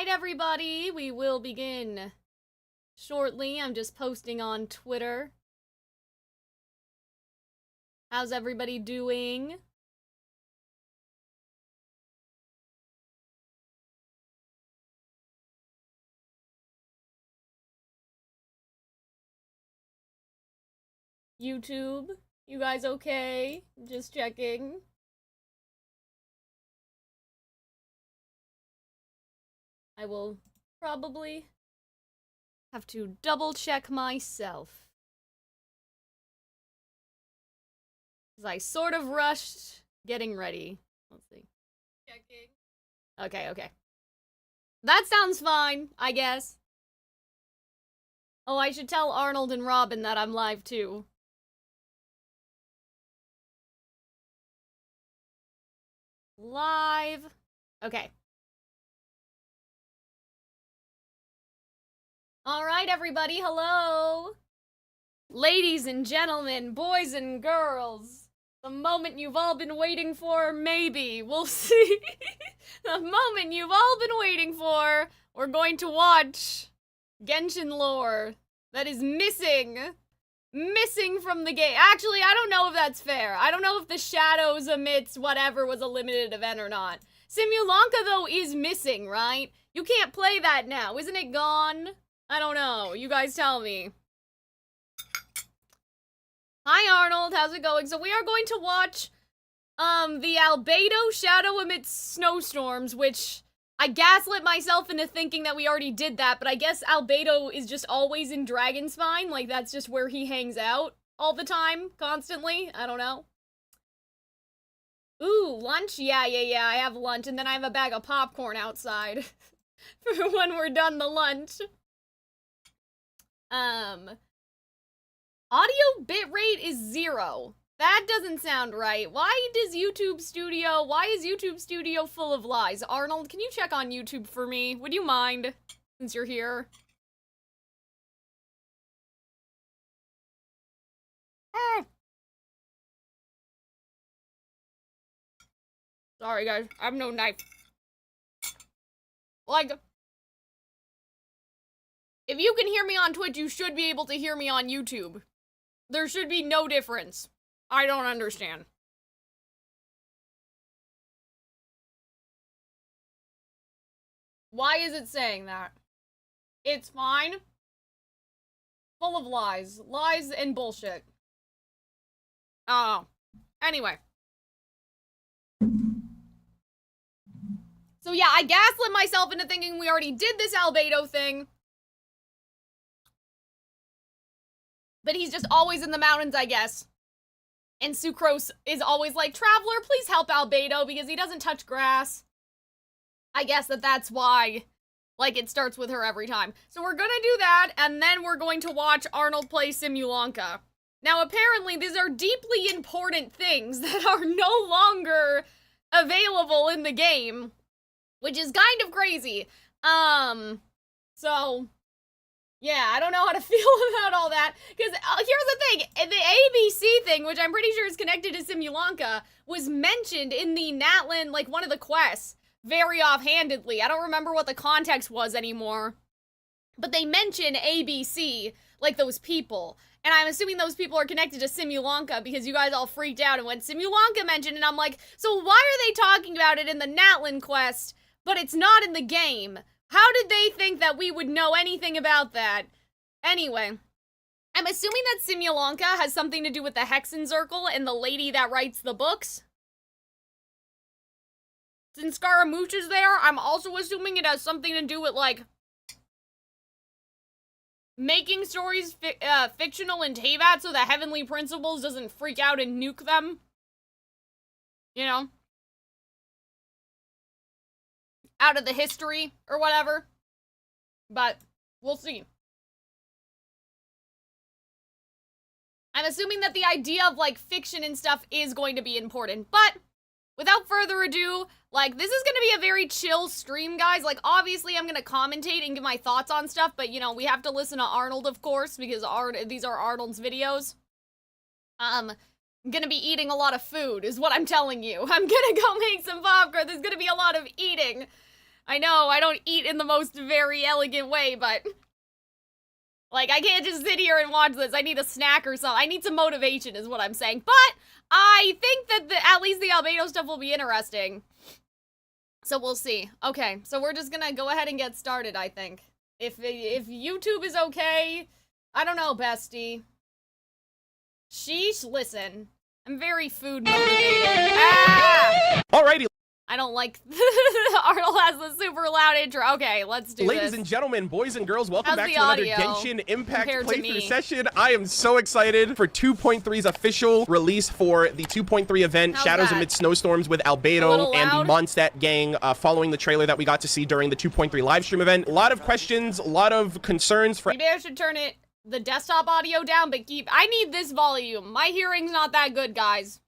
right, everybody, we will begin shortly. I'm just posting on Twitter. How's everybody doing? YouTube, you guys okay? Just checking. I will probably have to double check myself. Because I sort of rushed getting ready. Let's see. Checking. Okay. That sounds fine, I guess. Oh, I should tell Arnold and Robin that I'm live too. Live. Okay. Alright, everybody, hello! Ladies and gentlemen, boys and girls, the moment you've all been waiting for, maybe, we'll see. The moment you've all been waiting for, we're going to watch Genshin lore that is missing from the game. Actually, I don't know if that's fair. I don't know if the Shadows Amidst whatever was a limited event or not. Simulanka, though, is missing, right? You can't play that now. Isn't it gone? I don't know. You guys tell me. Hi, Arnold. How's it going? So we are going to watch, the Albedo Shadow Amidst Snowstorms, which I gaslit myself into thinking that we already did that, but I guess Albedo is just always in Dragonspine. Like, that's just where he hangs out all the time, constantly. I don't know. Ooh, lunch? Yeah, I have lunch, and then I have a bag of popcorn outside for when we're done the lunch. Audio bitrate is 0. That doesn't sound right. Why is YouTube Studio full of lies? Arnold, can you check on YouTube for me? Would you mind, since you're here? Sorry, guys. I have no knife. Like, if you can hear me on Twitch, you should be able to hear me on YouTube. There should be no difference. I don't understand. Why is it saying that? It's fine. Full of lies. Lies and bullshit. Oh. Anyway. So yeah, I gaslit myself into thinking we already did this Albedo thing. But he's just always in the mountains, I guess. And Sucrose is always like, Traveler, please help Albedo because he doesn't touch grass. I guess that's why, like, it starts with her every time. So we're gonna do that, and then we're going to watch Arnold play Simulanka. Now, apparently, these are deeply important things that are no longer available in the game, which is kind of crazy. So yeah, I don't know how to feel about all that, because here's the thing, the ABC thing, which I'm pretty sure is connected to Simulanka, was mentioned in the Natlan, like, one of the quests, very offhandedly. I don't remember what the context was anymore, but they mention ABC, like those people, and I'm assuming those people are connected to Simulanka, because you guys all freaked out and went, Simulanka mentioned, and I'm like, so why are they talking about it in the Natlan quest, but it's not in the game? How did they think that we would know anything about that? Anyway, I'm assuming that Simulanka has something to do with the Hexen Circle and the lady that writes the books. Since Scaramouche is there, I'm also assuming it has something to do with, like, making stories fictional in Teyvat so the Heavenly Principles doesn't freak out and nuke them. You know? Out of the history, or whatever. But, we'll see. I'm assuming that the idea of, like, fiction and stuff is going to be important. But, without further ado, like, this is gonna be a very chill stream, guys. Like, obviously, I'm gonna commentate and give my thoughts on stuff, but, you know, we have to listen to Arnold, of course, because these are Arnold's videos. I'm gonna be eating a lot of food, is what I'm telling you. I'm gonna go make some popcorn. There's gonna be a lot of eating. I know, I don't eat in the most very elegant way, but... Like, I can't just sit here and watch this. I need a snack or something. I need some motivation is what I'm saying. But I think that at least the albedo stuff will be interesting. So we'll see. Okay, so we're just gonna go ahead and get started, I think. If YouTube is okay, I don't know, bestie. Sheesh, listen. I'm very food motivated. Ah! Alrighty. I don't like Arnold has the super loud intro. Okay, let's do Ladies this. and gentlemen, boys and girls, welcome How's back the to another audio Genshin Impact compared to playthrough me? session. I am so excited for 2.3's official release for the 2.3 event, How's Shadows that? Amidst Snowstorms with A Albedo little and the loud? Mondstadt gang following the trailer that we got to see during the 2.3 livestream event. A lot of questions, a lot of concerns for... Maybe I should turn the desktop audio down, but I need this volume. My hearing's not that good, guys.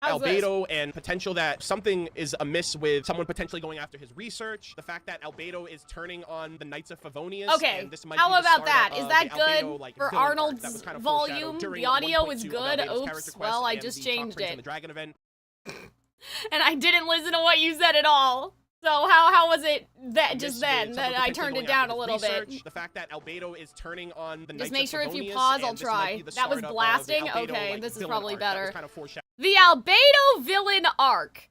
How's this? Albedo and potential that something is amiss with someone potentially going after his research. The fact that Albedo is turning on the Knights of Favonius. Okay, and this might how be the about start that? of Is that the good Albedo, like, for villain arc Arnold's that was kind of volume? foreshadowed during The audio is 1.2 of good? Albedo's Oops, character well, quest I and just the Chalk changed Prince it. and the Dragon event. And I didn't listen to what you said at all. So how was it that just Amiss then with that someone I potentially turned it going down after a his little bit? research. The fact that Albedo is turning on the Just Knights make of sure if you Favonius, pause, I'll and this might try. be the That was start of, blasting? the Albedo, Okay, like, this is villain probably arc that was better. kind of foreshadowed. The Albedo villain arc.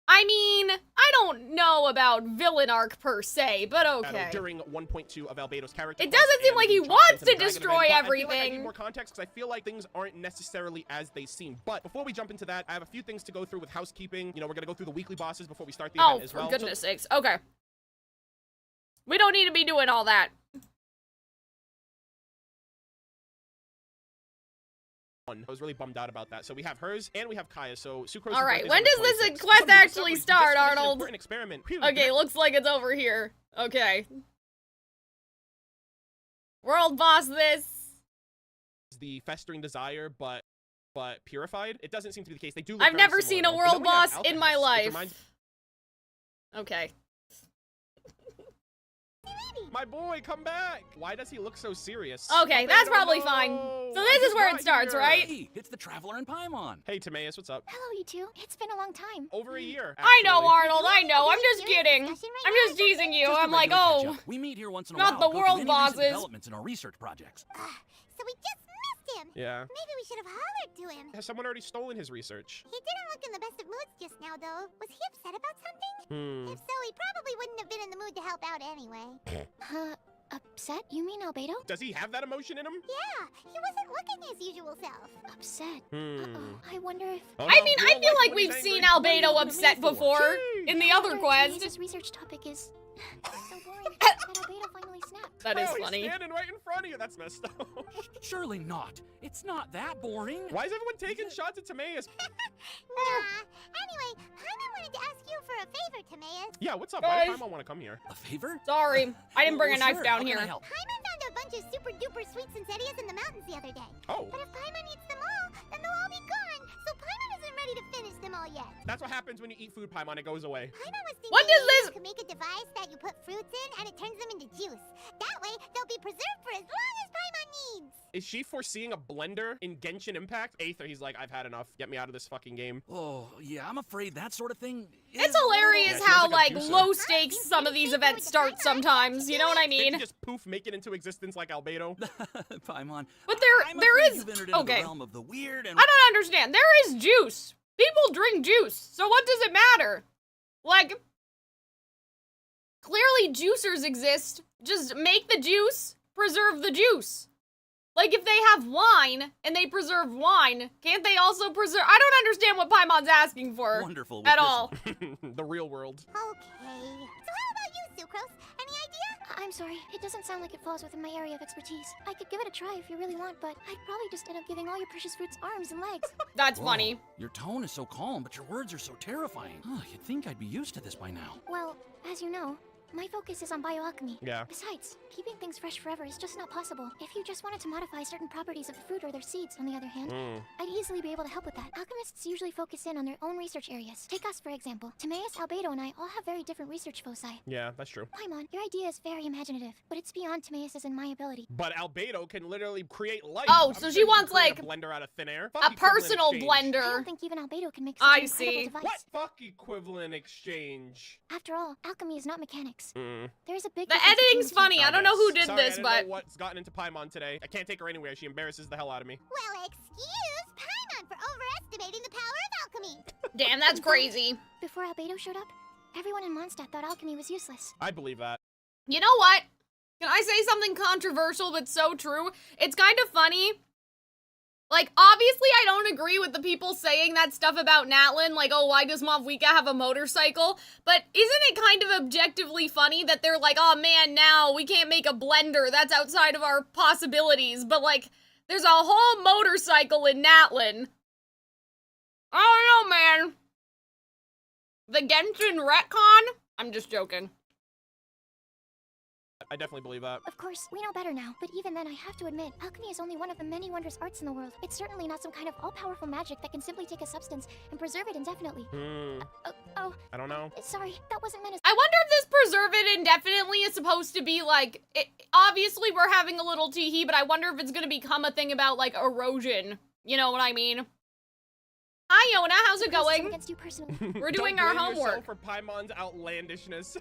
I mean, I don't know about villain arc per se, but okay. During 1.2 of Albedo's character It quest doesn't seem and like the he Chalk wants Prince and to the Dragon destroy event, but I feel like I everything. need more context because I feel like things aren't necessarily as they seem. But before we jump into that, I have a few things to go through with housekeeping. You know, we're gonna go through the weekly bosses before we start the Oh, event as well. for goodness sakes. Okay. We don't need to be doing all that. I was really bummed out about that. So we have hers and we have Kaya. So Sucrose. All right, when does this quest actually start, Arnold? Experiment. Okay, looks like it's over here. Okay. World boss this. The festering desire, but purified. It doesn't seem to be the case. They do. Look I've very never similar, seen a though. world And then we have boss in my Alchemist, which life. reminds- Okay. My boy, come back! Why does he look so serious? Okay, that's Albedo, probably no! fine. So I this is just where got it starts, here. right? Hey, it's the Traveler in Paimon. Hey, Timaeus, what's up? Hello, you two. It's been a long time. Over a year. I know, actually. Arnold, I know. I'm just kidding. I'm just teasing you. Just a I'm like, regular oh. catch-up. We meet here once in a not while. the go world through any recent bosses. developments in our research projects. So we just missed him. Yeah. Maybe we should have hollered to him. Has someone already stolen his research? He didn't look in the best of moods just now, though. Was he upset about something? Hmm. If so, he probably wouldn't have been in the mood to help out anyway. Upset? You mean Albedo? Does he have that emotion in him? Yeah, he wasn't looking his usual self. Upset? Hmm. I wonder if... Oh, I no, mean, we I don't feel like like when we've he's seen angry. Albedo upset before in the other quest. His research topic is so boring that Albedo finally snapped. That is Oh, he's funny. standing right in front of you. That's messed up. Surely not. It's not that boring. Why is everyone taking shots at Timaeus? Nah. Anyway, Paimon wanted to ask you for a favor, Timaeus. Yeah, what's up? Guys. Why does Paimon want to come here? A favor? Sorry, I didn't bring a Well, knife sure. down How can I here. help? Paimon found a bunch of super duper sweet Sinsetias in the mountains the other day. Oh, But if Paimon eats them all, then they'll all be gone. So Paimon isn't ready to finish them all yet. that's what happens when you eat food, Paimon. It goes away. Paimon was thinking What does maybe this- you could make a device that you put fruits in and it turns them into juice. That way, they'll be preserved for as long as Paimon needs. Is she foreseeing a blender in Genshin Impact? Aether, he's like, I've had enough. Get me out of this fucking game. Oh, yeah, I'm afraid that sort of thing is It's a hilarious Yeah, she how, looks like like, a juicer. low stakes some of these events start sometimes, you know what I Did mean? he just poof make it into existence like Albedo? little- Paimon. But I'm there afraid is- you've entered into okay. the realm of the weird and I don't understand. There is juice. People drink juice, so what does it matter? Like, clearly juicers exist. Just make the juice, preserve the juice. Like, if they have wine, and they preserve wine, can't they also preserve— I don't understand what Paimon's asking for. wonderful with At this all. The real world. Okay. So how about you, Sucrose? Any idea? I'm sorry. It doesn't sound like it falls within my area of expertise. I could give it a try if you really want, but I'd probably just end up giving all your precious fruits arms and legs. That's Whoa, funny. Your tone is so calm, but your words are so terrifying. You'd think I'd be used to this by now. Well, as you know, My focus is on bioalchemy. Yeah. Besides, keeping things fresh forever is just not possible. If you just wanted to modify certain properties of the fruit or their seeds, on the other hand, I'd easily be able to help with that. Alchemists usually focus in on their own research areas. Take us, for example. Timaeus, Albedo, and I all have very different research foci. Yeah, that's true. Paimon, your idea is very imaginative, but it's beyond Timaeus' and my ability. But Albedo can literally create life. Oh, I'm so sure she you can wants, create like, a blender out of thin air. A Fuck equivalent personal exchange. I blender. don't think even Albedo can make such I an incredible see. device. What? Fuck equivalent exchange. After all, alchemy is not mechanics. There is a big The difference between editing's the two. funny. I don't know who did Sorry, I this, didn't but know what's gotten into Paimon today. I can't take her anywhere. She embarrasses the hell out of me. Well, excuse Paimon for overestimating the power of alchemy. damn, that's crazy. Before Albedo showed up, everyone in Mondstadt thought alchemy was useless. I believe that. You know what? Can I say something controversial but so true? It's kind of funny. Like, obviously I don't agree with the people saying that stuff about Natlin, like, oh, why does Mavwika have a motorcycle? But isn't it kind of objectively funny that they're like, oh man, now we can't make a blender, that's outside of our possibilities, but like, there's a whole motorcycle in Natlin. I don't know, man. The Genshin retcon? I'm just joking. I definitely believe that. Of course, we know better now, but even then I have to admit, alchemy is only one of the many wondrous arts in the world. It's certainly not some kind of all-powerful magic that can simply take a substance and preserve it indefinitely. I don't know. Sorry, that wasn't meant as- I wonder if this preserve it indefinitely is supposed to be like, obviously we're having a little tee-hee, but I wonder if it's gonna become a thing about like erosion. You know what I mean? Hi, Yona, how's it Criticism going? against you personally. We're doing Don't our blame yourself homework. for Paimon's outlandishness.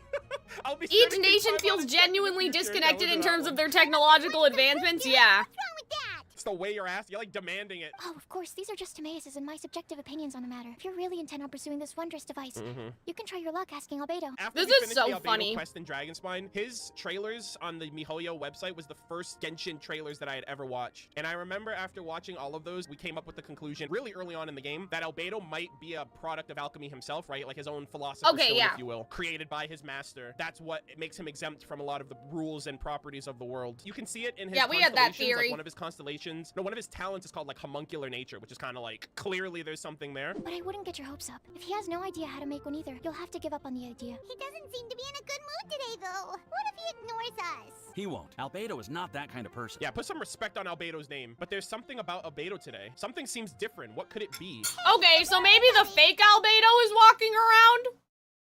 I'll be Each sure to keep nation Paimon feels in check in the genuinely future. disconnected That in was that terms one. of their technological advancements, yeah. What's wrong with that? It's the way you're asked. You're like demanding it. Oh, of course, these are just Timaeus' and my subjective opinions on the matter. If you're really intent on pursuing this wondrous device, you can try your luck asking Albedo. After This we is finished so the Albedo funny. quest in Dragonspine, his trailers on the MiHoYo website was the first Genshin trailers that I had ever watched. And I remember after watching all of those, we came up with the conclusion really early on in the game that Albedo might be a product of alchemy himself, right? Like his own philosopher's Okay, stone, yeah. if you will, created by his master. That's what makes him exempt from a lot of the rules and properties of the world. You can see it in his Yeah, we had that constellations, theory. Like one of his constellations, no, one of his talents is called like homuncular nature, which is kind of like clearly there's something there. But I wouldn't get your hopes up. If he has no idea how to make one either, you'll have to give up on the idea. He doesn't seem to be in a good mood today, though. What if he ignores us? He won't. Albedo is not that kind of person. Yeah, put some respect on Albedo's name. But there's something about Albedo today. Something seems different. What could it be? Okay, so maybe the fake Albedo is walking around,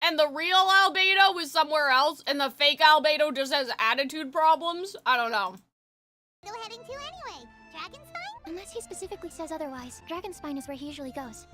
and the real Albedo is somewhere else, and the fake Albedo just has attitude problems? I don't know. Still heading to anyway. Dragonspine? Unless he specifically says otherwise, Dragonspine is where he usually goes.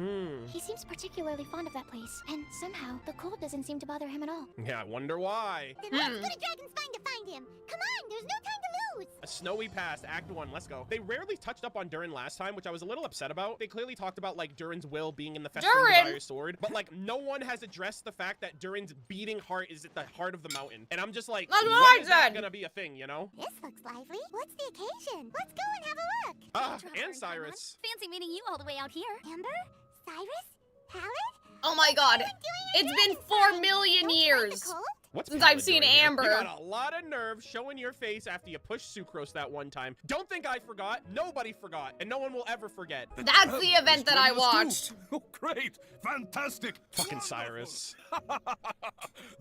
He seems particularly fond of that place, and somehow the cold doesn't seem to bother him at all. Yeah, I wonder why. Then let's go to Dragonspine to find him. Come on, there's no time to lose. A snowy past, Act 1, let's go. They rarely touched up on Durin last time, which I was a little upset about. They clearly talked about, like, Durin's will being in the Festering Durin! Desire sword, but, like, no one has addressed the fact that Durin's beating heart is at the heart of the mountain. And I'm just like, That's what when I is that said. gonna be a thing, you know? This looks lively. What's the occasion? Let's go and have a look. Ah, and Cyrus. Fancy meeting you all the way out here. Amber? Cyrus? Pallet? Oh my god. Doing It's been Dragonspine. 4 million Don't you mind years. the cold? What's Since I've Pallet seen doing here? Amber. You got a lot of nerve showing your face after you pushed Sucrose that one time. Don't think I forgot. Nobody forgot, and no one will ever forget. That's the event that I watched. Oh, great! Fantastic! Fucking Cyrus.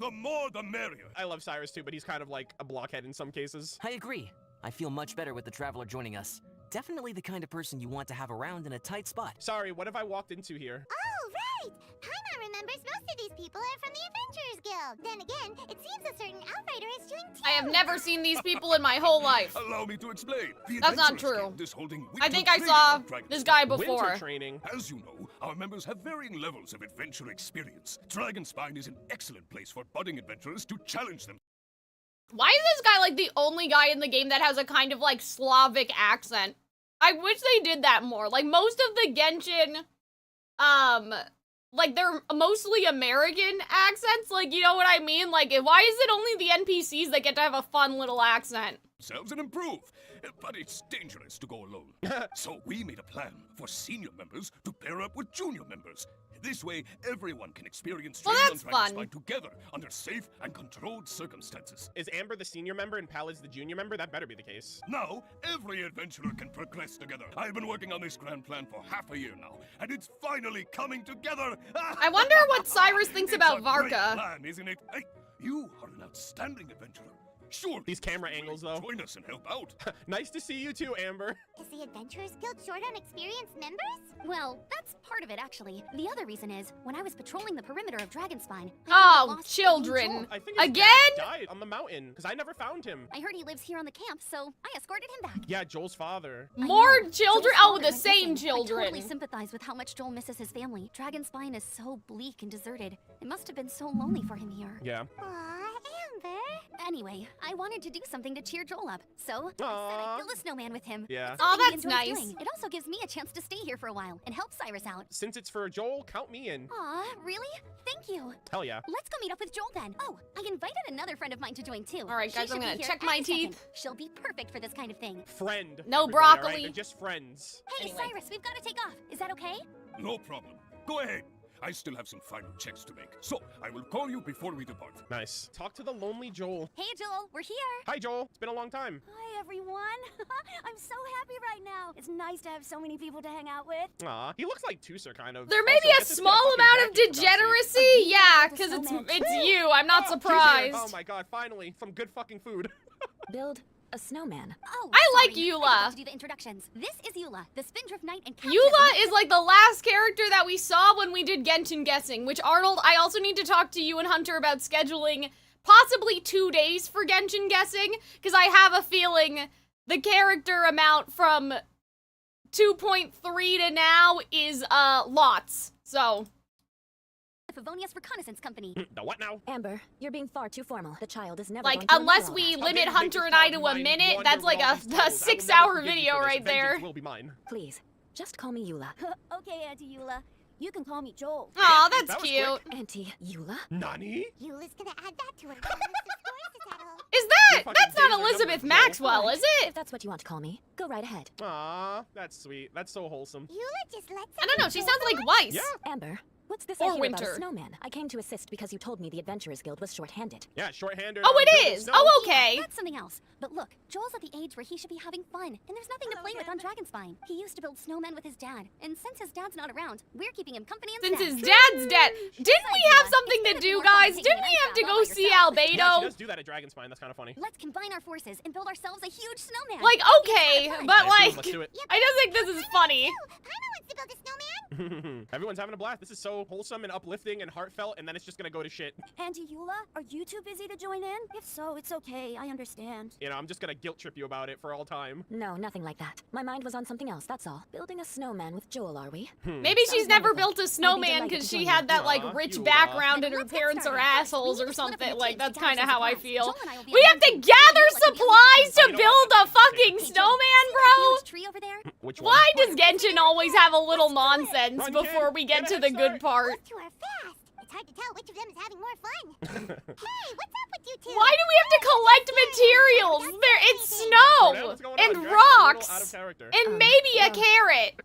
The more the merrier. I love Cyrus too, but he's kind of like a blockhead in some cases. I agree. I feel much better with the Traveler joining us. Definitely the kind of person you want to have around in a tight spot. Sorry, what have I walked into here? Oh, right! Paimon remembers most of these people are from the Adventurers Guild. Then again, it seems a certain outrider is doing too. I have never seen these people in my whole life. Allow me to explain. The That's not Adventurers true. Guild is holding I winter think I training saw on Dragonspine. this guy Winter before. training. As you know, our members have varying levels of adventure experience. Dragonspine is an excellent place for budding adventurers to challenge them. Why is this guy like the only guy in the game that has a kind of like Slavic accent? I wish they did that more. Like most of the Genshin, like they're mostly American accents. Like, you know what I mean? Like, why is it only the NPCs that get to have a fun little accent? Themselves and improve. But it's dangerous to go alone. So we made a plan for senior members to pair up with junior members. This way, everyone can experience Well, training that's on fun. Dragonspine together under safe and controlled circumstances. Is Amber the senior member and Pallet's the junior member? That better be the case. Now, every adventurer can progress together. I've been working on this grand plan for half a year now, and it's finally coming together. I wonder what Cyrus thinks It's about a great Varka. plan, isn't it? Hey, You are an outstanding adventurer. Sure. These camera angles, though. Join us and help out. Nice to see you too, Amber. Is the Adventurers Guild short on experienced members? Well, that's part of it, actually. The other reason is, when I was patrolling the perimeter of Dragonspine, Oh, children. I think his Again? dad died on the mountain because I never found him. I heard he lives here on the camp, so I escorted him back. Yeah, Joel's father. I More know. children? Joel's Oh, father the went same missing. children. I totally sympathize with how much Joel misses his family. Dragonspine is so bleak and deserted. It must have been so lonely for him here. Yeah. Aw, Amber. Anyway, I wanted to do something to cheer Joel up, so I said Aw. I'd build a snowman with him. Yeah. It's Aw, something he that's enjoys nice. doing. It also gives me a chance to stay here for a while and help Cyrus out. Since it's for Joel, count me in. Aw, really? Thank you. Hell yeah. Let's go meet up with Joel then. Oh, I invited another friend of mine to join too. All right, She guys, I'm should be gonna here check any my second. teeth. She'll be perfect for this kind of thing. Friend. No everybody, all right? broccoli. They're just friends. Hey, Anyway. Cyrus, we've got to take off. Is that okay? No problem. Go ahead. I still have some final checks to make. So, I will call you before we depart. Nice. Talk to the lonely Joel. Hey, Joel, we're here. Hi, Joel. It's been a long time. Hi, everyone. I'm so happy right now. It's nice to have so many people to hang out with. Aw, he looks like Tuser, kind of. There may Also, be a get this kid small fucking amount of jacket, for God's sake. degeneracy. Yeah, the because it's snowman. you. I'm not Oh, he's here. surprised. Oh my god, finally. Some good fucking food. Build a snowman. Oh, I like sorry. Eula. I forgot to do the introductions. This is Eula, the Spindrift Knight and Captain Eula of is like the last character that we saw when we did Genshin guessing, which Arnold, I also need to talk to you and Hunter about scheduling possibly 2 days for Genshin guessing, because I have a feeling the character amount from 2.3 to now is lots. So, Favonius Reconnaissance Company. The what now? Amber, you're being far too formal. The child is never like, going to unless remember all we that. How dare limit you make Hunter this and I child to a mine minute, wander that's with like all a these titles? I will never 6-hour forgive you video for this. right there. Vengeance will be mine. Please, just call me Eula. Okay, Auntie Eula. You can call me Joel. Aw, That that's was cute. quick. Auntie Eula? Nani? Eula's gonna add that to her list of courses at all. Is You're that? fucking That's not dating the Elizabeth number, Joel. Maxwell, is it? If that's what you want to call me, go right ahead. Aw, that's sweet. That's so wholesome. Eula just lets I don't know, she sounds like Weiss. Yeah. Amber, what's this Or I hear about Winter. a snowman? I came to assist because you told me the Adventurers Guild was short-handed. Yeah, shorthanded. Oh, on it building is. snow. Oh, okay. That's something else. But look, Joel's at the age where he should be having fun, and there's nothing to play with on Dragonspine. He used to build snowmen with his dad, and since his dad's not around, we're keeping him company Since instead. his dad's dead. Didn't we have something to do, guys? Didn't we have to go see Yeah, she Albedo? does do that at Dragonspine. That's kind of funny. Let's combine our forces and build ourselves a huge snowman. Like, okay, but I approve. like, Let's do it. I just think this is funny. Paimon wants to build a snowman. Everyone's having a blast. This is so wholesome and uplifting and heartfelt, and then it's just gonna go to shit. Auntie Eula, are you too busy to join in? If so, it's okay. I understand. You know, I'm just gonna guilt trip you about it for all time. No, nothing like that. My mind was on something else, that's all. Building a snowman with Joel, are we? Maybe she's Sounds never wonderful. built a I'd be snowman delighted because to she join had you. that like Aw, rich Eula. background and Then her let's get parents are started. We assholes need or to split up something. into Like teams that's to gather kind of some how I supplies. feel. Joel and I will be We on have to one team. gather Like we can supplies to You know build what? a fucking Hey, Joel, snowman, see that bro. huge tree over there? Which one? Why does Genshin always have a little nonsense Run, before kid. we Get get a to the head good start. part? Both two are fast. It's hard to tell which of them is having more fun. Hey, what's up with you two? Why do we have to collect materials? There, it's snow What's going on? and You're actually a little out of rocks character. and maybe a well. carrot.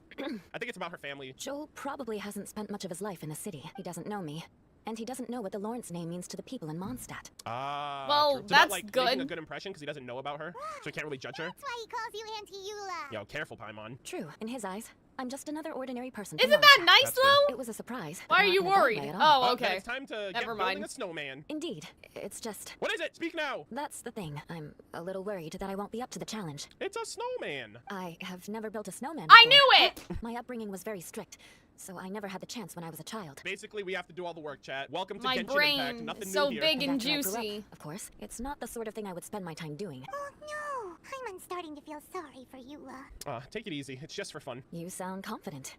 I think it's about her family. Joel probably hasn't spent much of his life in the city. He doesn't know me. And he doesn't know what the Lawrence name means to the people in Mondstadt. Ah. Well, true. So that's not, like, good. making a good impression because he doesn't know about her, so he can't really judge her. That's why he calls you Auntie Eula. Yo, careful, Paimon. True, in his eyes, I'm just another ordinary person. from Isn't that Mondstadt. nice That's good. though? It was a surprise. Why but are not you in a bad worried? way at all. Oh, Then okay. it's time to get Never building mind. a snowman. Indeed, it's just... What is it? Speak now. That's the thing. I'm a little worried that I won't be up to the challenge. It's a snowman. I have never built a snowman I before. knew it. My upbringing was very strict, so I never had the chance when I was a child. Basically, we have to do all the work, chat. Welcome to My Genshin Impact. brain Nothing is so new here. big and after I grew up, juicy. of course, it's not the sort of thing I would spend my time doing. Oh no, Paimon's starting to feel sorry for Eula. Take it easy. It's just for fun. You sound confident.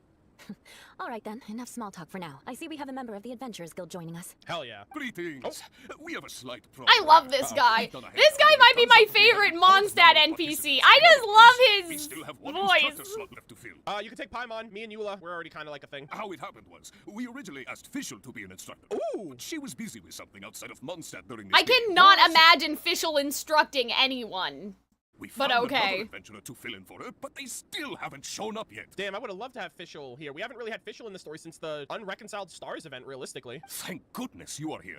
All right then, enough small talk for now. I see we have a member of the Adventurers Guild joining us. Hell yeah. Greetings. We have a slight problem. I love this guy. We've done a This guy head might be my count. favorite We have Mondstadt no NPC. participants. I just love We his still have one voice. instructor slot left to fill. You can take Paimon. Me and Eula, we're already kind of like a thing. How it happened was, we originally asked Fischl to be an instructor. Ooh. But she was busy with something outside of Mondstadt during this I meeting. cannot imagine Fischl instructing anyone. We but found okay. another adventurer to fill in for her, but they still haven't shown up yet. Damn, I would have loved to have Fischl here. We haven't really had Fischl in the story since the Unreconciled Stars event, realistically. Thank goodness you are here.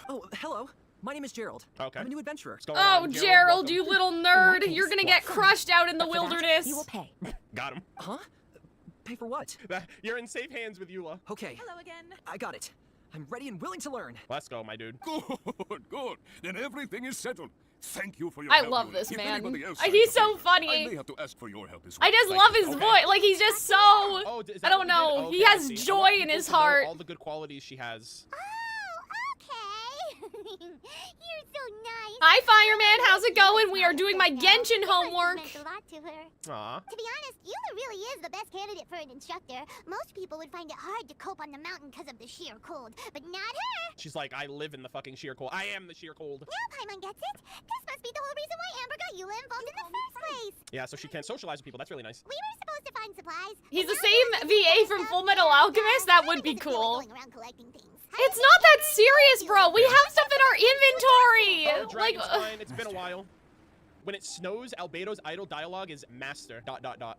Oh, hello. My name is Gerald. Okay. I'm a new adventurer. What's going Oh, on, Gerald, Welcome. you little In nerd. that You're case, gonna get crushed out in the But for that, wilderness. you will pay. Got him. Huh? Pay for what? You're in safe hands with Eula. Okay, Hello again. I got it. I'm ready and willing to learn. Let's go, my dude. Good, good. Then everything is settled. Thank you for your I help. love Yuli. this If man. anybody else He's signs up so here, funny. I may have to ask for your help as well. I just Like, love his okay. voice. Like, he's just so... Oh, is that I don't what you did? know. Oh, He okay, I has see. I joy want in people his to know heart. all the good qualities she has. Oh, okay. You're so nice. Hi, Fireman. How's it going? We are doing my Genshin homework. Meant a lot to her. Aw. To be honest, Yula really is the best candidate for an instructor. Most people would find it hard to cope on the mountain because of the sheer cold, but not her. She's like, I live in the fucking sheer cold. I am the sheer cold. Now Paimon gets it. This must be the whole reason why Amber got Yula involved in the first place. Yeah, so she can socialize with people. That's really nice. We were supposed to find supplies. He's but the now same Yula's VA doing from stuff Full Metal here, Alchemist. That would be Paimon doesn't feel like cool. going around collecting things. It's not that serious, bro. We have stuff in our inventory. Oh, Like, Dragonspine, it's been a while. When it snows, Albedo's idle dialogue is master, ...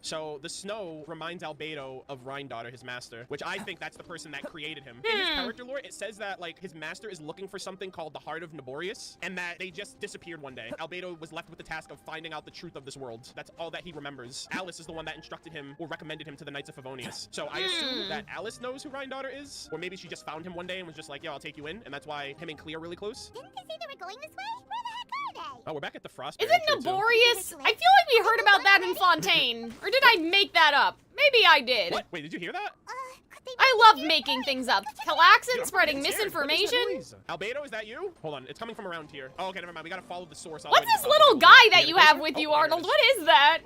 So the snow reminds Albedo of Rhine-Daughter, his master, which I think that's the person that created him. In his character lore, it says that, like, his master is looking for something called the Heart of Naborius, and that they just disappeared one day. Albedo was left with the task of finding out the truth of this world. That's all that he remembers. Alice is the one that instructed him or recommended him to the Knights of Favonius. So I assume that Alice knows who Rhine-Daughter is, or maybe she just found him one day and was just like, yo, I'll take you in, and that's why him and Clea are really close. Didn't they say they were going this way? Where the heck are they? Oh, we're back at the Frost. isn't Naborius? I feel like we heard about that in Fontaine. Or did I make that up? Maybe I did. What? Wait, did you hear that? Could they I love making things up. Calxiyn spreading I'm scared. What is that misinformation. noise? Albedo, is that you? Hold on, it's coming from around here. Oh, okay, never mind. We gotta follow the source. What's this little guy that you have with you, Arnold? What is that?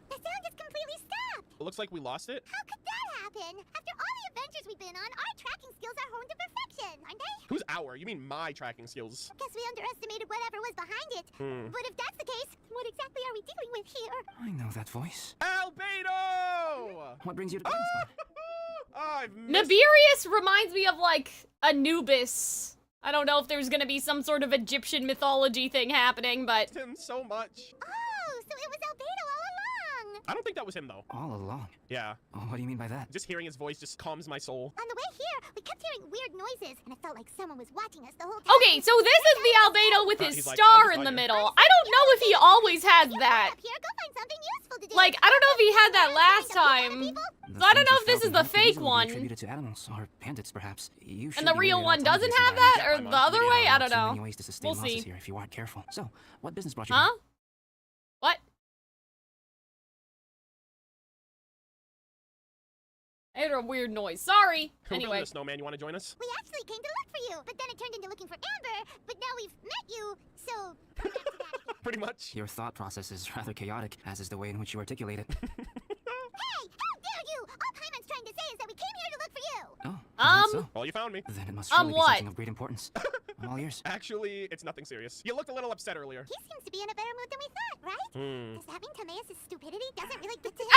The sound just completely stopped. It looks like we lost it. How could that happen? After all the adventures we've been on, our tracking skills are honed to perfection, aren't they? Who's our? You mean my tracking skills? Guess we underestimated whatever was behind it. But if that's the case, what exactly are we dealing with here? I know that voice. Albedo! What brings you to Dragonspine? Oh, I've missed Nabirius reminds me of, like, Anubis. I don't know if there's gonna be some sort of Egyptian mythology thing happening, but... him so much. Oh, so it was Albedo all along. I don't think that was him, though. All along. Yeah. Oh, what do you mean by that? Just hearing his voice just calms my soul. On the way here, we kept hearing weird noises, and it felt like someone was watching us the whole time. Okay, so this is the Albedo with his He's like, star I in the just middle. I don't know if he always has that. Up here, go find something useful to do. Like, I don't know if he had that last time. The So I don't things know you if this felt is in the life could fake easily be one. attributed to animals or bandits, perhaps. You should And the be real wary one at all times in doesn't this have that? environment. Or I'm the on other video. way? I There are don't too know. many ways to sustain We'll losses see. here if you aren't careful. So, what business brought you Huh? here? What? I heard a weird noise. Sorry. We're building Anyway. a snowman. You want to join us? We actually came to look for you, but then it turned into looking for Amber, but now we've met you, so... back to that. Pretty much. Your thought process is rather chaotic, as is the way in which you articulate it. Hey, how dare you! All Paimon's trying to say is that we came here to look for you! Oh, is that so? Well, you found me. Then it must surely be what? something of great importance. I'm all ears. Actually, it's nothing serious. You looked a little upset earlier. He seems to be in a better mood than we thought, right? Hmm. Does that mean Timaeus' stupidity doesn't really get to him?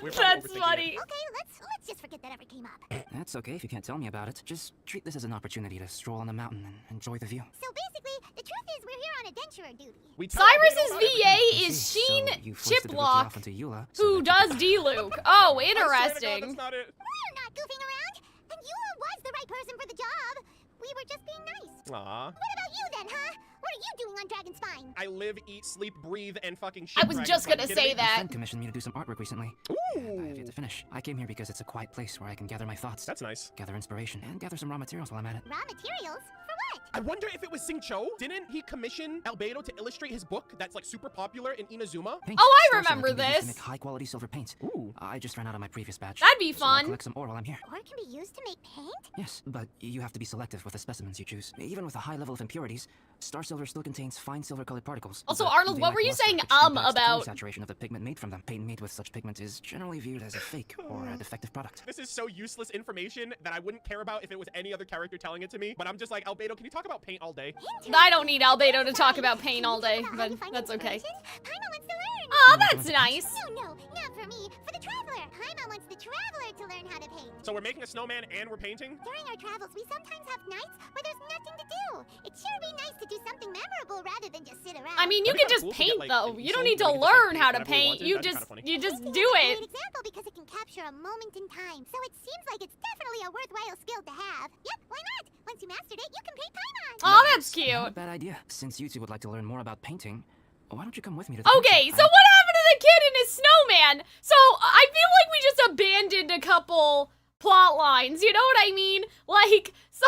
We're probably That's overthinking it. funny. Okay, let's just forget that ever came up. That's okay if you can't tell me about it. Just treat this as an opportunity to stroll on the mountain and enjoy the view. So basically, the truth is we're here on adventurer duty. We tell Cyrus's Albedo about everything. VA I is see. Sheen So you foisted the rookie Chiplock, off onto Eula, so who that you does D-Luke. Oh, I swear to God, interesting. that's not it. We're not goofing around, and Eula was the right person for the job. We were just being nice. Aw. What about you then, huh? What are you doing on Dragonspine? I live, eat, sleep, breathe, and fucking shit. I was just gonna Dragonspine. say Kidding me? My that. friend commissioned me to do some artwork recently. And I have yet Ooh. to finish. I came here because it's a quiet place where I can gather my thoughts, That's nice. gather inspiration, and gather some raw materials while I'm at it. Raw materials? For what? I wonder if it was Sing Cho. Didn't he commission Albedo to illustrate his book that's like super popular in Inazuma? Paint. Oh, I Star silver remember can be used to this. make high-quality silver paint. Ooh. I just ran out of my previous batch. That'd be so I'll fun. collect some ore while I'm here. Ore can be used to make paint? Yes, but you have to be selective with the specimens you choose. Even with a high level of impurities, star silver still contains fine silver-colored particles. Also, but Arnold, they what lack were you luster, saying, which impacts the color about? saturation of the pigment made from them. Paint made with such pigment is generally viewed as a fake or a defective product. This is so useless information that I wouldn't care about if it was any other character telling it to me. But I'm just like, Albedo, can you talk about paint all day? I don't need Albedo to talk about paint all day, but that's okay. Paimon wants to learn! Oh, that's nice. No, not for me. For the traveler. Paimon wants the traveler to learn how to paint. So we're making a snowman and we're painting? During our travels, we sometimes have nights where there's nothing to do. It sure be nice to do something memorable rather than just sit around. I mean, you That'd can be just kinda cool paint to get, like, though. an You don't easel need to where we just, like, learn paint how to whatever we paint. wanted. You That'd be just kinda funny. you just Painting do is a it. great example because it can capture a moment in time. So it seems like it's definitely a worthwhile skill to have. Yep, why not? Once you mastered it, you can paint Paimon. Oh, that's Not a cute. bad idea. Since you two would like to learn more about painting, why don't you come with me to the Okay, paint so shop? what happened to the kid and his snowman? So I feel like we just abandoned a couple plot lines, you know what I mean? Like, so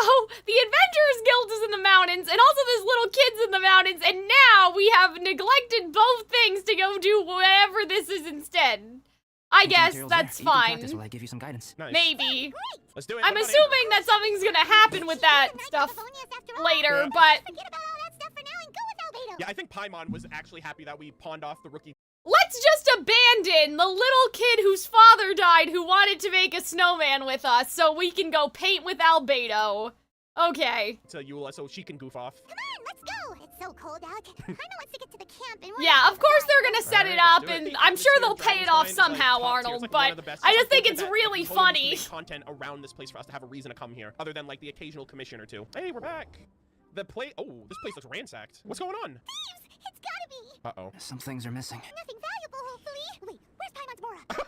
the Adventurers Guild is in the mountains, and also this little kid's in the mountains, and now we have neglected both things to go do whatever this is instead. I guess that's fine. Will I give you some guidance? Nice. Maybe. Let's do it. I'm assuming that something's gonna happen with that stuff later, but Forget about all that stuff for now and go with Albedo. Yeah, I think Paimon was actually happy that we pawned off the rookie. let's just abandon the little kid whose father died who wanted to make a snowman with us so we can go paint with Albedo. Okay. To Eula so she can goof off. Come on, let's go. It's so cold out. Paimon wants to get to the camp and Yeah, of course they're gonna set it Alright, up, let's do it. and I'm sure they'll pay it off Dragon's Mine is, like, somehow, top tier. It's, Arnold, like, but one of the best. I It's just think unfortunate it's that really Napoleon used to funny. make content around this place for us to have a reason to come here, other than like the occasional commission or two. Hey, we're back. The place. Oh, this place looks ransacked. What's going on? Thieves! It's gotta be! Uh-oh. Some things are missing. Nothing valuable, hopefully. Wait, where's Paimon's Mora?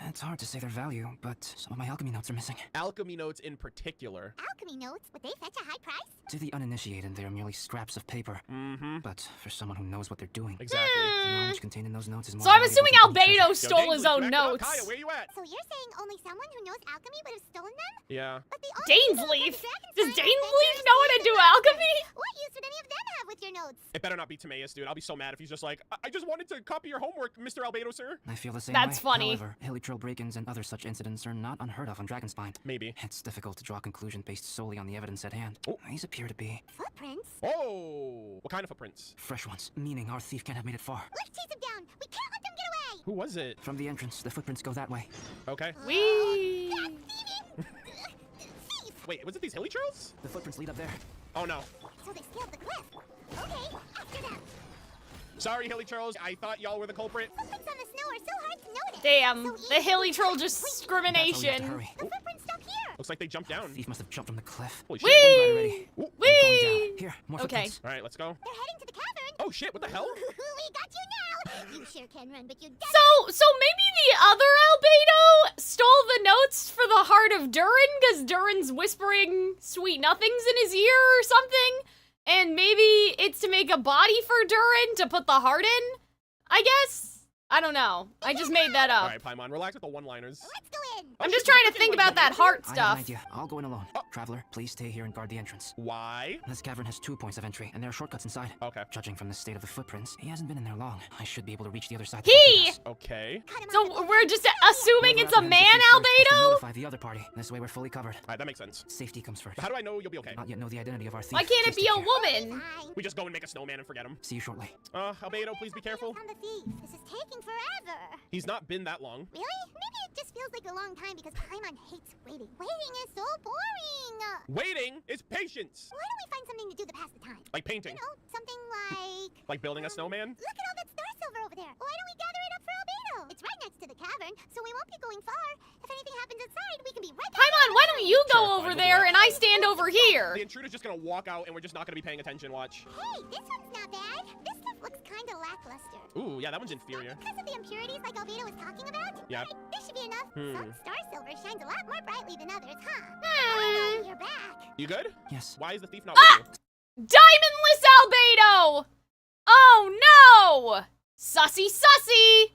It's hard to say their value, but some of my alchemy notes are missing. Alchemy notes in particular. Alchemy notes? Would they fetch a high price? To the uninitiated, they are merely scraps of paper. Mm-hmm. But for someone who knows what they're doing, Exactly. the knowledge contained in those notes is more So I'm valuable assuming than any treasure. Albedo stole his own notes. Kaya, where you at? So you're saying only someone who knows alchemy would have stolen them? Yeah. But the Dainsleaf? Does Dainsleaf know how to do alchemy? What use would any of them have with your notes? It better not be Timaeus, dude. I'll be so mad if he's just like, I just wanted to copy your homework, Mr. Albedo, sir. I feel the same That's way. funny. However, hilly trail break-ins and other such incidents are not unheard of on Dragonspine. Maybe. It's difficult to draw a conclusion based solely on the evidence at hand. Oh. These appear to be Footprints? Oh, what kind of footprints? fresh ones, meaning our thief can't have made it far. Let's chase him down. We can't let them get away. Who was it? From the entrance, the footprints go that way. Okay. Wee. Thief! Wait, was it these hilly trails? The footprints lead up there. Oh no. So they scaled the cliff. Okay, after them. Sorry, hilly trails. I thought y'all were the culprit. Footprints on the snow are so hard to notice. Damn, So the easy. hilly troll That's why we have to discrimination. hurry. The footprints stop here. Looks like they jumped down. Thief must have jumped from the cliff. Holy shit. Glad Wee! already. Ooh. We're going down. Wee! Here, more Okay. footprints. All right, let's go. They're heading to the cavern. Oh shit, what the hell? We got you now. You sure can run, but you So maybe the other Albedo stole the notes for the heart of Durin, because Durin's whispering sweet nothings in his ear or something? And maybe it's to make a body for Durin to put the heart in? I guess? I don't know. I just made that All up. right, Paimon, relax with the one-liners. Let's go in. I'm just trying to think about that heart I have an stuff. idea. I'll go in alone. Oh. Traveler, please stay here and guard the entrance. Why? This cavern has 2 points of entry, and there are shortcuts inside. Okay. Judging from the state of the footprints, he hasn't been in there long. I should be able to reach the other side. He! Okay. Cut him off So at the we're just assuming Whoever it's a apprehends man the thief first has to Albedo? notify the other party. This way we're fully covered. All right, that makes sense. Safety comes first. But how do I know you'll be okay? Not yet know the identity of our thief. Why can't it Please be a take care. woman? Fine. We just go and make a snowman and forget him. See you shortly. Albedo, please be careful. Found the thief. This is taking forever. He's not been that long. Really? Maybe it just feels like a long time because Paimon hates waiting. Waiting is so boring. Waiting is patience. Why don't we find something to do to pass the time? Like painting. You know, something like... Like building a snowman. Look at all that star silver over there. Why don't we gather it up for Albedo? It's right next to the cavern, so we won't be going far. If anything happens inside, we can be right back. Paimon, why don't you Sure, go fine, over we'll do there that. and I stand over here? The intruder's just gonna walk out and we're just not gonna be paying attention, watch. Hey, this one's not bad. This stuff looks kind of lackluster. Ooh, yeah, that one's inferior. Because of the impurities like Albedo was talking about? Yeah. Right, this should be enough. Hmm. Some star silver shines a lot more brightly than others, huh? Hmm. Oh, you're back. You good? Yes. Why is the thief not Ah! with you? Diamondless Albedo! Oh no! Sussy sussy!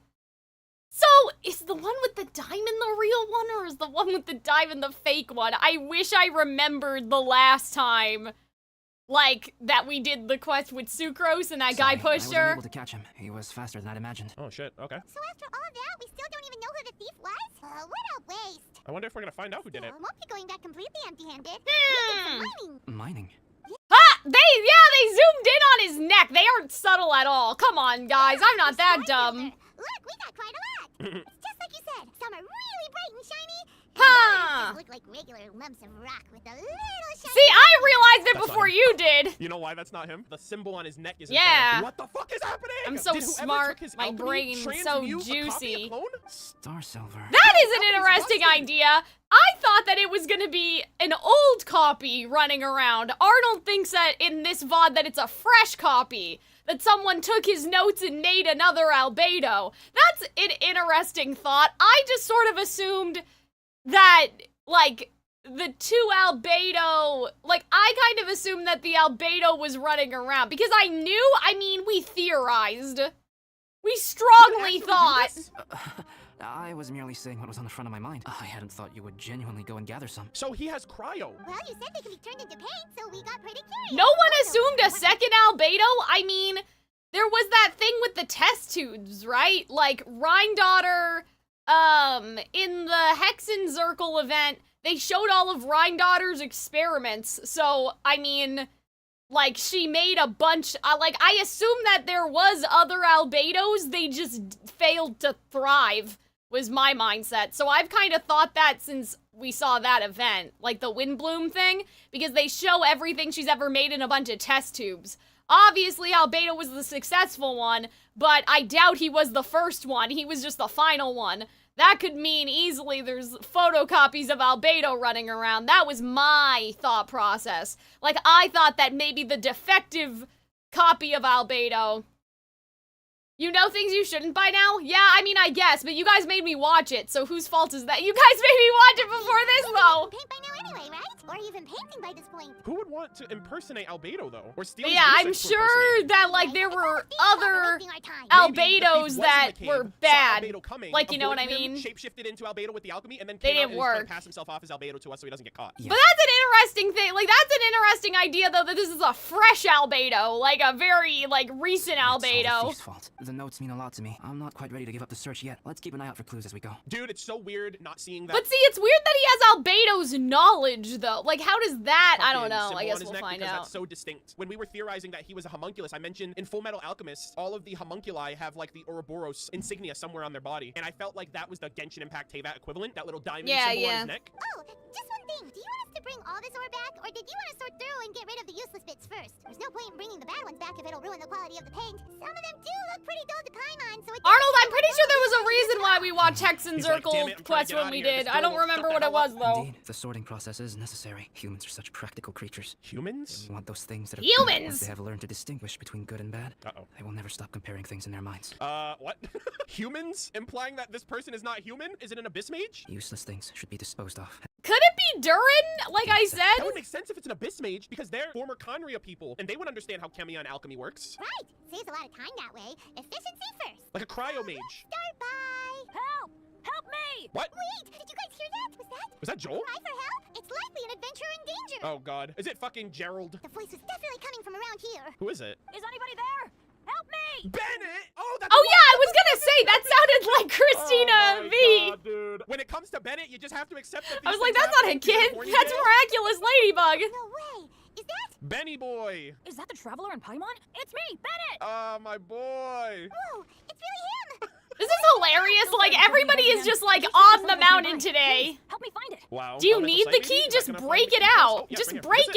So, is the one with the diamond the real one, or is the one with the diamond the fake one? I wish I remembered the last time, like, that we did the quest with Sucrose and that guy Sorry, pushed I was her. unable to catch him. He was faster than I'd imagined. Oh shit, okay. So after all that, we still don't even know who the thief was? What a waste. I wonder if we're gonna find out who did it. Won't be going back completely empty-handed. Hmm. Mining. Mining. Ah! They zoomed in on his neck. They aren't subtle at all. Come on, guys. I'm not that Star dumb. silver. Look, we got quite a lot. It's just like you said. Some are really bright and shiny. And Huh. others just look like regular lumps of rock with a little shiny. See, I realized it That's before fine. you did. You know why that's not him? The symbol on his neck is Yeah. What the fuck is happening? I'm so Did whoever smart. took his My alchemy brain's so transmute a copy of juicy. clone? Star silver. That is an That was interesting busted. idea. I thought that it was gonna be an old copy running around. Arnold thinks that in this VOD that it's a fresh copy. That someone took his notes and made another Albedo. That's an interesting thought. I just sort of assumed that, like, the two Albedo, like, I kind of assumed that the Albedo was running around. Because we theorized. We strongly actually do thought. this? I was merely saying what was on the front of my mind. I hadn't thought you would genuinely go and gather some. So he has cryo. Well, you said they can be turned into paint, so we got pretty curious. No one assumed a second albedo. I mean, there was that thing with the test tubes, right? Like, Rhindaughter, in the Hexenzirkel event, they showed all of Rhindaughter's experiments. So, I mean, like, she made a bunch, I assume that there was other albedos, they just failed to thrive, was my mindset. So I've kind of thought that since we saw that event, like the Windbloom thing, because they show everything she's ever made in a bunch of test tubes. Obviously, Albedo was the successful one, but I doubt he was the first one. He was just the final one. That could mean easily there's photocopies of Albedo running around. That was my thought process. Like, I thought that maybe the defective copy of Albedo... You know things you shouldn't by now? Yeah, I mean, I guess, but you guys made me watch it, so whose fault is that? You guys made me watch it before this, though! Paint by now anyway, right? Or even painting by this point. Who would want to impersonate Albedo, though? Or steal But his yeah, I'm research to sure impersonate? that, like, there were other Wasting our time. Albedos that were bad. Like, you know what I mean? Shapeshifted into Albedo with the alchemy, and then They came out didn't and was trying work. to pass himself off as Albedo to us so he doesn't get caught. Yeah. But that's an interesting thing. Like, that's an interesting idea, though, that this is a fresh Albedo. Like, a very, like, recent It's all the Albedo. thief's fault. The notes mean a lot to me. I'm not quite ready to give up the search yet. Let's keep an eye out for clues as we go. Dude, it's so weird not seeing that. But see, it's weird that he has Albedo's knowledge, though. Like, how does that? I don't fucking know. symbol I on guess his we'll neck find because out. That's so distinct. When we were theorizing that he was a homunculus, I mentioned in Full Metal Alchemist, all of the homunculi have like the Ouroboros insignia somewhere on their body, and I felt like that was the Genshin Impact Teyvat equivalent, that little diamond symbol on his neck. Oh, just one thing. Do you want us to bring all this ore back, or did you want to sort through and get rid of the useless bits first? There's no point in bringing the bad ones back if it'll ruin the quality of the paint. Some of them do look pretty dull to Paimon, so it's... Arnold, I'm pretty sure there was a reason why we watched Hexen He's like, Circle "Damn it, I'm trying quest to get when out of we here. did. This I don't girl will remember shut what the it hell was, up." though. Indeed, the sorting process is necessary. Humans are such practical creatures. Humans? They want those things that are Humans! good once they have learned to distinguish between good and bad. Uh-oh. They will never stop comparing things in their minds. What? Humans? Implying that this person is not human? Is it an abyss mage? Useless things should be disposed of. Could it be Durin, like I That said? would make sense if it's an abyss mage, because they're former Conria people, and they would understand how chemia and alchemy works. Right. Saves a lot of time that way. Efficiency first. Like a cryo mage. Start by... Help! Help me! What? Wait, did you guys hear that? Was that Joel? Cry for help? It's likely an adventurer in danger. Oh god. Is it fucking Gerald? The voice was definitely coming from around here. Who is it? Is anybody there? Help me! Bennett! Oh, that's Oh the yeah, I one- was gonna say, that sounded like Christina Oh my V. God, dude. When it comes to Bennett, you just have to accept that I these was like, things that's not a happen. He's kid. horny That's man. Miraculous Ladybug. No way. Is that... Benny boy. Is that the Traveler in Paimon? It's me, Bennett! Ah, my boy. Whoa, it's really him. This is hilarious. Like, everybody is just like on the mountain today. Help me find it. Wow. Do you Elemental need sight, the maybe? key? Not Just gonna find break the it key first. out. Oh, yeah, Just right here. break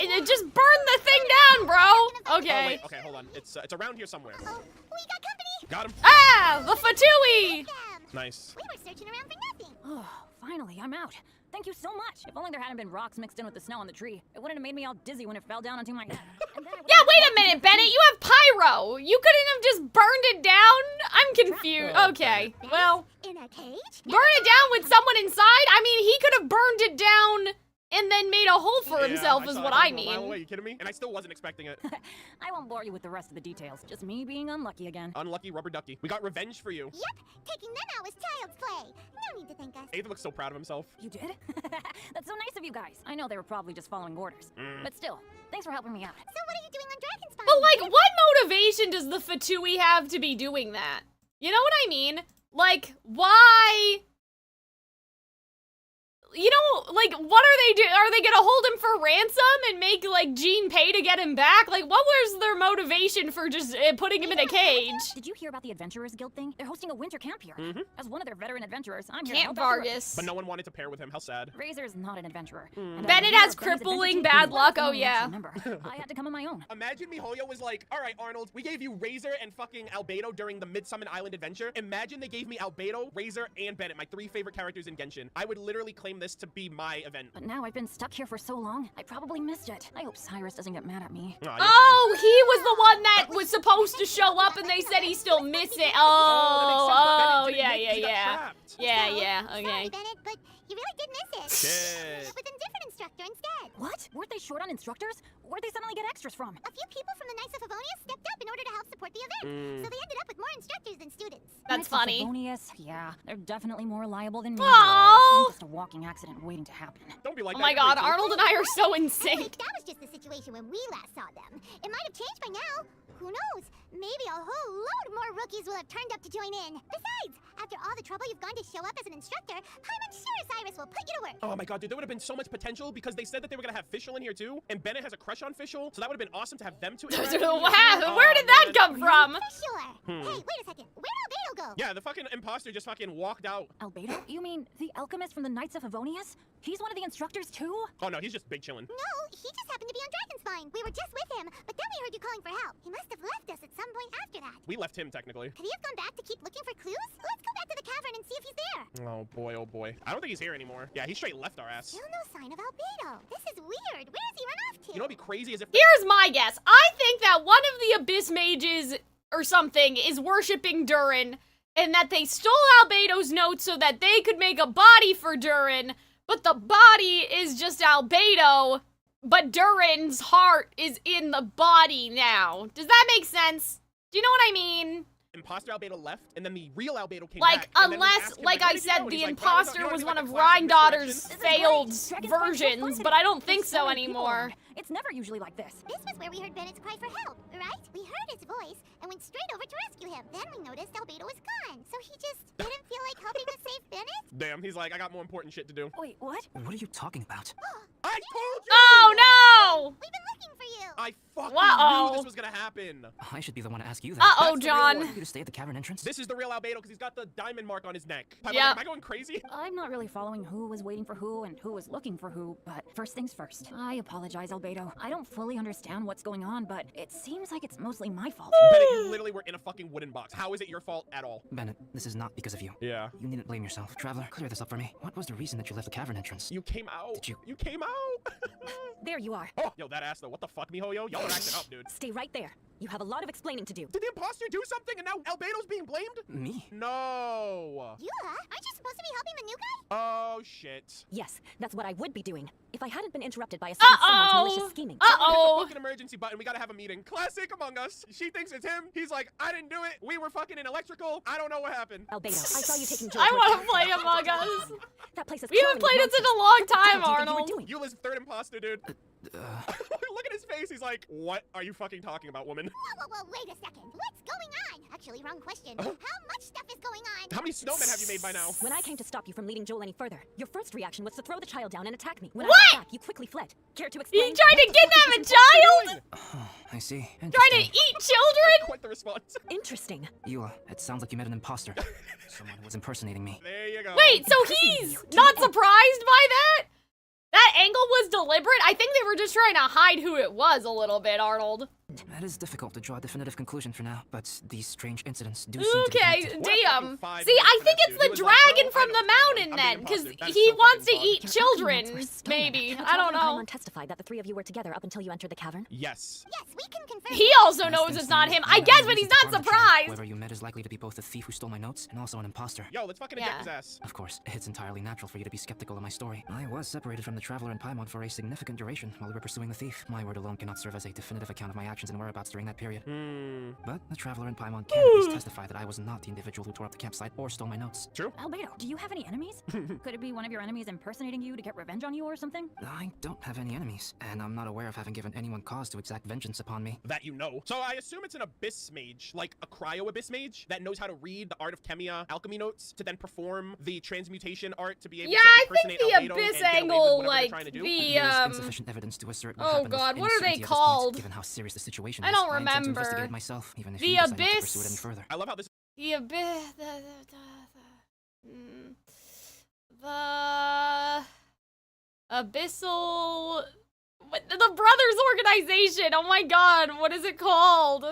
Is it. Just burn the thing down, bro. Oh, Okay. wait. Okay, hold on. It's around here somewhere. Oh, we got company. Got him. Ah, the Fatui. Nice. We were searching around for nothing. Oh, finally, I'm out. Thank you so much. If only there hadn't been rocks mixed in with the snow on the tree. It wouldn't have made me all dizzy when it fell down onto my head. And then I would've Yeah, had wait a walking minute, into the Bennett. tree. You have pyro. You couldn't have just burned it down? I'm confused. Oh, Okay, well, In a cage? burn it down with someone inside? I mean, he could have burned it down and then made a hole for Yeah, himself is saw what that I from a mile away. mean. You kidding me? And I still wasn't expecting it. I won't bore you with the rest of the details. Just me being unlucky again. Unlucky rubber ducky. We got revenge for you. Yep, taking them out was child's play. No need to thank us. Aether looks so proud of himself. You did? That's so nice of you guys. I know they were probably just following orders. But still, thanks for helping me out. So what are you doing on Dragonspine? But, like, what motivation does the Fatui have to be doing that? You know what I mean? Like, why... You know, like, what are they doing? Are they gonna hold him for ransom and make, like, Jean pay to get him back? Like, what was their motivation for just putting him in a cage? Did you hear about the Adventurers Guild thing? They're hosting a winter camp here. As one of their veteran adventurers, I'm here to Camp help out the Vargas. But no one wanted to pair with him. How sad. Razor's not an adventurer. And Bennett as a has member of Bennett's crippling adventure team, bad luck, I'm oh the only yeah. actual member. I had to come on my own. Imagine Mihoyo was like, all right, Arnold, we gave you Razor and fucking Albedo during the Mid-Summon Island adventure. Imagine they gave me Albedo, Razor, and Bennett, my 3 favorite characters in Genshin. I would literally claim this to be my event. But now I've been stuck here for so long, I probably missed it. I hope Cyrus doesn't get mad at me. Aw, you're Oh, he was the one that was supposed to show up and they said he still missed it. Oh, that makes sense. Bennett yeah, didn't make it. He got yeah. trapped. Yeah, So, yeah, Sorry, okay. Bennett, but you really did miss it. Shit. With a different instructor instead. What? Weren't they short on instructors? Where'd they suddenly get extras from? A few people from the Knights of Favonius stepped up in order to help support the event, so they ended up with more instructors than students. That's Knights of funny. Favonius, yeah, they're definitely more reliable than me. Aww. I'm just a walking accident waiting to happen. Don't be like Oh that. my you're god, crazy. Arnold and I are so in Anyway, sync. that was just the situation when we last saw them. It might have changed by now. Who knows? Maybe a whole load more rookies will have turned up to join in. Besides, after all the trouble you've gone to show up as an instructor, I'm sure Cyrus will put you to work. Oh my god, dude, there would have been so much potential because they said that they were gonna have Fischl in here too, and Bennett has a crush on Fischl, so that would have been awesome to have them two. interact with each other. Wow, where did that man. come from? For sure. Hey, wait a second. Where'd Albedo go? Yeah, the fucking imposter just fucking walked out. Albedo? You mean the alchemist from the Knights of Favonius? He's one of the instructors too? Oh no, he's just big chilling. No, he just happened to be on Dragonspine. We were just with him, but then we heard you calling for help. He must have left us at some point after that. We left him technically. Could he have gone back to keep looking for clues? Let's go back to the cavern and see if he's there. Oh boy, oh boy. I don't think he's here anymore. Yeah, he straight left our ass. Still no sign of Albedo. This is weird. Where has he run off to? You know what'd be crazy is if Here's my guess. I think that one of the Abyss Mages or something is worshipping Durin, and that they stole Albedo's notes so that they could make a body for Durin, but the body is just Albedo, but Durin's heart is in the body now. Does that make sense? Do you know what I mean? imposter Albedo left, and then the real Albedo came Like, back. and then we unless, asked him, like where I did you go? said, And the he's like, imposter you know what I was mean? one Like of a classic Rhindotter's misdirection. failed This is great. Dragon's versions, fun. but I don't think There's so many people anymore. around. It's never usually like this. This was where we heard Bennett's cry for help, right? We heard his voice and went straight over to rescue him. Then we noticed Albedo was gone, so he just didn't feel like helping us save Bennett? Damn, he's like, I got more important shit to do. Wait, what? What are you talking about? I told you! Oh no! We've been looking for you! I fucking Uh-oh. knew this was gonna happen. I should be the one to ask you that. Uh-oh, That's the real John. one. You to stay at the cavern entrance? This is the real Albedo because he's got the diamond mark on his neck. Yeah. Am I going crazy? I'm not really following who was waiting for who and who was looking for who, but first things first. I apologize, Albedo. I don't fully understand what's going on, but it seems like it's mostly my fault. Bennett, you literally were in a fucking wooden box. How is it your fault at all? Bennett, this is not because of you. Yeah. You needn't blame yourself. Traveler, clear this up for me. What was the reason that you left the cavern entrance? You came out. Did you- You came out. There you are. Oh, yo, that ass though. What the fuck, mijo, yo? Y'all are acting up, dude. Stay right there. You have a lot of explaining to do. Did the imposter do something and now Albedo's being blamed? Me? No. You, huh? Aren't you supposed to be helping the new guy? Oh, shit. Yes, that's what I would be doing if I hadn't been interrupted by someone's malicious scheming. Hit the Uh-oh. fucking emergency button. We gotta have a meeting. Classic Among Us. She thinks it's him. He's like, I didn't do it. We were fucking in electrical. I don't know what happened. Albedo, I saw you taking Joe I to a want to car. play Among Us. That place is We haven't crawling played with it in a monsters. long What the time, hell do you think Arnold. you were doing? Eula's third imposter, dude. Look at his face. He's like, what are you fucking talking about, woman? Whoa, wait a second. What's going on? Actually, wrong question. How much stuff is going on? How many snowmen have you made by now? When I came to stop you from leading Joel any further, your first reaction was to throw the child down and attack me. When What? I got back, you quickly fled. Care to You explain? trying to kidnap a child? Oh, I see. Trying to Interesting. eat children? Quite the response. Interesting. Eula, it sounds like you met an imposter. Someone who was impersonating me. There you go. Wait, so he's not surprised by that? That angle was deliberate? I think they were just trying to hide who it was a little bit, Arnold. It is difficult to draw a definitive conclusion for now, but these strange incidents do seem to be Okay, connected. What a fucking damn. 5 See, I minutes for think that it's dude. the He was like, dragon "Bro, from I the don't know. mountain I'm then, the because imposter. That is he so wants to fucking eat fun. children, Your notes were maybe. stolen. I don't Calxiyn know. Paimon testified that the three of you were together up until you entered the cavern. Yes. Yes, we can confirm. He also As knows things it's not stand, him. no I matter guess, the but he's reason not to harm the child, surprised. Whoever you met is likely to be both the thief who stole my notes and also an imposter. Yo, let's fucking eject his Yeah. ass. Of course, it's entirely natural for you to be skeptical of my story. I was separated from the Traveler and Paimon for a significant duration while we were pursuing the thief. My word alone cannot serve as a definitive account of my actions and whereabouts during that period. But the Traveler and Paimon can at least testify that I was not the individual who tore up the campsite or stole my notes. True. Albedo, do you have any enemies? Could it be one of your enemies impersonating you to get revenge on you or something? I don't have any enemies, and I'm not aware of having given anyone cause to exact vengeance upon me. That you know. So I assume it's an abyss mage, like a cryo abyss mage, that knows how to read the art of Chemia alchemy notes to then perform the transmutation art to be able Yeah, to I impersonate think the Albedo abyss and get away with angle, whatever they're like, trying to do. the, There is insufficient evidence to assert what oh happened God, with what are they any certainty at this point, called? given how serious the situation I is. don't I intend to remember. investigate it myself, even if The you decide not to abyss. pursue it any further. I love how this The abyss. The abyssal. What, the brothers organization. Oh my God, what is it called?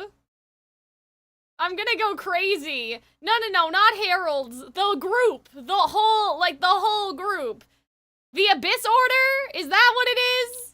I'm gonna go crazy. No, not heralds. The group. The whole group. The abyss order? Is that what it is?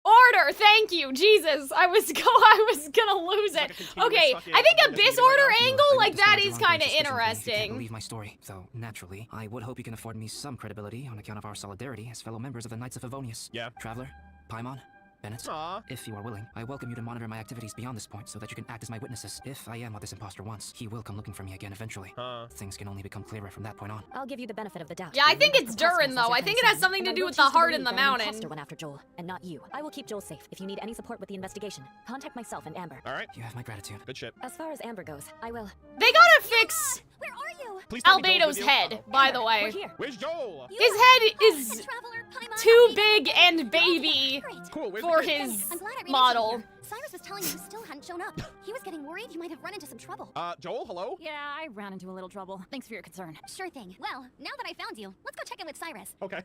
Order, thank you, Jesus. I was gonna lose like it. a continuous Okay, fucking I think investigation abyss right order now. angle, I like wouldn't that discourage is your kind of ongoing suspicion if you can't interesting. believe my story, though naturally, I would hope you can afford me some credibility on account of our solidarity as fellow members of the Knights of Favonius. Yeah. Traveler, Paimon, Bennett. Aw. If you are willing, I welcome you to monitor my activities beyond this point so that you can act as my witnesses. If I am what this imposter wants, he will come looking for me again eventually. Things can only become clearer from that point on. I'll give you the benefit of the doubt. Yeah, I think it's Durin, though. I think it has something to do with the heart in the mountain. The imposter went after Joel, and not you. I will keep Joel safe. If you need any support with the investigation, contact myself and Amber. All right. You have my gratitude. Good shit. As far as Amber goes, I will. They gotta fix Where are you? Please tell me Joel's Albedo's with you. head, by the We're way. here. Where's Joel? His head is Traveler, Paimon, too Albedo. big and baby Great. Cool. Where's for the kid? his I'm glad I ran into model. you here. Cyrus was telling me you still hadn't shown up. He was getting worried you might have run into some trouble. Joel, hello? Yeah, I ran into a little trouble. Thanks for your concern. Sure thing. Well, now that I found you, let's go check in with Cyrus. Okay.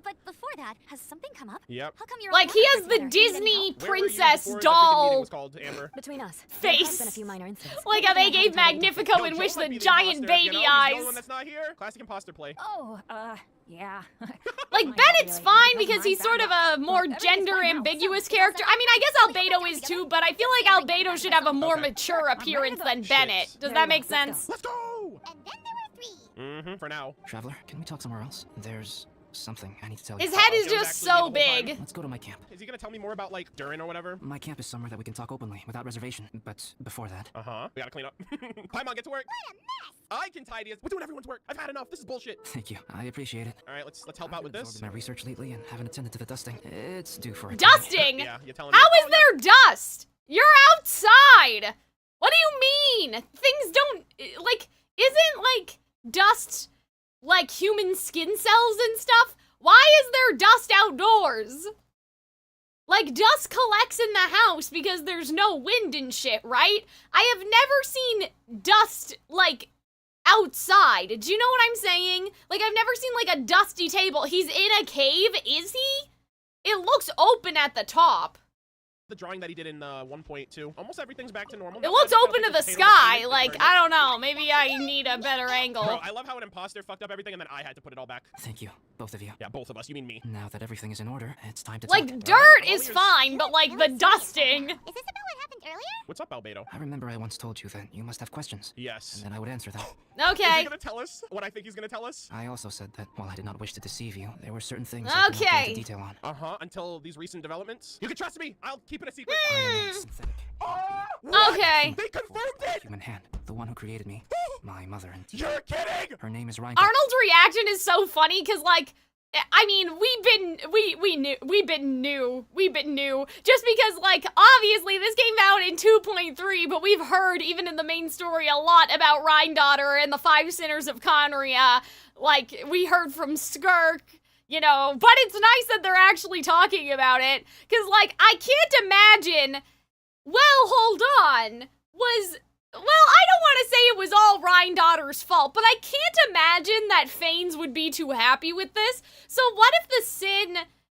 But before that, has something come up? Yep. How come you're Like, all he alone has the together? Need any Disney help? Where were you princess before the freaking meeting doll was called, Amber? Between us, Face. there has been a few minor incidents. like how they gave Magnifico Yo, and Joel Wish might the be the giant imposter, baby you know? He's the only eyes. one that's not here. Classic imposter play. Oh, yeah. Like, Not Bennett's really. fine Because because he's mine's sort of that a more Everything's fine gender now. ambiguous So, character. I mean, I guess Albedo is too, but I feel like Albedo should have a more Okay. mature appearance than Shit. Bennett. Does Very that make well, let's sense? Let's go! And then there were 3. For now. Traveler, can we talk somewhere else? There's something I need to tell you. His head is It was just actually so the whole time. big. Let's go to my camp. Is he gonna tell me more about, like, Durin or whatever? My camp is somewhere that we can talk openly, without reservation. But before that... We gotta clean up. Paimon, get to work. What a mess! I can tidy it. We're doing everyone's work. I've had enough. This is bullshit. Thank you. I appreciate it. All right, let's help out with I've this. absorbed my research lately and haven't attended to the dusting. It's due for a Dusting? Yeah, you're telling me. How is Oh, yeah. there dust? You're outside! What do you mean? Things don't, like, isn't, like, dust, like, human skin cells and stuff? Why is there dust outdoors? Like, dust collects in the house because there's no wind and shit, right? I have never seen dust, like, outside. Do you know what I'm saying? Like, I've never seen, like, a dusty table. He's in a cave, is he? It looks open at the top. The drawing that he did in 1.2. Almost everything's back to normal. It looks open to the sky. Like, I don't know. Maybe I need a better Bro, angle. I love how an imposter fucked up everything and then I had to put it all back. Thank you, both of you. Yeah, both of us. You mean me. Now that everything is in order, it's time to Like, talk. dirt all is yours. fine, but like the dusting. Is this about what happened earlier? What's up, Albedo? I remember I once told you that you must have questions, Yes. and then I would answer them. Is Okay. he gonna tell us what I think he's gonna tell us? I also said that while I did not wish to deceive you, there were certain things I could not go Okay. into detail on. Until these recent developments. You can trust me. I'll keep it a secret. I am a synthetic What? Okay. They confirmed it. human hand, the one who created me, my mother and You're kidding. her name is Ryan. Arnold's reaction is so funny because, like, I mean, we've been new. Just because, like, obviously this came out in 2.3, but we've heard, even in the main story, a lot about Rhindaughter and the 5 Sinners of Conria. Like, we heard from Skirk, you know, but it's nice that they're actually talking about it. Because, like, I can't imagine, well, hold on, well, I don't want to say it was all Rhindaughter's fault, but I can't imagine that Fanes would be too happy with this. So what if the sin,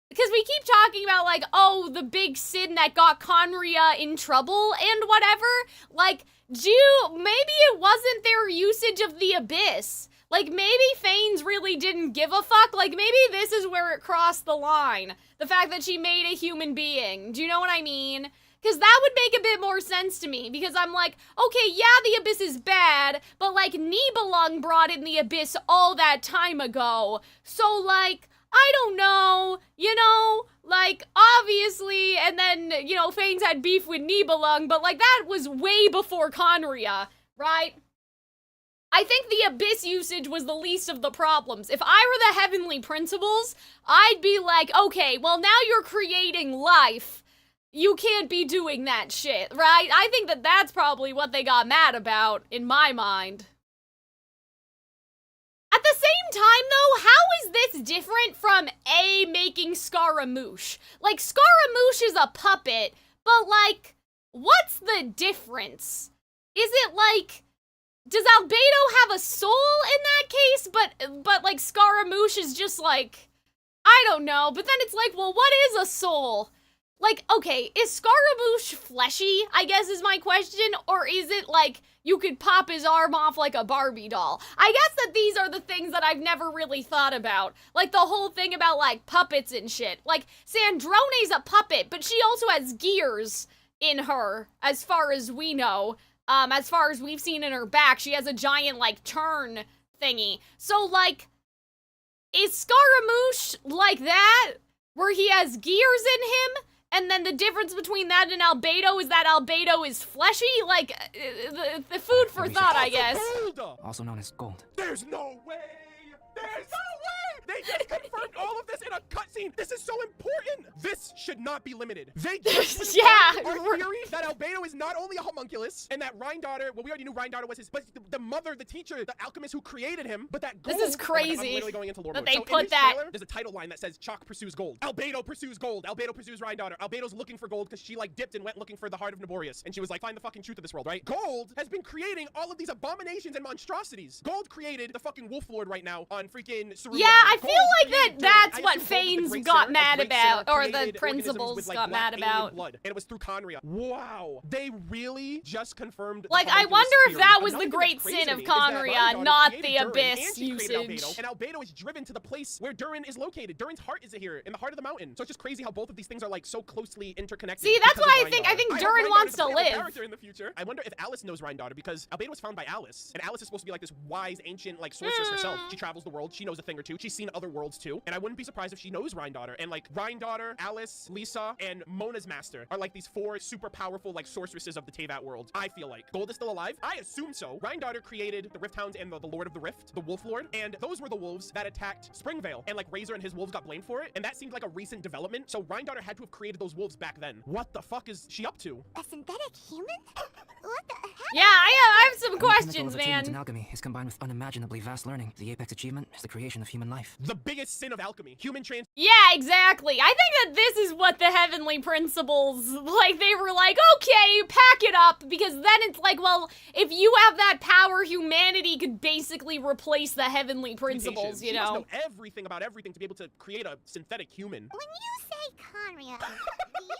because we keep talking about, like, oh, the big sin that got Conria in trouble and whatever, like, maybe it wasn't their usage of the Abyss. Like, maybe Fanes really didn't give a fuck. Like, maybe this is where it crossed the line. The fact that she made a human being. Do you know what I mean? Because that would make a bit more sense to me, because I'm like, okay, yeah, the Abyss is bad, but, like, Nibelung brought in the Abyss all that time ago, so, like, I don't know, you know, like, obviously, and then, you know, Fanes had beef with Nibelung, but, like, that was way before Conria, right? I think the Abyss usage was the least of the problems. If I were the Heavenly Principles, I'd be like, okay, well, now you're creating life. You can't be doing that shit, right? I think that that's probably what they got mad about, in my mind. At the same time, though, how is this different from A, making Scaramouche? Like, Scaramouche is a puppet, but, like, what's the difference? Is it, like, does Albedo have a soul in that case, but like, Scaramouche is just, like, I don't know, but then it's like, well, what is a soul? Like, okay, is Scaramouche fleshy, I guess is my question, or is it like you could pop his arm off like a Barbie doll? I guess that these are the things that I've never really thought about. Like the whole thing about like puppets and shit. Like, Sandrone's a puppet, but she also has gears in her, as far as we know. As far as we've seen in her back, she has a giant like turn thingy. So like, is Scaramouche like that? Where he has gears in him? And then the difference between that and albedo is that albedo is fleshy, like the food for thought, I guess. Gold. Also known as gold. There's no way. There's no way. They just confirmed all of this in a cutscene. This is so important. This should not be limited. They just yeah. our theory that albedo is not only a homunculus and that Rhine-Daughter, well, we already knew Rhine-Daughter was his, but the mother, the teacher, the alchemist who created him, but that gold. This is I'm crazy literally going into lore that mode. they So in put this that. trailer, there's a title line that says Chalk pursues gold. Albedo pursues gold. Albedo pursues Rhine-Daughter. Albedo's looking for gold because she like dipped and went looking for the heart of Naborius. And she was like, find the fucking truth of this world, right? Gold has been creating all of these abominations and monstrosities. Gold created the fucking Wolf Lord right now on freaking Cerulean. Yeah, I feel like created that's Durin. what I assume Gold is the Fanes great got sinner, mad a great about, sinner, or the created organisms principals with, like, got black mad alien about. blood, and it was through Conria. Wow. They really just confirmed the Like, I homunculus wonder if theory. that was Another the thing great that's crazy sin to of me is that Conria, Rhine-Daughter not created the Durin, abyss and she created usage. Albedo, and Albedo is driven to the place where Durin is located. Durin's heart is here, in the heart of the mountain. So it's just crazy how both of these things are like so closely interconnected. See, that's because why of I think Rhine-Daughter. Durin hope wants to Rhine-Daughter is a playable live. character in the future. I wonder if Alice knows Rhine-Daughter because Albedo was found by Alice, and Alice is supposed to be like this wise, ancient, like sorceress herself. She travels the world. She knows a thing or two. She's seen other worlds too, and I wouldn't be surprised if she knows Rhine-Daughter. And like Rhine-Daughter, Alice, Lisa, and Mona's master are like these four super powerful like sorceresses of the Teyvat world. I feel like Gold is still alive. I assume so. Rhine-Daughter created the Rift Hounds and the Lord of the Rift, the Wolf Lord, and those were the wolves that attacked Springvale, and like Razor and his wolves got blamed for it, and that seemed like a recent development. So Rhine-Daughter had to have created those wolves back then. What the fuck is she up to? A synthetic human? What the heck? Yeah, I have some When the pinnacle questions, of achievement in man. alchemy is combined with unimaginably vast learning. The apex achievement is the creation of human life. The biggest sin of alchemy. Human trans. Yeah, exactly. I think that this is what the Heavenly Principles, like, they were like, okay, pack it up, because then it's like, well, if you have that power, humanity could basically replace the Heavenly Principles, you She must know? know everything about everything to be able to create a synthetic human. When you say Conria, do you mean...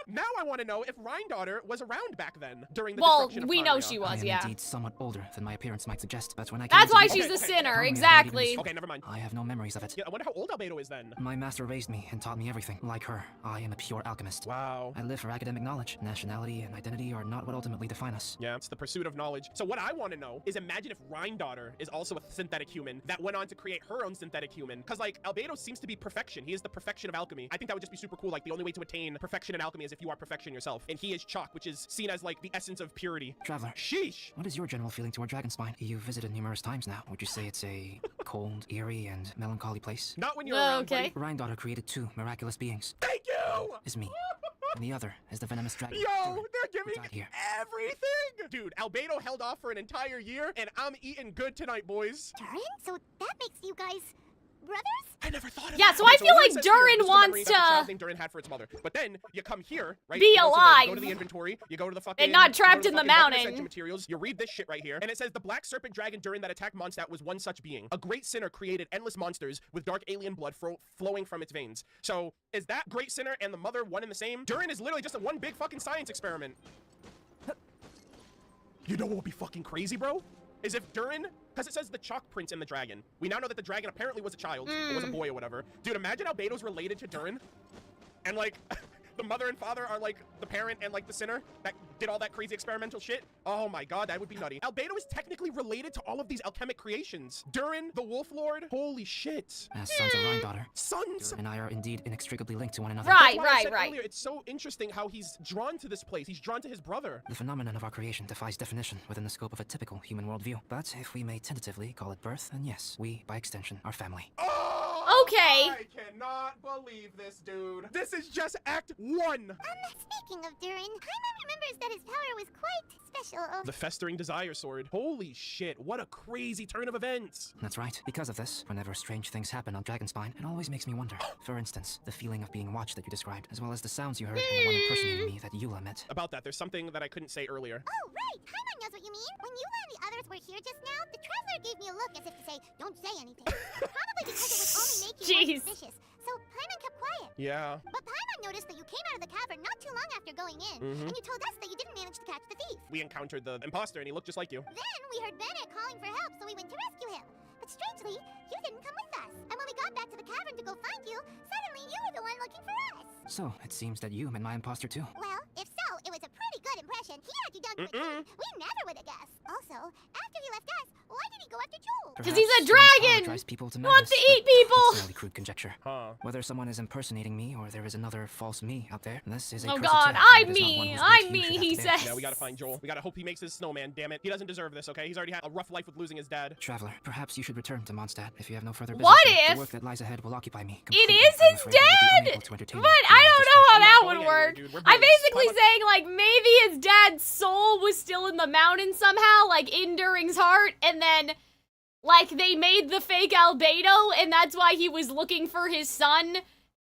Now I want to know if Rhine-Daughter was around back then during the Well, destruction of we know Conria. she I was, am yeah. indeed somewhat older than my appearance might suggest, but when I That's came why to she's Okay, a okay. sinner, Conria had exactly. already Okay, never mind. I have no memories of it. Yeah, I wonder how old Albedo is then. My master raised me and taught me everything. Like her, I am a pure alchemist. Wow. I live for academic knowledge. Nationality and identity are not what ultimately define us. Yeah, it's the pursuit of knowledge. So what I want to know is imagine if Rhine-Daughter is also a synthetic human that went on to create her own synthetic human. Because, like, Albedo seems to be perfection. He is the perfection of alchemy. I think that would just be super cool. Like, the only way to attain perfection in alchemy is if you are perfection yourself. And he is Chalk, which is seen as, like, the essence of purity. Traveler, Sheesh. what is your general feeling toward Dragonspine? You've visited numerous times now. Would you say it's a cold, eerie, and melancholy place? Not when you're around, Okay. buddy. Rhine-Daughter created two miraculous beings. Thank you! Is me. And the other is the venomous dragon. Yo, Durin, they're who giving died here. everything! Dude, Albedo held off for an entire year, and I'm eating good tonight, boys. Durin? So that makes you guys... brothers? I never thought of Yeah, that. so I feel it like says Durin here, this is the wants memory that the child to named Durin had for its mother. But then you come here, right? be You go to alive. go to the inventory. You go to the fucking And not you go to trapped the in the fucking weapon mountain. essential materials. You read this shit right here, and it says the black serpent dragon Durin that attacked Mondstadt was one such being. A great sinner created endless monsters with dark alien blood flowing from its veins. So is that great sinner and the mother one and the same? Durin is literally just a one big fucking science experiment. You know what would be fucking crazy, bro? Is if Durin, because it says the chalk prince in the dragon. We now know that the dragon apparently was a child, or was a boy or whatever. Dude, imagine Albedo's related to Durin. And like, the mother and father are like the parent and like the sinner that did all that crazy experimental shit. Oh my god, that would be nutty. Albedo is technically related to all of these alchemic creations. Durin, the Wolf Lord, holy shit. As sons of Rhine-Daughter, Sons! Durin and I are indeed inextricably linked to one another. Right, That's why I said right. earlier, it's so interesting how he's drawn to this place. He's drawn to his brother. The phenomenon of our creation defies definition within the scope of a typical human worldview. But if we may tentatively call it birth, then yes, we, by extension, are family. Oh, Okay. I cannot believe this, dude. This is just Act 1. Speaking of Durin, Paimon remembers that his power was quite special. The Festering Desire Sword. Holy shit, what a crazy turn of events. That's right. Because of this, whenever strange things happen on Dragonspine, it always makes me wonder. For instance, the feeling of being watched that you described, as well as the sounds you heard and the one impersonating me that Eula met. About that, there's something that I couldn't say earlier. Oh, right! Paimon knows what you mean. When you and the others were here just now, the Traveler gave me a look as if to say, don't say anything. Probably because it was only making you Jeez. suspicious. So Paimon kept quiet. Yeah. But Paimon noticed that you came out of the cavern not too long after going in, and you told us that you didn't manage to catch the thief. We encountered the imposter and he looked just like you. Then we heard Bennett calling for help, so we went to rescue him. But strangely, you didn't come with us. And when we got back to the cavern to go find you, suddenly you were the one looking for us. So, it seems that you met my imposter too. Well, if so, it was a pretty good impression. He had you done quickly. We never would have guessed. Also, after he left us, why did he go after Jules? Because he's a Perhaps one power dragon! drives people to He wants to madness, eat but people! That's merely crude conjecture. Huh. Whether someone is impersonating me or there is another false me out there, this is a Oh cursed god, tale, and I'm it is not one me! whose I'm weight you me, should have he to bear. says. Yeah, we gotta find Joel. We gotta hope he makes his snowman, damn it. He doesn't deserve this, okay? He's already had a rough life with losing his dad. Traveler, perhaps you should return to Mondstadt if you have no further business. What here. if The work that lies ahead will occupy me It completely. is I'm his afraid I will be dad! unable to entertain But you I beyond don't this know how I'm not that going would anywhere, work. dude. We're I'm boys. basically saying, like, maybe his dad's soul was still in the mountain somehow, like, in During's heart, and then, like, they made the fake albedo, and that's why he was looking for his son,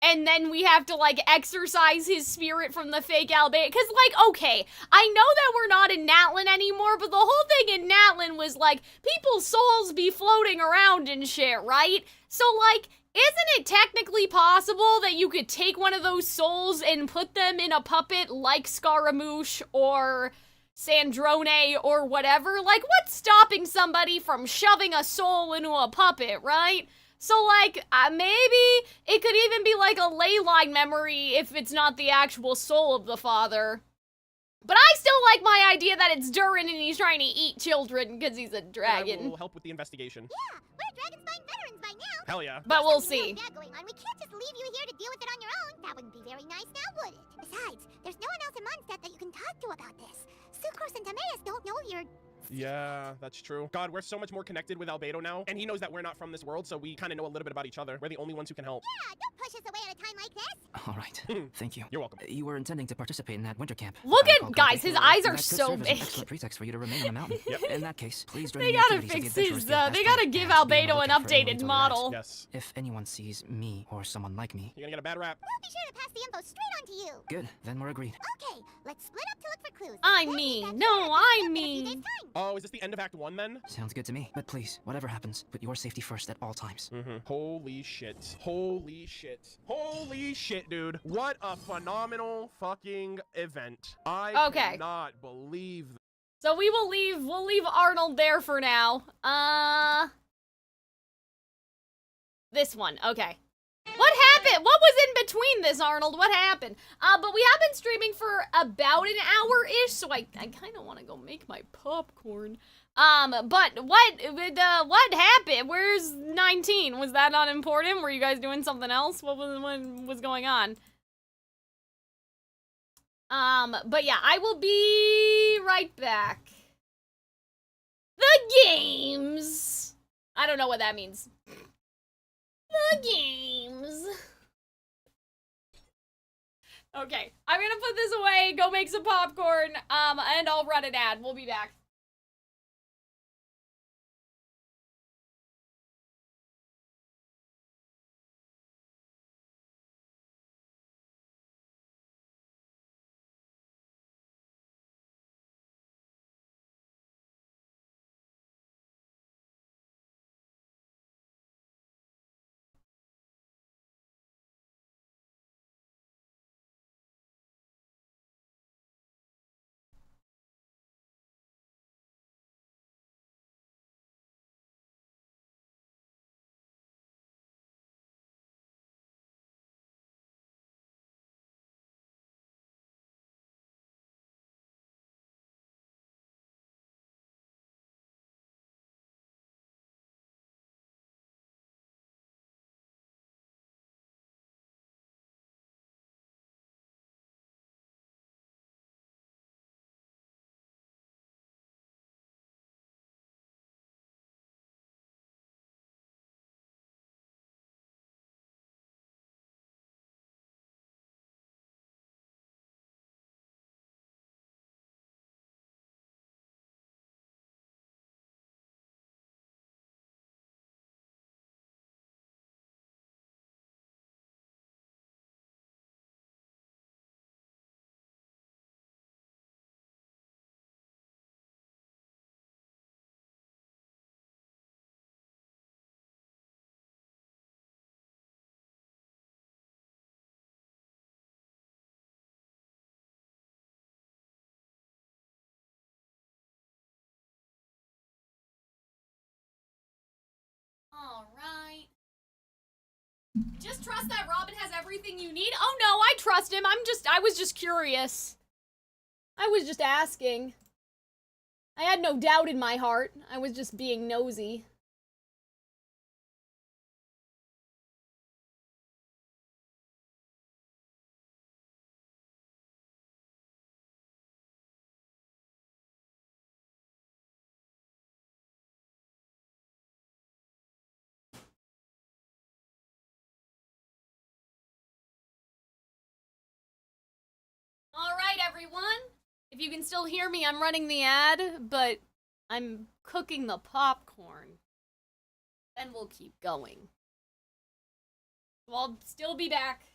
and then we have to, like, exorcise his spirit from the fake albedo. Because, like, okay, I know that we're not in Natlin anymore, but the whole thing in Natlin was, like, people's souls be floating around and shit, right? So, like, isn't it technically possible that you could take one of those souls and put them in a puppet like Scaramouche or Sandrone or whatever? Like, what's stopping somebody from shoving a soul into a puppet, right? So, like, maybe it could even be like a ley line memory if it's not the actual soul of the father. But I still like my idea that it's Durin and he's trying to eat children because he's a dragon. We'll help with the investigation. Yeah, we're Dragonspine veterans by now. Hell yeah. But we'll With you see. and Dad going on, we can't just leave you here to deal with it on your own. That wouldn't be very nice now, would it? Besides, there's no one else in Mondstadt that you can talk to about this. Sucrose and Timaeus don't know you're... Yeah, that's true. God, we're so much more connected with Albedo now, and he knows that we're not from this world, so we kind of know a little bit about each other. We're the only ones who can help. Yeah, don't push us away at a time like this. All right. Thank you. You're welcome. You were intending to participate in that winter camp. Look if I at, recall guys, correctly. his eyes are That could so serve as an big. excellent pretext for you to remain on the mountain. Yep. In that case, please join They in the gotta activities of fix the his, Adventurers Guild they Festival gotta give and be on the Albedo an lookout for anyone updated to model. Yes. If anyone sees me or someone like me, You're gonna get a bad rap. We'll be sure to pass the info straight on to you. good, then we're agreed. Okay, let's split up to look for clues. I'm We'll me. meet back No, here at the I'm camp in a few me. days' time. Oh, is this the end of Act 1 then? Sounds good to me. But please, whatever happens, put your safety first at all times. Holy shit. Holy shit. Holy shit, dude. What a phenomenal fucking event. I Okay. cannot believe that. So we'll leave Arnold there for now. This one, okay. What happened? What was in between this, Arnold? What happened? But we have been streaming for about an hour-ish, so I kind of want to go make my popcorn. But what happened? Where's 19? Was that not important? Were you guys doing something else? What was going on? But yeah, I will be right back. The games! I don't know what that means. The games. Okay, I'm gonna put this away, go make some popcorn, and I'll run an ad. We'll be back. Alright. Just trust that Robin has everything you need? Oh no, I trust him. I was just curious. I was just asking. I had no doubt in my heart. I was just being nosy. If you can still hear me, I'm running the ad, but I'm cooking the popcorn. Then we'll keep going. So I'll still be back.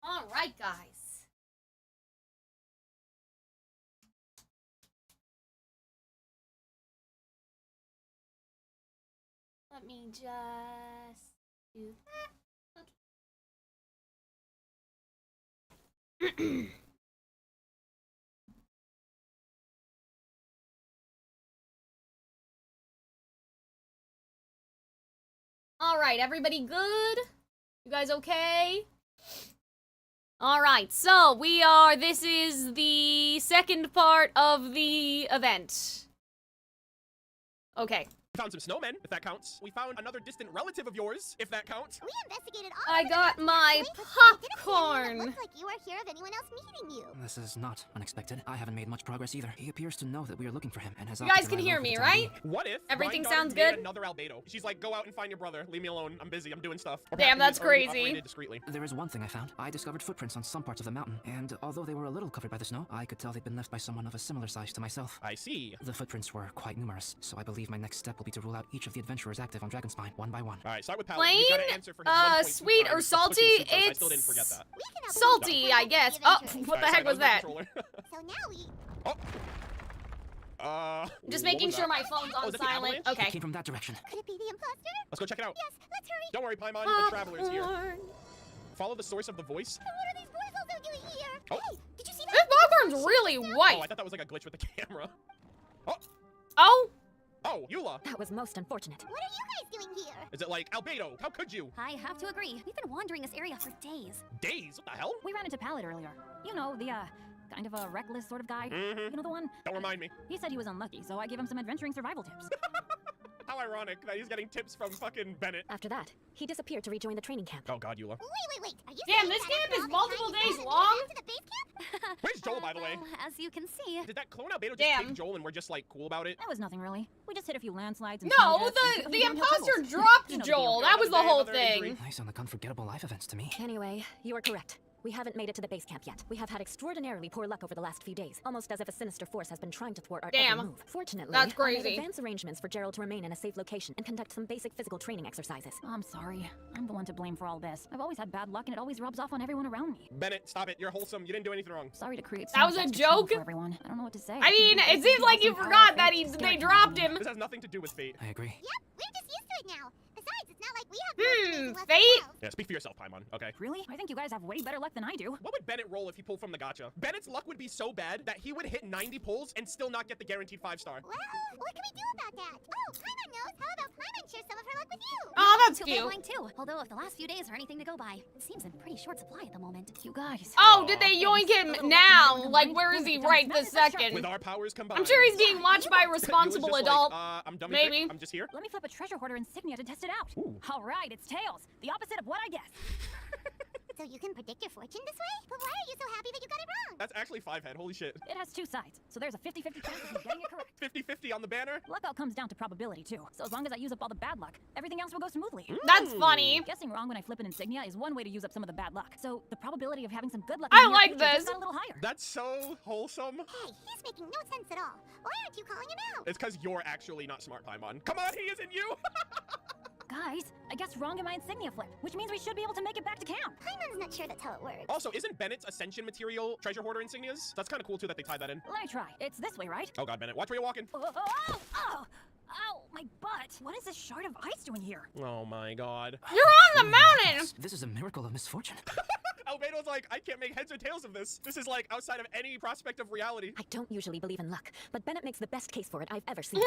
All right, guys. Let me just do that. Okay. All right, everybody good? You guys okay? Alright, so this is the second part of the event. Okay. We found some snowmen, if that counts. We found another distant relative of yours, if that counts. We investigated all I of got the my It didn't see popcorn. anyone that looked like you or hear of anyone else meeting you. This is not unexpected. I haven't made much progress either. He appears to know that we are looking for him and has You opted guys to can ride hear low for me, the time right? being. What if Everything Granddaughter sounds made good? another albedo? She's like, go out and find your brother. Leave me alone. I'm busy. I'm doing stuff. Or Damn, perhaps that's he's already crazy. operated discreetly. There is one thing I found. I discovered footprints on some parts of the mountain, and although they were a little covered by the snow, I could tell they'd been left by someone of a similar size to myself. I see. The footprints were quite numerous, so I believe my next step will will be to rule out each of the adventurers active on Dragonspine, one by one. All right, start with Paladin. He's Plain, gotta answer for his 1.2 sweet, or times. salty? Pushing super. I It's still didn't forget that. We can help salty, you I guess. Oh, adventurers. what the Alright, heck was sorry, that? controller. So now we... Just what making was sure that? my phone's Oh, on is that the silent. avalanche? Okay. It came from that direction. Could it be the imposter? Let's go check it out. Yes, let's hurry. Don't worry, Paimon. The traveler's here. Popcorn. Follow the source of the voice. And what are these boys also doing here? Oh. Hey, did you see that? This popcorn's really Oh, white. I thought that was like a glitch with the camera. Oh, Oh, oh, Eula. That was most unfortunate. What are you guys doing here? Is it like Albedo? How could you? I have to agree. We've been wandering this area for days. Days? What the hell? We ran into Pallet earlier. You know, the, kind of a reckless sort of guy. Mm-hmm. You know the one? Don't remind me. He said he was unlucky, so I gave him some adventuring survival tips. How ironic that he's getting tips from fucking Bennett. After that, he disappeared to rejoin the training camp. Oh God, Eula. Wait. Are you damn, saying this that camp after is all this multiple time you days decided to go long. back to the base camp? Where's Joel, by the way? Well, as you can see. Did that clone Albedo just Damn. take Joel and we're just like cool about it? That was nothing really. We just hit a few landslides and no, snow jets and took a the few downhill imposter pebbles. dropped You know the Joel. deal. That was the whole Another injury. thing. Nice on the unforgettable life events to me. Anyway, you are correct. We haven't made it to the base camp yet. We have had extraordinarily poor luck over the last few days, almost as if a sinister force has been trying to thwart our Damn. every move. Fortunately, That's I crazy. made advance arrangements for Gerald to remain in a safe location and conduct some basic physical training exercises. I'm sorry. I'm the one to blame for all this. I've always had bad luck and it always rubs off on everyone around me. Bennett, stop it. You're wholesome. You didn't do anything wrong. Sorry to create so That was much a extra trouble joke? for everyone. I don't know what to say. I mean, it seems like you forgot that they dropped him. This has nothing to do with fate. I agree. Yep, we're just used to it now. Besides, it's not like we have left Fate? ourselves. Yeah, speak for yourself, Paimon. Okay. Really? I think you guys have way better luck than I do. What would Bennett roll if he pulled from the gacha? Bennett's luck would be so bad that he would hit 90 pulls and still not get the guaranteed 5-star. Well, what can we do about that? Oh, Paimon knows. How about Paimon share some of her luck with you? Oh, that's To cute. line too. Although if the last few days are anything to go by, it seems in pretty short supply at the moment. You guys. Oh, did they yoink him now? Like, where is he right this With second? our powers combined. I'm sure he's being watched by a Eula's responsible just adult. Like, I'm dummy maybe. Trick. I'm just here. Let me flip a treasure hoarder insignia to test it out. Ooh. All right, it's tails. The opposite of what I guessed. So you can predict your fortune this way? But why are you so happy that you got it wrong? That's actually 5-head. Holy shit. It has two sides, so there's a 50-50 chance of me getting it correct. 50-50 on the banner. Luck all comes down to probability too. So as long as I use up all the bad luck, everything else will go smoothly. That's funny. Guessing wrong when I flip an insignia is one way to use up some of the bad luck. So the probability of having some good luck I in the near like future just this. got a little higher. That's so wholesome. Hey, he's making no sense at all. Why aren't you calling him out? It's because you're actually not smart, Paimon. Come on, he isn't you. Guys, I guessed wrong in my insignia flip, which means we should be able to make it back to camp. Paimon's not sure that's how it works. Also, isn't Bennett's Ascension material treasure hoarder insignias? That's kind of cool too that they tied that in. Let me try. It's this way, right? Oh God, Bennett, watch where you're walking. Oh, ow, my butt. What is this shard of ice doing here? Oh my God. You're on the mountain. This is a miracle of misfortune. Albedo's like, I can't make heads or tails of this. This is like outside of any prospect of reality. I don't usually believe in luck, but Bennett makes the best case for it I've ever seen.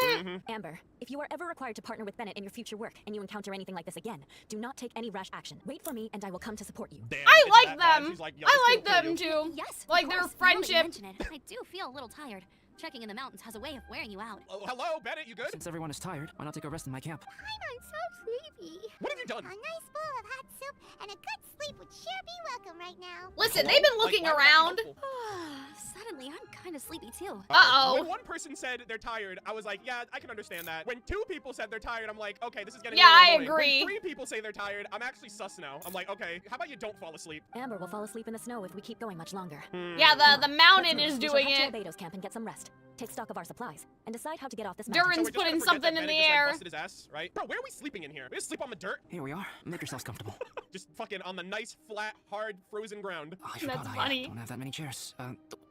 Amber, if you are ever required to partner with Bennett in your future work and you encounter anything like this again, do not take any rash action. Wait for me and I will come to support you. Damn, I it's like that bad. them. She's like, yo, I this like kid will them kill you. too. Yes, of Like their course. Now that you friendship. mention it, I do feel a little tired. Trekking in the mountains has a way of wearing you out. Oh, hello, Bennett, you good? Since everyone is tired, why not take a rest in my camp? Paimon's so sleepy. What have you done? A nice bowl of hot soup and a good sleep would sure be welcome right now. Listen, they've been looking Like, why would that around. be helpful? Suddenly, I'm kind of sleepy too. Uh-oh. When one person said they're tired, I was like, yeah, I can understand that. When 2 people said they're tired, I'm like, okay, this is getting Yeah, a little I annoying. agree. When 3 people say they're tired, I'm actually sus now. I'm like, okay, how about you don't fall asleep? Amber will fall asleep in the snow if we keep going much longer. Yeah, the mountain is We shall doing head it. to Albedo's camp and get some rest. Take stock of our supplies and decide how to get off this Durin- mountain. So we're just putting gonna forget something that in Bennett the just, air. Like, busted his ass, right? Bro, where are we sleeping in here? We just sleep on the dirt? Here we are. Make yourselves comfortable. Just fucking on the nice, flat, hard, frozen ground. Oh, I forgot That's I funny. don't have that many chairs.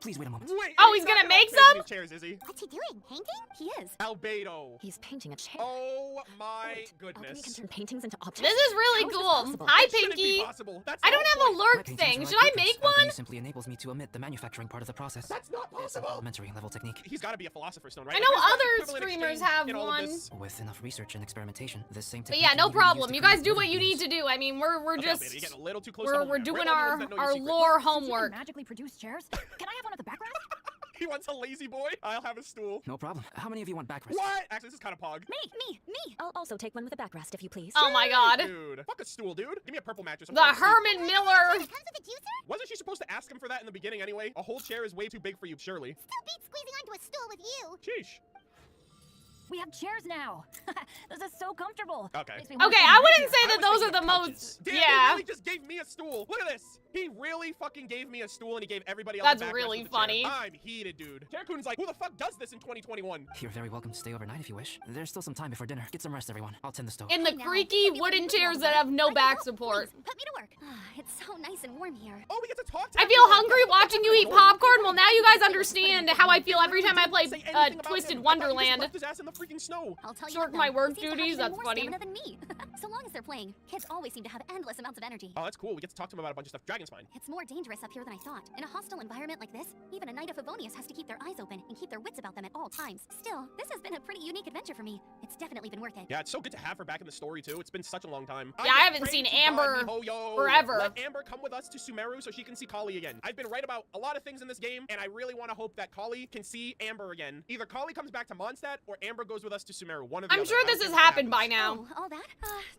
Please wait a moment. Wait, Oh, he's gonna not make making some? chairs, is he? What's he doing? Painting? He is. Albedo. He's painting a chair. Oh my Wait, Alchemy can goodness. turn paintings into objects. This is really How is this cool. possible? Hi, That shouldn't be Pinky. possible. That's I the don't whole have a point. lurk My paintings thing. are Should I like make purpose. Alchemy one? simply enables me to omit the manufacturing part of the process. That's not It's an possible. elementary level technique. He's got to be a philosopher's stone, right? I Like, know there's no other equivalent streamers exchange have in all of one. this. With enough research and experimentation, this same But technique yeah, can no even be used problem. to You guys create do what living you need beings. to do. I mean, we're Okay, just Albedo, you're getting a little too close to home we're there. doing We're the ones our that know your secret. lore Since you can homework. magically produce chairs, can I have one at the background? He wants a lazy boy. I'll have a stool. No problem. How many of you want backrest? What? Actually, this is kind of pog. Me. I'll also take one with a backrest if you please. Oh my god. Dude, fuck a stool, dude. Give me a purple mattress. I'm The trying to sleep. Herman Miller. It comes with a juicer? Wasn't she supposed to ask him for that in the beginning anyway? A whole chair is way too big for you, surely. Still beats squeezing onto a stool with you. Sheesh. We have chairs now. This is so comfortable. Okay. Makes me wanna Okay, stay I right wouldn't here. say I that was those are thinking the couches. most. Damn, Yeah. he really just gave me a stool. Look at this. He really fucking gave me a stool and he gave everybody else a That's backrest really with a chair. funny. I'm heated, dude. Terracoon's like, who the fuck does this in 2021? You're very welcome to stay overnight if you wish. There's still some time before dinner. Get some rest, everyone. I'll tend the stove. In the creaky wooden chairs that have no back support. Please, put me to work. It's so nice and warm here. Oh, we get to talk to I feel hungry watching you eat popcorn. Well, now you guys understand how I feel every time I play Twisted Wonderland. Left his ass in the freaking snow. I'll tell you Short what, my though, work he seems to have duties, even that's more funny. stamina than me. So long as they're playing, kids always seem to have endless amounts of energy. Oh, that's cool. We get to talk to him about a bunch of stuff. Dragon Spine. It's more dangerous up here than I thought. In a hostile environment like this, even a Knight of Favonius has to keep their eyes open and keep their wits about them at all times. Still, this has been a pretty unique adventure for me. It's definitely been worth it. Yeah, it's so good to have her back in the story, too. It's been such a long time. Yeah, I haven't seen Amber forever. Let Amber come with us to Sumeru so she can see Callie again. I've been right about a lot of things in this game, and I really want to hope that Callie can see Amber again. Either Callie comes back to Mondstadt, or Amber goes with us to Sumeru. One of the I'm other. sure this has happened by now. Oh, all that?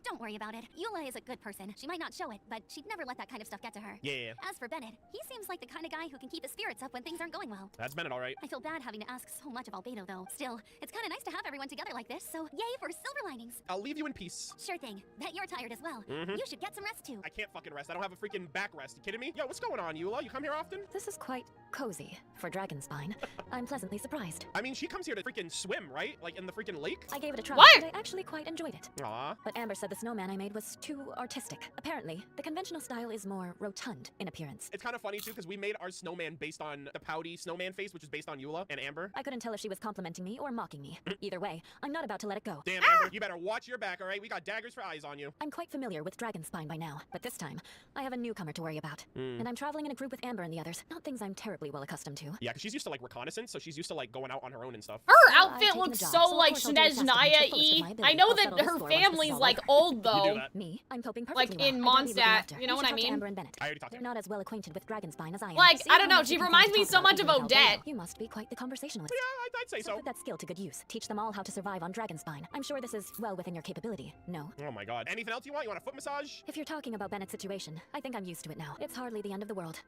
Don't worry about it. Eula is a good person. She might not show it, but she'd never let that kind of stuff get to her. Yeah. As for Bennett, he seems like the kind of guy who can keep his spirits up when things aren't going well. That's Bennett, all right. I feel bad having to ask so much of Albedo, though. Still, it's kind of nice to have everyone together like this, so yay for silver linings. I'll leave you in peace. Sure thing. Bet you're tired as well. You should get some rest, too. I can't fucking rest. I don't have a freaking back rest. You kidding me? Yo, what's going on, Eula? You come here often? This is quite cozy for Dragonspine. I'm pleasantly surprised. I mean, she comes here to freaking swim, right? Like in the freaking lake? I gave it a try, What? and I actually quite enjoyed it. Aw. But Amber said the snowman I made was too artistic. Apparently, the conventional style is more rotund in appearance. It's kind of funny, too, because we made our snowman based on the pouty snowman face, which is based on Eula and Amber. I couldn't tell if she was complimenting me or mocking me. Either way, I'm not about to let it go. Damn, Amber, you better watch your back, all right? We got daggers for eyes on you. I'm quite familiar with Dragonspine by now, but this time, I have a newcomer to worry about. And I'm traveling in a group with Amber and the others. Not things I'm terribly well accustomed to. Yeah, because she's used to, like, reconnaissance, so she's used to, like, going out on her own and stuff. Her I've outfit taken looks the job, so so of like course I'll do as fast as I can to the fullest of Snezhnaya-y. my I ability. know I'll that settle the her score once this is family's all like over. old though. that. Me? I'm coping Like perfectly in well. I don't even Mondstadt, after. you know what I should talk to mean? Amber and Bennett. I already talked to They're him. not as well acquainted with Dragonspine as I am. Like, See I don't how know, much she you can reminds find me to so talk much about of even without Odette. Albedo. You must be quite the conversationalist. Yeah, I'd say so. Put that skill to good use. Teach them all how to survive on Dragonspine. I'm sure this is well within your capability. No? Oh my god. Anything else you want? You want a foot massage? If you're talking about Bennett's situation, I think I'm used to it now. It's hardly the end of the world.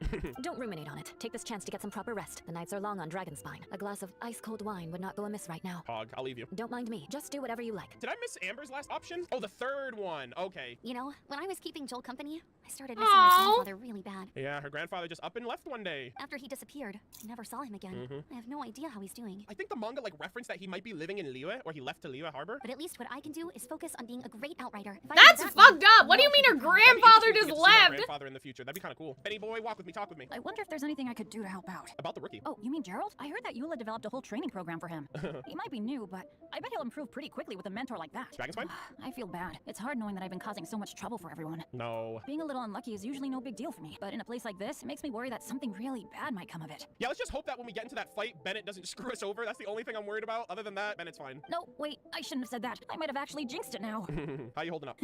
Don't ruminate on it. Take this chance to get some proper rest. The nights are long on Dragonspine. A glass of ice-cold wine would not go amiss right now. Hog, I'll leave you. Don't mind me. Just do whatever you like. Did I miss Amber's last option? Oh, the third one. Okay. You know, when I was keeping Joel company, I started missing Aw. my grandfather really bad. Yeah, her grandfather just up and left one day. After he disappeared, I never saw him again. I have no idea how he's doing. I think the manga, like, referenced that he might be living in Liyue, or he left to Liyue Harbor. But at least what I can do is focus on being a great outrider. If I That's do that fucked well, up. What do you mean her no grandfather That'd be just interesting to get to see my left? grandfather in the future. That'd be kind of cool. Benny boy, walk with me, talk with me. I wonder if there's anything I could do to help out. About the rookie. Oh, you mean Gerald? I heard that Eula developed a whole training program for him. He might be new, but I bet he'll improve pretty quickly with a mentor like that. Dragonspine? I feel bad. It's hard knowing that I've been causing so much trouble for everyone. No. Being a little unlucky is usually no big deal for me, but in a place like this, it makes me worry that something really bad might come of it. Yeah, let's just hope that when we get into that fight, Bennett doesn't screw us over. That's the only thing I'm worried about. Other than that, Bennett's fine. No, wait, I shouldn't have said that. I might have actually jinxed it now. How you holding up?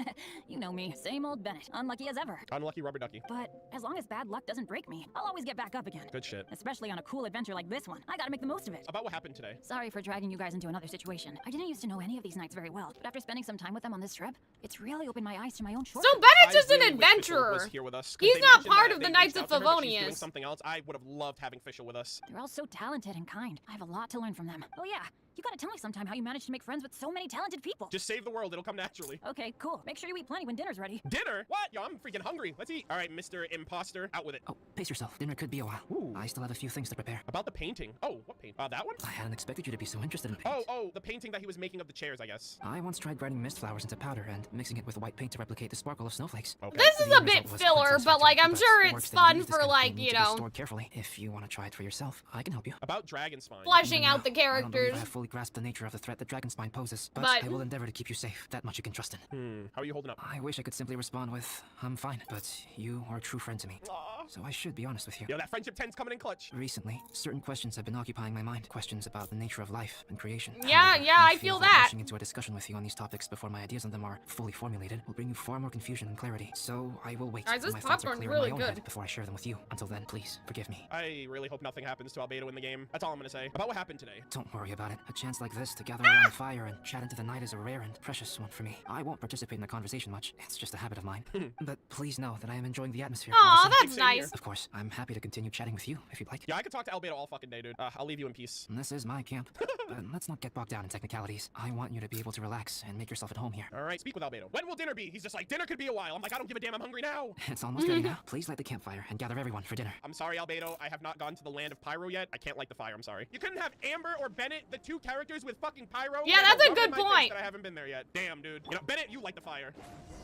You know me, same old Bennett, unlucky as ever. Unlucky rubber ducky. But as long as bad luck doesn't break me, I'll always get back up again. Good shit. Especially on a cool adventure like this one. I gotta make the most of it. About what happened today. Sorry for dragging you guys into another situation. I didn't used to know any of these knights very well, but after spending some time with them on this trip, it's really opened my eyes to my own So shortcomings. Bennett's just I an really wish Fischl adventurer. was here with us, 'cause He's they not mentioned part that of the they Knights reached of out to her, but she's doing Favonius. something else. I would have loved having Fischl with us. They're all so talented and kind. I have a lot to learn from them. Oh yeah, you gotta tell me sometime how you managed to make friends with so many talented people. Just save the world. It'll come naturally. Okay, cool. Make sure you eat plenty when dinner's ready. Dinner? What? Yo, I'm freaking hungry. Let's eat. All right, Mr. Imposter, out with it. Oh, pace yourself. Dinner could be a while. Ooh. I still have a few things to prepare. About the painting. Oh, what paint? That one? I hadn't expected you to be so interested in paint. Oh, the painting that he was making of the chairs, I guess. I once tried grinding mist flowers into powder and mixing it with white paint to replicate the sparkle of snowflakes. Okay. This is The a end bit result was filler, quite but like I'm satisfactory, sure but it's the works that fun use this for kind of like, paint need you to be know, stored carefully. If you want to try it for yourself, I can help you. About Dragonspine. fleshing Even out the now, I don't believe characters. I have fully grasped the nature of the threat that Dragonspine poses, but But- I will endeavor to keep you safe. That much you can trust in. How are you holding up? I wish I could simply respond with, I'm fine, but you are a true friend to me. Aw. So I should be honest with you. Yo, that friendship 10's coming in clutch. Recently, certain questions have been occupying my mind. Questions about the nature of life and creation. Yeah, However, yeah, I feel that. Rushing into a discussion with you on these topics before my ideas on them are fully formulated will bring you far more confusion than clarity. So I will wait Guys, till this my thoughts are popcorn's clear really in my own good. head before I share them with you. Until then, please forgive me. I really hope nothing happens to Albedo in the game. That's all I'm gonna say. About what happened today. Don't worry about it. A chance like this to gather around the fire and chat into the night is a rare and precious one for me. I won't participate in the conversation much. It's just a habit of mine. But please know that I am enjoying the atmosphere. all the Aw, same. that's Keep saying nice. Of course, I'm happy to continue chatting with you, if you'd like. Yeah, I could talk to Albedo all fucking day, dude. I'll leave you in peace. This is my camp. But let's not get bogged down in technicalities. I want you to be able to relax and make yourself at home here. All right, speak with Albedo. When will dinner be? He's just like, dinner could be a while. I'm like, I don't give a damn, I'm hungry now. It's almost ready now. Please light the campfire and gather everyone for dinner. I'm sorry, Albedo. I have not gone to the land of Pyro yet. I can't light the fire, I'm sorry. You couldn't have Amber or Bennett, the two characters with fucking Pyro? Yeah, that's a good point. That I haven't been there yet. Damn, dude. You know, Bennett, you light the fire.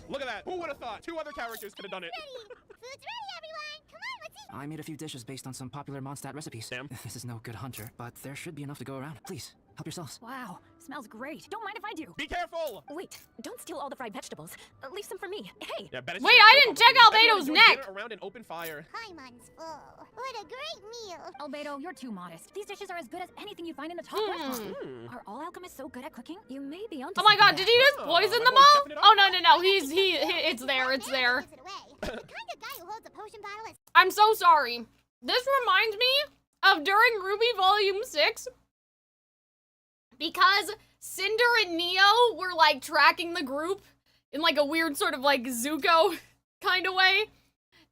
Look at that. Who would have thought? Two other characters could have done it. Food's ready, everyone! Come on, let's eat! I made a few dishes based on some popular Mondstadt recipes. Damn. This is no good hunter, but there should be enough to go around. Please, help yourselves. Wow, smells great. Don't mind if I do. Be careful! Wait, don't steal all the fried vegetables. Leave some for me. Hey! Yeah, Bennett's Wait, just I so didn't check complicated. Albedo's Everyone enjoy neck. dinner around an open fire. Paimon's full. What a great meal! Albedo, you're too modest. These dishes are as good as anything you find in the top restaurant. Are all alchemists so good at cooking? You may be onto Oh my god, something did he just Oh, poison my them boy's all? chefing it up. Oh no, it's there, it's there. Gives it away. The kind of guy who holds a potion bottle is I'm so sorry. This reminds me of during Ruby Volume 6, because Cinder and Neo were like tracking the group in like a weird sort of like Zuko kind of way.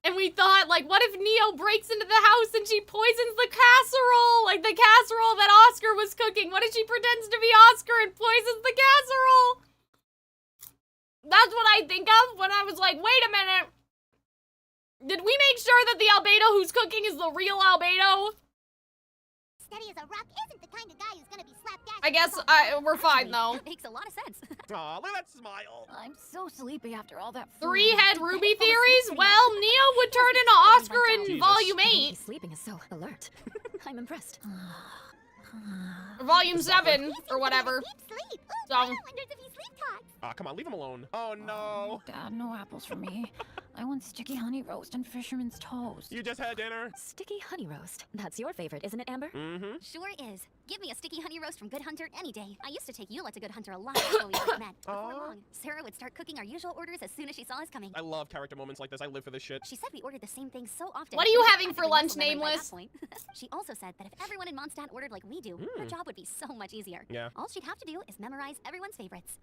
And we thought, like, what if Neo breaks into the house and she poisons the casserole? Like the casserole that Oscar was cooking. What if she pretends to be Oscar and poisons the casserole? That's what I think of when I was like, wait a minute. Did we make sure that the Albedo who's cooking is the real Albedo? steady as a rock isn't the kind of guy who's gonna be slapdash. I guess we're fine though. That makes a lot of sense. Aw, look at that smile. I'm so sleepy after all that food. Three-head Ruby theories? Well, Neo would turn into Oscar in Jesus. Volume He's 8. sleeping is so alert. I'm impressed. Or Volume 7, or whatever. Deep sleep. Ooh, So- I wonders if he sleep talks. Aw, come on, leave him alone. Oh no. Dad, no apples for me. I want sticky honey roast and fisherman's toast. You just had dinner. Sticky honey roast. That's your favorite, isn't it, Amber? Mm-hmm. Sure is. Give me a sticky honey roast from Good Hunter any day. I used to take Eula to Good Hunter a lot before we first met. Before Aw. long, Sarah would start cooking our usual orders as soon as she saw us coming. I love character moments like this. I live for this shit. She said we ordered the same thing so often. What are you we having for practically lunch, muscle memory by that Nameless? point. She also said that if everyone in Mondstadt ordered like we do, her job would be so much easier. Yeah. All she'd have to do is memorize everyone's favorites.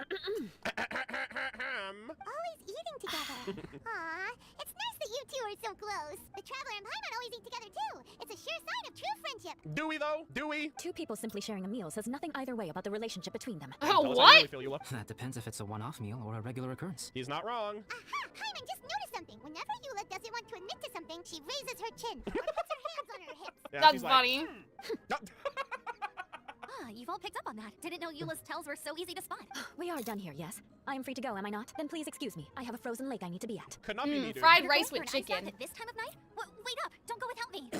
Always eating together. Aw, it's nice that you two are so close. The Traveler and Paimon always eat together too. It's a sure sign of true friendship. Do we though? Do we? Two people simply sharing a meal says nothing either way about the relationship between them. Oh, Tell us how you what? really feel, Eula. That depends if it's a one-off meal or a regular occurrence. He's not wrong. Aha! Paimon just noticed something. Whenever Eula doesn't want to admit to something, she raises her chin or puts her hands on her hips. Yeah, That's she's like, funny. Ah, you've all picked up on that. Didn't know Eula's tells were so easy to spot. We are done here, yes? I am free to go, am I not? Then please excuse me. I have a frozen lake I need to be at. Could not be me, dude. Fried You're rice going with for an ice bath chicken. at this time of night? Wait up! Don't go without me.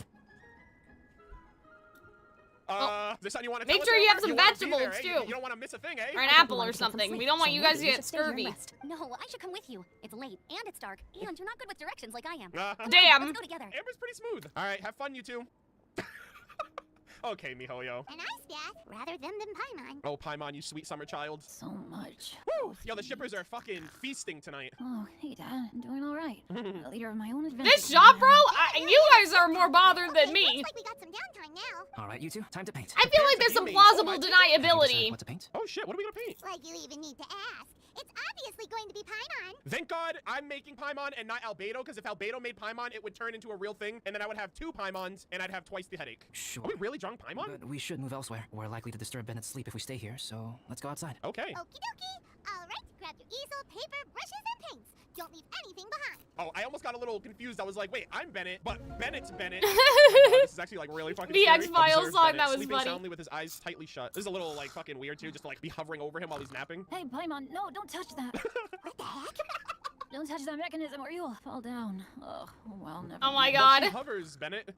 This time you want to Make tell us, sure you have Amber? some wanna be vegetables, there, eh? too. You don't want to miss a thing, eh? Or an I apple want or to get some something. sleep, We don't want so you maybe guys to you get should stay here and scurvy. rest. No, I should come with you. It's late and it's dark, and you're not good with directions like I am. Damn. Let's go together. Amber's pretty smooth. All right, have fun, you two. Okay, miHoYo. An ice bath rather than Paimon. Oh, Paimon, you sweet summer child. So much. Woo! Yo, the shippers are fucking feasting tonight. Oh, hey, Dad. I'm doing all right. The leader of my own adventure. This shop, bro? You guys are more bothered than me. Looks like we got some downtime now. All right, you two, time to paint. I feel like there's some plausible Have you decided deniability. what to paint? Oh shit, what are we gonna paint? Like you even need to ask. It's obviously going to be Paimon. Thank God I'm making Paimon and not Albedo, because if Albedo made Paimon, it would turn into a real thing, and then I would have two Paimons, and I'd have twice the headache. Sure. Are we really drawing Paimon? But we should move elsewhere. We're likely to disturb Bennett's sleep if we stay here, so let's go outside. Okay. Okie dokie. All right, grab your easel, paper, brushes, and paints. Don't leave anything behind. Oh, I almost got a little confused. I was like, wait, I'm Bennett, but Bennett's Bennett. Oh, this is actually like really fucking The scary. X-Files Observe song, Bennett, that was sleeping funny. soundly with his eyes tightly shut. This is a little like fucking weird too, just to like be hovering over him while he's napping. Hey, Paimon, no, don't touch that. What the heck? Don't touch that mechanism or you'll fall down. Ugh, well, never Oh my mind. god. She hovers, Bennett.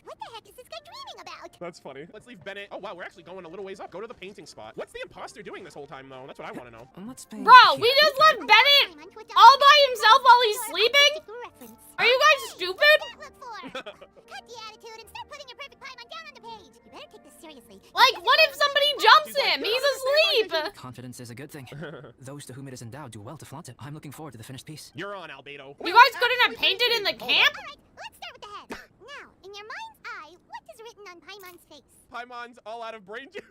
What the heck is this guy dreaming about? That's funny. Let's leave Bennett. Oh wow, we're actually going a little ways up. Go to the painting spot. What's the imposter doing this whole time though? That's what I want to know. Let's paint. Bro, we just left Bennett Paimon to a all by himself while he's Your sleeping? artistic reference. Are you guys stupid? What look for? Cut the attitude and start putting your perfect Paimon down on the page. You better take this seriously. Like, what if somebody jumps him? He's asleep. Confidence is a good thing. Those to whom it is endowed do well to flaunt it. I'm looking forward to the finished piece. You're on, Albedo. You guys couldn't have painted in the Hold on. camp? All right, let's start with the head. Now, in your mind's eye, what is written on Paimon's face? Paimon's all out of brain juice.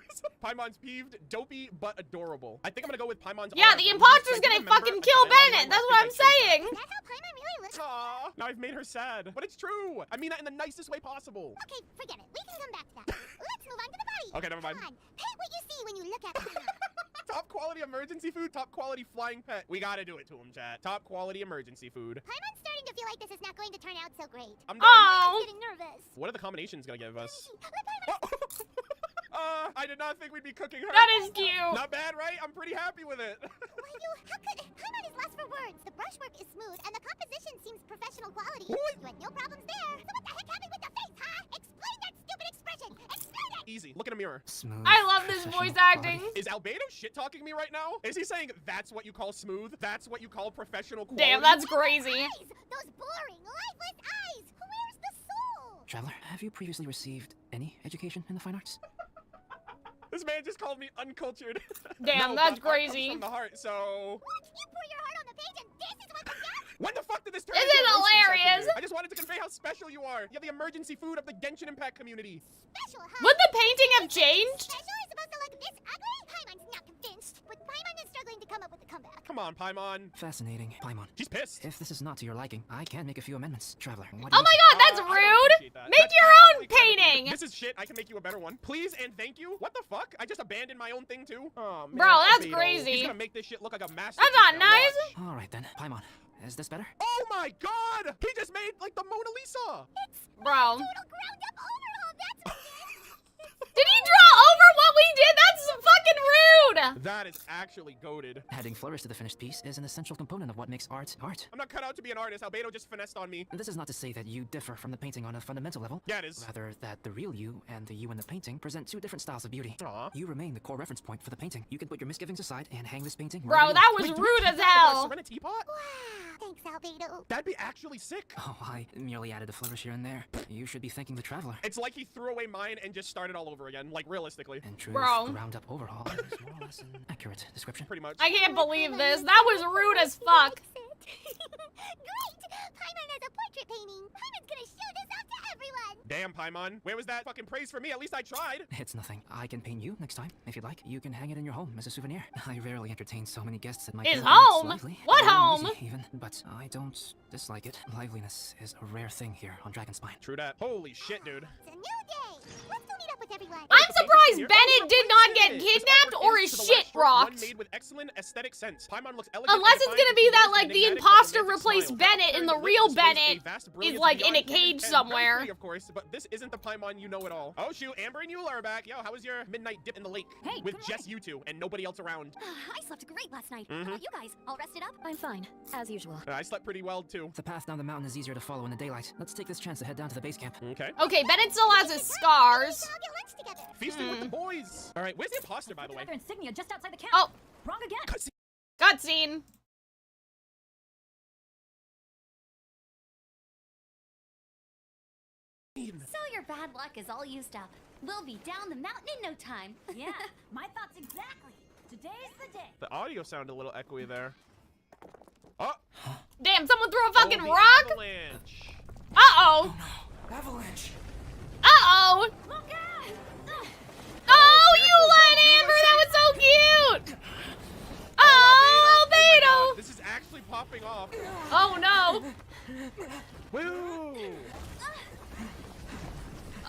Paimon's peeved, dopey, but adorable. I think I'm gonna go with Paimon's all Yeah, out of the brain juice, imposter's because I do gonna remember fucking a kill dialogue line Bennett. where That's what I'm I think I said saying. Is that how Paimon really looks? Aw, Aw, now I've made her sad. But it's true. I mean that in the nicest way possible. Okay, forget it. We can come back to that. Let's move on to the body. Okay, never mind. Come on, paint what you see when you look at Paimon. Top quality emergency food, top quality flying pet. We gotta do it to him, chat. Top quality emergency food. Paimon's starting to feel like this is not going to turn out so great. I'm Oh. Getting nervous. What are the combinations gonna give us? Let Paimon I did not think we'd be cooking her. That is cute. Not bad, right? I'm pretty happy with it. how could Paimon is lost for words. The brushwork is smooth and the composition seems professional quality. What? You had no problems there. So what the heck happened with the face, huh? Explain that stupid expression. Explain it. Easy. Look in a mirror. Smooth. I love this voice acting. Is Albedo shit-talking me right now? Is he saying that's what you call smooth? That's what you call professional quality? Damn, that's crazy. Eyes! Those boring, lifeless eyes. Where's the soul? Traveler, have you previously received any education in the fine arts? This man just called me uncultured. Damn, No, that's but art comes crazy. from the heart, so... What? You pour your heart on the page and this is what you get? When the fuck did this turn Isn't into it a roasting hilarious? session? I just wanted to convey how special you are. You're the emergency food of the Genshin Impact community. Special, huh? Would the painting have changed? Special is supposed to look this ugly? Paimon's not convinced. But Paimon is struggling to come up with a comeback. Come on, Paimon. Fascinating. Paimon. She's pissed. If this is not to your liking, I can make a few amendments. Traveler, what Oh do you my think? god, that's I don't rude. appreciate that. Make That's your own actually kind of rude. painting. This is shit. I can make you a better one. Please and thank you. What the fuck? I just abandoned my own thing too? Oh, man. Bro, that's Albedo. crazy. He's gonna make this shit look like a masterpiece. That's not now. nice. Watch. All right then, Paimon. Is this better? Oh my god! He just made like the Mona Lisa. Bro. Total ground up overhaul. That's what Did he draw over what we did? That's fucking rude. That is actually goated. Adding flourish to the finished piece is an essential component of what makes art art. I'm not cut out to be an artist. Albedo just finessed on me. This is not to say that you differ from the painting on a fundamental level. Yeah, it is. Rather, that the real you and the you in the painting present two different styles of beauty. Aw. You remain the core reference point for the painting. You can put your misgivings aside and hang this painting Bro, wherever you that like. was Wait, do rude we as keep that with a hell. Serenity pot? Wow. Thanks, Albedo. That'd be actually sick. Oh, I merely added a flourish here and there. You should be thanking the traveler. It's like he threw away mine and just started all over again, like realistically. In truth, Bro. ground up overhaul is more or less an accurate description. Pretty much. I can't believe this. That was rude as fuck. Great! Paimon has a portrait painting. Paimon's gonna show this off to everyone. Damn, Paimon. Where was that fucking praise for me? At least I tried. It's nothing. I can paint you next time, if you'd like. You can hang it in your home as a souvenir. I rarely entertain so many guests at my His camping, home? lively, What a little home? noisy even, but I don't dislike it. Liveliness is a rare thing here on Dragonspine. True that. Holy shit, dude. It's a new day. Let's go meet up with everyone. I'm surprised Bennett did not get kidnapped or is shit rocked. Made with excellent aesthetic sense. Paimon looks elegant. Unless it's gonna be that, like, the imposter replaced Bennett and the real Bennett is, like, in a cage somewhere. Of course, but this isn't the Paimon you know it all. Oh shoot, Amber and Eula are back. Yo, how was your midnight dip in the lake? Hey, with come just you two and nobody else around. I slept great last night. How about you guys? All rested up? I'm fine, as usual. I slept pretty well too. The path down the mountain is easier to follow in the daylight. Let's take this chance to head down to the base camp. Okay. Okay, Bennett still has his scars. We'll all get lunch together. Feasting with the boys. All right, where's the imposter, by the way? Another insignia just outside the camp. Oh, Wrong again. cutscene. So your bad luck is all used up. We'll be down the mountain in no time. Yeah, my thoughts exactly. Today's the day. The audio sounded a little echoey there. Oh! Damn, someone threw a fucking the rock? Avalanche. Uh-oh. Avalanche! Uh-oh. Look out! Oh, Eula and Amber, that was so cute. Oh, my God, Albedo. this is actually popping off. Oh, no. Woo!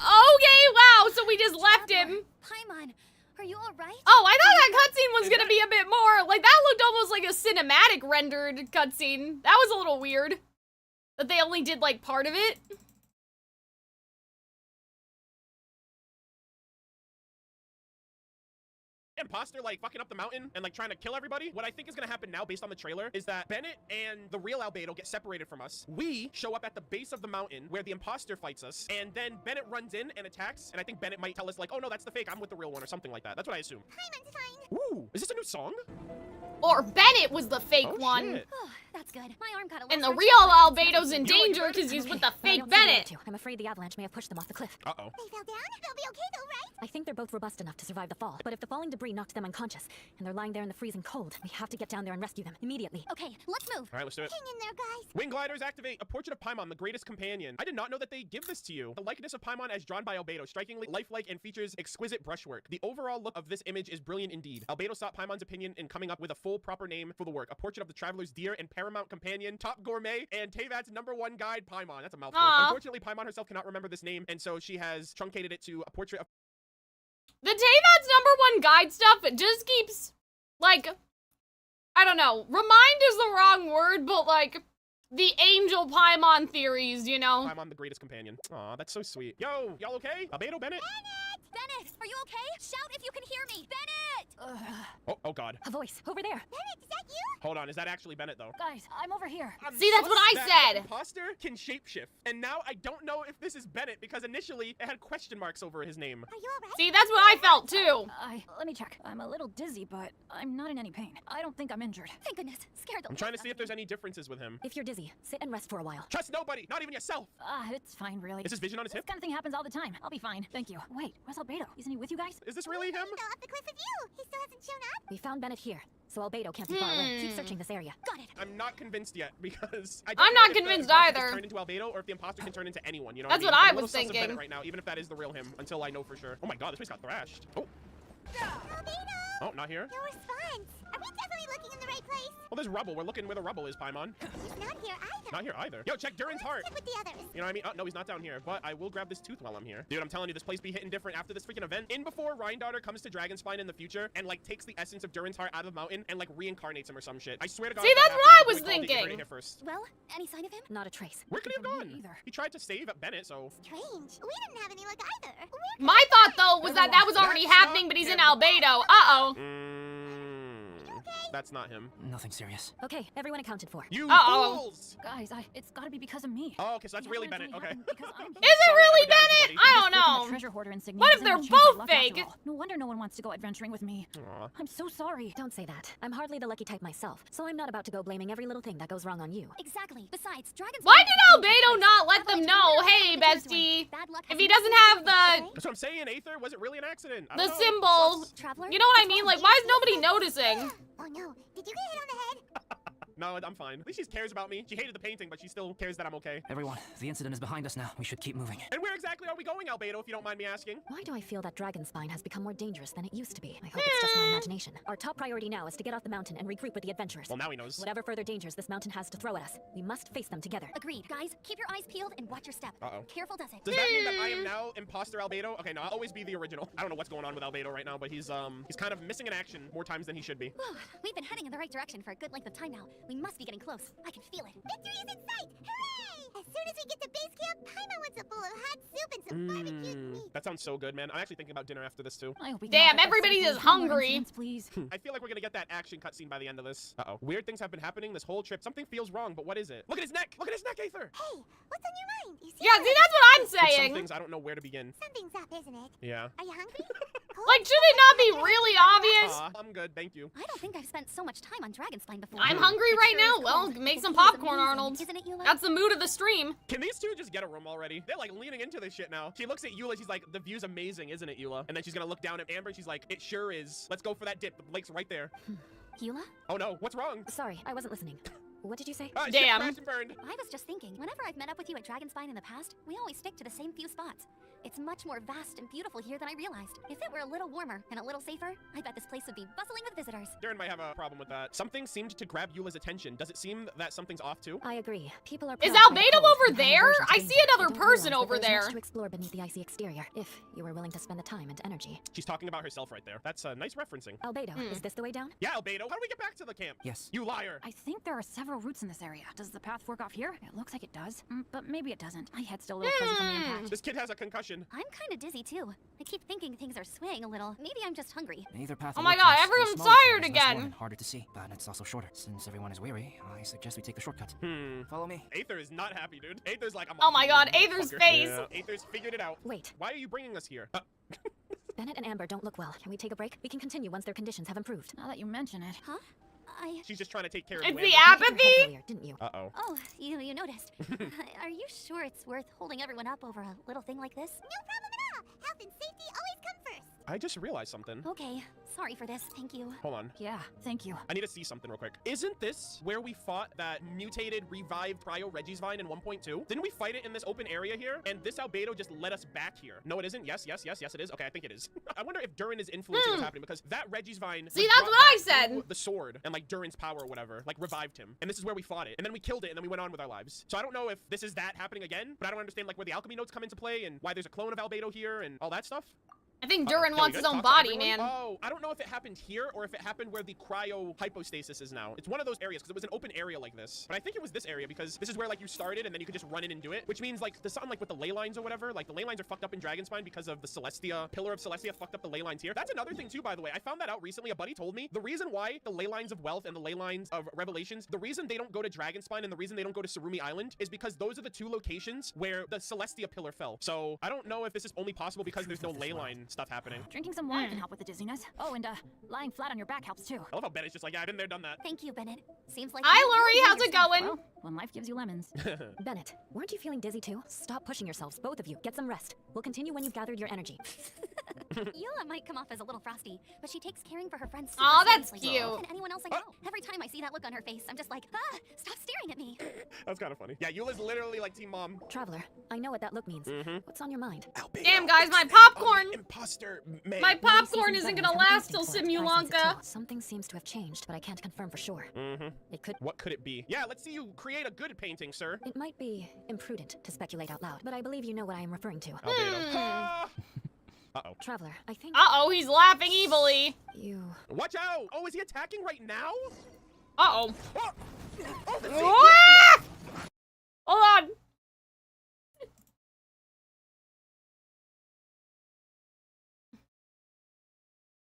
Okay, wow, so we just left him. Paimon, are you all right? Oh, I thought that cutscene was gonna be a bit more, like, that looked almost like a cinematic rendered cutscene. That was a little weird. That they only did, like, part of it. Imposter like fucking up the mountain and like trying to kill everybody. What I think is gonna happen now based on the trailer is that Bennett and the real Albedo get separated from us. We show up at the base of the mountain where the imposter fights us, and then Bennett runs in and attacks, and I think Bennett might tell us like, oh no, that's the fake, I'm with the real one or something like that. That's what I assume. Paimon's fine. Ooh, is this a new song? Or Bennett was the fake Oh, one. shit. Oh, that's good. My arm got a And little the real scratchy. Albedo's in danger because he's with the I fake don't see where Bennett. to. I'm afraid the avalanche may have pushed them off the cliff. Uh-oh. They fell down? They'll be okay though, right? I think they're both robust enough to survive the fall. But if the falling debris knocked them unconscious, and they're lying there in the freezing cold, we have to get down there and rescue them immediately. Okay, let's move. All right, let's do it. Hang in there, guys. Wing gliders activate. A portrait of Paimon, the greatest companion. I did not know that they give this to you. The likeness of Paimon as drawn by Albedo, strikingly lifelike and features exquisite brushwork. The overall look of this image is brilliant indeed. Albedo sought Paimon's opinion in coming up with a full proper name for the work. A portrait of the traveler's dear and paramount paramount companion, top gourmet, and Teyvat's #1 guide, Paimon. That's a mouthful. Aw. Unfortunately, Paimon herself cannot remember this name, and so she has truncated it to a portrait of... The Teyvat's #1 guide stuff just keeps, like, I don't know, remind is the wrong word, but like, the angel Paimon theories, you know? Paimon, the greatest companion. Aw, that's so sweet. Yo, y'all okay? Albedo, Bennett? Bennett, are you okay? Shout if you can hear me. Bennett! Oh god. A voice over there. Bennett, is that you? Hold on, is that actually Bennett, though? Guys, I'm over here. See, that's what I That said. imposter can shapeshift, and now I don't know if this is Bennett, because initially it had question marks over his name. Are you alright? See, that's what I felt too. Let me check. I'm a little dizzy, but I'm not in any pain. I don't think I'm injured. Thank goodness. Scared the I'm trying to life see out if of there's me. any differences with him. If you're dizzy, sit and rest for a while. Trust nobody, not even yourself. It's fine, really. Is his vision on his This hip? kind of thing happens all the time. I'll be fine. Thank you. Wait, where's Albedo? Isn't he with you guys? Is this really him? Albedo up the cliff with you. He still hasn't shown up. We found Bennett here, so Albedo can't be far away. Keep searching this area. Got it. I'm not convinced yet, because I I'm don't know not if the convinced imposter can either. turn into Albedo, or if the imposter can turn into anyone, you know That's what what I I mean? I'm a was little sus of Bennett thinking. right now, even if that is the real him, until I know for sure. Oh my god, this place got thrashed. Oh. Albedo! Oh, not here? No response. Are we definitely looking in the right place? Well, there's rubble. We're looking where the rubble is, Paimon. He's not here either. Not here either. Yo, check Durin's heart. Stick with the others. You know what I mean? Oh, no, he's not down here. But I will grab this tooth while I'm here. Dude, I'm telling you, this place be hitting different after this freaking event. In before Rhindaughter comes to Dragonspine in the future and, like, takes the essence of Durin's heart out of the mountain and, like, reincarnates him or some shit. I swear to God. See, if that that's what I happens, was we called it. You heard it thinking. here first. Well, any sign of him? Not a trace. Where could he have Me gone? either. He tried to save Bennett, so... Strange. We didn't have any luck either. My thought, though, was that was already That's happening, not but he's in him. Albedo. Uh-oh. That's not him. Nothing serious. Okay, everyone accounted for. You Uh-oh. fools! Guys, it's gotta be because of me. Oh, okay, so that's really Bennett. Okay. Because I'm Is it really Bennett? I don't Working the know. treasure hoarder insignia What if isn't they're gonna change my both luck after fake? all. No wonder no one wants to go adventuring with me. Aw. I'm so sorry. Don't say that. I'm hardly the lucky type myself, so I'm not about to go blaming every little thing that goes wrong on you. Exactly. Besides, dragons. Why did Albedo not let them know, hey, bestie, Bad luck if has he nothing doesn't to do have with the it, That's what I'm saying, Aether. Was it really an accident? I the don't know. symbol, Sus. Traveler? you know what I What's mean? wrong? Like, why is nobody noticing? Oh no. Did you get hit on the head? No, I'm fine. At least she cares about me. She hated the painting, but she still cares that I'm okay. Everyone, the incident is behind us now. We should keep moving. And where exactly are we going, Albedo, if you don't mind me asking? Why do I feel that Dragonspine has become more dangerous than it used to be? I hope it's just my imagination. Our top priority now is to get off the mountain and regroup with the adventurers. Well, now he knows. Whatever further dangers this mountain has to throw at us, we must face them together. Agreed. Guys, keep your eyes peeled and watch your step. Uh-oh. Careful does it. Does that mean that I am now imposter Albedo? Okay, no, I'll always be the original. I don't know what's going on with Albedo right now, but he's kind of missing in action more times than he should be. Whew, we've been heading in the right direction for a good length of time now. We must be getting close. I can feel it. Victory is in sight! Hooray! As soon as we get to base camp, Paimon wants a bowl of hot soup and some barbecued meat. That sounds so good, man. I'm actually thinking about dinner after this, too. I hope we Damn, can get everybody safely. is No more hungry. incidents, please. I feel like we're gonna get that action cutscene by the end of this. Uh-oh. Weird things have been happening this whole trip. Something feels wrong, but what is it? Look at his neck! Look at his neck, Aether! Hey, what's on your mind? You Yeah, see, that's what I'm With some saying. things, I don't know where to begin. Something's up, isn't it? Yeah. Are you hungry? Like, should it not be really obvious? Aw, I'm good, thank you. I don't think I've spent so much time on Dragonspine before. I'm hungry It right sure now. is Well, cold. make The some view is popcorn, amazing, Arnold. Isn't it, Eula? That's the mood of the stream. Can these two just get a room already? They're like leaning into this shit now. She looks at Eula, she's like, the view's amazing, isn't it, Eula? And then she's gonna look down at Amber and she's like, it sure is. Let's go for that dip. The lake's right there. Eula? Oh no, what's wrong? Sorry, I wasn't listening. What did you say? Ah, shit, Damn. crashed and burned. I was just thinking, whenever I've met up with you at Dragonspine in the past, we always stick to the same few spots. It's much more vast and beautiful here than I realized. If it were a little warmer and a little safer, I bet this place would be bustling with visitors. Darren might have a problem with that. Something seemed to grab Eula's attention. Does it seem that something's off too? I agree. People are Is proud to Albedo hold over and have there? aversion to I danger. see another They don't person realize that over there's much there. to explore beneath the icy exterior, if you were willing to spend the time and energy. She's talking about herself right there. That's a nice referencing. Albedo, is this the way down? Yeah, Albedo, how do we get back to the camp? Yes. You liar. I think there are several routes in this area. Does the path fork off here? It looks like it does, but maybe it doesn't. My head's still a little fuzzy from the impact. This kid has a concussion. I'm kind of dizzy too. I keep thinking things are swaying a little. Maybe I'm just hungry. Either path. Oh my looks God, nice. The everyone's smaller trail tired is less worn again. and harder to see, but it's also shorter. Since everyone is weary, I suggest we take the shortcut. Follow me. Aether is not happy, dude. Aether's like, I'm Oh my God, a Aether's motherfucker. face. Yeah. Aether's figured it out. Wait, Why are you bringing us here? Bennett and Amber don't look well. Can we take a break? We can continue once their conditions have improved. Now that you mention it. Huh? She's just trying to take care of It's Lamb. the You hit your head apathy? earlier, didn't you? Uh-oh. Oh, you noticed. Are you sure it's worth holding everyone up over a little thing like this? No problem at all. Health and safety always come first. I just realized something. Okay, sorry for this. Thank you. Hold on. Yeah, thank you. I need to see something real quick. Isn't this where we fought that mutated, revived Cryo Reggie's Vine in 1.2? Didn't we fight it in this open area here? And this albedo just led us back here. No, it isn't. Yes, it is. Okay, I think it is. I wonder if Durin is influencing what's happening, because that Reggie's Vine... See, that's what I said! The sword and, like, Durin's power or whatever, like, revived him. And this is where we fought it. And then we killed it, and then we went on with our lives. So I don't know if this is that happening again, but I don't understand, like, where the alchemy notes come into play and why there's a clone of albedo here and all that stuff. I think Durin Yo, wants you his guys own talk to body, everyone? man. Oh, I don't know if it happened here or if it happened where the cryo hypostasis is now. It's one of those areas because it was an open area like this. But I think it was this area because this is where like you started and then you could just run in and do it. Which means like there's something like with the ley lines or whatever. Like the ley lines are fucked up in Dragonspine because of the Celestia. Pillar of Celestia fucked up the ley lines here. That's another thing too, by the way. I found that out recently. A buddy told me the reason why the ley lines of wealth and the ley lines of revelations, the reason they don't go to Dragonspine and the reason they don't go to Sarumi Island is because those are the two locations where the Celestia pillar fell. So I don't know if this is only possible because there's no ley line stuff happening. Drinking some water can help with the dizziness. Oh, and lying flat on your back helps too. I love how Bennett's just like, yeah, I've been there, done that. Thank you, Bennett. Seems like Hi, you really Lori, know how's it yourself. going? Well, when life gives you lemons. Bennett, weren't you feeling dizzy too? Stop pushing yourselves, both of you. Get some rest. We'll continue when you've gathered your energy. Eula might come off as a little frosty, but she takes caring for her friends super Aw, that's seriously. cute. And anyone else I know. Every time I see that look on her face, I'm just like, ah, stop staring at me. That's kind of funny. Yeah, Eula's literally like Team Mom. Traveler, I know what that look means. What's on your mind? Damn, guys, my popcorn! Imposter May. My popcorn Maybe isn't season gonna 7 last till something for it. I sense it Simulanka. too. Something seems to have changed, but I can't confirm for sure. It could... What could it be? Yeah, let's see you create a good painting, sir. It might be imprudent to speculate out loud, but I believe you know what I am referring to. Albedo. Ah! Uh-oh. Traveler, I think Uh-oh, he's laughing evilly. you... Watch out! Oh, is he attacking right now? Uh-oh. Oh, oh the Ah! Hold on.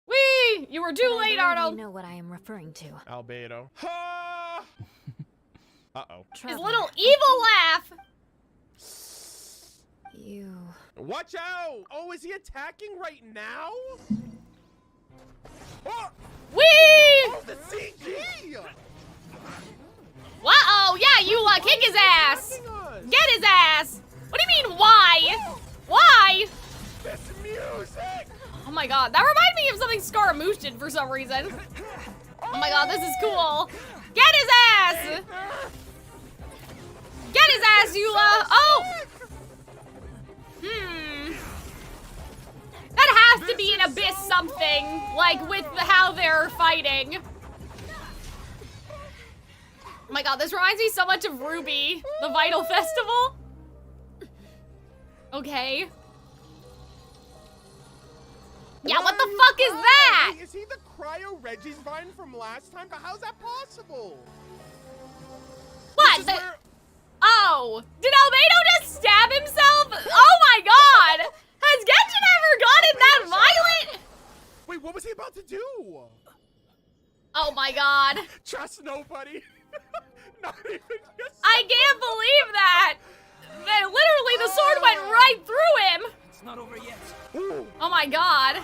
Whee! You were too But I late, believe Arnold. You know what I am referring to. Albedo. Ah! Uh-oh. His Traveler, little evil laugh. You... Watch out! Oh, is he attacking right now? Oh, Whee! oh the CG! Uh-oh, yeah, you kick his ass. Get his ass. What do you mean, why? Why? This music! Oh my god, that reminded me of something Scaramouche did for some reason. Oh my god, this is cool. Get his ass! Get his ass, Eula! Oh! That has to be an Abyss something, like with how they're fighting. Oh my god, this reminds me so much of Ruby, the Vital Festival. Okay. Yeah, what the fuck is that? Wait, is he the Cryo Reggie's Vine from last time? But how's that possible? What? This is The- where- Oh, did Albedo just stab himself? Oh my god! Has Genshin ever gotten that violent? Wait, what was he about to do? Oh my god. Trust nobody. Not even just... I can't believe that. That literally the sword went right through him. It's not over yet. Ooh. Oh my god.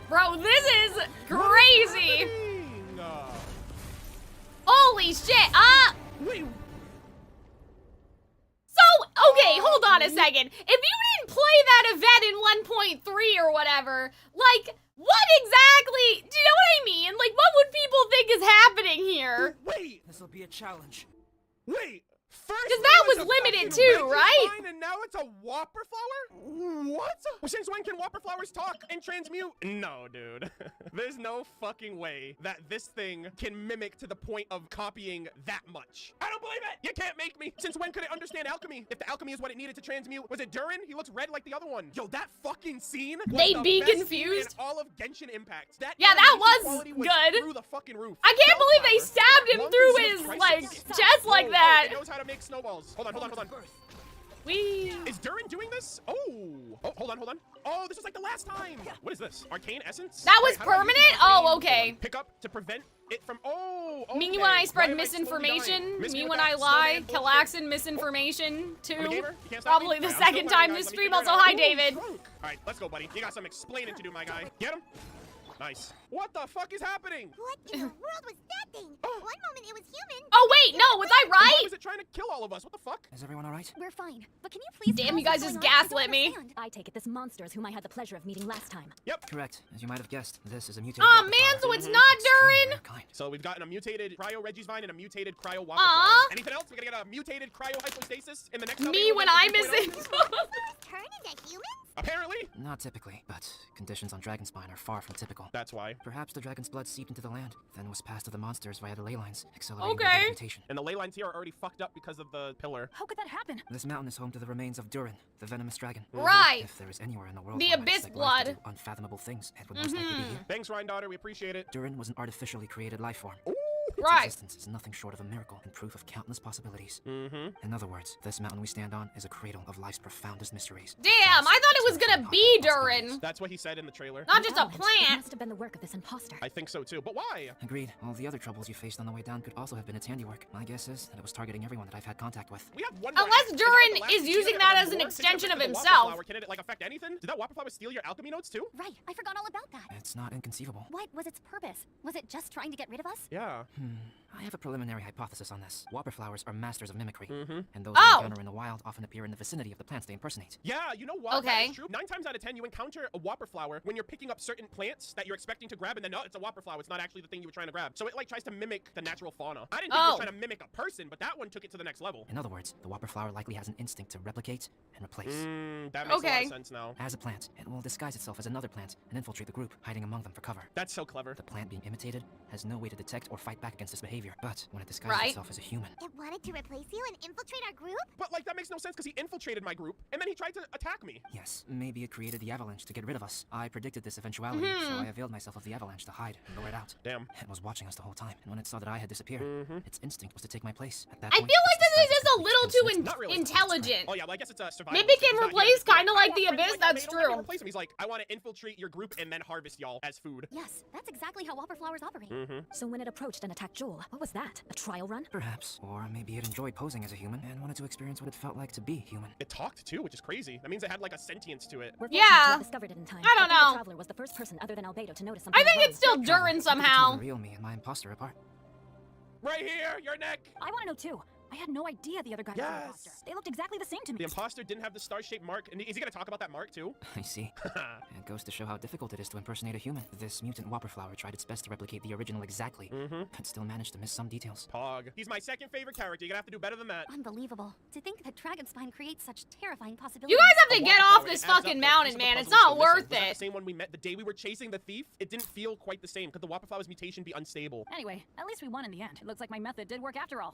Bro, this is crazy. Holy shit. Wait. So, okay, hold on a second. If you didn't play that event in 1.3 or whatever, like, what exactly, do you know what I mean? Like, what would people think is happening here? Wait. This will be a challenge. Wait. First Because that it was a limited fucking too, Reggie's right? Vine, and now it's a Whopper flower? What? Well, since when can Whopper flowers talk and transmute? No, dude. There's no fucking way that this thing can mimic to the point of copying that much. I don't believe it! You can't make me! Since when could it understand alchemy? If the alchemy is what it needed to transmute, was it Durin? He looks red like the other one. Yo, that fucking scene was They'd the be best scene confused. in all of Genshin Impact. Yeah, that animation was quality good. Through the fucking roof. I can't believe they Bellflower. stabbed him Long through as his, it's like, tricycle. chest like Oh, that. it knows how to make snowballs. Hold on. Wee. Is Durin doing this? Oh, hold on. Oh, this was like the last time. What is this? Arcane Essence? That was Wait, how do I use permanent? this? Oh, Hold okay. on. Pick up to prevent it from, oh, okay. Me when I spread Why am I slowly misinformation, dying? Miss me with when that I lie, snowman bullshit. Calxiyn misinformation I'm a too. gamer. You can't stop Probably me. the Alright, I'm second still time learning, this guys. Let me stream. figure Also, it out. hi Ooh, David. drunk. All right, let's go, buddy. You got some explaining to do, my guy. Get him. Nice. What the fuck is happening? What in the world was that thing? One moment it was human. Oh wait, no, was I Why right? was it trying to kill all of us? What the fuck? Is everyone alright? We're fine, but can you please Damn, tell you us guys what's just going on? I don't gaslit me. understand. I take it this monster is whom I had the pleasure of meeting last time. Correct. As you might have guessed, this is a mutated Aw, water man, flower. so it's Extremely not Durin. rare kind. So we've gotten a mutated Cryo Reggie's Vine and a mutated Cryo Wappa Aw. Flower. Anything else? We're gonna get a mutated Cryo Hypostasis in the next Me when I'm missing. Turn into humans? Apparently. Not typically, but conditions on Dragonspine are far from typical. That's why. Perhaps the dragon's blood seeped into the land, then was passed to the monsters via the ley lines, accelerating Okay. their mutation. And the ley lines here are already fucked up because of the pillar. How could that happen? This mountain is home to the remains of Durin, the venomous dragon. Right. If there is anywhere in the world The where I abyss expect life to blood. do unfathomable things, it would most likely be here. Thanks, Ryan Daughter. We appreciate it. Durin was an artificially created life form. Its Right. existence is nothing short of a miracle and proof of countless possibilities. Mm-hmm. In other words, this mountain we stand on is a cradle of life's profoundest mysteries. Damn, I thought it was gonna be Durin. That's what he said in the trailer. Not just a It plant. must have been the work of this imposter. I think so too. But why? Agreed. All the other troubles you faced on the way down could also have been its handiwork. My guess is that it was targeting everyone that I've had contact with. We have one. Unless more. Durin the last is season using and that then as an more? Since extension it of was the Wappa himself. Flower, can it like affect anything? Did that Wappa Flower steal your alchemy notes too? Right, I forgot all about that. It's not inconceivable. What was its purpose? Was it just trying to get rid of us? Yeah. I have a preliminary hypothesis on this. Whopper flowers are masters of mimicry, and those Oh. we encounter in the wild often appear in the vicinity of the plants they impersonate. Yeah, you know what? Okay. That is true. 9 times out of 10, you encounter a Whopper flower when you're picking up certain plants that you're expecting to grab, and then no, it's a Whopper flower. It's not actually the thing you were trying to grab. So it like tries to mimic the natural fauna. I didn't think it was trying to mimic a person, but that one took it to the next level. In other words, the Whopper flower likely has an instinct to replicate and replace. That makes a lot Okay. of sense now. As a plant, it will disguise itself as another plant and infiltrate the group, hiding among them for cover. That's so clever. The plant being imitated has no way to detect or fight back against this behavior, but when it disguises Right. itself as a human, It wanted to replace you and infiltrate our group? But like that makes no sense because he infiltrated my group and then he tried to attack me. yes, maybe it created the avalanche to get rid of us. I predicted this eventuality, so I availed myself of the avalanche to hide and lure it out. Damn. It was watching us the whole time, and when it saw that I had disappeared, its instinct was to take my place. At that I point, feel like its this is disguise just a complete little close too its Not really. intelligent. Oh yeah, well I guess it's a survival. Maybe it instinct. can He's not replace here. kinda like the I want abyss, to that's Albedo, let me true. replace him. He's like, I want to infiltrate your group and then harvest y'all as food. Yes, that's exactly how Whopper flowers operate. So when it approached and attacked Joel, what was that? A trial run? Perhaps. Or maybe it enjoyed posing as a human and wanted to experience what it felt like to be human. It talked too, which is crazy. That means it had like a sentience to it. We're fortunate Yeah. to have discovered it in time. I don't think know. The Traveler was the first person other than Albedo to notice something I think wrong. it's still Traveler, Durin you could tell somehow. the real me and my imposter apart. Right here, your neck. I want to know too. I had no idea the other guy was an imposter. They looked exactly the same to me. The imposter didn't have the star-shaped mark. And is he gonna talk about that mark too? I see. It goes to show how difficult it is to impersonate a human. This mutant Whopper flower tried its best to replicate the original exactly, but still managed to miss some details. Pog. He's my second favorite character. You're gonna have to do better than that. Unbelievable. To think that Dragonspine creates such terrifying possibilities. You guys have to A get Whopper off flower, this it adds up fucking to a mountain, piece of the man. It's puzzle not so missing. worth Was that it. the same one we met the day we were chasing the thief? It didn't feel quite the same. Could the Whopper flower's mutation be unstable? Anyway, at least we won in the end. It looks like my method did work after all.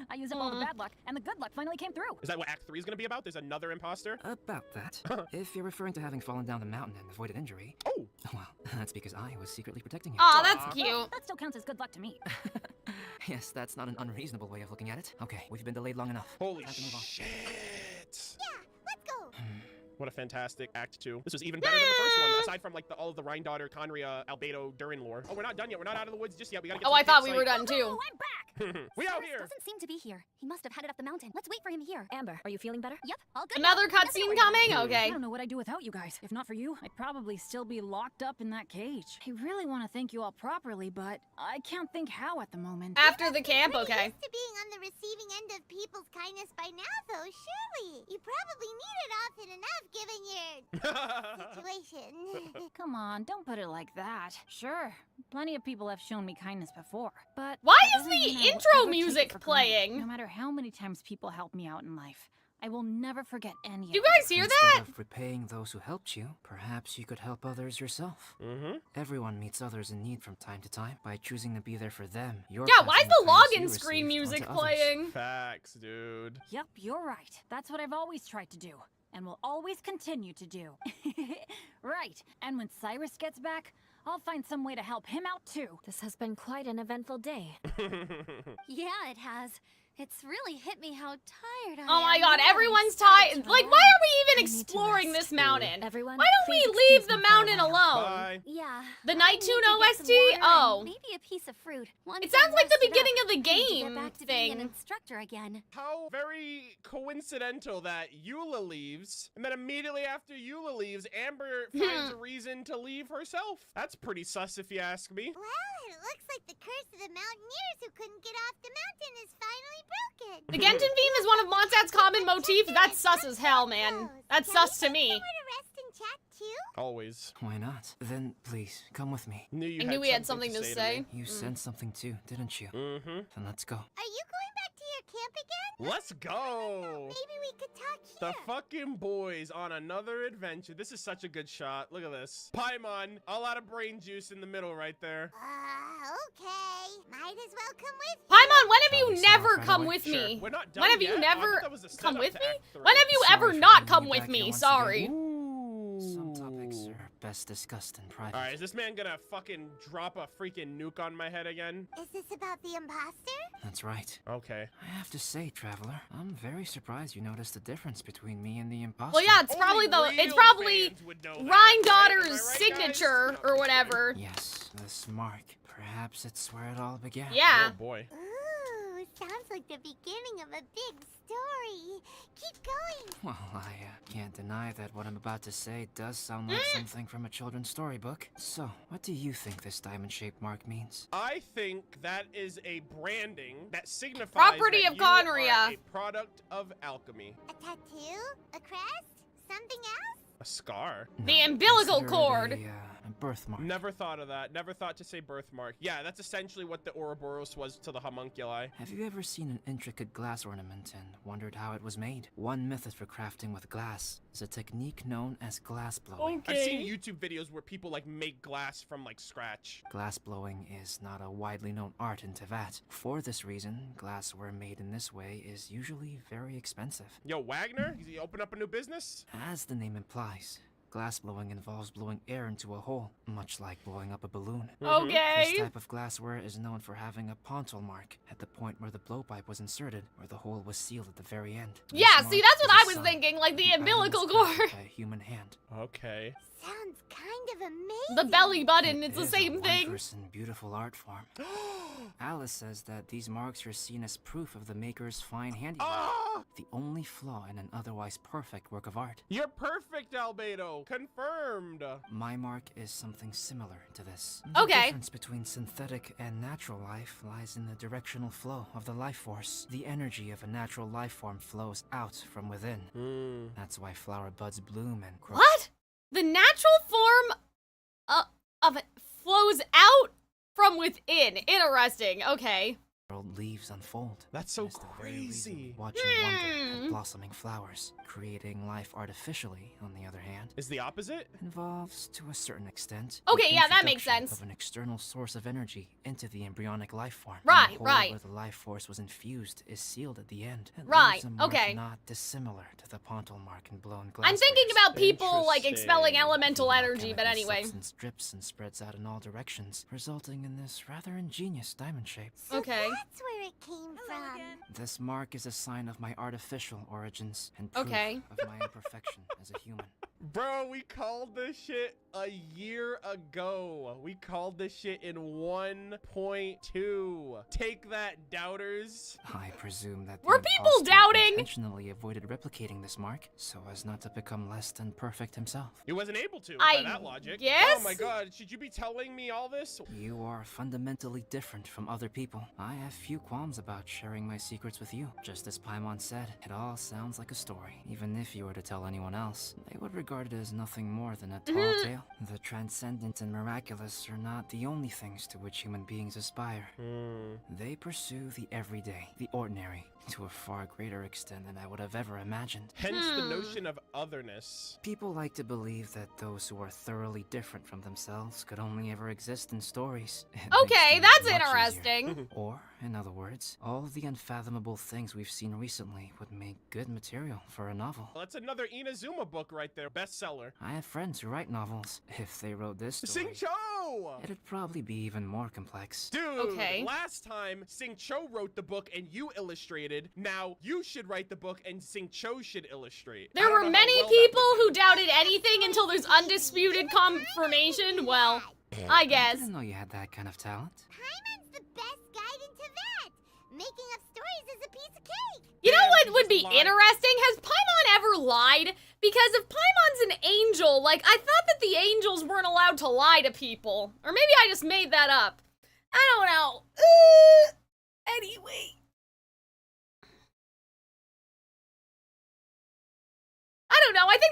I used up all the bad luck, and the good luck finally came through. Is that what Act 3 is gonna be about? There's another imposter? About that. If you're referring to having fallen down the mountain and avoided injury, Oh! well, that's because I was secretly protecting you. Aw, that's cute. That still counts as good luck to me. Yes, that's not an unreasonable way of looking at it. Okay, we've been delayed long enough. Holy Time to move on. shit! Yeah, let's go. What a fantastic Act 2. This was even better than the first one, aside from like all of the Rhine Daughter, Conria, Albedo, Durin lore. Oh, we're not done yet. We're not out of the woods just yet. We gotta get Oh, to the I thought campsite. we were done too. Oh, I'm back! We out Cyrus here! doesn't seem to be here. He must have headed up the mountain. Let's wait for him here. Amber, are you feeling better? Yep, all good. Another now. cutscene Definitely. coming? Okay. I don't know what I'd do without you guys. If not for you, I'd probably still be locked up in that cage. I really want to thank you all properly, but I can't think how at the moment. After the camp, Pretty okay. used to being on the receiving end of people's kindness by now, though, surely. You probably need it often enough, given your situation. Come on, don't put it like that. Sure, plenty of people have shown me kindness before, but Why that is doesn't mean the I will intro ever take it music for granted. playing? No matter how many times people help me out in life, I will never forget any of Do you it. guys hear Instead that? of repaying those who helped you, perhaps you could help others yourself. Mm-hmm. Everyone meets others in need from time to time. By choosing to be there for them, you're Yeah, why is passing the kindness you login screen received music onto others. playing? Facts, dude. Yep, you're right. That's what I've always tried to do, and will always continue to do. Right, and when Cyrus gets back, I'll find some way to help him out too. This has been quite an eventful day. Yeah, it has. It's really hit me how tired I am. Oh my god, now. everyone's Starting tired. to Like, why are we I even need to exploring rest. this mountain? Everyone, Why don't please we leave excuse the me for a mountain while. alone? Bye. Yeah. The I Night need Tune to get OST? some water and Oh. Maybe a piece of fruit. Once It sounds I'm like the rested beginning up, of the I need to game get back to being an thing. instructor again. How very coincidental that Eula leaves, and then immediately after Eula leaves, Amber finds a reason to leave herself. That's pretty sus if you ask me. Well, it looks like the curse of the the mountaineers who couldn't get off the mountain is finally broken. The Genshin theme is one of Mondstadt's common motifs. That's sus as hell, man. That's sus to me. Somewhere to rest and chat too? Always. Why not? Then, please, come with me. I knew we had something to say. You sensed something too, didn't you? Mm-hmm. Then let's go. Are you going back to your camp again? Let's go. Maybe we could talk The here. fucking boys on another adventure. This is such a good shot. Look at this. Paimon, a lot of brain juice in the middle right there. Okay. Might as well come with you. Paimon, when have Shall we you set off never right come away? with me? Sure. We're not done When have yet. you I never thought that was a come setup with to me? Act 3. When have you Sorry ever for not bringing come you with back me? here once Sorry. Some topics Ooh. are best discussed in private. All right, is this man gonna fucking drop a freaking nuke on my head again? Is this about the imposter? That's right. Okay. I have to say, Traveler, I'm very surprised you noticed the difference between me and the imposter. Well, yeah, it's probably fans would know that, Rhine right? Am Daughter's I right, signature guys? or whatever. Yes, this mark. Perhaps it's where it all began. Yeah. Oh boy. Ooh, sounds like the beginning of a big story. Keep going. Well, I can't deny that what I'm about to say does sound like something from a children's storybook. So, what do you think this diamond-shaped mark means? I think that is a branding that signifies Property that of you are Conria. a product of alchemy. A tattoo? A crest? Something else? A scar? The umbilical Consider it cord. A birthmark. Never thought of that. Never thought to say birthmark. Yeah, that's essentially what the Ouroboros was to the homunculi. Have you ever seen an intricate glass ornament and wondered how it was made? One method for crafting with glass is a technique known as glass blowing. I've seen YouTube videos where people like make glass from like scratch. Glass blowing is not a widely known art in Teyvat. For this reason, glassware made in this way is usually very expensive. Yo, Wagner, you open up a new business? As the name implies, glass blowing involves blowing air into a hole, much like blowing up a balloon. Okay. This type of glassware is known for having a pontal mark at the point where the blowpipe was inserted, where the hole was sealed at the very end. This Yeah, mark see, that's is what a I was sign thinking, like the that item umbilical was crafted cord. by a human hand. Okay. Sounds kind of amazing. The belly button, It it's the is same a thing. wondrous and beautiful art form. Alice says that these marks are seen as proof of the maker's fine handiwork. Ah! The only flaw in an otherwise perfect work of art. You're perfect, Albedo. Confirmed. My mark is something similar to this. Okay. The difference between synthetic and natural life lies in the directional flow of the life force. The energy of a natural life form flows out from within. That's why flower buds bloom and grow. What? The natural form of it flows out from within. Interesting. Okay. Leaves unfold. That's so It's the very reason we crazy. watch and wonder at blossoming flowers. Creating life artificially, on the other hand, Is the opposite? involves, to a certain extent, Okay, the yeah, that makes introduction sense. of an external source of energy into the embryonic life form. Right, And the hole right. where the life force was infused is sealed at the end. It Right, leaves a mark okay. not dissimilar to the pontal mark in blown glass. I'm thinking about people like expelling Interesting. elemental energy, but anyway. Substance drips and spreads out in all directions, resulting in this rather ingenious diamond shape. So Okay. that's where it came from. This mark is a sign of my artificial origins and proof Okay. of my imperfection as a human. Bro, we called this shit a year ago. We called this shit in 1.2. Take that, doubters. I presume that the Were people imposter doubting? intentionally avoided replicating this mark so as not to become less than perfect himself. He wasn't able to, I by that logic. guess? Oh my god, should you be telling me all this? You are fundamentally different from other people. I have few qualms about sharing my secrets with you. Just as Paimon said, it all sounds like a story. Even if you were to tell anyone else, they would regard it as nothing more than a tall tale. The transcendent and miraculous are not the only things to which human beings aspire. They pursue the everyday, the ordinary, to a far greater extent than I would have ever imagined. Hence the notion of otherness. People like to believe that those who are thoroughly different from themselves could only ever exist in stories. It makes Okay, things that's much easier. interesting. Or, in other words, all of the unfathomable things we've seen recently would make good material for a novel. That's another Inazuma book right there, bestseller. I have friends who write novels. If they wrote this story, Sing Cho! it'd probably be even more complex. Dude, Okay. last time Sing Cho wrote the book and you illustrated. Now you should write the book and Sing Cho should illustrate. I There don't were know how many well that people would who do. doubted anything until there's undisputed confirmation. Well, I I guess. didn't know you had that kind of talent. Paimon's the best guide into that. Making up stories is a piece of cake. You know Yeah, what she would be just lied. interesting? Has Paimon ever lied? Because if Paimon's an angel, like, I thought that the angels weren't allowed to lie to people. Or maybe I just made that up. I don't know.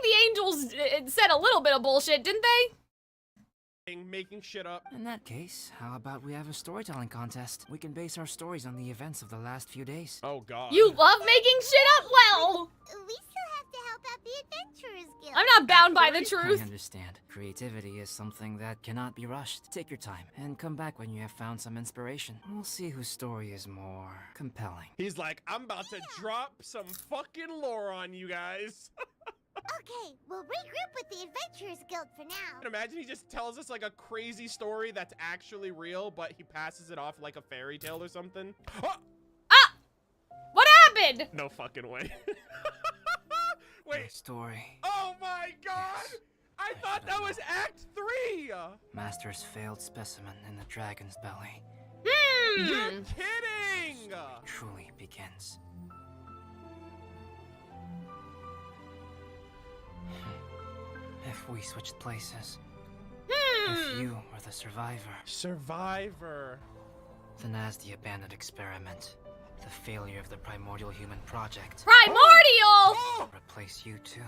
think the angels said a little bit of bullshit, didn't they? Making shit up. In that case, how about we have a storytelling contest? We can base our stories on the events of the last few days. Oh god. You love making shit up? Well, We still have to help out the Adventurers Guild. I'm not bound by the I truth. understand. Creativity is something that cannot be rushed. Take your time and come back when you have found some inspiration. We'll see whose story is more compelling. He's like, I'm about to drop some fucking lore on you guys. Okay, we'll regroup with the Adventurers Guild for now. Imagine he just tells us like a crazy story that's actually real, but he passes it off like a fairy tale or something. Oh! Ah! What happened? No fucking way. My Wait. story. Oh my god! Yes. I thought that was Act 3! Master's failed specimen in the dragon's belly You're kidding! truly begins. If we switched places, if you were the survivor, Survivor. then as the abandoned experiment, the failure of the primordial human project, Primordial! replace you too.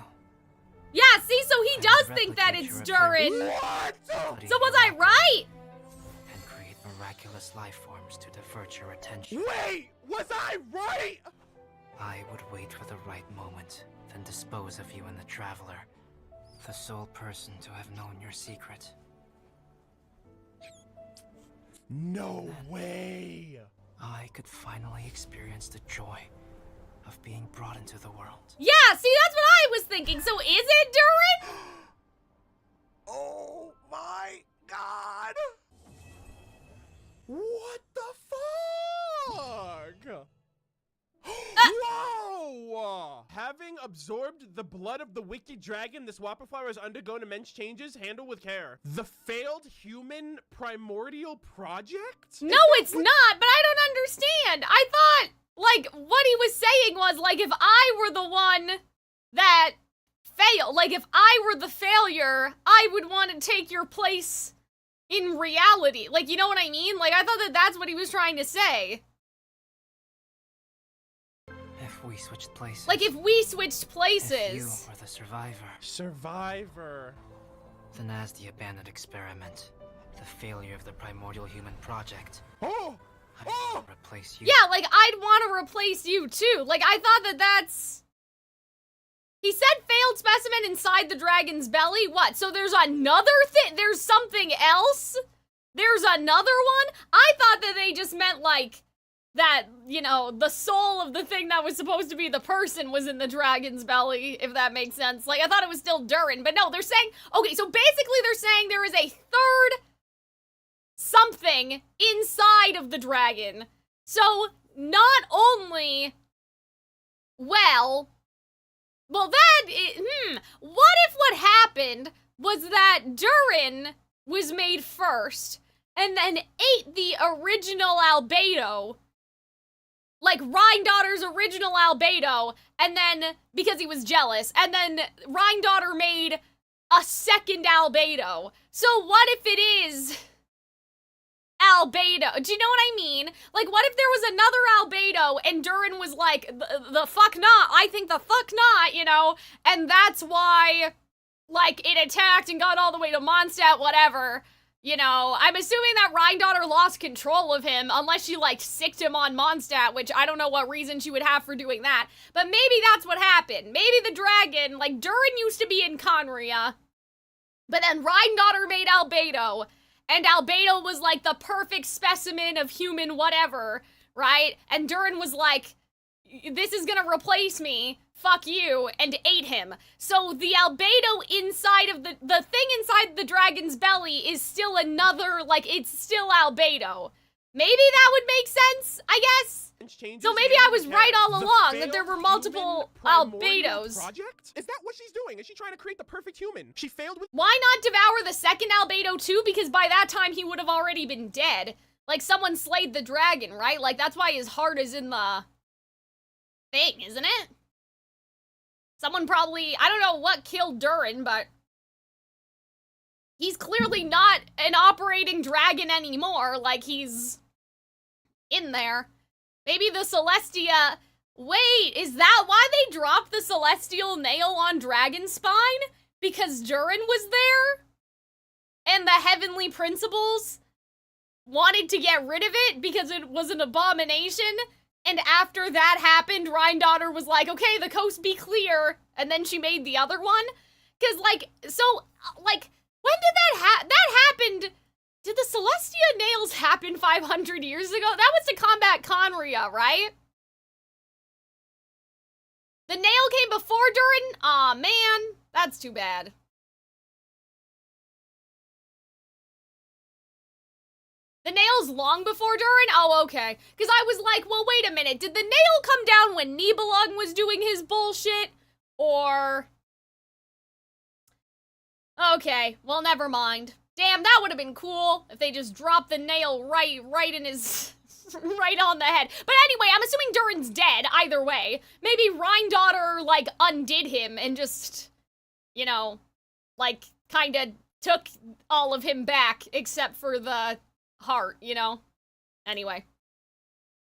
Yeah, see, so he does think that it's Durin. What? Study So was your I right? and create miraculous life forms to divert your attention. Wait! Was I right? I would wait for the right moment, then dispose of you and the Traveler, the sole person to have known your secret. No way! I could finally experience the joy of being brought into the world. Yeah, see, that's what I was thinking. So is it Durin? Oh my god! What the fuck? Whoa! Having absorbed the blood of the wicked dragon, this Whopper flower has undergone immense changes. Handle with care. The failed human primordial project? No, it's not, but I don't understand. I thought, like, what he was saying was, like, if I were the one that failed, like, if I were the failure, I would want to take your place in reality. Like, you know what I mean? Like, I thought that that's what he was trying to say. If we switched places. Like, if we switched If you places. were the survivor, Survivor. then as the abandoned experiment, the failure of the primordial human project, Oh! I Oh! would replace you. Yeah, like, I'd want to replace you, too. Like, I thought that that's... He said failed specimen inside the dragon's belly? What, so there's another thing? There's something else? There's another one? I thought that they just meant, like, that, you know, the soul of the thing that was supposed to be the person was in the dragon's belly, if that makes sense. Like, I thought it was still Durin, but no, they're saying... Okay, so basically they're saying there is a third something inside of the dragon. So, not only... Well, that... What if what happened was that Durin was made first, and then ate the original albedo, like Rhindaughter's original albedo, and then, because he was jealous, and then Rhindaughter made a second albedo. So what if it is albedo? Do you know what I mean? Like, what if there was another albedo and Durin was like, the fuck not, I think the fuck not, you know? And that's why, like, it attacked and got all the way to Mondstadt, whatever. You know, I'm assuming that Rhindaughter lost control of him, unless she, like, sicked him on Mondstadt, which I don't know what reason she would have for doing that. But maybe that's what happened. Maybe the dragon, like, Durin used to be in Conria, but then Rhindaughter made albedo, and albedo was, like, the perfect specimen of human whatever, right? And Durin was like, this is gonna replace me, fuck you, and ate him. So the albedo inside of the thing inside the dragon's belly is still another, like, it's still albedo. Maybe that would make sense, I guess? So maybe I was right all along, that there were multiple albedos. Project? Is that what she's doing? Is she trying to create the perfect human? She failed with... Why not devour the second albedo too? Because by that time he would have already been dead. Like, someone slayed the dragon, right? Like, that's why his heart is in the thing, isn't it? Someone probably, I don't know what killed Durin, but he's clearly not an operating dragon anymore. Like, he's in there. Maybe the Celestia, Wait, is that why they dropped the celestial nail on Dragonspine? Because Durin was there? And the heavenly principles wanted to get rid of it because it was an abomination? And after that happened, Rhindaughter was like, okay, the coast be clear, and then she made the other one? Because, like, so, like, when did that happened? Did the Celestia nails happen 500 years ago? That was to combat Conria, right? The nail came before Durin? Aw, man. That's too bad. The nail's long before Durin? Oh, okay. Because I was like, well, wait a minute. Did the nail come down when Nibelung was doing his bullshit? Or... Okay, well, never mind. Damn, that would have been cool if they just dropped the nail right in his... right on the head. But anyway, I'm assuming Durin's dead, either way. Maybe Rhindaughter, like, undid him and just, you know, like, kinda took all of him back, except for the heart, you know? Anyway.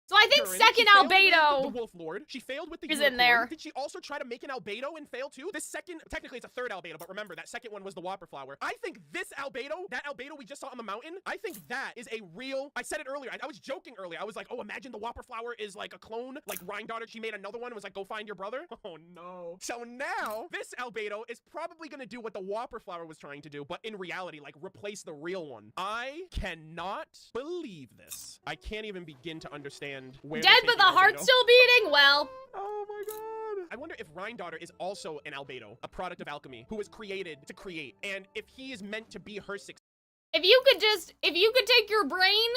So I think Durin, second she failed with Albedo the Wolf Lord. She failed with the is Unicorn. in there. Did she also try to make an Albedo and fail too? This second, technically it's a third Albedo, but remember, that second one was the Whopper Flower. I think this Albedo, that Albedo we just saw on the mountain, I think that is a real, I said it earlier, I was joking earlier. I was like, oh, imagine the Whopper Flower is like a clone, like Rhindaughter, she made another one and was like, go find your brother. Oh no. So now, this Albedo is probably gonna do what the Whopper Flower was trying to do, but in reality, like, replace the real one. I cannot believe this. I can't even begin to understand where Dead, but the heart's still beating? Well. Oh my god. I wonder if Rhindaughter is also an Albedo, a product of alchemy, who was created to create, and if he is meant to be her successor. If you could take your brain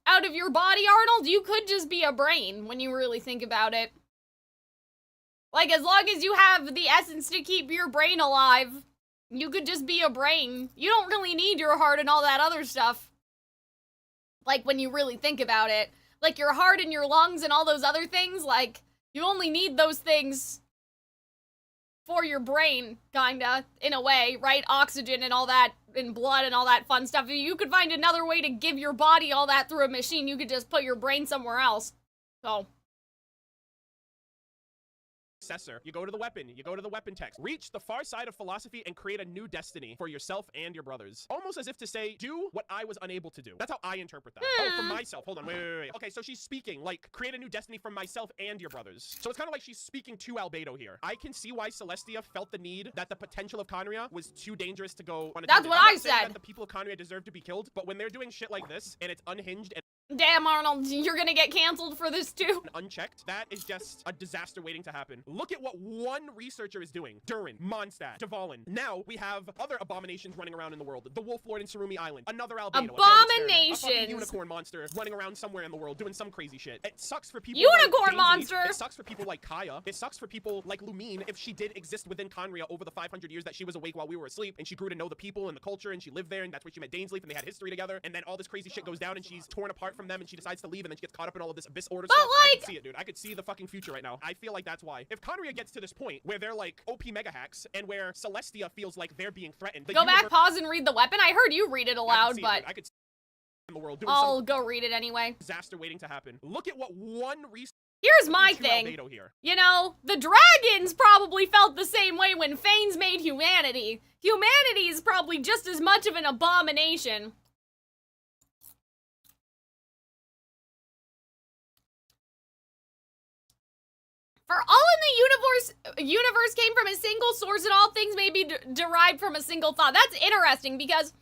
out of your body, Arnold, you could just be a brain when you really think about it. Like, as long as you have the essence to keep your brain alive, you could just be a brain. You don't really need your heart and all that other stuff. Like, when you really think about it. Like, your heart and your lungs and all those other things, like, you only need those things for your brain, kinda, in a way, right? Oxygen and all that, and blood and all that fun stuff. If you could find another way to give your body all that through a machine, you could just put your brain somewhere else. So... You go to the weapon, you go to the weapon text. Reach the far side of philosophy and create a new destiny for yourself and your brothers. Almost as if to say, do what I was unable to do. That's how I interpret that. Oh, for myself. Hold on, wait. Okay, so she's speaking, like, create a new destiny for myself and your brothers. So it's kind of like she's speaking to Albedo here. I can see why Celestia felt the need that the potential of Conria was too dangerous to go unattended. That's what I said. That the people of Conria deserve to be killed, but when they're doing shit like this, and it's unhinged and damn, Arnold, you're gonna get canceled for this too. Unchecked, that is just a disaster waiting to happen. Look at what one researcher is doing. Durin, Mondstadt, Dvalin. Now we have other abominations running around in the world. The Wolf Lord in Sarumi Island. Another Albedo. Abominations. A fucking unicorn monster running around somewhere in the world doing some crazy shit. It sucks for people Unicorn like monster. It sucks for people like Kaya. It sucks for people like Lumine if she did exist within Conria over the 500 years that she was awake while we were asleep, and she grew to know the people and the culture, and she lived there, and that's where she met Dainsleif, and they had history together, and then all this crazy shit goes down, and she's torn apart from them, and she decides to leave, and then she gets caught up in all of this Abyss Order stuff. I could see it, dude. I could see the fucking future right now. I feel like that's why. If Conria gets to this point where they're like OP mega hacks, and where Celestia feels like they're being threatened. Go back, pause, and read the weapon. I heard you read it aloud, but I could see in the world doing I'll go read it anyway. Disaster waiting to happen. Look at what one Here's my thing. You know, the dragons probably felt the same way when Fanes made humanity. Humanity is probably just as much of an abomination. For all in the universe came from a single source, and all things may be derived from a single thought. That's interesting, because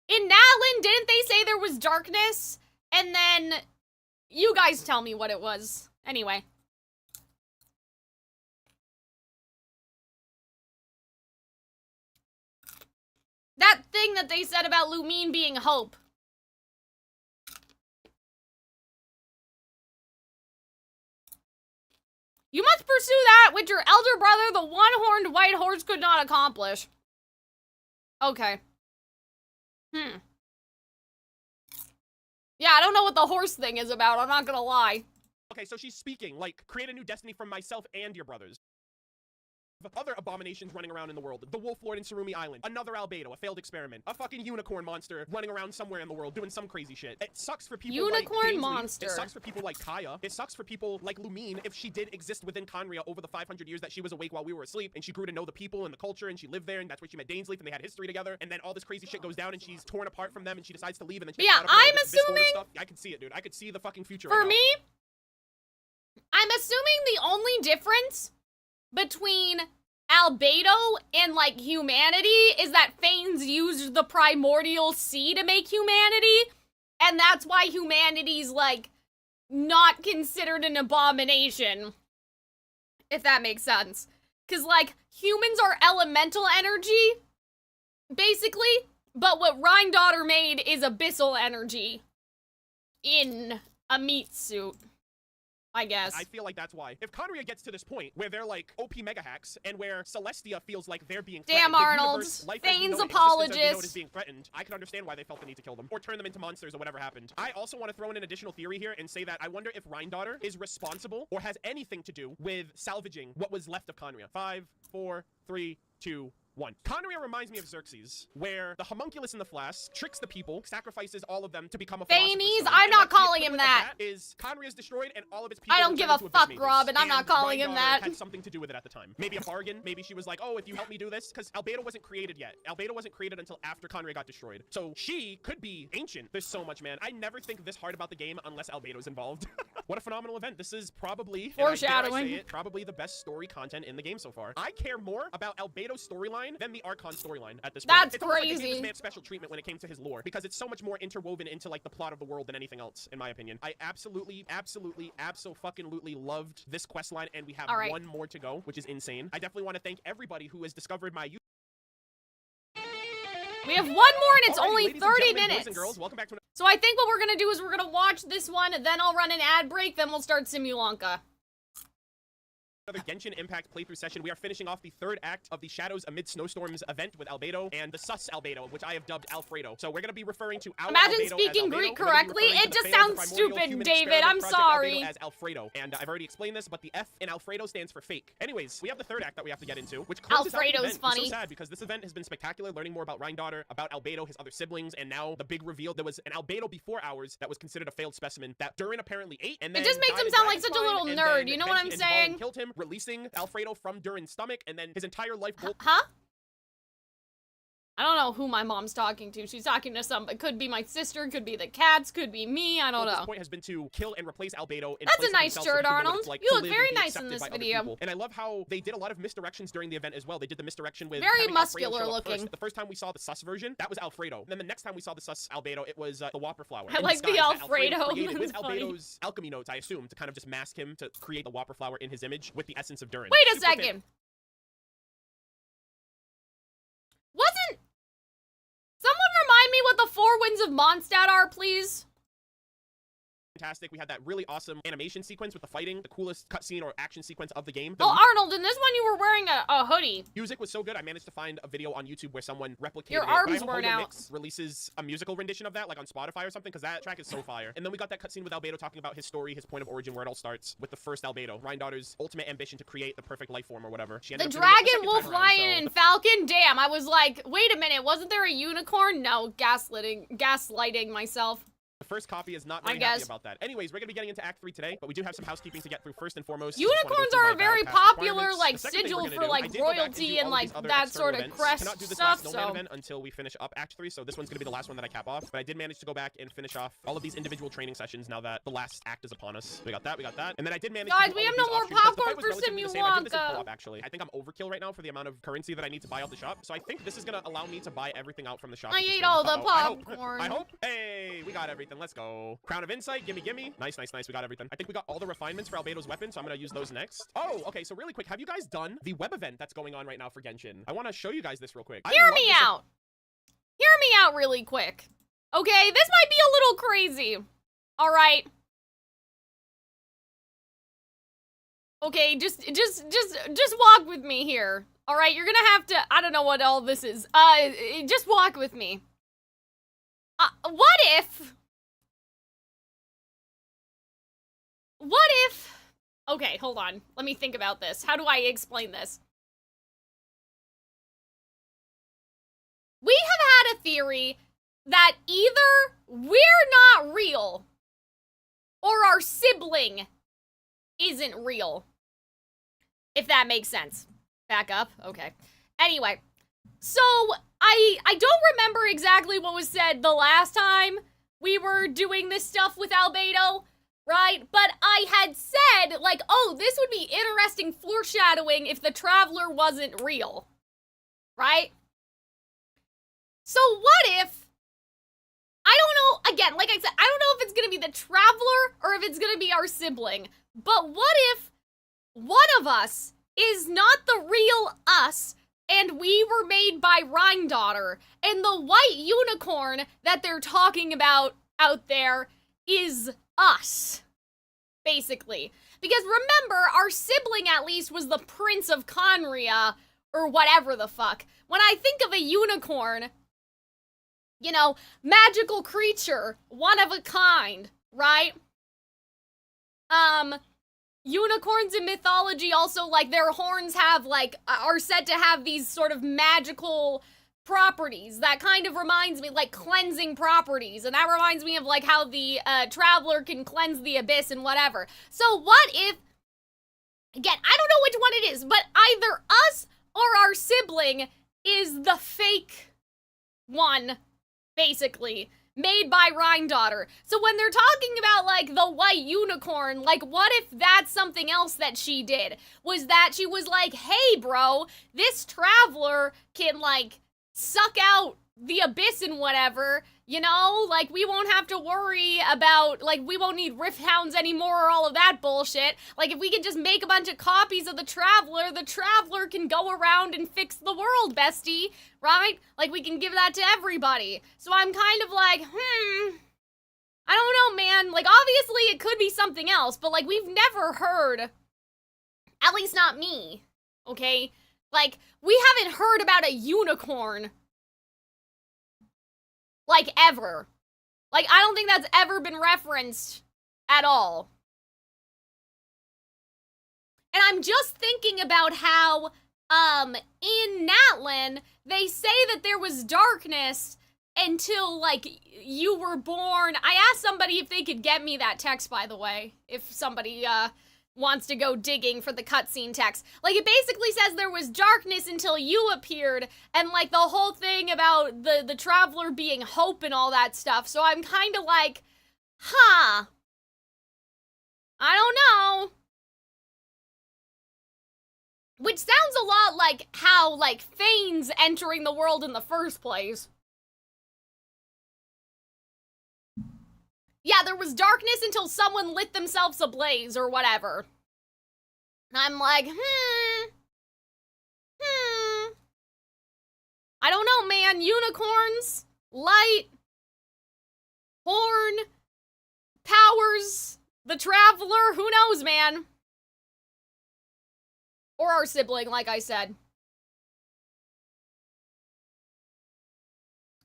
in Natlan, didn't they say there was darkness? And then, you guys tell me what it was. Anyway. That thing that they said about Lumine being hope. You must pursue that which your elder brother, the one-horned white horse, could not accomplish. Okay. Yeah, I don't know what the horse thing is about, I'm not gonna lie. Okay, so she's speaking, like, create a new destiny for myself and your brothers. other abominations running around in the world. The Wolf Lord in Surumi Island, another albedo, a failed experiment, a fucking unicorn monster running around somewhere in the world doing some crazy shit. It sucks for people like Unicorn Dainsley. monster. It sucks for people like Kaya. It sucks for people like Lumine if she did exist within Conria over the 500 years that she was awake while we were asleep, and she grew to know the people and the culture, and she lived there, and that's where she met Dainsley, and they had history together, and then all this crazy shit goes down, and she's torn apart from them, and she decides to leave, and then she Yeah, gets caught up in all I'm this disorder assuming- stuff. I could see it, dude. I could see the fucking future For right now. me, I'm assuming the only difference between albedo and, like, humanity is that Fanes used the primordial sea to make humanity, and that's why humanity's, like, not considered an abomination. If that makes sense. Because, like, humans are elemental energy, basically, but what Rhine-Daughter made is abyssal energy in a meat suit, I guess. I feel like that's why. If Conria gets to this point where they're like OP mega hacks and where Celestia feels like they're being Damn, threatened, the Arnold. universe, life as we Fane's know it, existence as we know it apologist. is being threatened, I can understand why they felt the need to kill them or turn them into monsters or whatever happened. I also want to throw in an additional theory here and say that I wonder if Rhine-Daughter is responsible or has anything to do with salvaging what was left of Conria. 5, 4, 3, 2, 1. Conria reminds me of Xerxes, where the homunculus in the flask tricks the people, sacrifices all of them to become a philosopher's Fanes, stone, I'm and not the calling him equivalent of that. Is Conria's destroyed and all of its people I don't are give turned a into fuck, abyss Rob, and I'm not calling him Rhine-Daughter that. had something to do with it at the time. Maybe a bargain. Maybe she was like, oh, if you help me do this, because Albedo wasn't created yet. Albedo wasn't created until after Conria got destroyed. So she could be ancient. There's so much, man. I never think this hard about the game unless Albedo's involved. What a phenomenal event. This is probably, and I dare I say Foreshadowing. it, probably the best story content in the game so far. I care more about Albedo's storyline than the Archon storyline at this point. That's It's almost like they gave crazy. this man special treatment when it came to his lore, because it's so much more interwoven into like the plot of the world than anything else, in my opinion. I absolutely loved this quest line, and we have All right. one more to go, which is insane. I definitely want to thank everybody who has discovered my We have one more and it's Alrighty, only ladies and 30 gentlemen, minutes. boys and girls, welcome back to So I think what we're gonna do is we're gonna watch this one, then I'll run an ad break, then we'll start Simulanka. another Genshin Impact playthrough session. We are finishing off the third act of the Shadows Amidst Snowstorms event with Albedo and the Sus Albedo, which I have dubbed Alfredo. So we're going to be referring to our Imagine Albedo speaking as Albedo. Greek We're gonna be correctly. referring to It the just failed sounds primordial stupid, human David. experiment I'm Project sorry. Albedo as Alfredo. And I've already explained this, but the F in Alfredo stands for fake. Anyways, we have the third act that we have to get into, which closes out the Alfredo's event. We're funny. so sad because this event has been spectacular, learning more about Rhine-Daughter, about Albedo, his other siblings, and now the big reveal. There was an Albedo before ours that was considered a failed specimen that Durin apparently ate, and then just makes died him in sound like such a Dragonspine, little and nerd, then you know what I'm Genshin and Valen saying? killed him, releasing Alfredo from Durin's stomach, and then his entire life Huh? I don't know who my mom's talking to. She's talking to some, it could be my sister, could be the cats, could be me, I don't At know. this point has been to kill and replace Albedo. In That's place a of nice himself, shirt, so people know what Arnold. it's like You to look live very and be nice in accepted this by other video. people. And I love how they did a lot of misdirections during the event as well. They did the misdirection with Very having Alfredo muscular show up looking. First. The first time we saw the Sus version, that was Alfredo. And then the next time we saw the Sus Albedo, it was the Whopper Flower. I in like the disguise that Alfredo. created with That's funny. Albedo's alchemy notes, I assume, to kind of just mask him to create the Whopper Flower in his image with the essence of Durin. Wait a Super fan- second. Wasn't... Someone remind me what the four winds of Mondstadt are, please? Fantastic. We had that really awesome animation sequence with the fighting, the coolest cutscene or action sequence of the game. The Well, Arnold, in this one you were wearing a hoodie. music was so good, I managed to find a video on YouTube where someone replicated Your it. arms But I hope weren't out. Mix releases a musical rendition of that, like on Spotify or something, because that track is so fire. And then we got that cutscene with Albedo talking about his story, his point of origin, where it all starts with the first Albedo, Rhine-Daughter's ultimate ambition to create the perfect life form or whatever. She The ended up doing it dragon, the wolf, second time around, lion, so- and falcon? Damn, I was like, wait a minute, wasn't there a unicorn? No, gaslighting myself. The first copy is not I really happy guess. about that. Anyways, we're going to be getting into Act 3 today, but we do have some housekeeping to get through first and foremost. Just wanna go Unicorns through are my a very battle pass popular, requirements. like, The second thing we're sigil gonna for, do, like, I did go back and royalty do and, all of like, these other that external sort of events. crest Cannot do this stuff, last Snowman so- event until we finish up Act 3, so this one's going to be the last one that I cap off. But I did manage to go back and finish off all of these individual training sessions now that the last act is upon us. We got that, and then I did manage Guys, to do we all have of no these more offshoots, 'cause the popcorn fight was for relatively the same. I did this in Simulanka. co-op, actually. I think I'm overkill right now for the amount of currency that I need to buy out the shop, so I think this is going to allow me to buy everything out from the shop. I which is ate good. all the Uh-oh, I hope. popcorn. I hope. Hey, we got everything. Let's go. Crown of Insight, gimme. Nice. We got everything. I think we got all the refinements for Albedo's weapon, so I'm gonna use those next. Oh, okay, so really quick, have you guys done the web event that's going on right now for Genshin? I want to show you guys this real quick. I Hear love me this- out. Hear me out really quick. Okay, this might be a little crazy. All right. Okay, just walk with me here. All right, you're gonna have to, I don't know what all this is. Just walk with me. What if, okay, hold on. Let me think about this. How do I explain this? we have had a theory that either we're not real or our sibling isn't real. If that makes sense. Back up? Okay. Anyway, so I don't remember exactly what was said the last time we were doing this stuff with Albedo, right? But I had said, like, oh, this would be interesting foreshadowing if the Traveler wasn't real, right? So what if, I don't know, again, like I said, I don't know if it's gonna be the Traveler or if it's gonna be our sibling, but what if one of us is not the real us and we were made by Rhine-Daughter, and the white unicorn that they're talking about out there is us, basically. Because remember, our sibling at least was the Prince of Conria, or whatever the fuck. When I think of a unicorn, you know, magical creature, one of a kind, right? Unicorns in mythology also, like, their horns have, like, are said to have these sort of magical properties. That kind of reminds me, like, cleansing properties. And that reminds me of, like, how the Traveler can cleanse the abyss and whatever. So what if, again, I don't know which one it is, but either us or our sibling is the fake one, basically, made by Rhine-Daughter. So when they're talking about, like, the white unicorn, like, what if that's something else that she did? Was that she was like, hey, bro, this Traveler can, like, suck out the abyss and whatever, you know? Like, we won't have to worry about, like, we won't need rift hounds anymore or all of that bullshit. Like, if we can just make a bunch of copies of the Traveler can go around and fix the world, bestie, right? Like, we can give that to everybody. So I'm kind of like, I don't know, man. Like, obviously it could be something else, but, like, we've never heard, at least not me, okay? Like, we haven't heard about a unicorn, like, ever. Like, I don't think that's ever been referenced at all. And I'm just thinking about how, in Natlan, they say that there was darkness until, like, you were born. I asked somebody if they could get me that text, by the way, if somebody, wants to go digging for the cutscene text. Like, it basically says there was darkness until you appeared, and, like, the whole thing about the Traveler being hope and all that stuff. So I'm kind of like, I don't know. Which sounds a lot like how, like, Fane's entering the world in the first place. Yeah, there was darkness until someone lit themselves ablaze or whatever. And I'm like, I don't know, man. Unicorns, light, horn, powers, the Traveler, who knows, man? Or our sibling, like I said.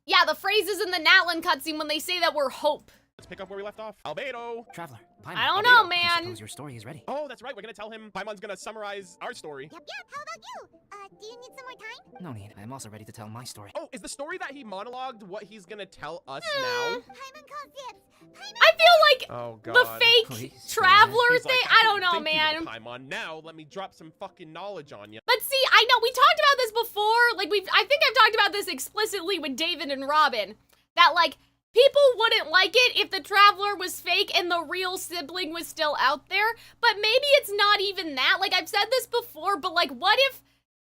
Yeah, the phrases in the Natlan cutscene when they say that we're hope. Let's pick up where we left off. Albedo! Traveler, Paimon. I don't know, I man. suppose your story is ready. Oh, that's right. We're gonna tell him. Paimon's gonna summarize our story. Yep, how about you? Do you need some more time? No need. I'm also ready to tell my story. Oh, is the story that he monologued what he's gonna tell us now? Paimon calls dibs. I feel like Oh, God. the fake Please, Traveler He's thing, like, I don't know, think you man. Paimon. Now, let me drop some fucking knowledge on you. But see, I know, we talked about this before, like, I think I've talked about this explicitly with David and Robin, that, like, people wouldn't like it if the Traveler was fake and the real sibling was still out there, but maybe it's not even that. Like, I've said this before, but, like, what if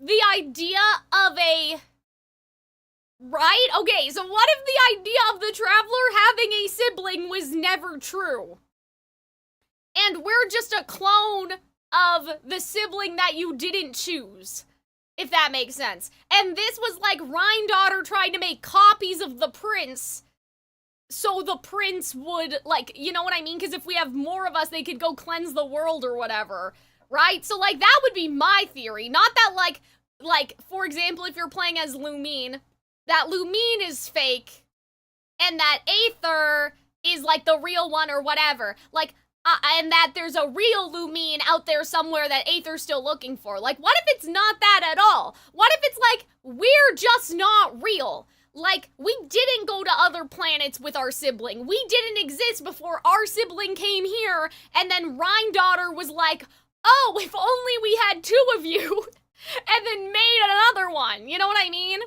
the idea of a... Right? Okay, so what if the idea of the Traveler having a sibling was never true? And we're just a clone of the sibling that you didn't choose, if that makes sense. And this was like Rhine-Daughter trying to make copies of the prince, so the prince would, like, you know what I mean? Because if we have more of us, they could go cleanse the world or whatever, right? So, like, that would be my theory. Not that, like, for example, if you're playing as Lumine, that Lumine is fake, and that Aether is, like, the real one or whatever. Like, and that there's a real Lumine out there somewhere that Aether's still looking for. Like, what if it's not that at all? What if it's like, we're just not real? Like, we didn't go to other planets with our sibling. We didn't exist before our sibling came here, and then Rhine-daughter was like, oh, if only we had 2 of you, and then made another one. You know what I mean?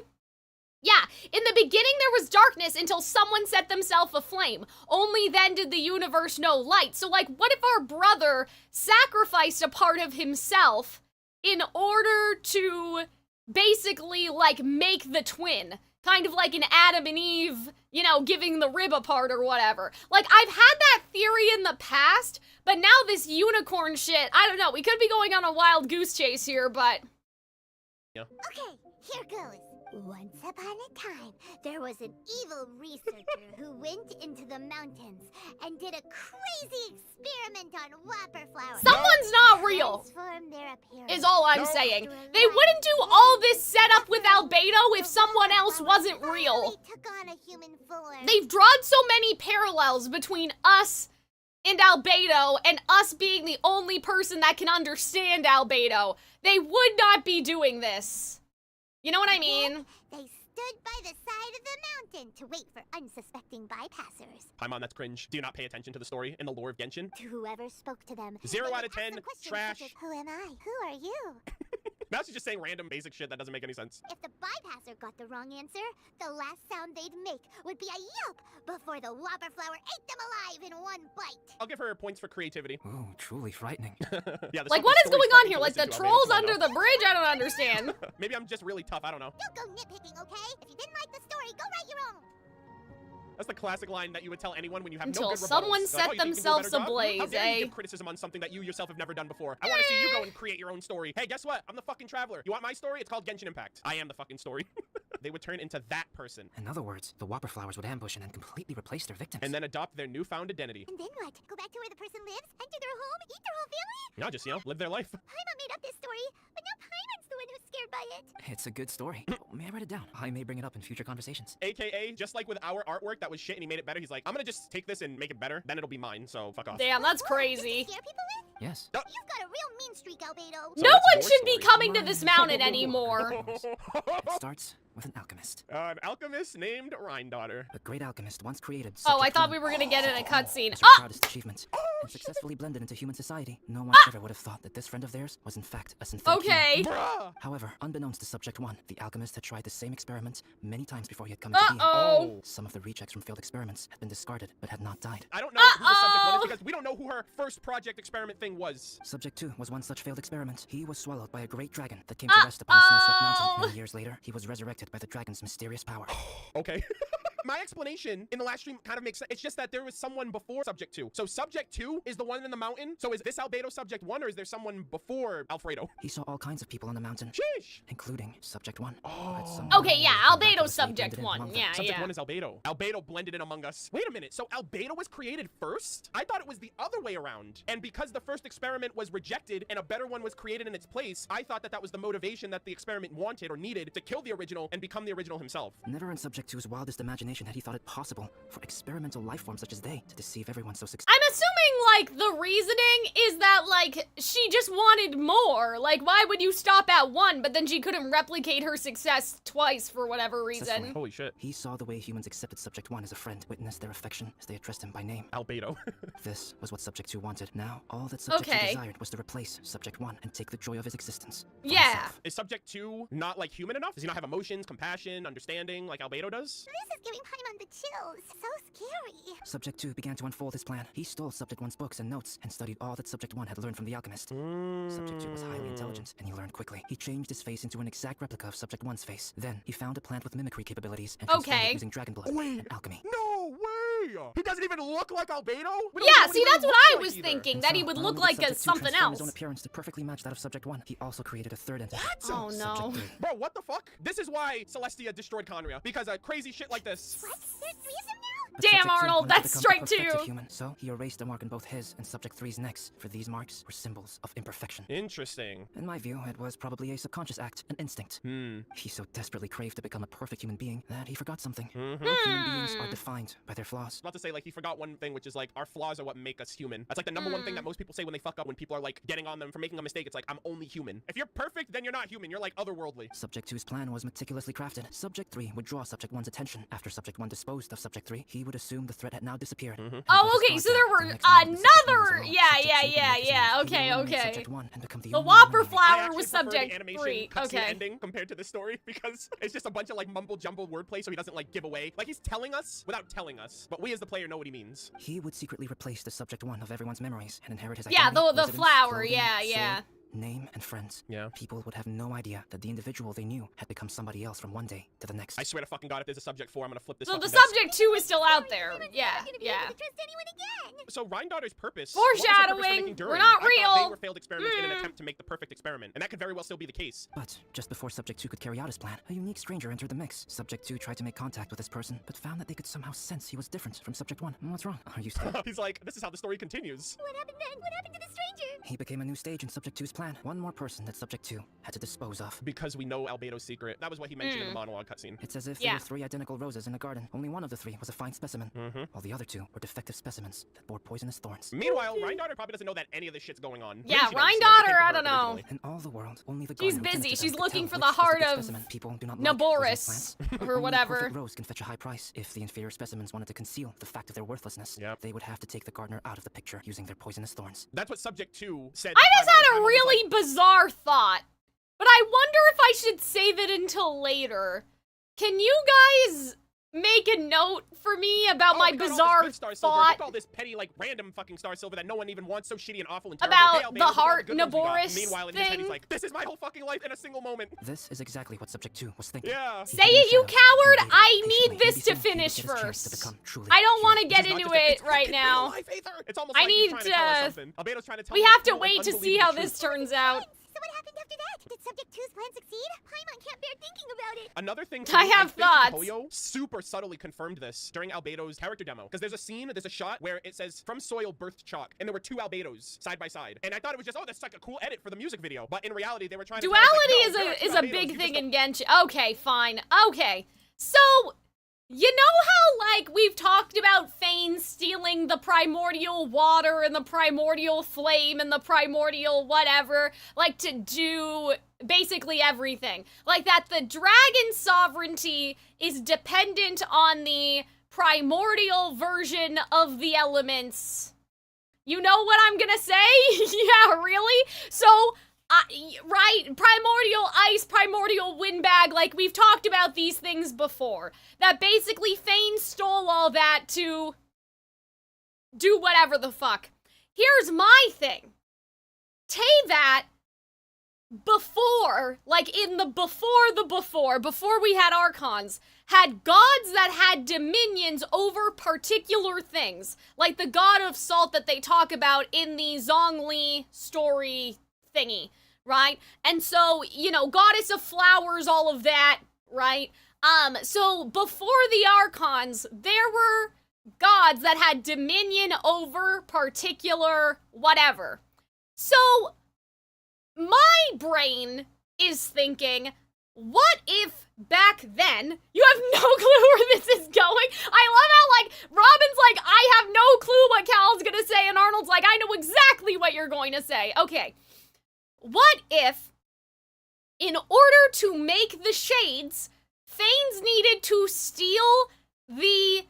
Yeah, in the beginning there was darkness until someone set themselves aflame. Only then did the universe know light. So, like, what if our brother sacrificed a part of himself in order to basically, like, make the twin? Kind of like an Adam and Eve, you know, giving the rib apart or whatever. Like, I've had that theory in the past, but now this unicorn shit, I don't know, we could be going on a wild goose chase here, but... Yeah. Okay, here goes. Once upon a time, there was an evil researcher who went into the mountains and did a crazy experiment on whopper flowers. Someone's not real, Transform their appearance. is all I'm saying. They wouldn't do all this setup with Albedo if someone else wasn't real. Took on a human form. They've drawn so many parallels between us and Albedo, and us being the only person that can understand Albedo. They would not be doing this. You know what I mean? They stood by the side of the mountain to wait for unsuspecting bypassers. Paimon, that's cringe. Do you not pay attention to the story and the lore of Genshin? To whoever spoke to them. 0 they out would of 10, ask them questions trash. such as, who am I? Who are you? Now she's just saying random basic shit that doesn't make any sense. If the bypasser got the wrong answer, the last sound they'd make would be a yelp before the whopper flower ate them alive in one bite. I'll give her points for creativity. Ooh, truly frightening. Yeah, Like, what is going on here? Like, the trolls under the bridge? I don't understand. Maybe I'm just really tough, I don't know. Don't go nitpicking, okay? If you didn't like the story, go write your own. That's the classic line that you would tell anyone when you have Until no good rebuttals. someone They're set like, oh, you think you can do a themselves better job? ablaze, How dare you eh? give criticism on something that you yourself have never done before? I want to see you go and create your own story. Hey, guess what? I'm the fucking traveler. You want my story? It's called Genshin Impact. I am the fucking story. They would turn into that person. In other words, the whopper flowers would ambush and then completely replace their victims. And then adopt their newfound identity. And then what? Go back to where the person lives, enter their home, eat their whole family? You know, just, live their life. Paimon made up this story, but now Paimon's the one who's scared by it. It's a good story. May I write it down? I may bring it up in future conversations. AKA, just like with our artwork that was shit and he made it better, he's like, I'm gonna just take this and make it better, then it'll be mine, so fuck off. Damn, that's Whoa, crazy. did you scare people with? Yes. You've got a real mean streak, Albedo. No that's one your should be story. coming to this mountain anymore. It starts with an alchemist. An alchemist named Rhine-daughter. A great alchemist once created. Oh, I subject thought one. we were gonna get in a cutscene. As her proudest achievement, and successfully blended into human society. No one ever would have thought that this friend of theirs was in fact a synthetic human. Okay. Bruh! However, unbeknownst to Subject 1, the alchemist had tried the same experiment many times before he had come into being. Uh-oh. Some of the rejects from failed experiments had been discarded, but had not died. I don't know who the subject one is because we don't know who her first project experiment thing was. Subject 2 was one such failed experiment. He was swallowed by a great dragon that came to rest upon a snow-swept mountain. Many years later, he was resurrected by the dragon's mysterious power. Okay. My explanation in the last stream kind of makes sense. It's just that there was someone before Subject 2. So Subject 2 is the one in the mountain. So is this Albedo Subject 1 or is there someone before Alfredo? He saw all kinds of people on the mountain, Sheesh. including Subject 1. Okay, yeah, Albedo Subject 1. Yeah, Subject yeah. 1 is Albedo. Albedo blended in among us. Wait a minute. So Albedo was created first? I thought it was the other way around. And because the first experiment was rejected and a better one was created in its place, I thought that that was the motivation that the experiment wanted or needed to kill the original and become the original himself. Never in Subject 2's wildest imagination had he thought it possible for experimental life forms such as they to deceive everyone so successfully. I'm assuming, like, the reasoning is that, like, she just wanted more. Like, why would you stop at 1, but then she couldn't replicate her success twice for whatever reason? Holy shit. He saw the way humans accepted Subject 1 as a friend, witnessed their affection as they addressed him by name. Albedo. This was what Subject 2 wanted. Now, all that Subject 2 Okay. desired was to replace Subject 1 and take the joy of his existence for Yeah. himself. Is Subject 2 not, like, human enough? Does he not have emotions, compassion, understanding like Albedo does? This is giving Paimon the chills. So scary. Subject 2 began to unfold his plan. He stole Subject 1's books and notes and studied all that Subject 1 had learned from the alchemist. Subject 2 was highly intelligent, and he learned quickly. He changed his face into an exact replica of Subject 1's face. Then, he found a plant with mimicry capabilities and transformed Okay. it using dragon blood Wait. and alchemy. No way! He doesn't even look like Albedo? We don't know Yeah, what see, he that's really what I looks was like either. thinking, And that so, he would not look only like did a Subject 2 something transform his else. own appearance to perfectly match that of Subject 1, he also created a third entity. Oh, no. Subject 3. Bro, what the fuck? This is why Celestia destroyed Conria. Because of crazy shit like this. What? There's 3 of them now? But Damn, Subject 2 Arnold, wanted to that's become a strike perfected 2. Human, so he erased a mark in both his and Subject 3's necks, for these marks were symbols of imperfection. Interesting. In my view, it was probably a subconscious act, an instinct. He so desperately craved to become a perfect human being that he forgot something. Human beings are defined by their flaws. Not to say, like, he forgot one thing, which is, like, our flaws are what make us human. That's, like, the number one thing that most people say when they fuck up, when people are, like, getting on them for making a mistake. It's like, I'm only human. If you're perfect, then you're not human. You're, like, otherworldly. Subject 2's plan was meticulously crafted. Subject 3 would draw Subject 1's attention. After Subject 1 disposed of Subject 3, he would assume the threat had now disappeared. Oh, okay, so there were another... Yeah, okay. Subject 1 and become the The only Whopper one flower was prefer the Subject animation 3. cutscene Okay. ending compared to the story because it's just a bunch of like mumble-jumble wordplay, so he doesn't like give away. Like he's telling us without telling us, but we as the player know what he means. He would secretly replace the Subject 1 of everyone's memories and inherit his Yeah, identity, the residence, flower, clothing, yeah. sword, name, and friends. Yeah. People would have no idea that the individual they knew had become somebody else from one day to the next. I swear to fucking God, if there's a Subject 4, I'm gonna flip this So the fucking desk. Subject 2 is still out there. Yeah. Trust anyone again. So Rhindaughter's purpose... what was her purpose for Foreshadowing. making We're Durin? not I thought real. they were failed experiments in an attempt to make the perfect experiment, and that could very well still be the case. But just before Subject 2 could carry out his plan, a unique stranger entered the mix. Subject 2 tried to make contact with this person, but found that they could somehow sense he was different from Subject 1. What's wrong? Are you scared? He's like, this is how the story continues. What happened then? What happened to the stranger? He became a new stage in Subject 2's plan. One more person that Subject 2 had to dispose of. Because we know Albedo's secret. That was what he mentioned in the monologue cutscene. It's as if Yeah. there were 3 identical roses in a garden. Only one of the 3 was a fine specimen, while the other 2 were defective specimens that bore poisonous thorns. Meanwhile, Rhindaughter probably doesn't know that any of this shit's going on. Yeah, Maybe she does, Rhindaughter, so it came from I her don't know. originally. In all the world, only the She's gardener who busy. tended to She's them could looking tell for the which heart specific of specimen people do not like Naboris, poisonous or plants. Only whatever. a perfect rose can fetch a high price. If the inferior specimens wanted to conceal the fact of their worthlessness, Yep. they would have to take the gardener out of the picture using their poisonous thorns. That's what Subject 2 said. I to just Paimon, had and a Paimon was really like, bizarre thought, but I wonder if I should save it until later. Can you guys make a note for me about my we got all this bizarre good Star Silver. thought Fuck all this petty, like, random fucking Star Silver that no one even wants, so shitty and awful and terrible. about Hey, Albedo, the look at all heart good ones we got. Naboris Meanwhile, in his head, he's thing? like, this is my whole fucking life in a single moment. This is exactly what Subject 2 was thinking. Yeah. He Say became it, you Shadows, coward! and I waited need patiently. this Maybe to soon he would finish get his chance to first. become truly I don't want to human. get This is not into just a- it it's right fucking real now. life, Aether. It's almost I like he's need trying to tell us to- something. Albedo's trying to tell We us have the to full, wait to see unbelievable how truth. this turns out. So what happened after that? Did Subject 2's plan succeed? Paimon can't bear thinking about it. Another thing I too, have think thoughts. Mihoyo super subtly confirmed this during Albedo's character demo. Because there's a shot where it says, from soil birthed chalk. And there were 2 Albedos side by side. And I thought it was just, oh, that's like a cool edit for the music video. But in reality, they were trying to tell us, Duality like, no, is there a are 2 big Albedos, you thing just in Genshin. Okay, fine. Okay. So, you know how, like, we've talked about Fane stealing the primordial water and the primordial flame and the primordial whatever, like, to do basically everything. Like, that the dragon sovereignty is dependent on the primordial version of the elements. You know what I'm gonna say? Yeah, really? So, right, primordial ice, primordial windbag, like, we've talked about these things before. That basically Fane stole all that to do whatever the fuck. Here's my thing. Teyvat, before, like in the before we had Archons, had gods that had dominions over particular things. Like the god of salt that they talk about in the Zhongli story thingy, right? And so, you know, goddess of flowers, all of that, right? So before the Archons, there were gods that had dominion over particular whatever. So, my brain is thinking, what if back then, you have no clue where this is going? I love how, like, Robin's like, I have no clue what Cal's gonna say, and Arnold's like, I know exactly what you're going to say. Okay. What if, in order to make the shades, Fanes needed to steal the,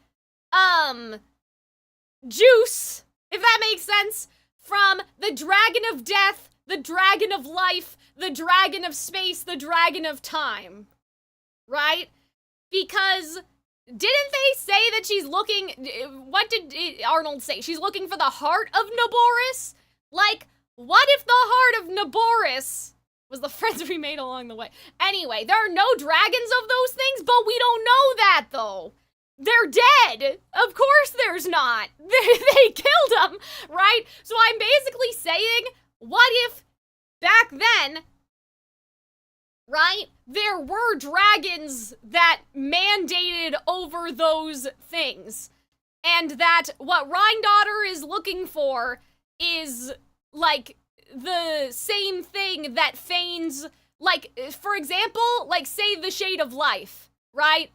juice, if that makes sense, from the Dragon of Death, the Dragon of Life, the Dragon of Space, the Dragon of Time, right? Because didn't they say that she's looking, what did Arnold say? She's looking for the heart of Naboris? Like, what if the heart of Naboris was the friends we made along the way? Anyway, there are no dragons of those things, but we don't know that, though. They're dead. Of course there's not. They killed them, right? So I'm basically saying, what if back then, right, there were dragons that mandated over those things? and that what Rhindaughter is looking for is, like, the same thing that feigns, like, for example, like, say the Shade of Life, right?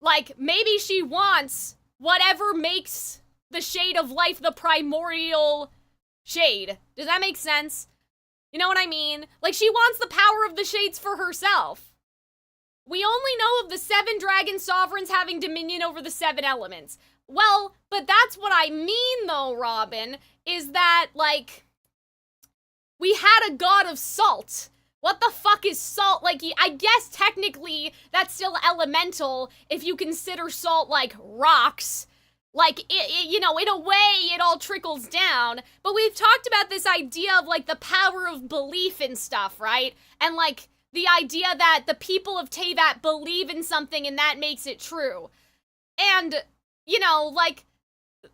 Like, maybe she wants whatever makes the Shade of Life the primordial shade. Does that make sense? You know what I mean? Like, she wants the power of the shades for herself. We only know of the 7 dragon sovereigns having dominion over the 7 elements. Well, but that's what I mean, though, Robin, is that, like, we had a god of salt. What the fuck is salt? Like, I guess technically that's still elemental if you consider salt, like, rocks. Like, you know, in a way, it all trickles down. But we've talked about this idea of, like, the power of belief and stuff, right? And, like, the idea that the people of Teyvat believe in something and that makes it true. And, you know, like,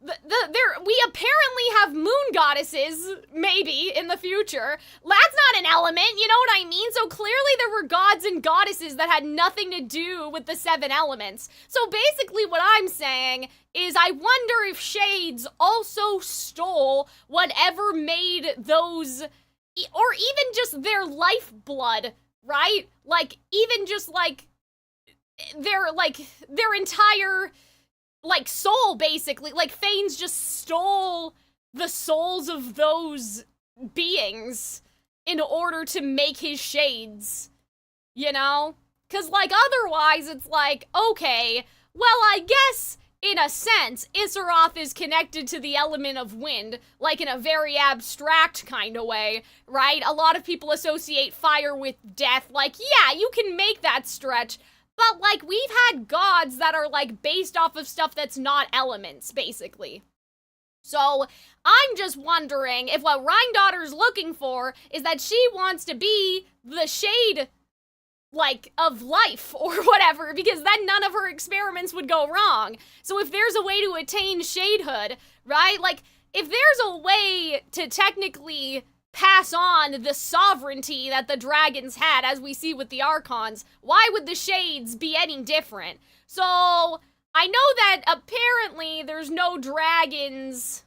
we apparently have moon goddesses, maybe, in the future. That's not an element, you know what I mean? So clearly there were gods and goddesses that had nothing to do with the 7 elements. So basically what I'm saying is I wonder if Shades also stole whatever made those, or even just their lifeblood, right? Like, even just, like, their entire, like, soul, basically. Like, Fanes just stole the souls of those beings in order to make his shades, you know? 'Cause, like, otherwise it's like, okay, well, I guess, in a sense, Issaroth is connected to the element of wind, like in a very abstract kind of way, right? A lot of people associate fire with death. Like, yeah, you can make that stretch, but, like, we've had gods that are, like, based off of stuff that's not elements, basically. So, I'm just wondering if what Rhindaughter's looking for is that she wants to be the shade, like, of life or whatever, because then none of her experiments would go wrong. So if there's a way to attain shadehood, right? Like, if there's a way to technically pass on the sovereignty that the dragons had, as we see with the Archons, why would the shades be any different? So, I know that apparently there's no dragons,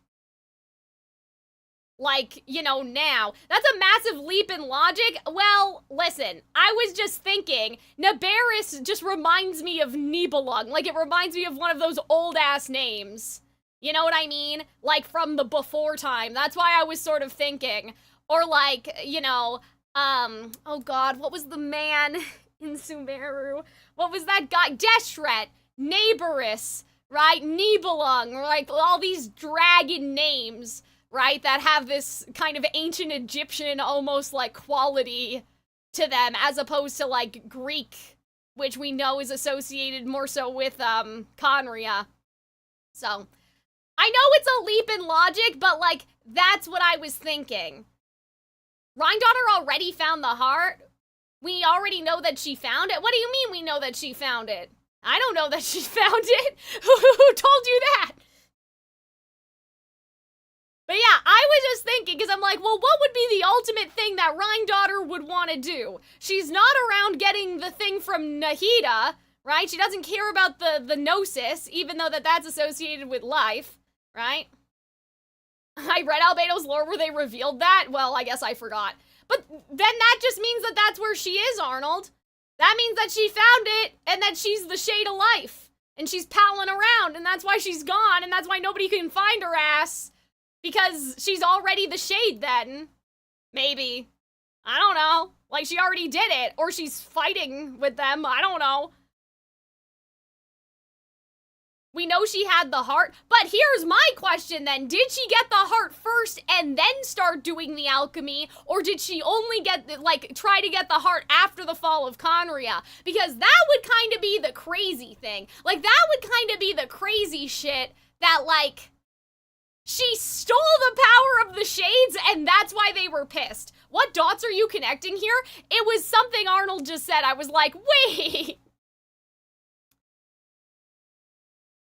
like, you know, now. That's a massive leap in logic. Well, listen, I was just thinking, Nabarris just reminds me of Nibelung. Like, it reminds me of one of those old-ass names. You know what I mean? Like, from the before time. That's why I was sort of thinking. Or, like, you know, oh god, what was the man in Sumeru? What was that guy? Deshret, Nabarris, right? Nibelung, like, all these dragon names, right, that have this kind of ancient Egyptian almost, like, quality to them, as opposed to, like, Greek, which we know is associated more so with, Conria. So, I know it's a leap in logic, but, like, that's what I was thinking. Rhindaughter already found the heart? We already know that she found it? What do you mean we know that she found it? I don't know that she found it. Who told you that? But yeah, I was just thinking, because I'm like, well, what would be the ultimate thing that Rhindaughter would want to do? She's not around getting the thing from Nahida, right? She doesn't care about the Gnosis, even though that's associated with life, right? I read Albedo's lore where they revealed that. Well, I guess I forgot. But then that just means that that's where she is, Arnold. That means that she found it, and that she's the shade of life. And she's palling around, and that's why she's gone, and that's why nobody can find her ass. Because she's already the shade then. Maybe. I don't know. Like, she already did it, or she's fighting with them. I don't know. We know she had the heart, but here's my question then. Did she get the heart first and then start doing the alchemy, or did she only get, like, try to get the heart after the fall of Conria? Because that would kind of be the crazy thing. Like, that would kind of be the crazy shit that, like, she stole the power of the shades and that's why they were pissed. What dots are you connecting here? It was something Arnold just said. I was like, wait.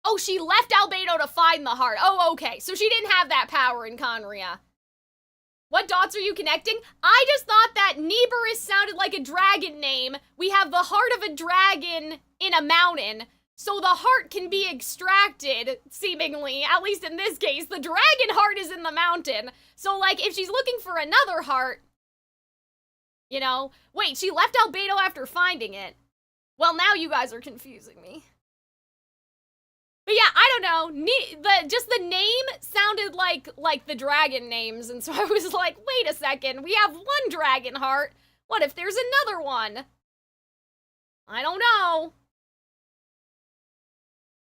Oh, she left Albedo to find the heart. Oh, okay. So she didn't have that power in Conria. What dots are you connecting? I just thought that Nibiris sounded like a dragon name. We have the heart of a dragon in a mountain. so the heart can be extracted, seemingly, at least in this case. The dragon heart is in the mountain. So, like, if she's looking for another heart, you know, wait, she left Albedo after finding it. Well, now you guys are confusing me. But yeah, I don't know, just the name sounded like the dragon names, and so I was like, wait a second, we have one dragon heart. What if there's another one? I don't know.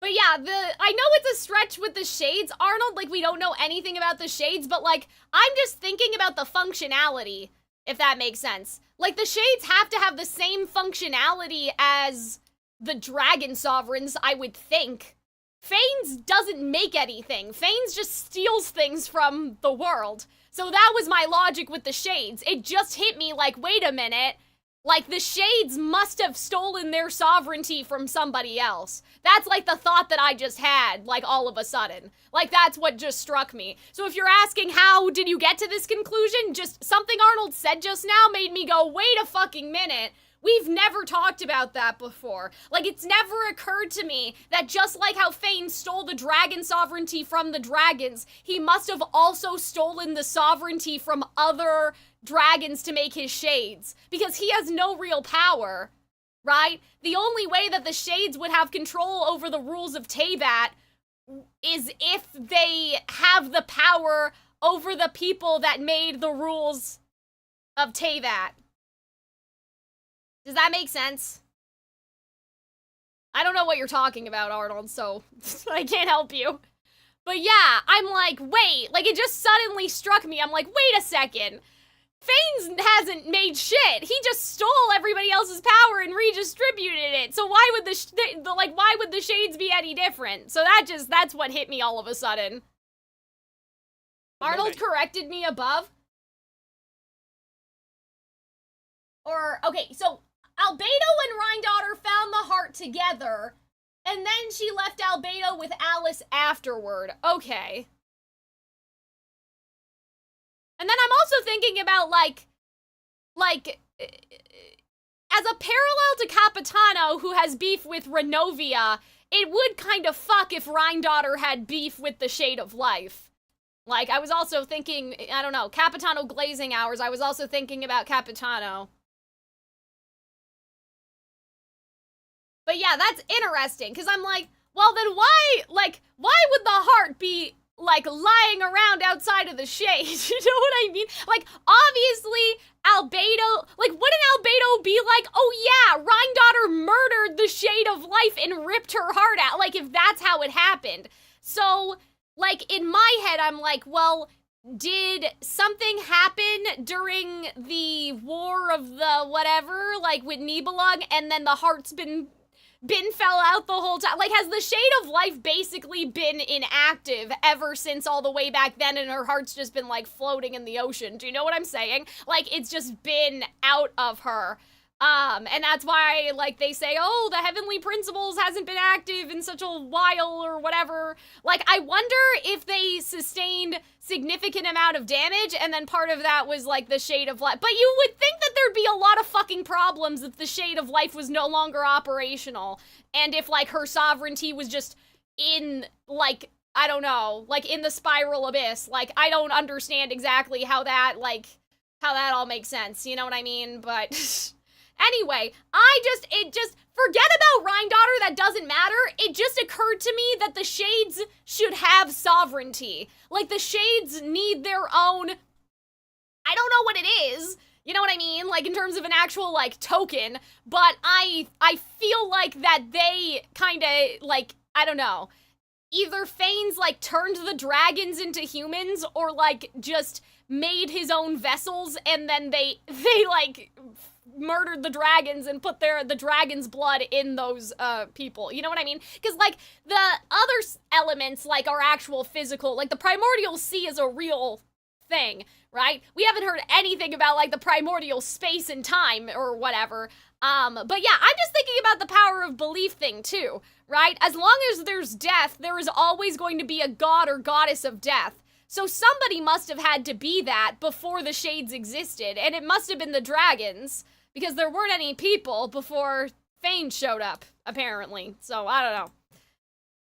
But yeah, I know it's a stretch with the shades, Arnold, like we don't know anything about the shades, but like, I'm just thinking about the functionality, if that makes sense. Like, the shades have to have the same functionality as the dragon sovereigns, I would think. Fanes doesn't make anything. Fanes just steals things from the world. So that was my logic with the shades. It just hit me like, wait a minute. Like, the shades must have stolen their sovereignty from somebody else. That's like the thought that I just had, like, all of a sudden. Like, that's what just struck me. So if you're asking how did you get to this conclusion, just something Arnold said just now made me go, wait a fucking minute. We've never talked about that before. Like, it's never occurred to me that just like how Fane stole the dragon sovereignty from the dragons, he must have also stolen the sovereignty from other dragons to make his shades. Because he has no real power, right? The only way that the shades would have control over the rules of Teyvat is if they have the power over the people that made the rules of Teyvat. Does that make sense? I don't know what you're talking about, Arnold, so I can't help you. But yeah, I'm like, wait, like it just suddenly struck me. I'm like, wait a second. Fanes hasn't made shit. He just stole everybody else's power and redistributed it. So why would why would the shades be any different? So that's what hit me all of a sudden. Arnold corrected me above. Okay, so Albedo and Rhindaughter found the heart together, and then she left Albedo with Alice afterward. Okay. And then I'm also thinking about, like, as a parallel to Capitano, who has beef with Renovia, it would kind of fuck if Rhindaughter had beef with the Shade of Life. Like, I was also thinking, I don't know, Capitano glazing hours, I was also thinking about Capitano. But yeah, that's interesting, because I'm like, well then why would the heart be, like, lying around outside of the shade? You know what I mean? Like, obviously, Albedo, like, wouldn't Albedo be like, oh yeah, Rhindaughter murdered the Shade of Life and ripped her heart out, like, if that's how it happened. So, like, in my head, I'm like, well, did something happen during the War of the whatever, like, with Nibelung, and then the heart's been fell out the whole time? Like, has the Shade of Life basically been inactive ever since all the way back then, and her heart's just been, like, floating in the ocean? Do you know what I'm saying? Like, it's just been out of her. And that's why, like, they say, oh, the Heavenly Principles hasn't been active in such a while, or whatever. Like, I wonder if they sustained significant amount of damage, and then part of that was, like, the Shade of Life. But you would think that there'd be a lot of fucking problems if the Shade of Life was no longer operational, and if, like, her sovereignty was just in, like, I don't know, like, in the spiral abyss. Like, I don't understand exactly how that, like, how that all makes sense, you know what I mean? But... Anyway, forget about Rhindaughter, that doesn't matter. It just occurred to me that the Shades should have sovereignty. Like, the Shades need their own, I don't know what it is, you know what I mean? Like, in terms of an actual, like, token, but I feel like that they kinda, like, I don't know, either Fanes, like, turned the dragons into humans, or, like, just made his own vessels, and then they like, murdered the dragons and put the dragon's blood in those people. You know what I mean? Because, like, the other elements, like, are actual physical. Like, the primordial sea is a real thing, right? We haven't heard anything about, like, the primordial space and time or whatever. But yeah, I'm just thinking about the power of belief thing too, right? As long as there's death, there is always going to be a god or goddess of death. So somebody must have had to be that before the Shades existed, and it must have been the dragons, because there weren't any people before Fane showed up, apparently. So, I don't know.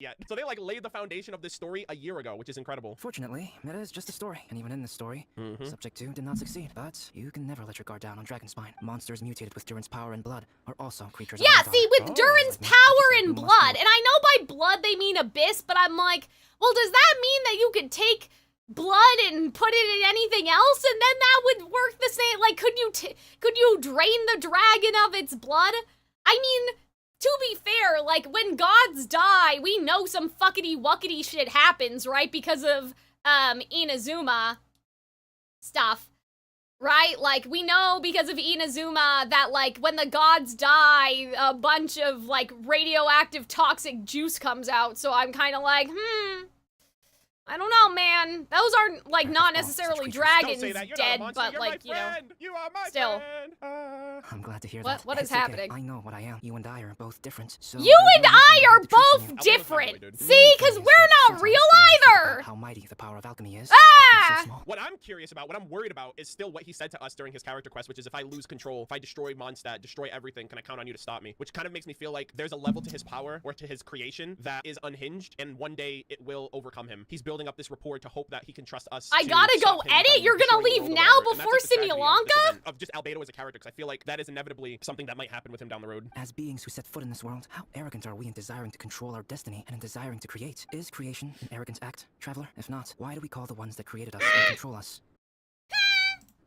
Yeah, so they like laid the foundation of this story a year ago, which is incredible. Fortunately, it is just a story, and even in this story, Subject 2 did not succeed. But you can never let your guard down on Dragonspine. Monsters mutated with Durin's power and blood are also creatures of Yeah, Algar. see, with Durin's power and blood, and I know by blood they mean abyss, but I'm like, well, does that mean that you could take blood and put it in anything else, and then that would work the same? Like, could you drain the dragon of its blood? I mean, to be fair, like, when gods die, we know some fuckity-wuckity shit happens, right? Because of, Inazuma stuff, right? Like, we know because of Inazuma that, like, when the gods die, a bunch of, like, radioactive toxic juice comes out, so I'm kind of like, I don't know, man. Those aren't, like, not necessarily dragons dead, but, like, you know, you are my still. friend. I'm glad to hear that. What is It's okay. happening? I know what I am. You and I are both different. So You and I are both different. See, because we're not real either. How mighty the power of alchemy is. Ah! So small. What I'm curious about, what I'm worried about, is still what he said to us during his character quest, which is if I lose control, if I destroy Mondstadt, destroy everything, can I count on you to stop me? Which kind of makes me feel like there's a level to his power or to his creation that is unhinged, and one day it will overcome him. He's building up this rapport to hope that he can trust us. I to gotta go stop him edit? from You're gonna destroying the leave world or now whatever, and that's, before like, the tragedy Simulanka? of just Albedo as a character, because I feel like that is inevitably something that might happen with him down the road. As beings who set foot in this world, how arrogant are we in desiring to control our destiny and in desiring to create? Is creation an arrogant act, Traveler? If not, why do we call the ones that created us and control us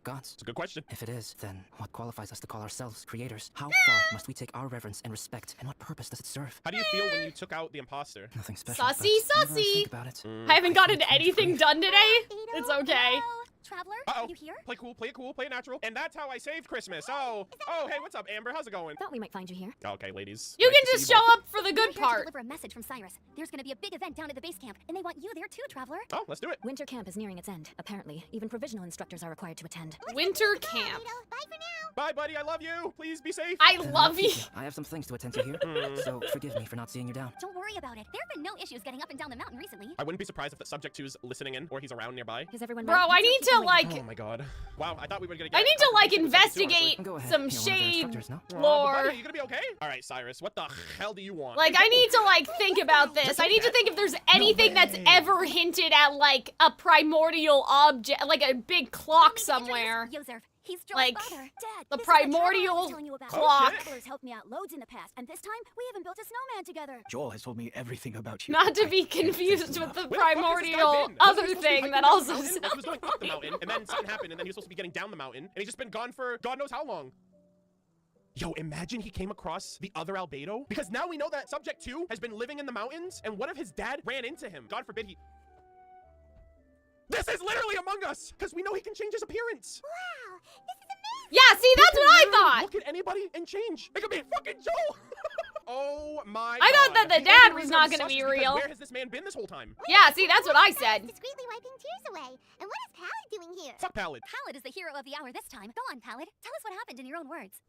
gods? It's a good question. If it is, then what qualifies us to call ourselves creators? How far must we take our reverence and respect, and what purpose does it serve? How do you feel when you took out the imposter? Nothing special. Sussy, but whenever I sussy. think about it, I haven't gotten feel anything done today. It's okay. Hello, Traveler, Uh-oh. are you here? Play cool, play it natural. And that's how I saved Christmas. Oh, hey, what's up, Amber? How's it going? Thought we might find you here. Okay, ladies. You Nice can to just see you show both. up for the We're good here to part. deliver a message from Cyrus. There's gonna be a big event down at the base camp, and they want you there too, Traveler. Oh, let's do it. Winter camp is nearing its end. Apparently, even provisional instructors are required to attend. Winter camp. Bye for now. Bye, buddy. I love you. Please be safe. I love you. I have some things to attend to here, so forgive me for not seeing you down. Don't worry about it. There have been no issues getting up and down the mountain recently. I wouldn't be surprised if the subject 2's listening in or he's around nearby. Is everyone Bro, ready? I need to, like, Oh my god. Wow, I thought we were gonna get I need to, like, confrontation with subject 2, honestly. investigate Go ahead. some You're one of their shade instructors, no? Aw, but lore. buddy, you gonna be okay? All right, Cyrus. What the hell do you want? Like, I need to, like, think about this. I need to think if there's anything that's ever hinted at, like, a primordial object, like a big clock somewhere. Yozerf, he's Joel's Like, father. Dad, the this is the traveler I primordial was telling you about. clock. Traveler's helped me out loads in the past, and this time we even built a snowman together. Joel has told me everything about you. Not to be I can't thank confused you with the enough. Where the fuck has this guy primordial been? Wasn't other he supposed to be thing hiking that down the also mountain? Like, he was going up the mountain, and then something happened, and then he was supposed to be getting down the mountain, and he's just been gone for God knows how long. Yo, imagine he came across the other Albedo, because now we know that Subject 2 has been living in the mountains, and what if his dad ran into him? God forbid he... This is literally Among Us, because we know he can change his appearance. Wow, this is amazing. Yeah, see, that's what I Literally thought. Look at anybody and change. It could be fucking Joel. Oh my I thought God. that the The dad only was reason not I'm gonna sus be is because real. Where has this man been this whole time? Yeah, see, that's what I said. Discreetly wiping tears away. And what is Pally doing here? Fuck Pallid. Pallid is the hero of the hour this time. Go on, Pallid. Tell us what happened in your own words.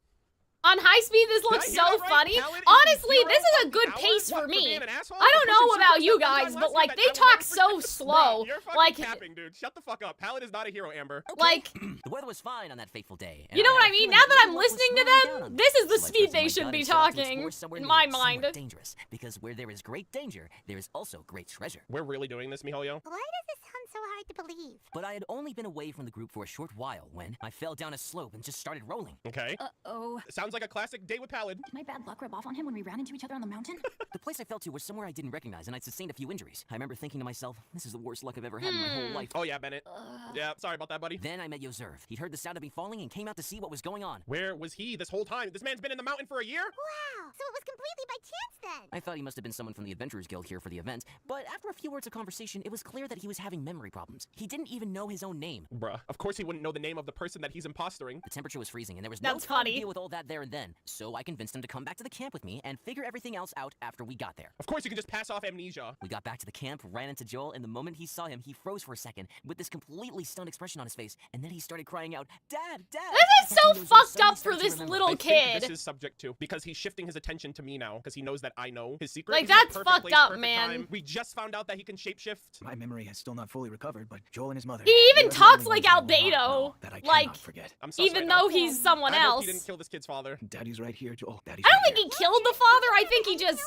On high speed, this Did looks I hear so that right? funny. Pallid is the Honestly, hero this is a of the good hour? pace What, for me. being an asshole? I don't For know pushing about super you stuff guys, last but week like that they I will talk never so forget. slow. Bro, you're fucking Like, capping, dude. Shut the fuck up. Pallid is not a hero, Amber. like, The weather was fine on that fateful day. and you know what had I a mean? feeling Now that the I'm world was listening to slowing down them, on this me. is the So I speed trusted they my should gut be and set out to talking, explore somewhere in new, my somewhere mind. dangerous, because where there is great danger, there is also great treasure. We're really doing this, miHoYo? Why does this sound so hard to believe? But I had only been away from the group for a short while when I fell down a slope and just started rolling. Okay. Uh-oh. Sounds like a classic day with Pallid. Did my bad luck rub off on him when we ran into each other on the mountain? The place I fell to was somewhere I didn't recognize, and I'd sustained a few injuries. I remember thinking to myself, this is the worst luck I've ever had in my whole life. Oh yeah, Bennett. Yeah, sorry about that, buddy. Then I met Yozerf. He'd heard the sound of me falling and came out to see what was going on. Where was he this whole time? This man's been in the mountain for a year? Wow, so it was completely by chance then. I thought he must have been someone from the Adventurers Guild here for the event, but after a few words of conversation, it was clear that he was having memory problems. He didn't even know his own name. Bruh. Of course he wouldn't know the name of the person that he's impostering. The temperature was freezing, and there was That's no time funny. to deal with all that there and then. So I convinced him to come back to the camp with me and figure everything else out after we got there. Of course you can just pass off amnesia. We got back to the camp, ran into Joel, and the moment he saw him, he froze for a second with this completely stunned expression on his face, and then he started crying out, "Dad, Dad!" This is so That's when Yozerf fucked suddenly up for started to this remember. little I think kid. this is Subject 2 because he's shifting his attention to me now because he knows that I know his secret. Like, This is the that's perfect fucked place, up, perfect man. time. We just found out that he can shapeshift. My memory has still not fully recovered. afterward, but Joel and his mother. He even they're the talks only like ones I will not Albedo, know that I like, cannot forget. I'm so even sorry, though Al. he's someone I hope else. he didn't kill this kid's father. Daddy's right here, Joel. Daddy's I don't right think he killed the father. I think he just,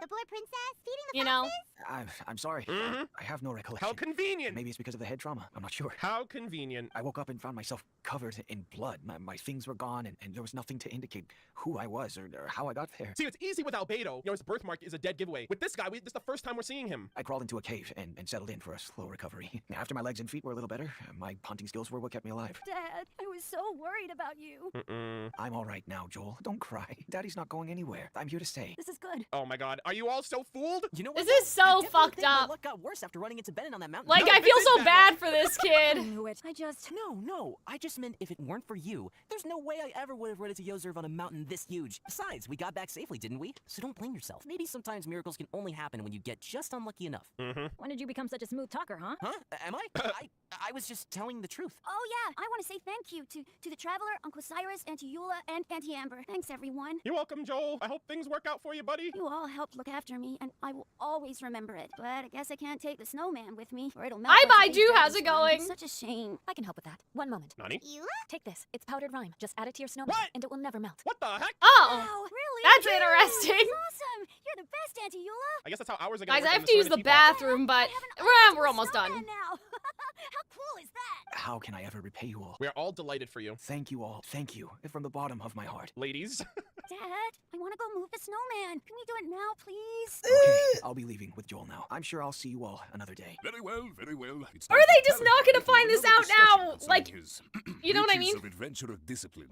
The poor princess feeding the you know. foxes? I'm sorry. Mhm. I have no recollection. How convenient. Maybe it's because of the head trauma. I'm not sure. How convenient. I woke up and found myself covered in blood. My things were gone, and there was nothing to indicate who I was or how I got there. See, it's easy with Albedo. You know, his birthmark is a dead giveaway. With this guy, this is the first time we're seeing him. I crawled into a cave and settled in for a slow recovery. After my legs and feet were a little better, my hunting skills were what kept me alive. Dad, I was so worried about you. I'm all right now, Joel. Don't cry. Daddy's not going anywhere. I'm here to stay. This is good. Oh my god. Are you all so fooled? You know what? This is though? I so definitely fucked think my up. luck got worse after running into Bennett on that mountain. Like, No, I feel this so is bad for this I kid. knew it. I just... No, I just meant if it weren't for you, there's no way I ever would have run into Yozerv on a mountain this huge. Besides, we got back safely, didn't we? So don't blame yourself. Maybe sometimes miracles can only happen when you get just unlucky enough. When did you become such a smooth talker, huh? Huh? Am I? I was just telling the truth. Oh yeah, I want to say thank you to the Traveler, Uncle Cyrus, Auntie Eula, and Auntie Amber. Thanks everyone. You're welcome, Joel. I hope things work out for you, buddy. You all helped look after me, and I will always remember it. But I guess I can't take the snowman with me, or it'll melt. Hi, once Baiju, the how's it dragon's gone. going? It's such a shame. I can help with that. One moment. Nani? You? Take this. It's powdered rime. Just add it to your snowman, What? and it will never melt. What the heck? Oh, Wow, really? that's True. interesting. That's awesome. You're the best, Auntie Eula. I guess that's how hours are gonna Guys, work I in have to use the Serenity Teapot. bathroom, but I have an we're almost snowman done. now. How cool is that? How can I ever repay you all? We are all delighted for you. Thank you all. Thank you. From the bottom of my heart. Ladies. Dad, I want to go move the snowman. Can we do it now, please? Okay, I'll be leaving with Joel now. I'm sure I'll see you all another day. Very well, very well. It's Are time they for just Tarek not gonna to find have this another out discussion now? concerning Like, his you know what I breaches mean? of adventure of discipline.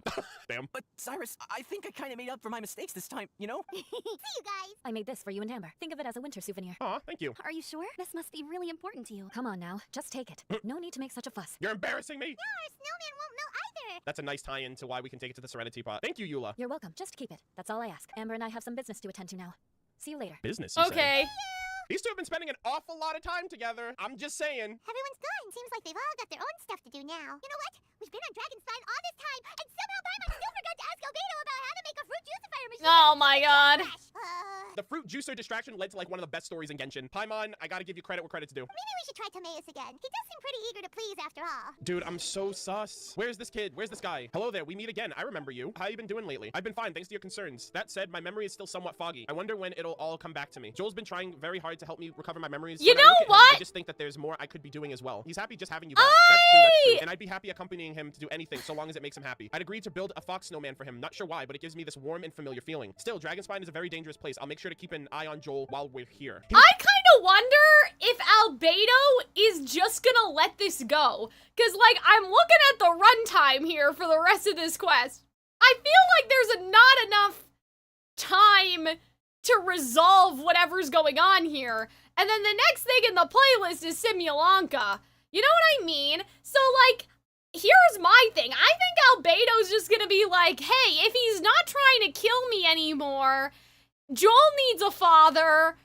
Damn. But Cyrus, I think I kind of made up for my mistakes this time, you know? See you guys. I made this for you and Amber. Think of it as a winter souvenir. Aw, thank you. Are you sure? This must be really important to you. Come on now, just take it. No need to make such a fuss. You're embarrassing me. Our snowman won't melt either. That's a nice tie-in to why we can take it to the Serenity Pot. Thank you, Eula. You're welcome. Just keep it. That's all I ask. Amber and I have some business to attend to now. See you later. Business, you say? Okay. These two have been spending an awful lot of time together. I'm just saying. Everyone's gone. Seems like they've all got their own stuff to do now. You know what? We've been on Dragonspine all this time, and somehow Paimon still forgot to ask Albedo about how to make a fruit juicifier machine. Oh my god. The fruit juicer distraction led to like one of the best stories in Genshin. Paimon, I gotta give you credit where credit's due. Maybe we should try Timaeus again. He does seem pretty eager to please after all. Dude, I'm so sus. Where's this kid? Where's this guy? Hello there, we meet again. I remember you. How you been doing lately? I've been fine, thanks to your concerns. That said, my memory is still somewhat foggy. I wonder when it'll all come back to me. Joel's been trying very hard to help me recover my memories. You When I know look at him, what? I just think that there's more I could be doing as well. He's happy just having you back. That's true, that's true. And I'd be happy accompanying him to do anything so long as it makes him happy. I'd agree to build a fox snowman for him. Not sure why, but it gives me this warm and familiar feeling. Still, Dragonspine is a very dangerous place. I'll make sure to keep an eye on Joel while we're here. I kind of wonder if Albedo is just gonna let this go. Cause like, I'm looking at the runtime here for the rest of this quest. I feel like there's not enough time to resolve whatever's going on here. And then the next thing in the playlist is Simulanka. You know what I mean? So like, here's my thing. I think Albedo's just gonna be like, hey, if he's not trying to kill me anymore, Joel needs a father.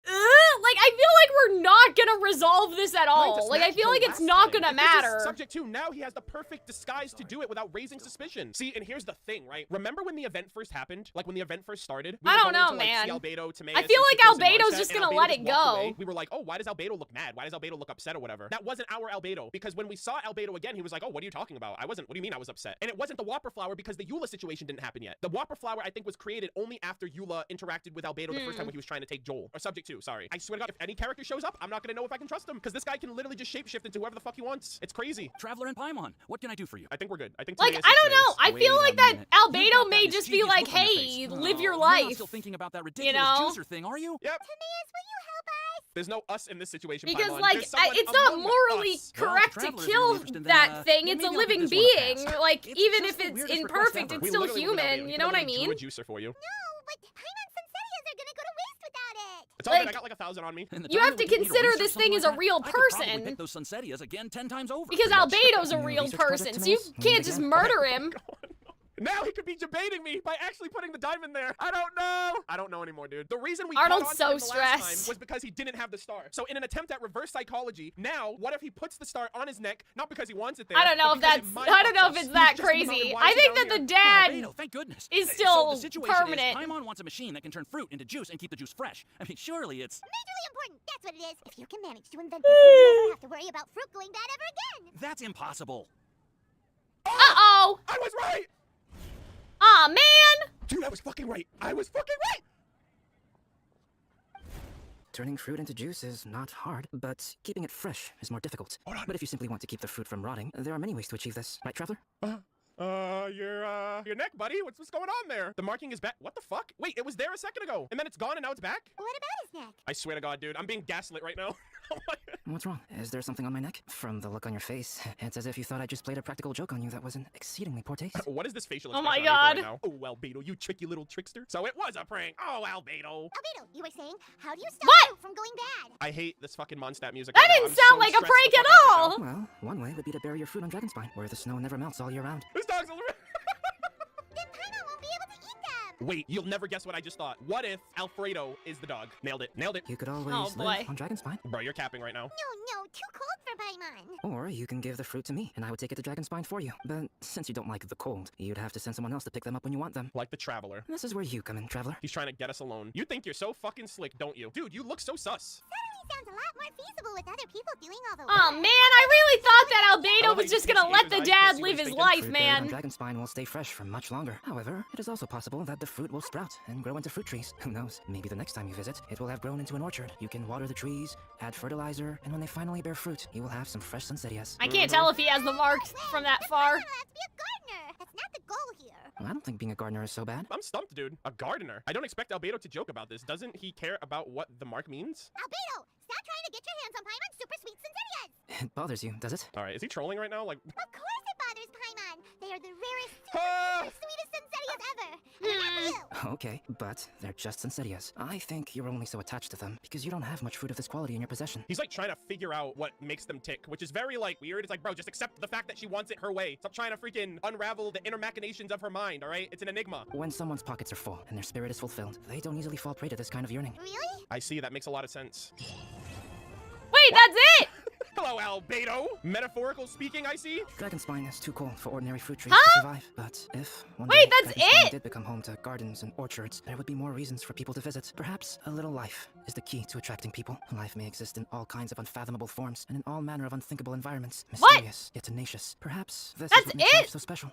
Like, I feel like we're not gonna resolve this at all. Like, I feel like it's not gonna matter. Subject 2, now he has the perfect disguise to do it without raising suspicion. See, and here's the thing, right? Remember when the event first happened? Like, when the event first started? We I were don't going know, to, like, man. see Albedo, Timaeus, I feel and like Sucrose and Albedo's Marset, just and gonna Albedo let just it walked go. away. We were like, oh, why does Albedo look mad? Why does Albedo look upset or whatever? That wasn't our Albedo, because when we saw Albedo again, he was like, oh, what are you talking about? I wasn't, what do you mean I was upset? And it wasn't the Whopper Flower because the Eula situation didn't happen yet. The Whopper Flower, I think, was created only after Eula interacted with Albedo the first time when he was trying to take Joel. Or Subject 2, sorry. I swear to God, if any character shows up, I'm not gonna know if I can trust him, because this guy can literally just shapeshift into whoever the fuck he wants. It's crazy. Traveler and Paimon, what can I do for you? I think we're good. I think Like, Timaeus I is don't know. I Timaeus. feel like that You've Albedo got may that just be mischievous like, look on your hey, face. live your You're not life. still thinking about that ridiculous know? juicer thing, are you? Yep. Timaeus, will you help us? There's no us in this situation, Because, Paimon. like, There's someone it's not among morally us. correct to Traveler's kill really interested, then, that thing. yeah, It's a maybe I'll living give this one a being. pass. Like, It's even just if the it's weirdest request imperfect, ever. it's We still literally wouldn't human. know. You know what I We mean? could do a juicer for you. No, but Paimon's Senseias are gonna go to waste without it. It's all good. I Like, got like 1,000 on me. And the You time have it to would take me consider research this something thing like is a that, real I could probably person. pick those Sunsettias again 10 times over. Because Pretty much. Albedo's a Can you real research project person, so you Timaeus? can't just murder him. Now he could be debating me by actually putting the diamond there. I don't know. I don't know anymore, dude. The reason we Arnold's caught so on to him the last stressed. time was because he didn't have the star. So in an attempt at reverse psychology, now what if he puts the star on his neck, not because he wants it there? I don't know if that's, I don't know if it's that crazy. I think that the dad Albedo, thank goodness. is So still the situation permanent. is Paimon wants a machine that can turn fruit into juice and keep the juice fresh. I mean, surely it's... Majorly important, that's what it is. If you can manage to invent this, we'll never have to worry about fruit going bad ever again. That's impossible. Uh-oh. I was right. Aw, man. Dude, I was fucking right. I was fucking right. Turning fruit into juice is not hard, but keeping it fresh is more difficult. Hold on. But if you simply want to keep the fruit from rotting, there are many ways to achieve this. Right, Traveler? Your neck, buddy. What's going on there? The marking is back. What the fuck? Wait, it was there a second ago, and then it's gone, and now it's back? What about his neck? I swear to God, dude, I'm being gaslit right now. Oh my God. What's wrong? Is there something on my neck? From the look on your face, it's as if you thought I just played a practical joke on you that was in exceedingly poor taste. What is this facial Oh expression my on your God. right now? Oh, Albedo, you tricky little trickster. So it was a prank. Oh, Albedo. Albedo, you were saying, how do you stop What? fruit from going bad? I hate this fucking Mondstadt music. That right now. didn't I'm sound so like a stressed prank the at fuck out right all. Well, one way would be to bury your fruit on Dragonspine, where the snow never melts all year round. now. This dog's a little... Then Paimon won't be able to eat them. Wait, you'll never guess what I just thought. What if Alfredo is the dog? Nailed it. Nailed it. You could always Oh, boy. live on Dragonspine. Bro, you're capping right now. No, too cold for Paimon. Or you can give the fruit to me, and I would take it to Dragonspine for you. But since you don't like the cold, you'd have to send someone else to pick them up when you want them. Like the Traveler. This is where you come in, Traveler. He's trying to get us alone. You think you're so fucking slick, don't you? Dude, you look so sus. Suddenly sounds a lot more feasible with other people doing all the work. Oh man, I really thought that I Albedo love was how just you gonna see let his the eyes, dad see what live he's his thinking. life, Fruit buried on man. Dragonspine will stay fresh for much longer. However, it is also possible that the fruit will sprout and grow into fruit trees. Who knows? Maybe the next time you visit, it will have grown into an orchard. You can water the trees, add fertilizer, and when they finally bear fruit, you will have some fresh sunsettias. I can't tell if he has the marks from that far. Paimon will have to be a gardener. That's not the goal here. I don't think being a gardener is so bad. I'm stumped, dude. A gardener. I don't expect Albedo to joke about this. Doesn't he care about what the mark means? Albedo, stop trying to get your hands on Paimon's super sweet Sinsetias. It bothers you, does it? All right, is he trolling right now? Like, Of course it bothers Paimon. They are the rarest, Ah! super sweetest Sinsetias ever. And they're not for you. Okay, but they're just Sinsetias. I think you're only so attached to them because you don't have much fruit of this quality in your possession. he's like trying to figure out what makes them tick, which is very like weird. It's like, bro, just accept the fact that she wants it her way. Stop trying to freaking unravel the inner machinations of her mind, all right? It's an enigma. When someone's pockets are full and their spirit is fulfilled, they don't easily fall prey to this kind of yearning. Really? I see, that makes a lot of sense. Wait, that's it? Hello, Albedo. Metaphorical speaking, I see. Dragonspine is too cold for ordinary fruit trees Huh? to survive. But if one Wait, day that's Dragonspine it? did become home to gardens and orchards, there would be more reasons for people to visit. Perhaps a little life is the key to attracting people. Life may exist in all kinds of unfathomable forms and in all manner of unthinkable environments. Mysterious, yet tenacious. Perhaps this That's is what makes it? life so special.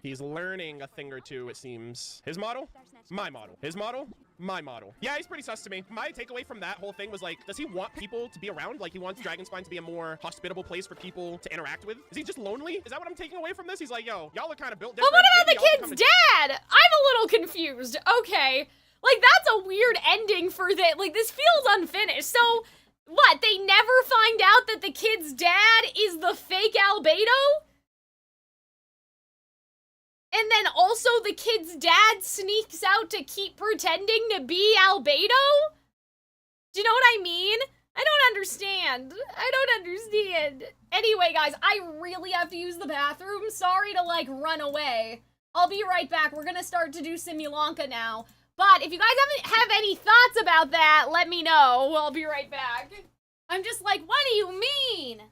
He's learning a thing or two, it seems. His model? My model. His model? My model. Yeah, he's pretty sus to me. My takeaway from that whole thing was like, does he want people to be around? Like, he wants Dragonspine to be a more hospitable place for people to interact with? Is he just lonely? Is that what I'm taking away from this? He's like, yo, y'all are kind of built But different. what about Maybe the y'all should kid's come to- dad? I'm a little confused. Okay. Like, that's a weird ending for that. Like, this feels unfinished. So, what? They never find out that the kid's dad is the fake Albedo? And then also the kid's dad sneaks out to keep pretending to be Albedo? Do you know what I mean? I don't understand. I don't understand. Anyway, guys, I really have to use the bathroom. Sorry to, like, run away. I'll be right back. We're gonna start to do Simulanka now. But if you guys have any thoughts about that, let me know. I'll be right back. I'm just like, what do you mean?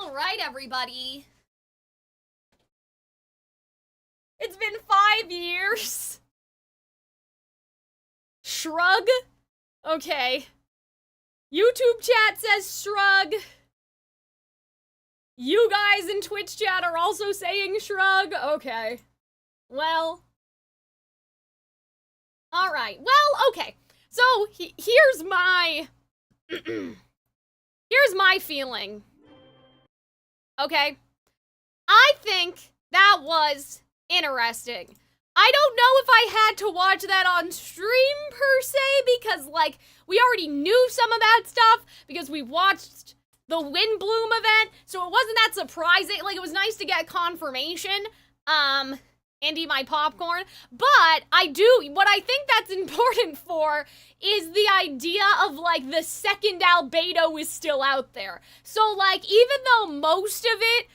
All right, everybody. It's been 5 years. Shrug? Okay. YouTube chat says shrug. You guys in Twitch chat are also saying shrug. Okay. Well. Alright. Well, okay. So, here's my... here's my feeling. Okay? I think that was interesting. I don't know if I had to watch that on stream per se, because, like, we already knew some of that stuff, because we watched the Windbloom event, so it wasn't that surprising. Like, it was nice to get confirmation. Andy, my popcorn. But what I think that's important for is the idea of, like, the second albedo is still out there. So, like, even though most of it,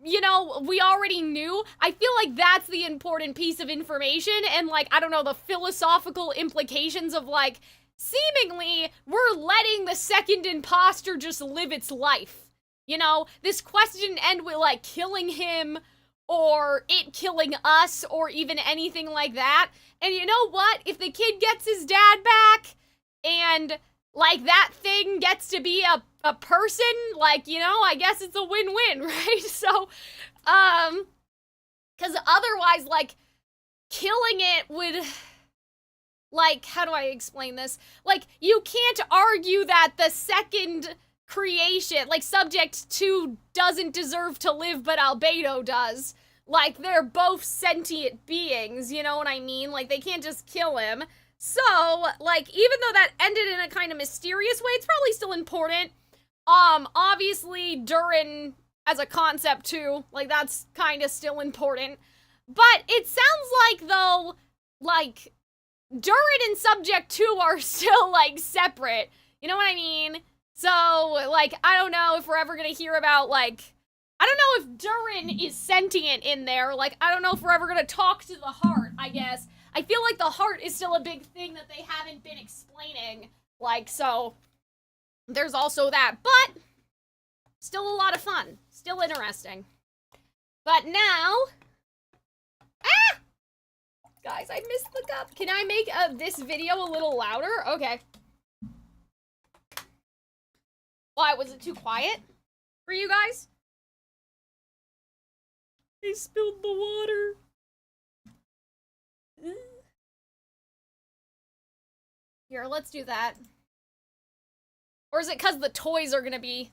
you know, we already knew, I feel like that's the important piece of information, and, like, I don't know, the philosophical implications of, like, seemingly, we're letting the second imposter just live its life. You know, this quest didn't end with, like, killing him, or it killing us, or even anything like that. And you know what? If the kid gets his dad back, and, like, that thing gets to be a person, like, you know, I guess it's a win-win, right? So, because otherwise, like, killing it would, like, how do I explain this? Like, you can't argue that the second creation, like, subject 2 doesn't deserve to live, but albedo does. Like, they're both sentient beings, you know what I mean? Like, they can't just kill him. So, like, even though that ended in a kind of mysterious way, it's probably still important. Obviously, Durin as a concept too, like, that's kind of still important. But it sounds like, though, like, Durin and Subject 2 are still, like, separate. You know what I mean? So, like, I don't know if we're ever gonna hear about, like, I don't know if Durin is sentient in there. Like, I don't know if we're ever gonna talk to the heart, I guess. I feel like the heart is still a big thing that they haven't been explaining. Like, so, there's also that. But, still a lot of fun. Still interesting. But now... Ah! Guys, I missed the cup. Can I make this video a little louder? Okay. Why, was it too quiet for you guys? I spilled the water. Here, let's do that. Or is it because the toys are gonna be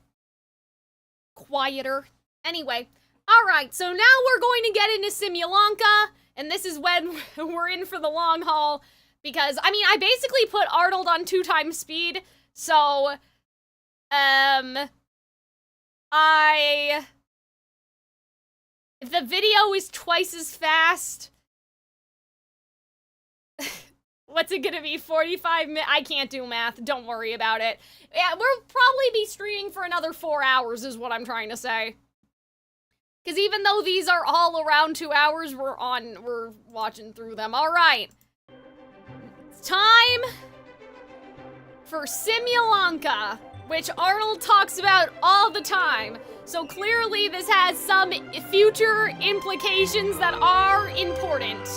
quieter? Anyway, alright, so now we're going to get into Simulanka, and this is when we're in for the long haul, because, I mean, I basically put Arnold on 2x speed, so, if the video is twice as fast, what's it gonna be, 45 minutes? I can't do math, don't worry about it. Yeah, we'll probably be streaming for another 4 hours is what I'm trying to say. Because even though these are all around 2 hours, we're watching through them. Alright. It's time for Simulanka, which Arnold talks about all the time. So clearly this has some future implications that are important.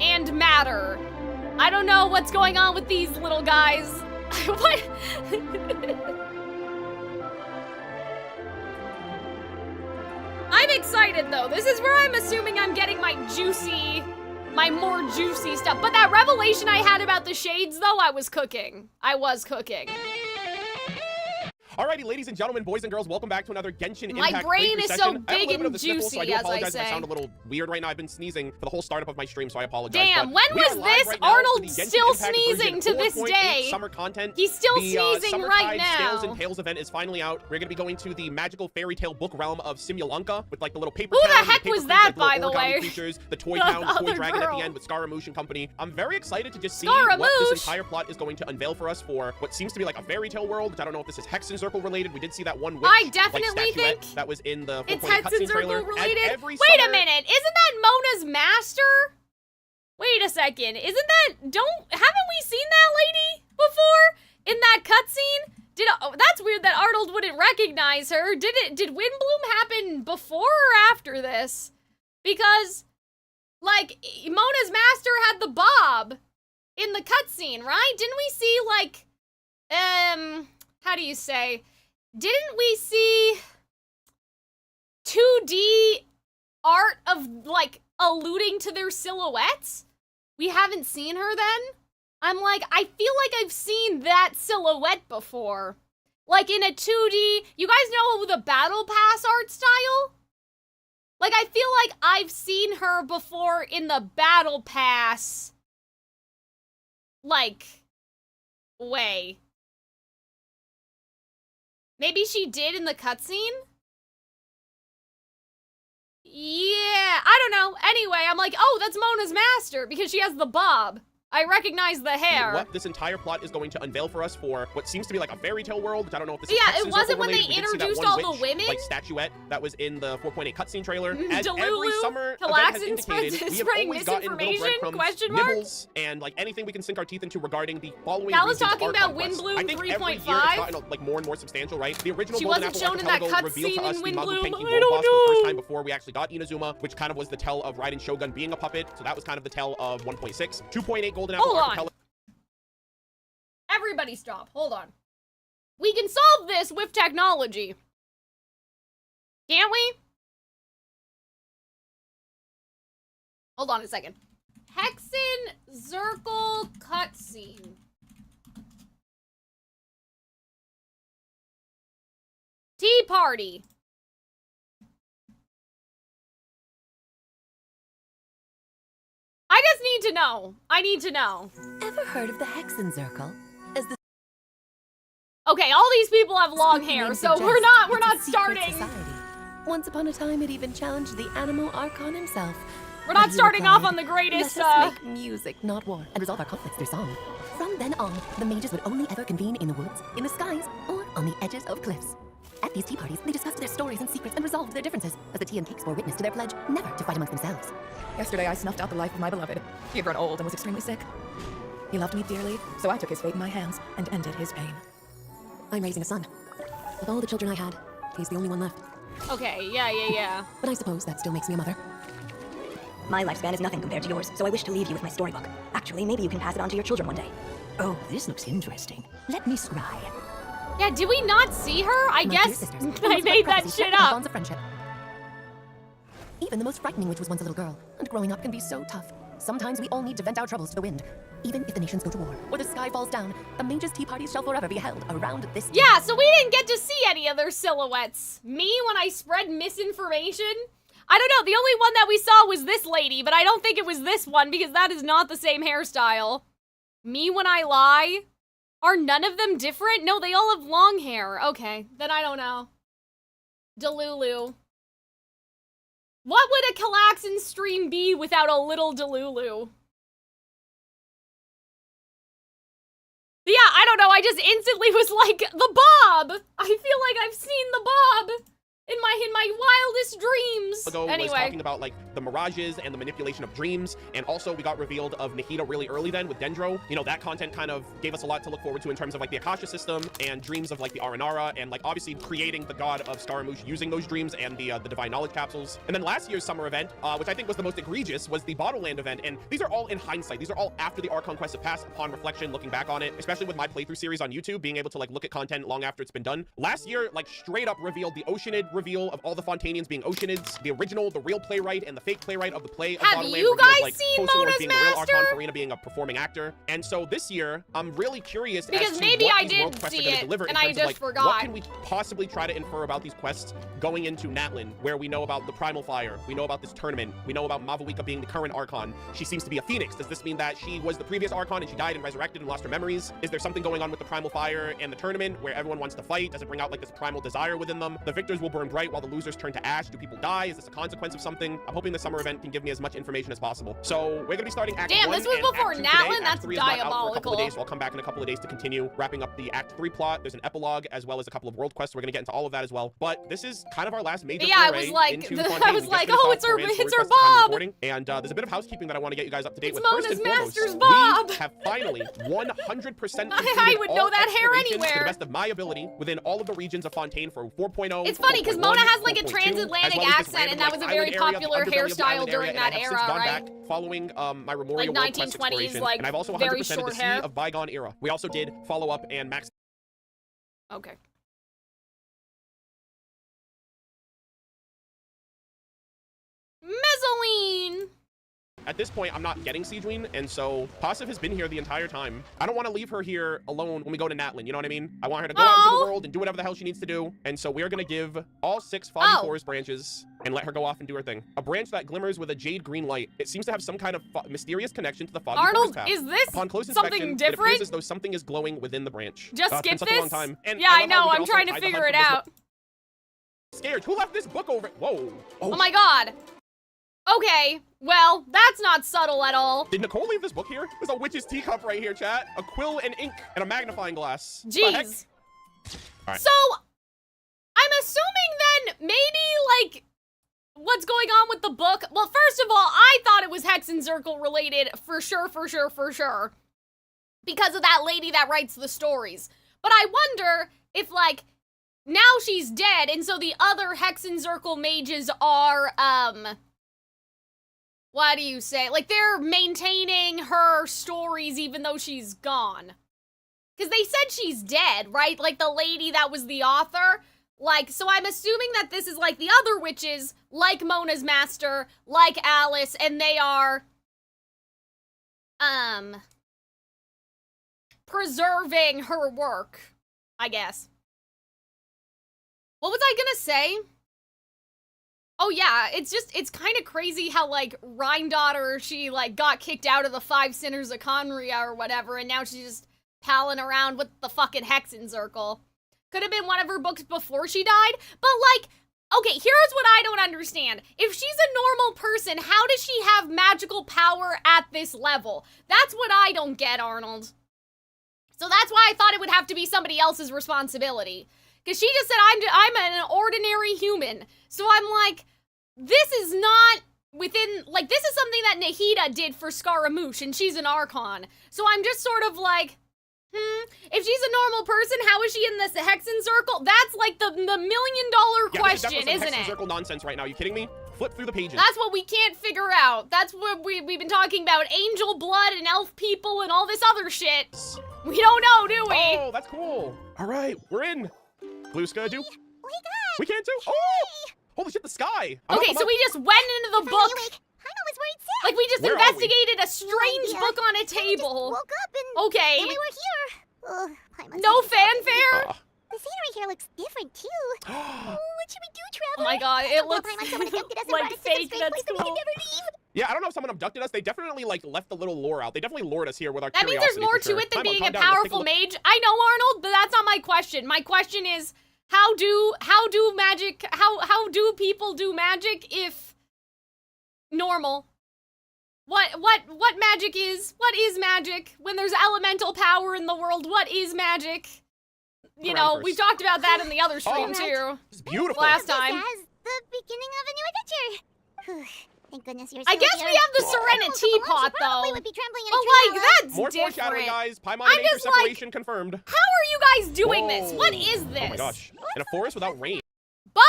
And matter. I don't know what's going on with these little guys. What? I'm excited though. This is where I'm assuming I'm getting my more juicy stuff. But that revelation I had about the shades though, I was cooking. Alrighty, ladies and gentlemen, boys and girls, welcome back to another Genshin My Impact brain playthrough is session. so big and juicy, so I do apologize as I if I say. sound a little weird right now. I've been sneezing for the whole startup of my stream, so I apologize. Damn, but when we was are live this? right now for Arnold's the Genshin still Impact sneezing version to this 4.8 day. Summer content. He's still the, sneezing right now. Scales and Tales event is finally out. We're gonna be going to the magical fairy tale book realm of Simulanka with like the little paper Who town, the heck paper was creatures, that, like, by the way? Creatures, the toy The town, the toy other dragon at girl. the end with Scaramouche and company. I'm very excited to just see Scaramouche! what this entire plot is going to unveil for us for what seems to be like a fairy tale world, which I don't know if this is Hexen Circle related. We did see that one witch, I definitely like, think that was in the it's 4.8 Hexen cutscene Circle trailer. related. Every Wait a summer- minute, isn't that Mona's master? Wait a second, haven't we seen that lady before in that cutscene? That's weird that Arnold wouldn't recognize her. Did Windbloom happen before or after this? Because, like, Mona's master had the bob in the cutscene, right? Didn't we see, like, how do you say? Didn't we see 2D art of, like, alluding to their silhouettes? We haven't seen her then? I'm like, I feel like I've seen that silhouette before. Like in a 2D, you guys know the Battle Pass art style? Like, I feel like I've seen her before in the Battle Pass, like, way. Maybe she did in the cutscene? Yeah, I don't know. Anyway, I'm like, oh, that's Mona's master because she has the bob. I recognize the hair. What this entire plot is going to unveil for us for what seems to be like a fairy tale world, which I don't know if this is yeah, it wasn't when they introduced all the women? Like statuette that was in the 4.8 cutscene trailer. As Delulu, every summer event has indicated, we have always gotten little breadcrumbs, nibbles, and like anything we can sink our teeth into regarding the following Cal was region's talking art about conquest. Windbloom 3.5. I think every year it's gotten like more and more substantial, right? The original she Golden wasn't Apple shown in that Archipelago revealed to cutscene us in the Magu Windbloom. Kenki I World don't Boss for the first know. time before we actually got Inazuma, which kind of was the tell of Raiden Shogun being a puppet, so that was kind of the tell of 1.6. 2.8 Golden Apple Archipelago. Everybody stop. Hold on. We can solve this with technology. Can't we? Hold on a second. Hexen Zircle cutscene. Tea party. I just need to know. I need to know. Ever heard of the Hexen Zircle? As the Okay, all these people have long hair, so we're not starting. Society. Once upon a time, it even challenged the Animal Archon himself. We're not starting off on the greatest, Let us make music, not war, and resolve our conflicts through song. From then on, the mages would only ever convene in the woods, in the skies, or on the edges of cliffs. At these tea parties, they discussed their stories and secrets and resolved their differences, as the tea and cakes bore witness to their pledge never to fight amongst themselves. Yesterday, I snuffed out the life of my beloved. He had grown old and was extremely sick. He loved me dearly, so I took his fate in my hands and ended his pain. I'm raising a son. Of all the children I had, he's the only one left. Okay, yeah. But I suppose that still makes me a mother. My lifespan is nothing compared to yours, so I wish to leave you with my storybook. Actually, maybe you can pass it on to your children one day. Oh, this looks interesting. Let me scry. Yeah, did we not see her? I My guess dear sisters, I made that shit up. Bonds of friendship. Even the most frightening witch was once a little girl, and growing up can be so tough. Sometimes we all need to vent our troubles to the wind. Even if the nations go to war, or the sky falls down, the mages' tea parties shall forever be held around this tea. Yeah, so we didn't get to see any of their silhouettes. Me, when I spread misinformation? I don't know, the only one that we saw was this lady, but I don't think it was this one, because that is not the same hairstyle. Me, when I lie? Are none of them different? No, they all have long hair. Okay, then I don't know. Delulu. What would a Calxiyn stream be without a little Delulu? Yeah, I don't know, I just instantly was like, the bob! I feel like I've seen the bob in my wildest dreams. Was talking about like the mirages and the manipulation of dreams, and also we got revealed of Nahida really early then with Dendro. You know, that content kind of gave us a lot to look forward to in terms of like the Akasha system and dreams of like the Aranara, and like obviously creating the god of Scaramouche using those dreams and the divine knowledge capsules. And then last year's summer event, which I think was the most egregious, was the Bottleland event, and these are all in hindsight. These are all after the Archon quests have passed, upon reflection, looking back on it, especially with my playthrough series on YouTube, being able to like look at content long after it's been done. Last year, like straight up revealed the Oceanid reveal of all the Fontanians being Oceanids, the original, the real playwright, and the fake playwright of the play of Have Bottleland. you guys like, seen Fosu Mona's being the real master? Archon, Farina being a performing actor. And so this year, I'm really curious Because as to maybe what I these did world quests see are going it, to deliver and in I terms just of like, forgot. what can we possibly try to infer about these quests going into Natlan, where we know about the Primal Fire, we know about this tournament, we know about Mavuika being the current Archon. She seems to be a phoenix. Does this mean that she was the previous Archon and she died and resurrected and lost her memories? Is there something going on with the Primal Fire and the tournament where everyone wants to fight? Does it bring out like this primal desire within them? The victors will burn bright while the losers turn to ash. Do people die? Is this a consequence of something? I'm hoping the summer event can give me as much information as possible. So we're gonna be starting Act 1 this was and before Act 2 Natlin? today. That's Act 3 is not out for a couple diabolical. of days, so I'll come back in a couple of days to continue wrapping up the Act 3 plot. There's an epilogue as well as a couple of world quests. We're gonna get into all of that as well. But this is kind of our last major Yeah, I foray was like, into I Fontaine. was We just like, finished oh, off it's her Moran's story Bob. quest at the time of recording, and there's a bit of housekeeping that I want to get you guys up to date It's with. First Mona's and foremost, master's Bob. we have finally 100% I would know that hair to the anywhere. best of my ability within all of the regions of Fontaine for 4.0. It's funny because 4.1, Mona has like a 4.2, transatlantic as well as this accent, random, and that like, was a island very area, popular underbelly of the hairstyle island during area, that and I have era, since gone right? back following my Memorial Like World Quest 1920s, exploration, like, and I've also very 100% the short Sea hair. of Bygone Era. We also did follow up and max. Okay. Mezzoline! At this point, I'm not getting Siegeween, and so Passive has been here the entire time. I don't want to leave her here alone when we go to Natlin, you know what I mean? I want her to go out into the world and do whatever the hell she needs to do, and so we're gonna give all 6 Foggy Forest branches and let her go off and do her thing. A branch that glimmers with a jade green light. It seems to have some kind of mysterious connection to the Foggy Arnold, Forest path. is this Upon close something inspection, different? it appears as though something is glowing within the branch. Just It's been skip such a long this? time. And Yeah, I I love how know, we can I'm also trying to hide the figure hunt it from this out. Scared. Who left this book over? Whoa. Oh my god. Okay, well, that's not subtle at all. Did Nicole leave this book here? There's a witch's teacup right here, chat. A quill and ink and a magnifying glass. Jeez. All right. So, I'm assuming then maybe, like, what's going on with the book? Well, first of all, I thought it was Hexen Circle related for sure. Because of that lady that writes the stories. But I wonder if, like, now she's dead, and so the other Hexen Circle mages are, what do you say? Like, they're maintaining her stories even though she's gone. Because they said she's dead, right? Like, the lady that was the author. Like, so I'm assuming that this is like the other witches, like Mona's master, like Alice, and they are, preserving her work, I guess. What was I gonna say? Oh yeah, it's kind of crazy how, like, Rhine-daughter, she, like, got kicked out of the 5 Sinners of Conria or whatever, and now she's just palling around with the fucking Hexen Circle. Could have been one of her books before she died, but, like, okay, here's what I don't understand. If she's a normal person, how does she have magical power at this level? That's what I don't get, Arnold. So that's why I thought it would have to be somebody else's responsibility. Because she just said, I'm an ordinary human. So I'm like, this is not within, like, this is something that Nahida did for Scaramouche, and she's an Archon. So I'm just sort of like, if she's a normal person, how is she in this Hexen Circle? That's like the $1 million question, isn't Hexen it? Circle nonsense right now. You kidding me? Flip through the pages. That's what we can't figure out. That's what we've been talking about. Angel blood and elf people and all this other shit. We don't know, do we? Oh, that's cool. All right, we're in. Gluska, do? We can too. Oh! Holy shit, the sky. Okay, so we just went into the book. Like, we just Where are we? investigated a strange book on a table. Woke up and Okay. then we were here. Paimon's No really talking. fanfare? The scenery here looks different too. What should we do, Traveler? Oh my god, it Well, looks Paimon, someone abducted us and like brought us to some fake, strange that's place that we can cool. never leave. Yeah, I don't know if someone abducted us. They definitely, like, left a little lore out. They definitely lured us here with our That means there's curiosity, more for sure. to it than Paimon, being calm a down. Let's take powerful look. mage. I know, Arnold, but that's not my question. My question is, how do people do magic if normal? What magic is? What is magic? When there's elemental power in the world, what is magic? You know, Parameters. we've talked about that in the other stream too. It's beautiful. Last time. As the beginning of a new adventure. Thank goodness you're I still guess here. we have the If Serenity Elmo took a lunch, pot, she probably though. would be trembling in But, a tree like, now. that's More different. foreshadowing, guys. Paimon I'm and nature just like, separation confirmed. how are you guys doing this? What Whoa. is this? Oh my gosh. In a forest without rain. But,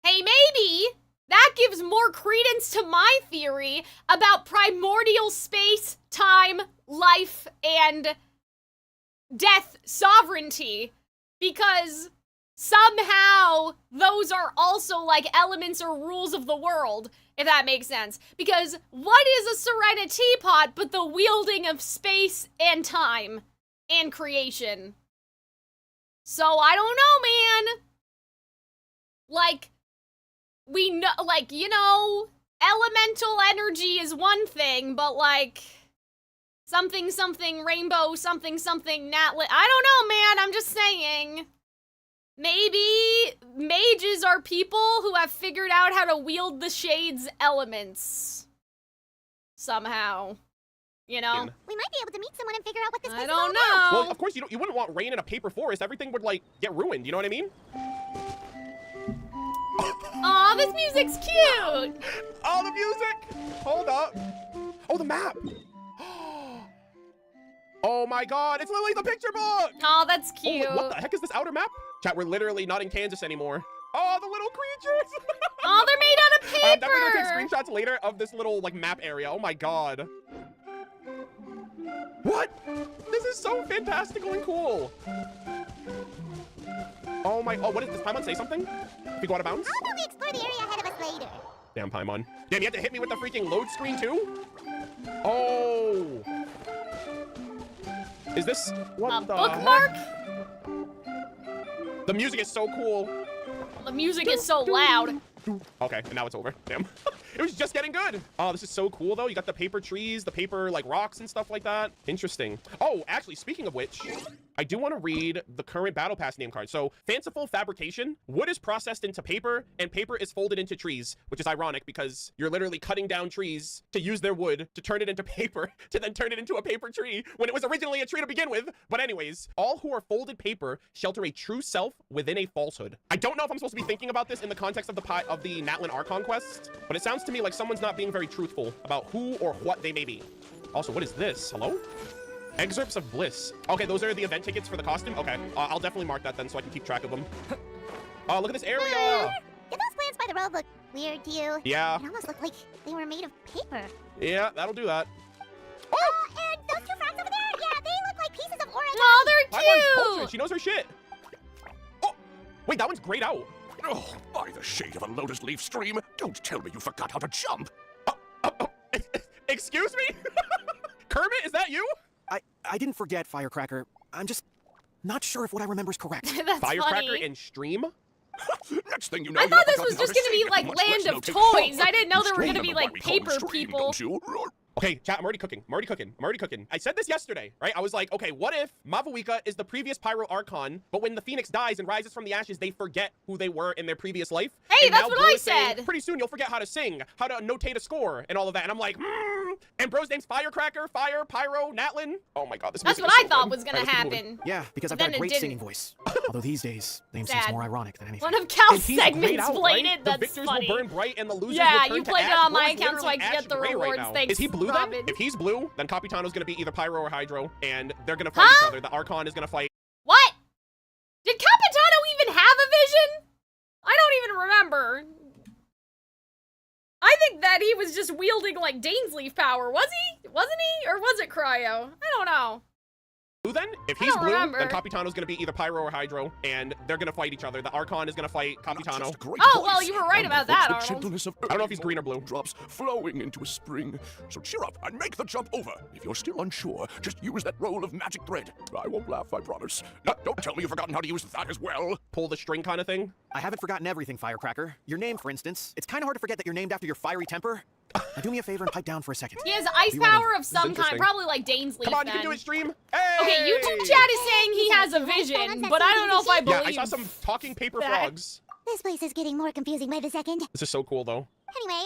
hey, maybe that gives more credence to my theory about primordial space, time, life, and death sovereignty. Because somehow those are also like elements or rules of the world, if that makes sense. Because what is a Serenity pot but the wielding of space and time and creation? So I don't know, man. Like, we know, like, you know, elemental energy is one thing, but like, something, something, rainbow, something, something, Natlet. I don't know, man, I'm just saying. Maybe mages are people who have figured out how to wield the Shade's elements. Somehow. You know? We might be able to meet someone and figure out what this place I is all don't about. know. Well, of course, you wouldn't want rain in a paper forest. Everything would, like, get ruined. You know what I mean? Aw, this music's cute! Oh, the music! Hold up. Oh, the map! Oh my god, it's literally the picture book! Oh, that's cute. Oh, what the heck is this outer map? Chat, we're literally not in Kansas anymore. Oh, the little creatures! Oh, they're made out of paper! I'm definitely gonna take screenshots later of this little, like, map area. Oh my god. What? This is so fantastical and cool. Oh my, oh, what is this? Paimon say something? If we go out of bounds? How about we explore the area ahead of us later? Damn, Paimon. Damn, you have to hit me with the freaking load screen too? Oh. Is this, what the bookmark? heck? The music is so cool. The music is so loud. Okay, and now it's over. Damn. It was just getting good. Oh, this is so cool, though. You got the paper trees, the paper, like, rocks and stuff like that. Interesting. Oh, actually, speaking of which, I do want to read the current Battle Pass name card. So, fanciful fabrication. Wood is processed into paper, and paper is folded into trees, which is ironic because you're literally cutting down trees to use their wood to turn it into paper, to then turn it into a paper tree when it was originally a tree to begin with. But anyways, all who are folded paper shelter a true self within a falsehood. I don't know if I'm supposed to be thinking about this in the context of the Natlan Archon quest, but it sounds to me like someone's not being very truthful about who or what they may be. Also, what is this? Hello? Excerpts of Bliss. Okay, those are the event tickets for the costume? Okay, I'll definitely mark that then so I can keep track of them. Oh, look at this area! Did those plants by the road look weird to you? Yeah. It almost looked like they were made of paper. Yeah, that'll do that. And those two frogs over there? Yeah, they look like pieces of origami. Oh, they're Paimon's cultured. cute! She knows her shit. Oh, wait, that one's grayed out. Oh, by the shade of a lotus leaf stream, don't tell me you forgot how to jump. Excuse me? Kermit, is that you? I didn't forget, Firecracker. I'm just not sure if what I remember is correct. That's Firecracker funny. and stream? Next thing you know, I thought this you've was just forgotten gonna be how like to sing. Land Much of less Toys. note. I didn't know You there were still gonna be remember like why we call them paper stream, people. don't you? Okay, chat, I'm already cooking. I'm already cooking. I said this yesterday, right? I was like, okay, what if Mavuika is the previous Pyro Archon, but when the Phoenix dies and rises from the ashes, they forget who they were in their previous life? Hey, And that's now what Bro I is saying, said. pretty soon you'll forget how to sing, how to notate a score, and all of that. And I'm like, And Bro's name's Firecracker, Fire, Pyro, Natlin. Oh my god, this That's music what is I so thought good. was gonna All right, let's keep moving. happen. Yeah, because I've But got a then it great didn't. singing voice. Although these days, name Sad. seems more ironic than anything. One of Cal's And he's grayed segments out, played right? it. The That's victors funny. will burn bright and the losers Yeah, will turn you to played it ash. on my Bro is account so I literally can get ash the gray right rewards. now. Thanks, Is he blue Robin. then? If he's blue, then Capitano's gonna be either Pyro or Hydro, and they're gonna fight each other. The Archon is gonna fight. What? Did Capitano even have a vision? I don't even remember. I think that he was just wielding like Dainsleif power. Was he? Wasn't he? Or was it Cryo? I don't know. Blue then? If I he's don't blue, remember. then Capitano's gonna be either Pyro or Hydro, and they're gonna fight each other. The Archon is gonna fight Capitano. Oh, well, you were right about that, The Arnold. gentleness of I don't know if he's green or blue. drops flowing into a spring. So cheer up and make the jump over. If you're still unsure, just use that roll of magic thread. I won't laugh, I promise. Now, don't tell me you've forgotten how to use that as well. Pull the string kind of thing. I haven't forgotten everything, Firecracker. Your name, for instance. It's kind of hard to forget that you're named after your fiery temper. Now do me a favor and pipe down for a second. He has ice Be right power over. of some kind, interesting. probably like Dainsleif. Come on, you then. can do it, stream. Hey! Okay, YouTube chat is saying he has a vision, but I don't know if I believe. Yeah, I saw some talking paper that. frogs. This place is getting more confusing by the second. This is so cool, though. Anyway,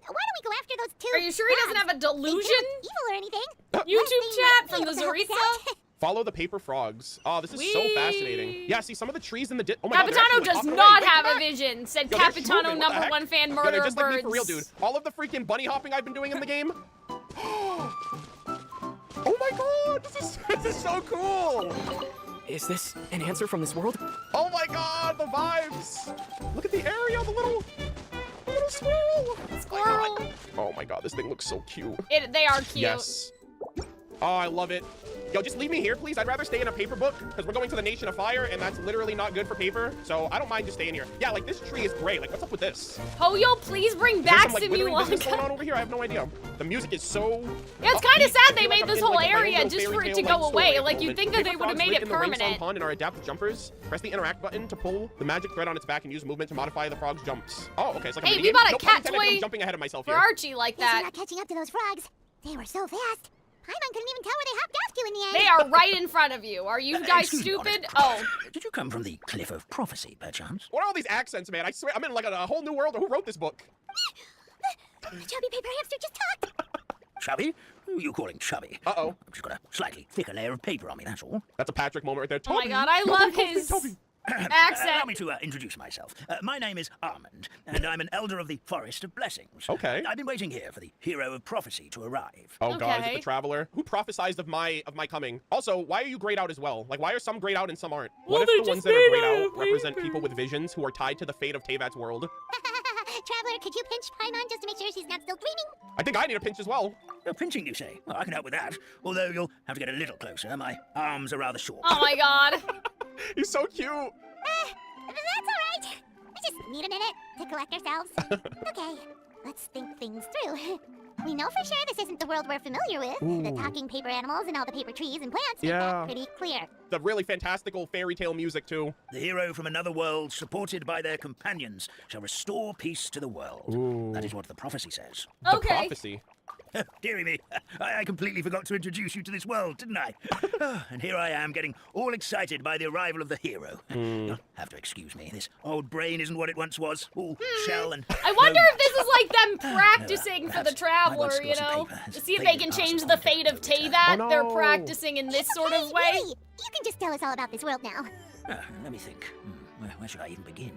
why don't we go after those two? Are you sure he doesn't have a They delusion? don't look evil or anything. YouTube chat from the Zorica? Follow the paper frogs. Oh, this is so Whee! fascinating. Yeah, see, some of the trees in the... Oh my god, they're Capitano actually, like, does off and not away. Wait, have come a back. vision, said Yo, they're Capitano, just moving. What the heck? #1 fan Yeah, murder they're of just like birds. me for real, dude. All of the freaking bunny hopping I've been doing in the game. Oh my god, this is so cool. Is this an answer from this world? Oh my god, the vibes. Look at the area, the little squirrel. Squirrel. Oh my god, this thing looks so cute. They are cute. Yes. Oh, I love it. Yo, just leave me here, please. I'd rather stay in a paper book because we're going to the Nation of Fire, and that's literally not good for paper. So I don't mind just staying here. Yeah, like this tree is gray. Like, what's up with this? Hoyo, please bring Is there back some, like, withering business going Simulanka. on over here? I have no idea. The music is so... Yeah, it's kind of upbeat. sad I they feel made like this I'm in, whole like, a area random just fairy for it to tale, go like, away. story Like, moment. you'd think that they Paper would have frogs made live it in the Rainsong permanent. Pond and are adaptive jumpers. Press the interact button to pull the magic thread on its back and use movement to modify the frog's jumps. Oh, okay. It's like a Hey, minigame. we bought a No cat pun intended, I'm toy jumping ahead of myself for here. Archie like Guess we're that. not catching up to those frogs. They were so fast. Paimon couldn't even tell where they hopped off to in the end. They are right in front of you. Are you guys Excuse me, stupid? honest Oh. Did you come from the Cliff of Prophecy, perchance? What are all these accents, man? I swear, I'm in like a whole new world. Who wrote this book? The chubby paper hamster just talked. Chubby? Who are you calling chubby? Uh-oh. I've just got a slightly thicker layer of paper on me, that's all. That's a Patrick moment right there. Oh my Toby, god, I Toby, love Toby, his Toby. accent. Allow me to introduce myself. My name is Armand, and I'm an elder of the Forest of Blessings. Okay. I've been waiting here for the hero of prophecy to arrive. Oh god, is it Okay. the Traveler? Who prophesized of my coming? Also, why are you grayed out as well? Like, why are some grayed out and some aren't? Well, What they're if the ones just that are grayed made out of represent paper. people with visions who are tied to the fate of Tevat's world? Traveler, could you pinch Paimon just to make sure she's not still dreaming? I think I need a pinch as well. Pinching, you say? Well, I can help with that. Although you'll have to get a little closer. My arms are rather short. Oh my god. He's so cute. That's alright. We just need a minute to collect ourselves. Okay, let's think things through. We know for sure this isn't the world we're familiar with. Ooh. The talking paper animals and all the paper trees and plants make Yeah. that pretty clear. The really fantastical fairy tale music, too. The hero from another world, supported by their companions, shall restore peace to the world. Ooh. That is what the prophecy says. The Okay. prophecy. Dearie me, I completely forgot to introduce you to this world, didn't I? And here I am, getting all excited by the arrival of the hero. You'll have to excuse me. This old brain isn't what it once was. All shell and... I wonder if this is like them practicing for the perhaps Traveler, you know? To see if they can change the fate of Tevat. Oh, no. They're practicing in this sort of way. Really, you can just tell us all about this world now. Let me think. Where should I even begin?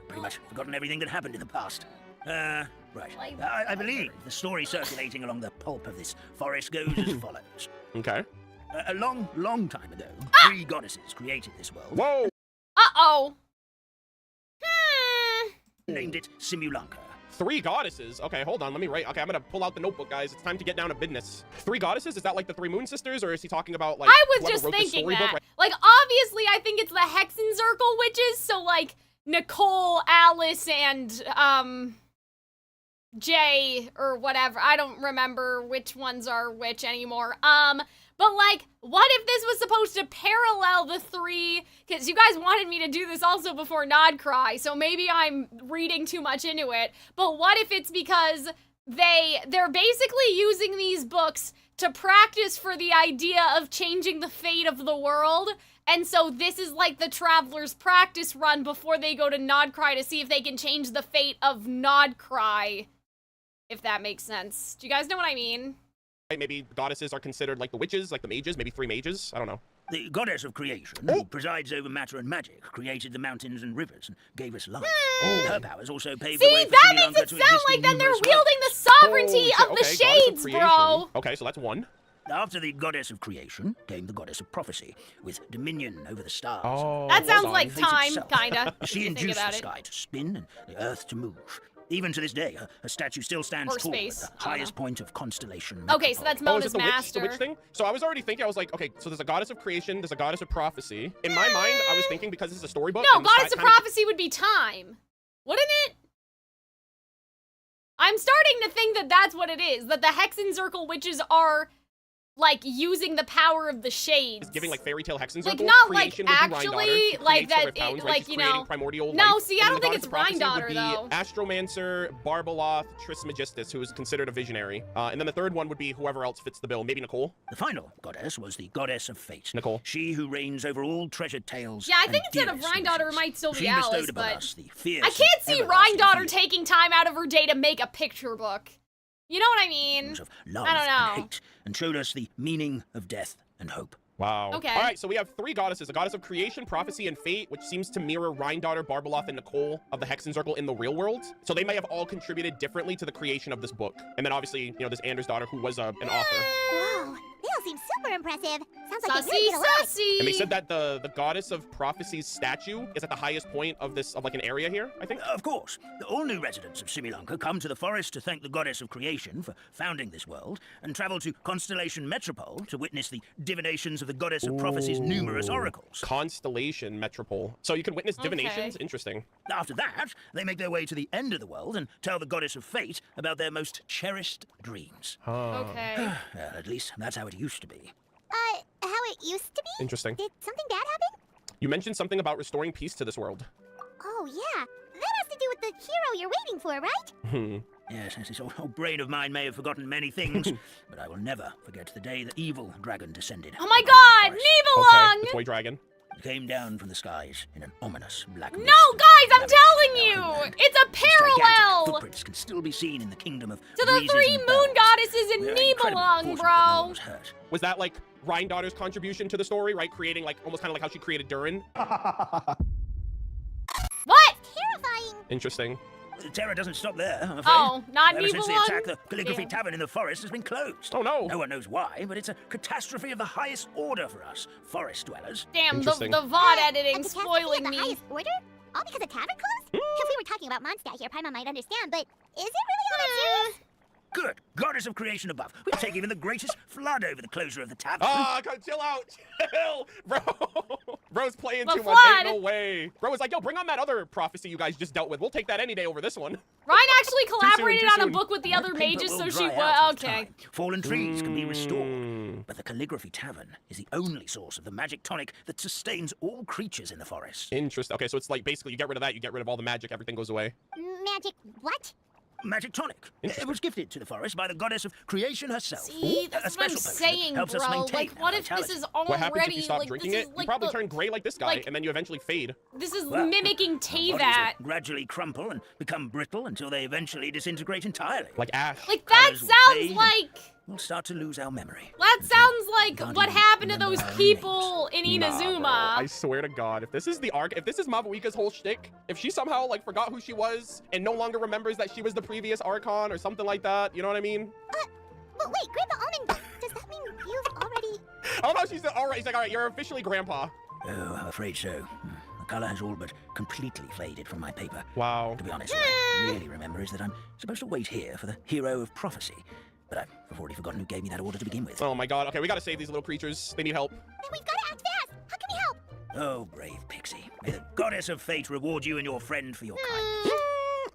Pretty much forgotten everything that happened in the past. Right. I believe the story circulating along the pulp of this forest goes as follows. Okay. A long, long time ago, 3 goddesses created this world. Whoa! Uh-oh. Named it Simulanka. 3 goddesses? Okay, hold on, let me write. Okay, I'm gonna pull out the notebook, guys. It's time to get down to business. 3 goddesses? Is that like the 3 moon sisters, or is he talking about like I was whoever just wrote this thinking storybook, that. right? Like, obviously, I think it's the Hexenzirkel witches, so like Nicole, Alice, and Jay or whatever. I don't remember which ones are which anymore. But like, what if this was supposed to parallel the 3? Because you guys wanted me to do this also before Nod Cry, so maybe I'm reading too much into it. But what if it's because they're basically using these books to practice for the idea of changing the fate of the world? And so this is like the Traveler's practice run before they go to Nod Cry to see if they can change the fate of Nod Cry. If that makes sense. Do you guys know what I mean? Maybe goddesses are considered like the witches, like the mages, maybe 3 mages? I don't know. The goddess of creation, who presides over matter and magic, created the mountains and rivers and gave us life. Her powers also paved the way See, for that Simulanka makes it to sound exist like in then they're numerous wielding the worlds. sovereignty of the goddess shades, creation. bro. Okay, so that's 1. After the goddess of creation came the goddess of prophecy, with dominion over the stars. Oh, That sounds hold like on. Fate time, itself. kinda. if She you think induced about the it. sky to spin and the earth to move. Even to this day, her statue still stands Or tall space. at the I don't highest point of Constellation. Okay, so that's Oh, is Mona's it the master. witch thing? So I was already thinking, I was like, okay, so there's a goddess of creation, there's a goddess of prophecy. In my mind, I was thinking because this is a storybook. No, and goddess of kind of- prophecy would be time. Wouldn't it? I'm starting to think that that's what it is. That the Hexenzirkel witches are, like, using the power of the shades. It's giving like fairy tale Hexenzirkel. Like, not creation like would be actually, Rhine Daughter. like Creates from that, the pounds, it, right? like, She's you creating know. primordial No, life. see, And I then don't the think it's goddess of Rhine prophecy Daughter, would though. be Astromancer, Barbaloth, Trismegistus, who is considered a visionary. And then the 3rd one would be whoever else fits the bill. Maybe Nicole? The final goddess was the goddess of fate. Nicole. She who reigns over all treasured tales. Yeah, I think and instead of dearest Rhine Daughter, it illusions. might still be She Alice, bestowed upon but us the fierce I can't see and Rhine Daughter everlasting taking time out of her day to make a picture book. You know what I mean? feelings of love I don't know. and hate, and showed us the meaning of death and hope. Wow. Okay. All right, so we have 3 goddesses, a goddess of creation, prophecy, and fate, which seems to mirror Rhine Daughter, Barbaloth, and Nicole of the Hexenzirkel in the real world. So they may have all contributed differently to the creation of this book. And then obviously, you know, there's Anders' daughter, who was an author. Whoa, they all seem super impressive. Sounds like they Sussy, really did a lot. sussy. And they said that the goddess of prophecy's statue is at the highest point of this, of like an area here, I think. Of course, all new residents of Simulanka come to the forest to thank the goddess of creation for founding this world, and travel to Constellation Metropole to witness the divinations of the goddess of prophecy's numerous oracles. Constellation Metropole. So you can witness divinations? Okay. Interesting. After that, they make their way to the end of the world and tell the goddess of fate about their most cherished dreams. Okay. At least that's how it used to be. How it used to be? Interesting. Did something bad happen? You mentioned something about restoring peace to this world. Oh, yeah. That has to do with the hero you're waiting for, right? Yes, this old brain of mine may have forgotten many things, but I will never forget the day the evil dragon descended. Oh my god, Nibelung! Okay, the toy dragon. It came down from the skies in an ominous black mist. No, guys, I'm telling you! It's a parallel! Footprints can still be seen in the kingdom of to the breezes three and moon bells. goddesses in We are Nibelung, incredibly fortunate that no one bro! was hurt. Was that like Rhindaughter's contribution to the story, right? Creating like almost kind of like how she created Durin. What? Terrifying. Interesting. The terror doesn't stop there, I'm afraid. Oh, not Ever since the Nibelung? attack, the Calligraphy Damn. Tavern in the forest has been closed. Oh no. No one knows why, but it's a catastrophe of the highest order for us, forest dwellers. Damn, the Interesting. VOD editing A catastrophe spoiling of the me. highest order? All because a tavern closed? If we were talking about Mondstadt here, Paimon might understand, but is it really all that serious? Good, goddess of creation above. We'd take even the greatest flood over the closure of the tavern. Ah, chill out. Chill, bro. Bro's playing The too much. flood. Ain't no way. Bro was like, yo, bring on that other prophecy you guys just dealt with. We'll take that any day over this one. Ryan actually collaborated too on a soon. book with the other Paper mages, will so she dry was out with okay. time. Fallen trees can be restored. But the Calligraphy Tavern is the only source of the magic tonic that sustains all creatures in the forest. Interesting. Okay, so it's like basically you get rid of that, you get rid of all the magic, everything goes away. Magic what? Magic tonic. It was gifted to the forest by the goddess of creation herself. See, A that's what I'm special potion that saying, helps us bro. maintain Like, what our if this vitality. is What happens if already you stop like drinking this it? is like you probably the, turn gray like this guy, like- and then you eventually fade. this is Well, mimicking our bodies Teyvat. will gradually crumple and become brittle until they eventually disintegrate entirely. Like ash. Like that Colours will sounds fade and like We'll start to lose our memory. that sounds like Can't what even happened to remember those our people in Inazuma. Nah, bro. I swear to God, if this is the arc, if this is Mabuika's whole shtick, if she somehow like forgot who she was and no longer remembers that she was the previous Archon or something like that, you know what I mean? But wait, Grandpa Almond, does that mean you've already... Oh no, she's all right. She's like, all right, you're officially Grandpa. Oh, I'm afraid so. The colour has all but completely faded from my paper. Wow. To be honest, what I really remember is that I'm supposed to wait here for the hero of prophecy. But I've already forgotten who gave me that order to begin with. Oh my God. Okay, we gotta save these little creatures. They need help. Then we've got to act fast! How can we help? Oh, brave Pixie. May the goddess of fate reward you and your friend for your kindness.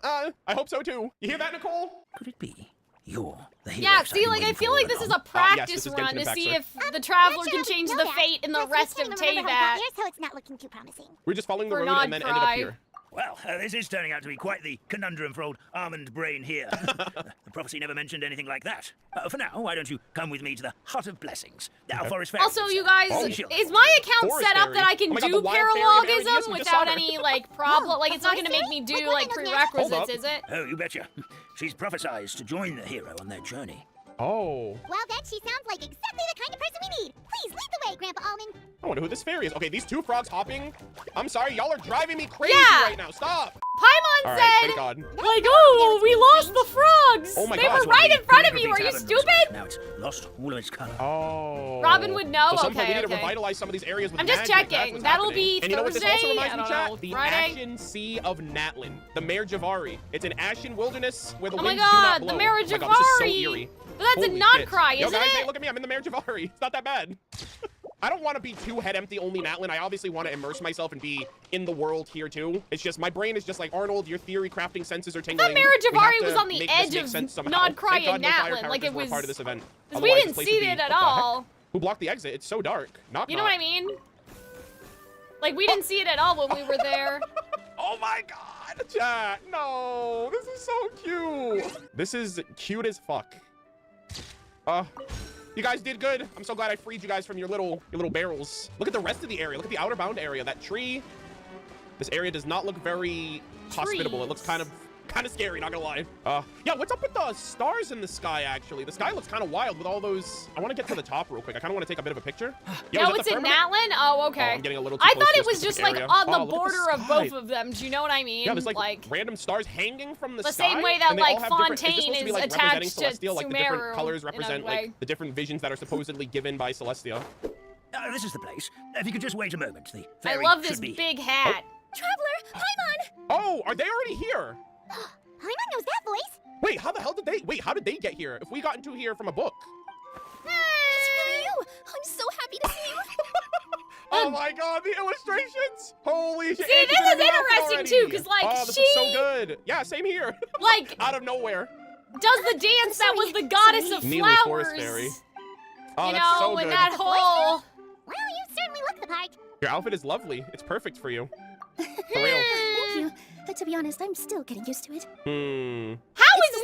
I hope so too. You hear that, Nicole? Could it be you're the hero? Yeah, I've see, been like, I waiting feel for like all this is along? a practice this is run Genshin to Impact, see sir. if the Traveler Not can sure change how the to know fate in the Plus, we rest can't of even remember how we got Teyvat. here, so it's not looking too promising. We're just following the For road and then ended up Nodcry. here. Well, this is turning out to be quite the conundrum for old almond brain here. The prophecy never mentioned anything like that. For now, why don't you come with me to the Hut of Blessings? Our forest fairy. Also, you guys, Oh, is my account Forest set up fairy. that I can Oh my God, do the wild fairy of Arius, parallelism we just saw without her. any, like, problem? Like, it's not gonna make me Like, do, what like, kind of magic? Hold prerequisites, up. is it? Oh, you betcha. She's prophesied to join the hero on their journey. Oh. Well, then she sounds like exactly the kind of person we need. Please lead the way, Grandpa Almond. I wonder who this fairy is. Okay, these two frogs hopping. I'm sorry, y'all are driving me crazy Yeah. right now. Stop. Paimon All right, said, thank God. like, oh, we lost the frogs! Oh my they God, were that's what right the in front of you, Calligraphy are you Tavern looks like. stupid? Now it's lost all of its colour. Oh. Robin would know? So somehow Okay, we need to okay. revitalize some of these areas with I'm just magic. That's checking. what's That'll happening. be And you know what this also Thursday? reminds I me, don't chat? know, The Friday? Ashen Sea of Natlin, the Mare Javari. It's an ashen wilderness where the Oh my winds do not God, blow. the Mare Oh my God, this is so Javari. eerie. But that's Holy a shit. Nodcry, Yo isn't guys, it? hey, look at me. I'm in the Mare Javari. It's not that bad. I don't want to be too head empty only Natlin. I obviously want to immerse myself and be in the world here too. It's just my brain is just like, Arnold, your theory crafting senses are I tingling. thought Mare We have Javari to was on the make this edge make of sense somehow. Nodcry Thank God and no fire Natlin, like characters it were was... part of this event. Because we Otherwise, didn't the place see would be- it at what the heck? all. Who blocked the exit? It's so dark. Knock, You know what I mean? Like, we didn't see it at all when we were there. Oh my God, chat. No, this is so cute. This is cute as fuck. You guys did good. I'm so glad I freed you guys from your little barrels. Look at the rest of the area. Look at the outer bound area. That tree. This area does not look very hospitable. It looks kind of scary, not gonna lie. Yeah, what's up with the stars in the sky, actually? The sky looks kind of wild with all those... I want to get to the top real quick. I kind of want to take a bit of a picture. Yo, No, is that it's the in firmament? Natlin? Oh, Oh, okay. I'm getting a little too I close thought to it a was just, specific like, area. on the Oh, look at border of sky. both of them. Do you know what I mean? Yeah, there's like random stars hanging from the The sky. same way that, and they all like, have different- is this Fontaine supposed to be, is like, representing attached to Celestial, like the different Sumeru, colors in a represent way. like the different visions that are supposedly given by Celestia. This is the place. If you could just wait a moment, the I fairy love this should be... big hat. Traveler, Paimon! Oh, are they already here? Paimon knows that voice. Wait, how the hell did they? Wait, how did they get here? If we got into here from a book. It's really you! I'm so happy to see you! Oh my God, the illustrations! Holy shit! See, Angie this did is an outfit interesting, already. too, 'cause, like, oh, this she- is so good. Yeah, same here. Like, out of nowhere. does the dance that was the goddess of Neely flowers. Forest Fairy. Oh, You that's know, so and good. that whole... Well, you certainly look the part. Your outfit is lovely. It's perfect for you. For real. Thank you. To be honest, I'm still getting used to it. How is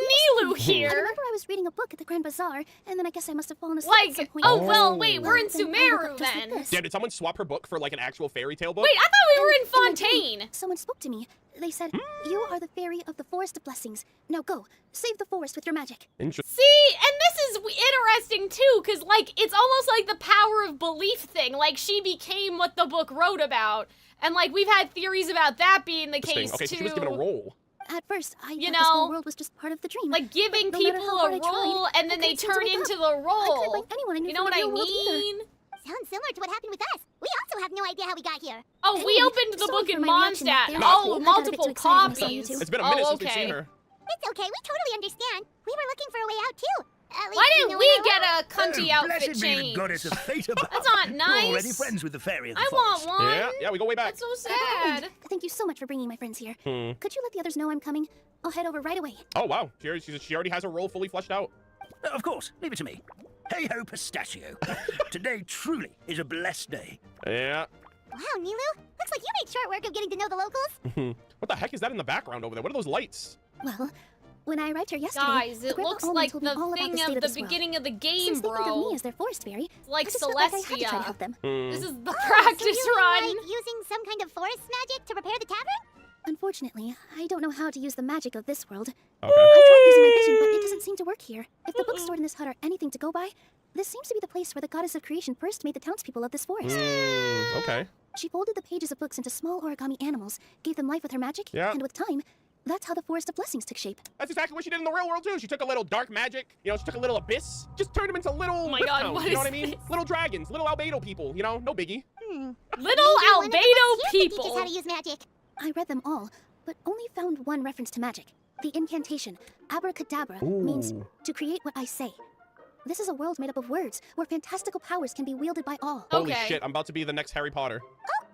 Nilu here? I remember I was reading a book at the Grand Bazaar, and then I guess I must have fallen asleep at some Like, point. oh, well, wait, we're in Then I woke Sumeru up just like then. this. Damn, did someone swap her book for like an actual fairy tale book? Wait, I thought we were in In my dream, Fontaine. someone spoke to me. They said, "You are the fairy of the Forest of Blessings. Now go, save the forest with your magic." Interesting. See, and this is interesting too, because, like, it's almost like the power of belief thing. Like, she became what the book wrote about. And, like, we've had theories about that being the case, Okay, too. so she was given a role. At first, I You thought this whole know, world was just part of the dream. Like, giving But no matter people how hard a I tried, role, and then I they couldn't seem to turn wake into up. the I couldn't role. find anyone I knew You know from what the I real world either. mean? Sounds similar to what happened with us. We also have no idea how we got here. Oh, we Anyway, opened the sorry book for in my reaction Mondstadt. there. Oh, I got a bit multiple too excited when I saw you copies. two. It's been a minute since we've okay. seen her. It's okay, we totally understand. We were looking for a way out too. At least Why we didn't know we where get we're a cunty Oh, outfit blessed be the change? goddess of fate above. That's not We're nice. already friends with the fairy of the I forest. want one. Yeah, we go way back. That's so sad. Thank you so much for bringing my friends here. Hmm. Could you let the others know I'm coming? I'll head over right away. Oh, wow. She already has her role fully fleshed out. Of course, leave it to me. Hey ho, pistachio. Today truly is a blessed day. Yeah. Wow, Nilu, looks like you made short work of getting to know the locals. What the heck is that in the background over there? What are those lights? Well, when I arrived here yesterday, Guys, it Grandpa looks Almond like told me the all about thing the state of the this world. beginning of the game, Since they think of bro. me as their forest fairy, Like I just felt like I had to try to Celestia. help them. This is the So practice you run. mean, like using some kind of forest magic to repair the tavern? Unfortunately, I don't know how to use the magic of this world. Okay. I tried using my vision, but it doesn't seem to work here. If the books stored in this hut are anything to go by, this seems to be the place where the goddess of creation first made the townspeople of this forest. Okay. She folded the pages of books into small origami animals, gave them life with her magic, Yeah. and with time, that's how the Forest of Blessings took shape. That's exactly what she did in the real world, too. She took a little dark magic. You know, she took a little abyss. Just turned them into little Oh my lip God, towns, what you know is what I mean? this? Little dragons, little albedo people. You know, no biggie. Little Maybe one of the albedo books here could people. teach us how to use magic. I read them all, but only found one reference to magic. The incantation, abracadabra, means Ooh. to create what I say. This is a world made up of words, where fantastical powers can be wielded by all. Holy Okay. shit, I'm about to be the next Harry Potter.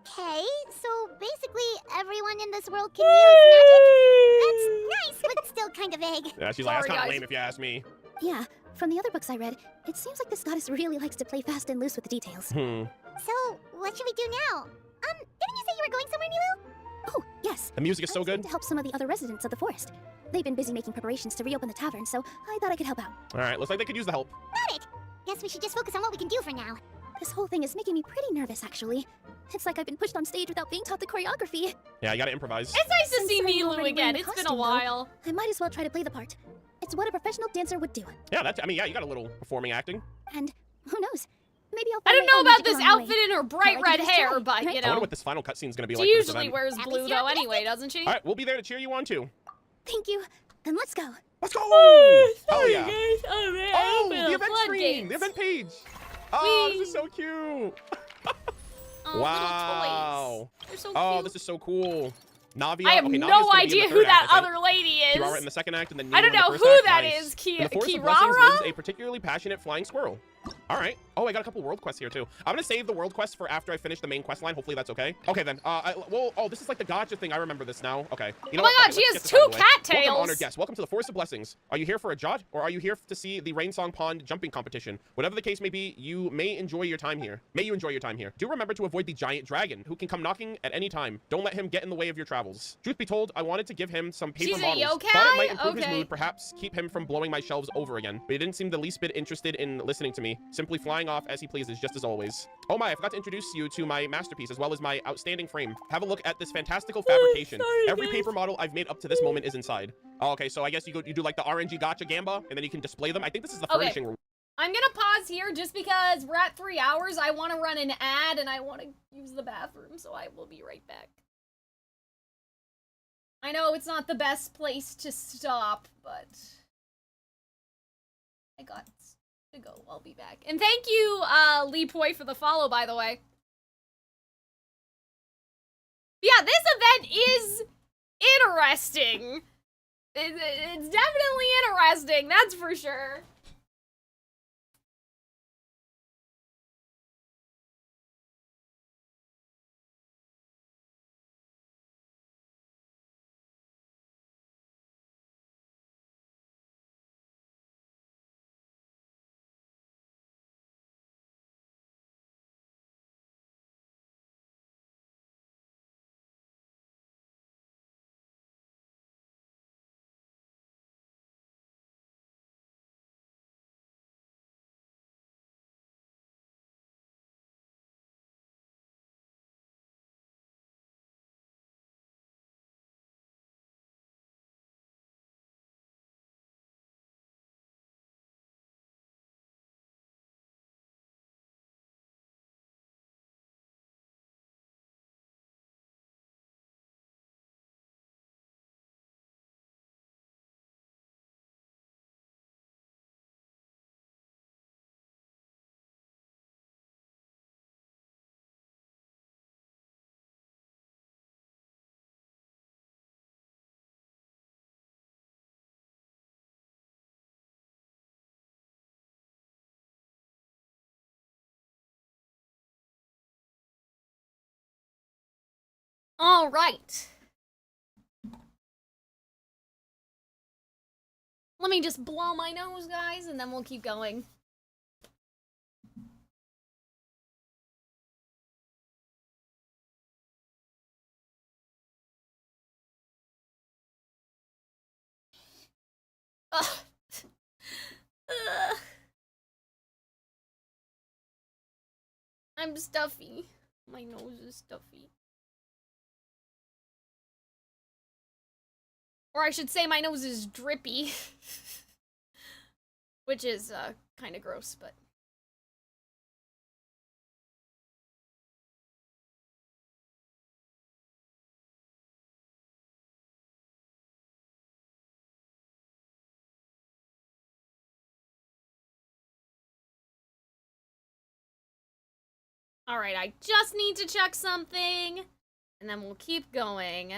Okay, so basically everyone in this world can use magic? That's nice, but still kind of vague. Yeah, she's like, that's Sorry, kind of guys. lame if you ask me. Yeah, from the other books I read, it seems like this goddess really likes to play fast and loose with the details. So, what should we do now? Didn't you say you were going somewhere, Nilu? Oh, yes. The music is so I was going good. to help some of the other residents of the forest. They've been busy making preparations to reopen the tavern, so I thought I could help out. All right, looks like they could use the help. Got it. Guess we should just focus on what we can do for now. This whole thing is making me pretty nervous, actually. It's like I've been pushed on stage without being taught the choreography. Yeah, you gotta improvise. It's nice to Since see I'm Nilu already again. wearing a It's been a costume, though, while. I might as well try to play the part. It's what a professional dancer would do. Yeah, that's, I mean, yeah, you got a little performing acting. And who knows? Maybe I'll I find don't know my own about magic this along the way. outfit and her bright All I red can do is hair, try, but right? you I wonder know. what this final cutscene's gonna be She like. for this usually event. wears At blue least you're though anyway, doesn't she? All right, we'll be there to cheer you on too. Thank you. Then let's go. Let's go! Sorry, Hell yeah! guys. Oh, man. Oh, Open the event screen, floodgates. the event page. Oh, Whee! this is so cute. Oh, Wow. little toys. They're so Oh, cute. this is so cool. Navia. I have okay, Navia's no gonna be in idea the who third that act, I think. other lady is. Kirara in the second act, and then I don't Nemo in know the who first act. that Nice. is. In the Forest of Blessings Kirara? lives a particularly passionate flying squirrel. All right. Oh, I got a couple world quests here too. I'm gonna save the world quest for after I finish the main quest line. Hopefully that's okay. Okay then. Oh, this is like the gotcha thing. I remember this now. Okay. You know Oh my what? God, Okay, she let's has skip this out of 2 the way. cattails. Welcome, honored guest. Welcome to the Forest of Blessings. Are you here for a jot, or are you here to see the Rainsong Pond jumping competition? Whatever the case may be, you may enjoy your time here. May you enjoy your time here. Do remember to avoid the giant dragon, who can come knocking at any time. Don't let him get in the way of your travels. Truth be told, I wanted to give him some paper She's a models. yokai? Thought it might improve his Okay. mood, perhaps keep him from blowing my shelves over again. But he didn't seem the least bit interested in listening to me, simply flying off as he pleases, just as always. Oh my, I forgot to introduce you to my masterpiece as well as my outstanding frame. Have a look at this fantastical fabrication. sorry, Every guys. paper model I've made up to this moment is inside. Oh, okay, so I guess you do like the RNG gotcha gamba, and then you can display them. I think this is the Okay. furnishing room. I'm gonna pause here just because we're at 3 hours. I want to run an ad and I want to use the bathroom, so I will be right back. I know it's not the best place to stop, but I got to go. I'll be back. And thank you, Lee Poi, for the follow, by the way. Yeah, this event is interesting. It's definitely interesting, that's for sure. All right. Let me just blow my nose, guys, and then we'll keep going. Ugh. Ugh. I'm stuffy. My nose is stuffy. Or I should say my nose is drippy. Which is, kind of gross, but... Alright, I just need to check something, and then we'll keep going.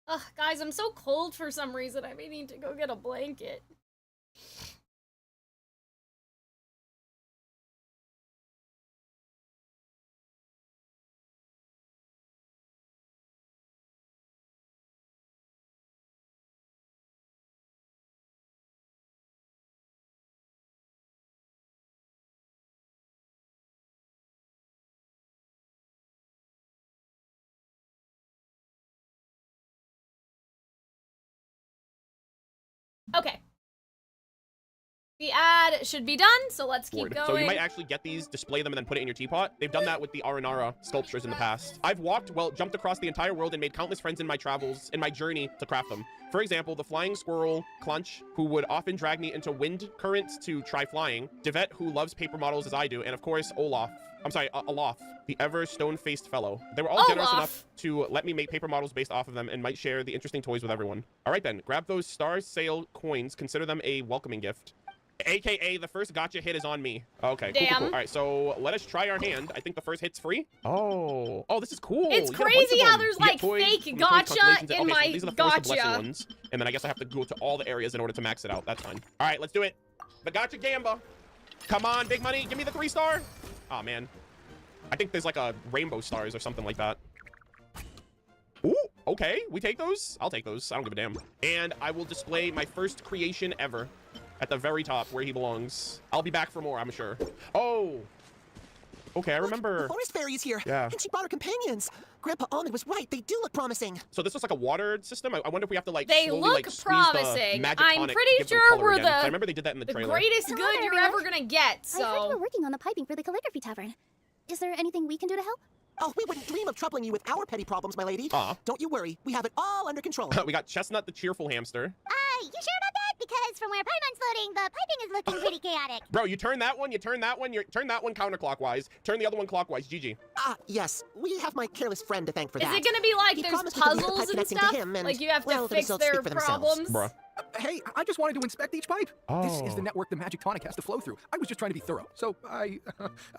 Ugh, guys, I'm so cold for some reason. I may need to go get a blanket. Okay. The ad should be done, so let's keep going. So you might actually get these, display them, and then put it in your teapot. They've done that with the Aranara sculptures in the past. I've jumped across the entire world and made countless friends in my travels, in my journey to craft them. For example, the flying squirrel, Clunch, who would often drag me into wind currents to try flying. Devet, who loves paper models as I do. And of course, Olof, the ever stone-faced fellow. They were all generous enough to let me make paper models based off of them and might share the interesting toys with everyone. All right then, grab those Star Sail coins. Consider them a welcoming gift. AKA, the first gotcha hit is on me. Okay, cool. All right, so let us try our hand. I think the first hit's free. Oh, this is cool. It's crazy how there's like fake gotcha in my these are the first blessing ones, and then I guess I have to go to all the areas in order to max it out. That's fine. All right, let's do it. The gotcha gamba. Come on, big money. Give me the 3-star. Oh man, I think there's like a rainbow stars or something like that. Ooh, okay, we take those. I'll take those. I don't give a damn. And I will display my first creation ever. At the very top, where he belongs. I'll be back for more, I'm sure. Oh! Okay, I remember. The forest fairy is here. Yeah. And she brought her companions. Grandpa Almond was right. They do look promising. So this is like a water system? I wonder if we have to like they slowly look like squeeze promising. The magic I'm pretty sure we're the I remember they did that in the trailer. Greatest good you're ever gonna get, so. I heard you were working on the piping for the calligraphy tavern. Is there anything we can do to help? Oh, we wouldn't dream of troubling you with our petty problems, my lady. Don't you worry. We have it all under control. We got Chestnut the cheerful hamster. You sure about that? Because from where Paimon's floating, the piping is looking pretty chaotic. Bro, you turn that one, you turn that one, you turn that one counterclockwise, turn the other one clockwise, GG. Yes. We have my careless friend to thank for that. Is it gonna be like there's puzzles and stuff? Like you have to fix their problems? Bruh. Hey, I just wanted to inspect each pipe. This is the network the magic tonic has to flow through. I was just trying to be thorough, so I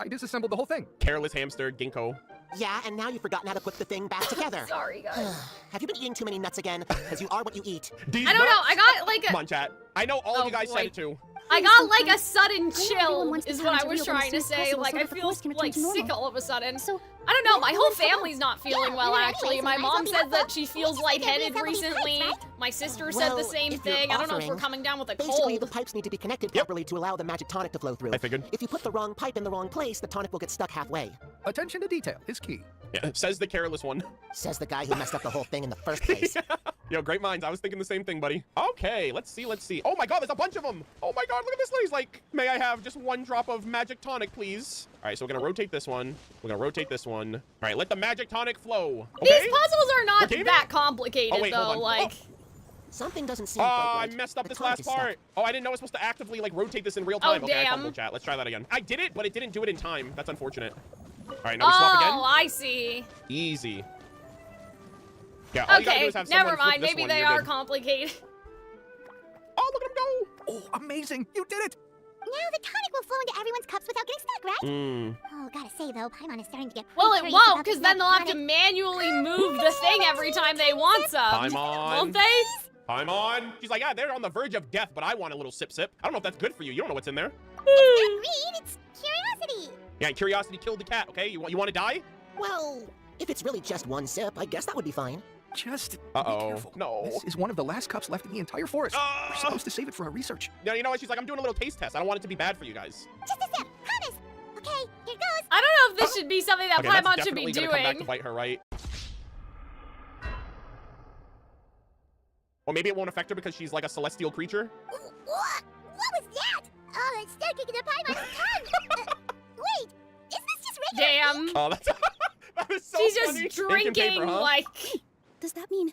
disassembled the whole thing. Careless hamster, ginkgo. Yeah, and now you've forgotten how to put the thing back together. Sorry, guys. Have you been eating too many nuts again? Because you are what you eat. These I don't know. I got like a. Come on, chat. I know all of you guys said it too. I got like a sudden chill, is what I was trying to say. Like I feel like sick all of a sudden. So I don't know. My whole family's not feeling well actually. My mom said that she feels lightheaded recently. My sister said the same thing. I don't know if we're coming down with a basically, cold. the pipes need to be connected properly to allow the magic tonic to flow through. I figured. If you put the wrong pipe in the wrong place, the tonic will get stuck halfway. Attention to detail is key. Yeah, says the careless one. Says the guy who messed up the whole thing in the first place. Yo, great minds. I was thinking the same thing, buddy. Okay, let's see. Oh my god, there's a bunch of them. Oh my god, look at this lady's like, may I have just one drop of magic tonic, please? All right, so we're gonna rotate this one. We're gonna rotate this one. All right, let the magic tonic flow. Okay? These puzzles are not that complicated, wait, though. Like, something doesn't seem oh, quite right. I messed up The this tonic last is stuck. part. Oh, I didn't know I was supposed to actively like rotate this in real time. Oh, Okay, I damn. fumbled, chat. Let's try that again. I did it, but it didn't do it in time. That's unfortunate. All right, now we swap again. Oh, I see. Easy. Yeah, all you gotta do Okay, is have someone never flip mind. this Maybe one, they you're are good. complicated. Oh, look at him go. Oh, amazing. You did it. Now the tonic will flow into everyone's cups without getting stuck, right? Mm. Oh, gotta say though, Paimon is starting to get Well, pretty it curious won't, about this because then they'll have to tonic. manually move the thing every time they want some. Paimon. Won't they? Paimon. She's like, yeah, they're on the verge of death, but I want a little sip. I don't know if that's good for you. You don't know what's in there. It's not greed, it's curiosity. Yeah, and curiosity killed the cat, okay? You want to die? Well, if it's really just one sip, I guess that would be fine. Just be Uh-oh. careful. No. This is one of the last cups left in the entire forest. We're supposed to save it for our research. No, you know what? She's like, I'm doing a little taste test. I don't want it to be bad for you guys. Just a sip, promise. Okay, here goes. I don't know if this should be something that Okay, that's Paimon should be definitely gonna come back to doing. bite her, right? Or maybe it won't affect her because she's like a celestial creature. What was that? Oh, it's sticking to Paimon's tongue. Wait, is this just regular Damn. Oh, that's that is so She's funny. just Ink and drinking, paper, huh? like... Does that mean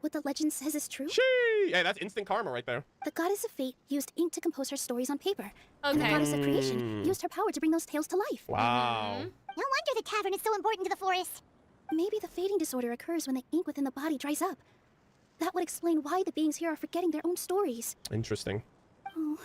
what the legend says is true? Shee! Yeah, that's instant karma right there. The goddess of fate used ink to compose her stories on paper. And the Okay. goddess of creation used her power to bring those tales to life. Wow. No wonder the tavern is so important to the forest. Maybe the fading disorder occurs when the ink within the body dries up. That would explain why the beings here are forgetting their own stories. Interesting. Oh.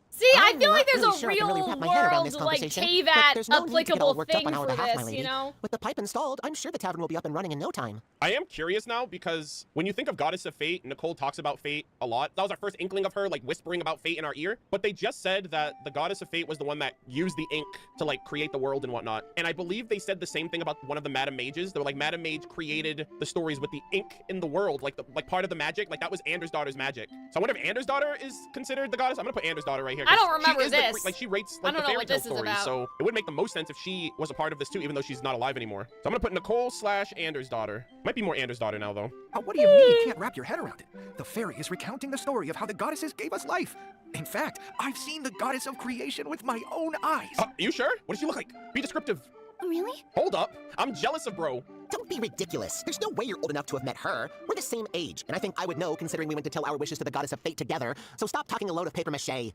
See, I I'm feel like not there's really a sure I can really real wrap my head around this world, like, conversation, cave but at there's no need to get all applicable worked up thing on our for behalf, my this, lady. you know? With the pipe installed, I'm sure the tavern will be up and running in no time. I am curious now because when you think of Goddess of Fate, Nicole talks about Fate a lot. That was our first inkling of her, like, whispering about Fate in our ear. But they just said that the Goddess of Fate was the one that used the ink to, like, create the world and whatnot. And I believe they said the same thing about one of the Madam Mages. They were like, Madam Mage created the stories with the ink in the world, like, part of the magic. Like, that was Anders' daughter's magic. So I wonder if Anders' daughter is considered the goddess. I'm gonna put Anders' daughter right here. I don't 'cause remember she is the this. like, she rates, I like, don't the know fairy what tale this is stories. about. So it would make the most sense if she was a part of this too, even though she's not alive anymore. So I'm gonna put Nicole/Anders' daughter. Might be more Anders' daughter now, though. What do you mean you can't wrap your head around it? The fairy is recounting the story of how the goddesses gave us life. In fact, I've seen the goddess of creation with my own eyes. You sure? What does she look like? Be descriptive. Really? Hold up. I'm jealous of bro. Don't be ridiculous. There's no way you're old enough to have met her. We're the same age, and I think I would know considering we went to tell our wishes to the goddess of fate together. So stop talking a load of paper mache.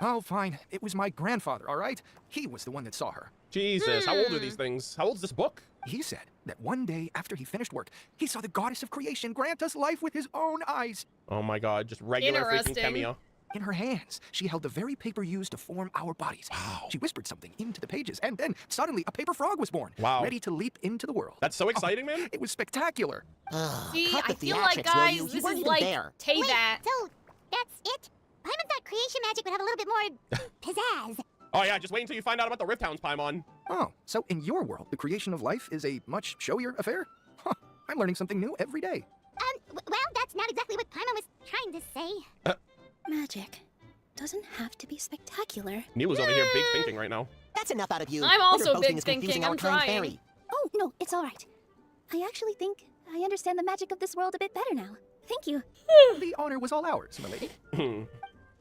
Oh, fine. It was my grandfather, all right? He was the one that saw her. Jesus, how old are these things? How old's this book? He said that one day after he finished work, he saw the goddess of creation grant us life with his own eyes. Oh my god, just regular freaking Interesting. cameo. In her hands, she held the very paper used to form our bodies. Wow. She whispered something into the pages, and then suddenly a paper frog was born, Wow. ready to leap into the world. That's so exciting, man. It was spectacular. See, cut I the feel like, theatrics, will guys, you? You this weren't is even like there. Teyvat. So, that's it? Paimon thought creation magic would have a little bit more pizzazz. Oh yeah, just wait until you find out about the Rift Hounds, Paimon. Oh, so in your world, the creation of life is a much showier affair? Huh, I'm learning something new every day. Well, that's not exactly what Paimon was trying to say. Magic doesn't have to be spectacular. Neela's over here big thinking right now. That's enough out of you. I'm What also you're boasting big is confusing thinking. our I'm kind trying. fairy. Oh, no, it's all right. I actually think I understand the magic of this world a bit better now. Thank you. The honor was all ours, my lady.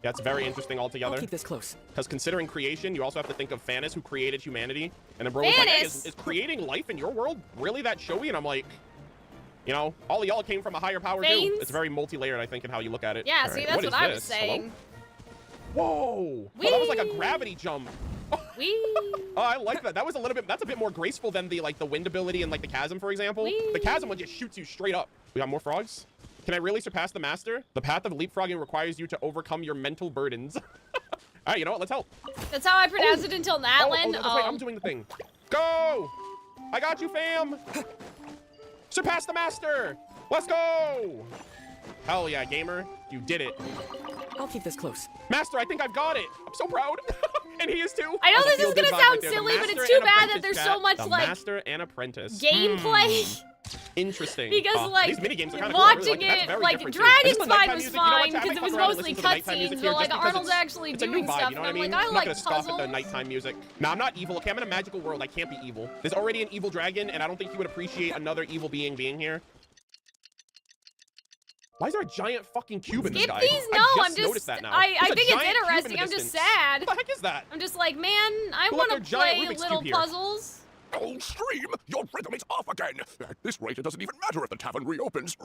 Yeah, it's very interesting altogether. I'll keep this close. Because considering creation, you also have to think of Thanos, who created humanity. And then bro was like, hey, Thanos! is creating life in your world really that showy? And I'm like, you know, all of y'all came from a higher power too. Veins? It's very multi-layered, I think, in how you look at it. Yeah, All see, right, that's is what I was this? Hello? saying. Whoa! Oh, that was like a gravity jump. Wee. Oh, I like that. That was a little bit, that's a bit more graceful than the, like, the wind ability and, like, the chasm, for example. Whee! The chasm one just shoots you straight up. We got more frogs? Can I really surpass the master? The path of leapfrogging requires you to overcome your mental burdens. All right, you know what? Let's help. That's how I pronounce it until Natlin. That's right. I'm doing the thing. Go! I got you, fam! Surpass the master! Let's go! Hell yeah, gamer. You did it. I'll keep this close. Master, I think I've got it. I'm so proud. And he is too. I know That's a this is feel-good gonna vibe sound there. The silly, but master it's too and bad that apprentice, there's chat. so much, the like, master and apprentice. gameplay. Interesting. Because like these mini games are kind of cool. watching Really it, like Dragonspine was fine because it was mostly cutscenes, but like Arnold's actually doing stuff, and I'm like, I I'm not like gonna scoff at the puzzles. nighttime music. Nah, I'm not evil. Okay, I'm in a magical world. I can't be evil. There's already an evil dragon, and I don't think he would appreciate another evil being here. Why is there a giant fucking cube in the Skip sky? these? No, I just noticed that now. I There's a think it's giant cube in the interesting. I'm just distance. sad. What the heck is that? I'm just like, man, I Pull up want their to giant play Rubik's little Cube here. puzzles. Oh, Stream, your rhythm is off again. At this rate, it doesn't even matter if the tavern reopens.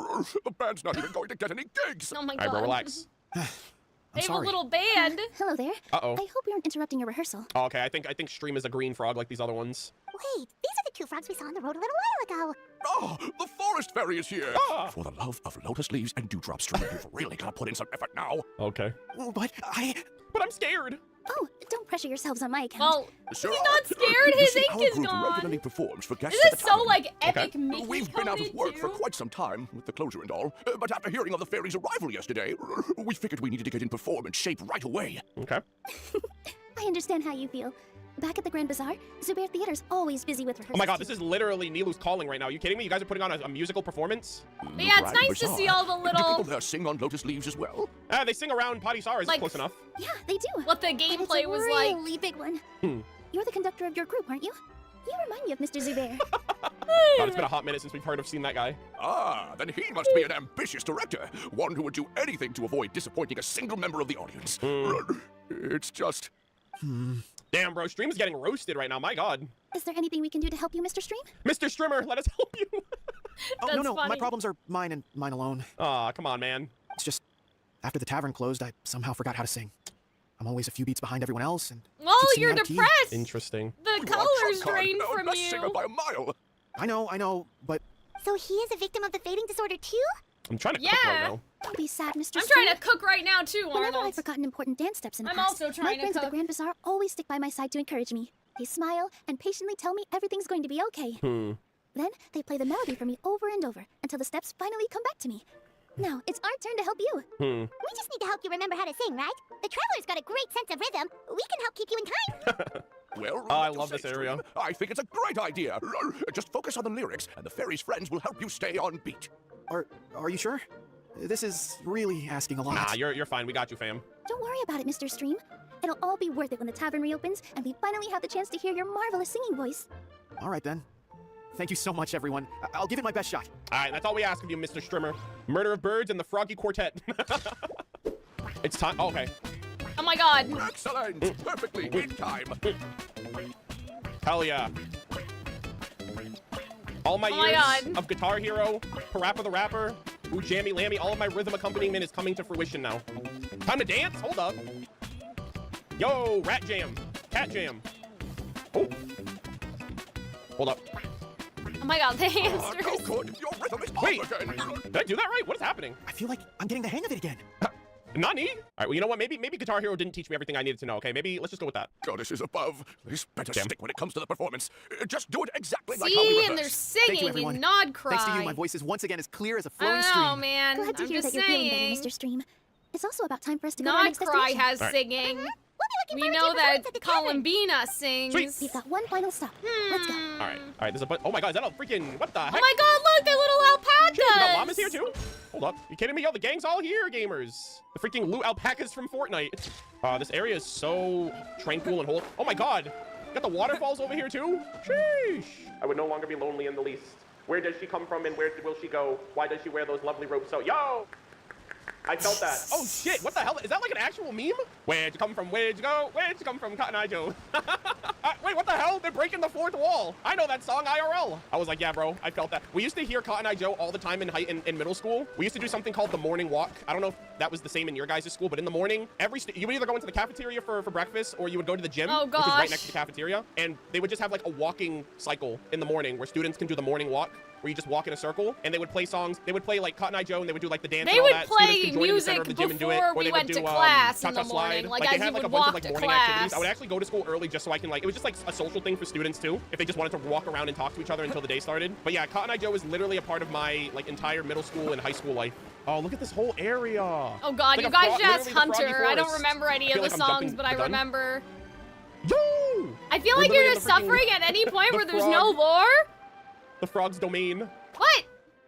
The band's not even going to get any gigs. Oh my All right, bro, god. relax. They have a little band. Hello there. Uh-oh. I hope we aren't interrupting your rehearsal. Oh, okay, I think Stream is a green frog like these other ones. Wait, these are the two frogs we saw on the road a little while ago. Oh, the forest fairy is here. Ah. For the love of lotus leaves and dewdrop, Stream, you've really got to put in some effort now. Okay. But I'm scared. Oh, don't pressure yourselves on my account. Well, Sure. he's not scared. You His see, ink our is group gone. regularly performs for guests This at is the so tavern. like epic Mickey We've been out of work for too. quite some time with the closure and all, but after hearing of the fairy's arrival yesterday, we figured we needed to get in performance shape right away. Okay. I understand how you feel. Back at the Grand Bazaar, Zubair Theater's always busy with rehearsals. Oh my god, this is literally Nilu's calling right now. Are you kidding me? You guys are putting on a musical performance? But yeah, it's nice to see all the Do little, people there sing on lotus leaves as well? They sing around Potty Saras, Like- close enough. Yeah, they do. what the And it's gameplay a was really like. big one. Hmm. You're the conductor of your group, aren't you? You remind me of Mr. Zubair. God, it's been a hot minute since we've seen that guy. Ah, then he must be an ambitious director, one who would do anything to avoid disappointing a single member of the audience. It's just... Damn, bro, Stream's getting roasted right now. My god. Is there anything we can do to help you, Mr. Stream? Mr. Streamer, let us help you. Oh, That's no, my funny. problems are mine and mine alone. Aw, come on, man. It's just, after the tavern closed, I somehow forgot how to sing. I'm always a few beats behind everyone else, and Oh, keep singing you're out of key. depressed. Interesting. The colors drained no, from best singer you. by a mile. I know, but So he is a victim of the fading disorder too? I'm trying to cook right Yeah. now. Don't be sad, Mr. I'm Stream. trying to cook right now too, Whenever Arnold. I've forgotten important dance steps in the I'm past, also trying my to friends at the cook. Grand Bazaar always stick by my side to encourage me. They smile and patiently tell me everything's going to be okay. Then they play the melody for me over and over until the steps finally come back to me. Now it's our turn to help you. We just need to help you remember how to sing, right? The Traveler's got a great sense of rhythm. We can help keep you in time. Well, Oh, I what to love say, this area. Stream? I think it's a great idea. Just focus on the lyrics, and the fairy's friends will help you stay on beat. are you sure? This is really asking a lot. Nah, you're fine. We got you, fam. Don't worry about it, Mr. Stream. It'll all be worth it when the tavern reopens and we finally have the chance to hear your marvelous singing voice. All right, then. Thank you so much, everyone. I'll give it my best shot. All right, that's all we ask of you, Mr. Streamer. Murder of Birds and the Froggy Quartet. It's time. Oh, okay. Oh my god. Excellent! Perfectly in time. Hell yeah. All my Oh my years God. of Guitar Hero, Parappa the Rapper, Ooh Jammy Lammy, all of my rhythm accompaniment is coming to fruition now. Time to dance? Hold up. Yo, Rat Jam. Cat Jam. Oh. Hold up. Oh my god, the Oh, hamsters. good. Your rhythm is Wait. off again. Did I do that right? What is happening? I feel like I'm getting the hang of it again. Nani? All right, well, you know what? Maybe Guitar Hero didn't teach me everything I needed to know, okay? Maybe let's just go with that. Goddesses above. This better Damn. stick when it comes to the performance. Just do it exactly like how we See, and they're rehearsed. Thank you, singing everyone. and nod cry. Thanks to you, my voice is once again as clear as a I flowing don't know, stream. man. Glad to I'm hear just that you're feeling saying. better, Mr. Stream. It's also about time for us to go to our Nod next cry destination. has All right. singing. We'll be We looking know forward to your that performance at the tavern. Columbina sings. Sweet. We've got one final stop. Let's go. All right, there's a oh my god, is that a freaking, what the heck? Oh my god, look, they're little alpacas. Shit, you got llamas here too? Hold up. You kidding me? Yo, the gang's all here, gamers. The freaking loot alpacas from Fortnite. This area is so tranquil and whole. Oh my god. Got the waterfalls over here too? Sheesh. I would no longer be lonely in the least. Where does she come from and where will she go? Why does she wear those lovely robes? So, yo! I felt that. Oh shit, what the hell? Is that like an actual meme? Where'd you come from? Where'd you go? Where'd you come from, Cotton Eye Joe? Wait, what the hell? They're breaking the fourth wall. I know that song IRL. I was like, yeah, bro, I felt that. We used to hear Cotton Eye Joe all the time in middle school. We used to do something called the morning walk. I don't know if that was the same in your guys' school, but in the morning, you would either go into the cafeteria for breakfast or you would go to the gym, Oh, which is right gosh. next to the cafeteria. And they would just have like a walking cycle in the morning where students can do the morning walk, where you just walk in a circle, and they would play songs. They would play like Cotton Eye Joe, and they would do like the dance They and all would that. play Students can join in the center music of the gym and do it, before or we they went would to do, class in cha-cha the morning, slide. like, They as had you like a would bunch of walk like to morning class. activities. I would actually go to school early just so I can like, it was just like a social thing for students too, if they just wanted to walk around and talk to each other until the day started. But yeah, Cotton Eye Joe was literally a part of my like entire middle school and high school life. Oh, look at this whole area. Oh god, Like you a guys frog- should ask literally the froggy Hunter. I don't forest. remember any I of feel the like I'm songs, jumping but I the gun. remember. Yo! I feel We're like you're literally just in the freaking- suffering at any point where the there's no frog. lore. The frog's domain. What?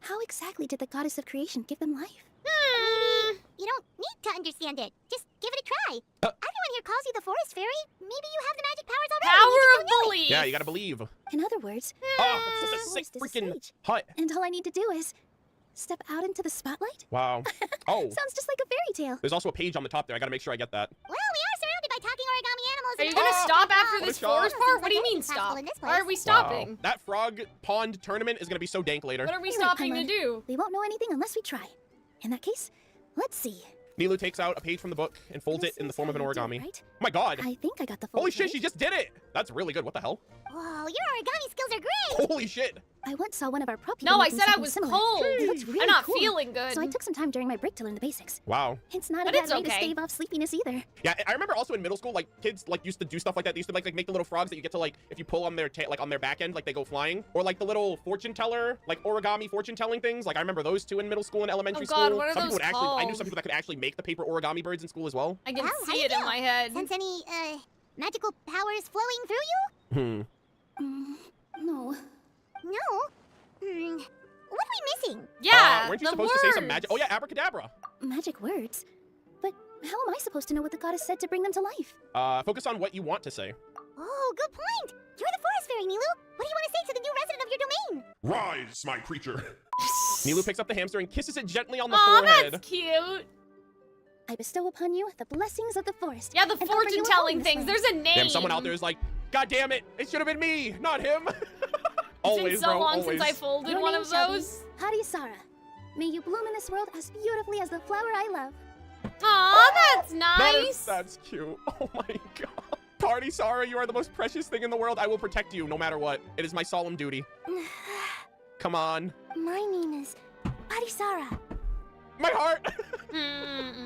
How exactly did the goddess of creation give them life? You don't need to understand it. Just give it a try. Everyone here calls you the Forest Fairy. Maybe you have the magic powers already. Power of belief. Yeah, you gotta believe. In other words, Oh, this is a sick freaking hut. and all I need to do is step out into the spotlight. Wow. Oh. Sounds just like a fairy tale. There's also a page on the top there. I gotta make sure I get that. Well, we are surrounded by talking origami animals. Are you gonna stop after this forest part? What do you mean stop? Why are we stopping? Wow. That frog pond tournament is gonna be so dank later. What are we You're right, stopping to Paimon. do? We won't know anything unless we try. In that case, let's see. Nilu takes out a page from the book and folds it in the form of an origami. Oh my god. I think I got the fold Holy shit, right. she just did it! That's really good. What the hell? Whoa, your origami skills are great. Holy shit. I once saw one of our prop No, I making said I something was similar. cold. It looked really I'm not cool. feeling good. So I took some time during my break to learn the basics. Wow. It's not But a bad it's way to okay. stave off sleepiness either. Yeah, I remember also in middle school, like kids like used to do stuff like that. They used to like make the little frogs that you get to like if you pull on their like on their back end, like they go flying, or like the little fortune teller, like origami fortune telling things. Like I remember those too in middle school and elementary Oh God, school. what are Some people those would actually, I knew called? some people that could actually make the paper origami birds in school as well. I can Wow, how see you it in feel? my head. Sense any, magical powers flowing through you? No. No? What are we missing? Yeah, weren't you the supposed to say some words. magic? Oh yeah, abracadabra. Magic words? But how am I supposed to know what the goddess said to bring them to life? Focus on what you want to say. Oh, good point. You're the Forest Fairy, Nilu. What do you want to say to the new resident of your domain? Rise, my creature. Nilu picks up the hamster and kisses it gently on the Aw, forehead. that's cute. I bestow upon you the blessings of the forest. Yeah, the and offer you a fortune telling home things. this There's a name. Damn, someone out there is like, God damn it, it should have been me, not him. It's Always, been so bro, long always. since I folded Your one name of shall be those. Hadisara. May you bloom in this world as beautifully as the flower I love. Aw, that's nice. That's cute. Oh my god. Party Sarah, you are the most precious thing in the world. I will protect you no matter what. It is my solemn duty. Come on. My name is Hadisara. My heart.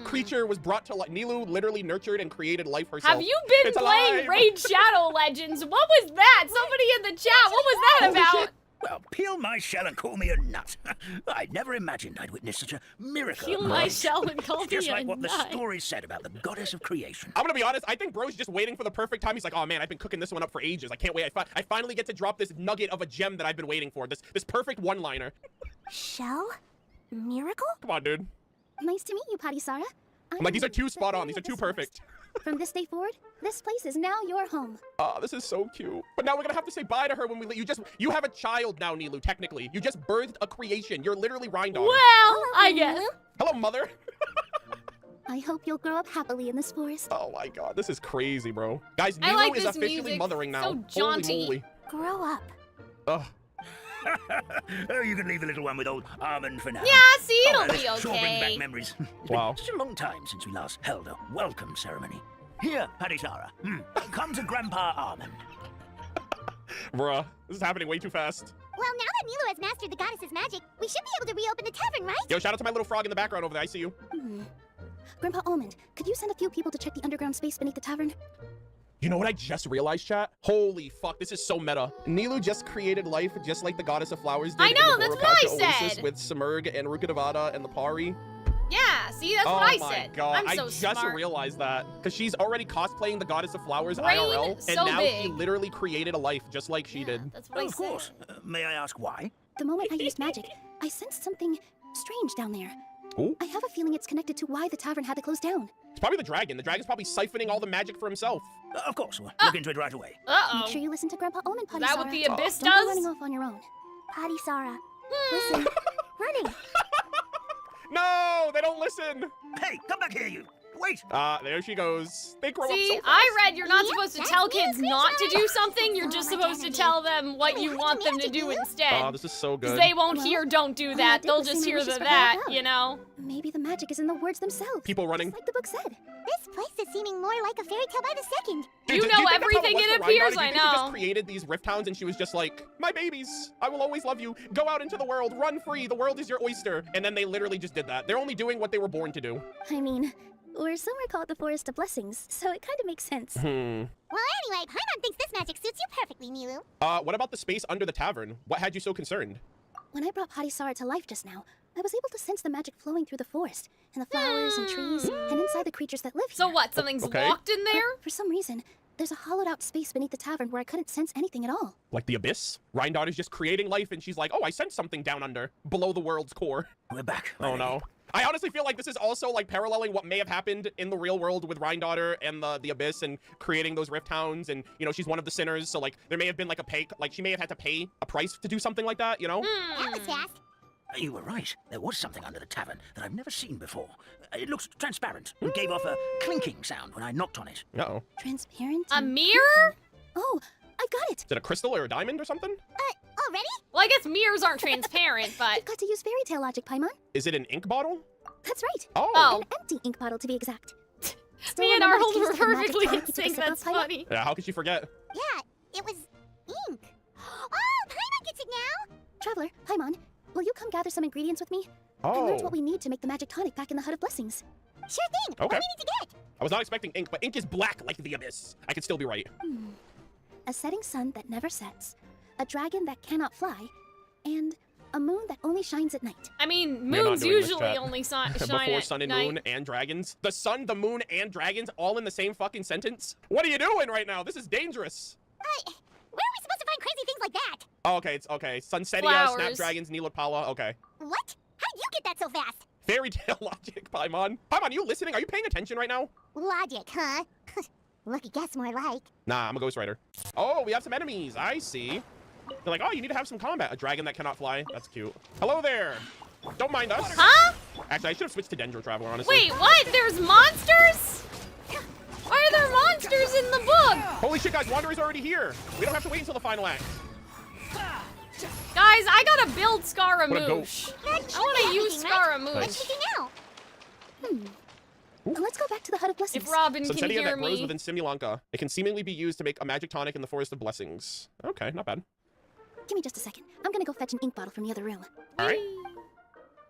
Creature was brought to life. Nilu literally nurtured and created life herself. Have you been It's playing alive. Raid Shadow Legends? What was that? Somebody in the chat, what was that Holy about? shit. Well, peel my shell and call me a nut. I'd never imagined I'd witness such a miracle. Peel my shell and call Just me like a what the nut. story said about the goddess of creation. I'm gonna be honest, I think bro's just waiting for the perfect time. He's like, oh man, I've been cooking this one up for ages. I can't wait. I finally get to drop this nugget of a gem that I've been waiting for. This perfect one-liner. Shell? Miracle? Come on, dude. Nice to meet you, Hadisara. I'm like, these are too spot on. These are too perfect. From this day forward, this place is now your home. Oh, this is so cute. But now we're gonna have to say bye to her when we leave. You have a child now, Nilu, technically. You just birthed a creation. You're literally Rindon. Well, I guess. Hello, mother. I hope you'll grow up happily in this forest. Oh my god, this is crazy, bro. Guys, I Nilu like is this officially music. mothering now. So jaunty. Holy moly. Grow up. Ugh. Oh, you can leave the little one with old Armand for now. Yeah, see, it'll this be sure bring okay. back memories. It's Wow. been such a long time since we last held a welcome ceremony. Here, Hadisara. Come to Grandpa Armand. Bruh, this is happening way too fast. Well, now that Nilu has mastered the goddess's magic, we should be able to reopen the tavern, right? Yo, shout out to my little frog in the background over there. I see you. Grandpa Almond, could you send a few people to check the underground space beneath the tavern? You know what I just realized, chat? Holy fuck, this is so meta. Nilu just created life just like the goddess of flowers did I know, in the that's what I Boracasha Oasis said. with Samurg and Rukkhadevata and the Pari. Yeah, see, that's Oh what I my said. god, I'm so I just smart. realized that. Because she's already cosplaying the goddess of flowers Brain IRL, and so now she big. literally created a life just like she did. That's what I Of said. course. May I ask why? The moment I used magic, I sensed something strange down there. Ooh. I have a feeling it's connected to why the tavern had to close down. It's probably the dragon. The dragon's probably siphoning all the magic for himself. Of course, we'll look into it right away. Uh-oh. Make sure you listen to Grandpa Almond, Hadisara. Is that what the abyss Don't go does? running off on your own. Hadisara. Listen. Running. No, they don't listen. Hey, come back here, you. Wait. There she goes. They grow See, up so fast. I read you're not Yep, supposed to that's tell me, kids Creature. not to do something. You're So just much supposed to energy. tell them what Wait, you how'd want you them to magic do you? instead. Oh, this is so Because good. they won't Well, hear don't do all I that. did They'll was say just my hear wishes the for that, help out. you know? Maybe the magic is in the words themselves. People running. Just like the book said. This place is seeming more like a fairy tale by the second. Dude, You do know think that's how everything was it for appears, Rindon? Do you I think She just know. created these rift towns and she was just like, my babies, I will always love you. Go out into the world, run free. The world is your oyster. And then they literally just did that. They're only doing what they were born to do. I mean, or somewhere called the Forest of Blessings, so it kind of makes sense. Well, anyway, Paimon thinks this magic suits you perfectly, Nilu. What about the space under the tavern? What had you so concerned? When I brought Hadisara to life just now, I was able to sense the magic flowing through the forest, and the flowers and trees, and inside the creatures that live here. So what, something's locked in there? But for some reason, there's a hollowed out space beneath the tavern where I couldn't sense anything at all. Like the abyss? Rindon is just creating life and she's like, oh, I sense something down under, below the world's core. We're back. Oh no. I honestly feel like this is also like paralleling what may have happened in the real world with Rhine-Daughter and the Abyss and creating those rift towns, and you know, she's one of the sinners, so like there may have been like a pay, like she may have had to pay a price to do something like that, you know? That was fast. You were right. There was something under the tavern that I've never seen before. It looks transparent and gave off a clinking sound when I knocked on it. Uh-oh. Transparent? A mirror? Oh, I've got it. Is it a crystal or a diamond or something? Already? Well, I guess mirrors aren't transparent, but... You've got to use fairy tale logic, Paimon. Is it an ink bottle? That's right. Oh. An empty ink bottle, to be exact. Me and remember the Arnold taste were of the magic perfectly tonic in you took a sync. sip of, That's Paimon? funny. Yeah, how could she forget? Yeah, it was ink. Oh, Paimon gets it now. Traveler, Paimon, will you come gather some ingredients with me? I learned what we need to make the magic tonic back in the Hut of Blessings. Sure thing. What do Okay. we need to get? I was not expecting ink, but ink is black like the Abyss. I could still be right. A setting sun that never sets, a dragon that cannot fly, and a moon that only shines at night. I mean, We're not moons doing this, usually chat. only shine Before at sun and night. moon and dragons. The sun, the moon, and dragons all in the same fucking sentence? What are you doing right now? This is dangerous. Where are we supposed to find crazy things like that? Oh, okay, it's okay. Sunsetia, Flowers. Snapdragons, Nilopala, okay. What? How did you get that so fast? Fairy tale logic, Paimon. Paimon, you listening? Are you paying attention right now? Logic, huh? Lucky guess more like. Nah, I'm a ghostwriter. Oh, we have some enemies. I see. They're like, oh, you need to have some combat. A dragon that cannot fly. That's cute. Hello there. Don't mind us. Huh? Actually, I should have switched to Dendro Traveler, honestly. Wait, what? There's monsters? Why are there monsters in the book? Holy shit, guys, Wanderer's already here. We don't have to wait until the final act. Guys, I gotta build What a Scaramouche. I wanna use Scaramouche. Nice. Out. Let's go back to the Hut of Blessings. If Robin can Sunsetia hear that grows me. within Simulanka. It can seemingly be used to make a magic tonic in the Forest of Blessings. Okay, not bad. Give me just a second. I'm gonna go fetch an ink bottle from the other room. All right.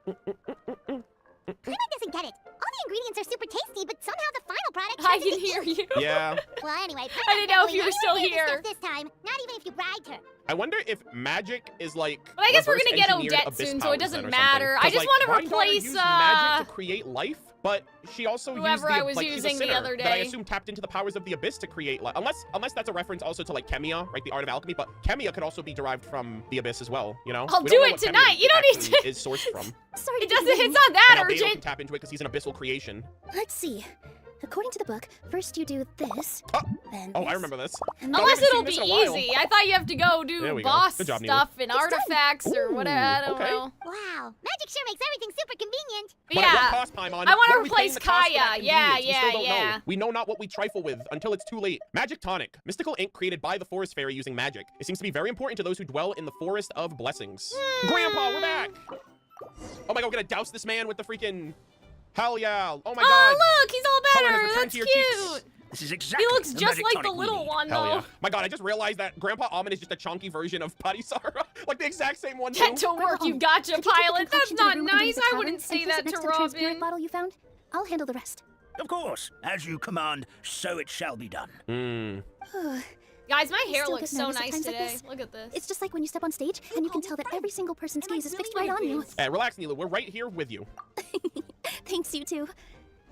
Paimon doesn't get it. All the ingredients are super tasty, but somehow the final product I turns can into hear ink. you. Yeah. Well, anyway, I didn't know if you were still made this here. stuff this time. Not even if you bribed her. I wonder if magic is like. But I guess we're reverse gonna get engineered Odette Abyss soon, so powers it doesn't then or matter. something. I just 'Cause, want to like, Rhine-Daughter replace, used magic to create life, but she also whoever used the, I was like, she's a using the sinner other that I day. assume tapped into the powers of the Abyss to create life. Unless that's a reference also to like Chemia, right? The art of alchemy, but Chemia could also be derived from the Abyss as well. You know. I'll We do don't know it what Chemia tonight. You don't need actually to- Is sourced from. Sorry, It doesn't. It's not that And Albedo can urgent. tap into it because he's an abyssal creation. Let's see. According to the book, first you do this, then Oh, this, I remember this. and No, we Unless haven't it'll seen this be in a while. easy. I thought you have to go There do we go. boss Good job, Neela. stuff and artifacts or whatever. I don't okay. know. Wow, magic sure makes everything super convenient. But But at yeah, what cost, Paimon? I want What to are we paying replace the cost for that Kaya. Yeah, convenience? We still don't yeah. know. We know not what we trifle with until it's too late. Magic tonic. Mystical ink created by the Forest Fairy using magic. It seems to be very important to those who dwell in the Forest of Blessings. Grandpa, we're back! Oh my god, we're gonna douse this man with the freaking... Hell yeah. Oh my god. Oh, look, he's all Color has better. returned That's to your cute. cheeks. This is exactly He looks the just magic like the tonic we little need. one, Hell though. yeah. My god, I just realized that Grandpa Almond is just a chunky version of Patisara. Like the exact same one, too. Get to work, you gotcha, Could you take the pilot. That's concoction to the not room underneath nice. the I tavern wouldn't and say place that it next to the transparent Robin. bottle you found? I'll handle the rest. Of course. As you command, so it shall be done. Guys, my I hair still looks get so nervous at nice times like today. this. Look at this. It's just like when you step on stage and you can tell that every single person's gaze is fixed right on you. Hey, relax, Neela. We're right here with you. Thanks, you two.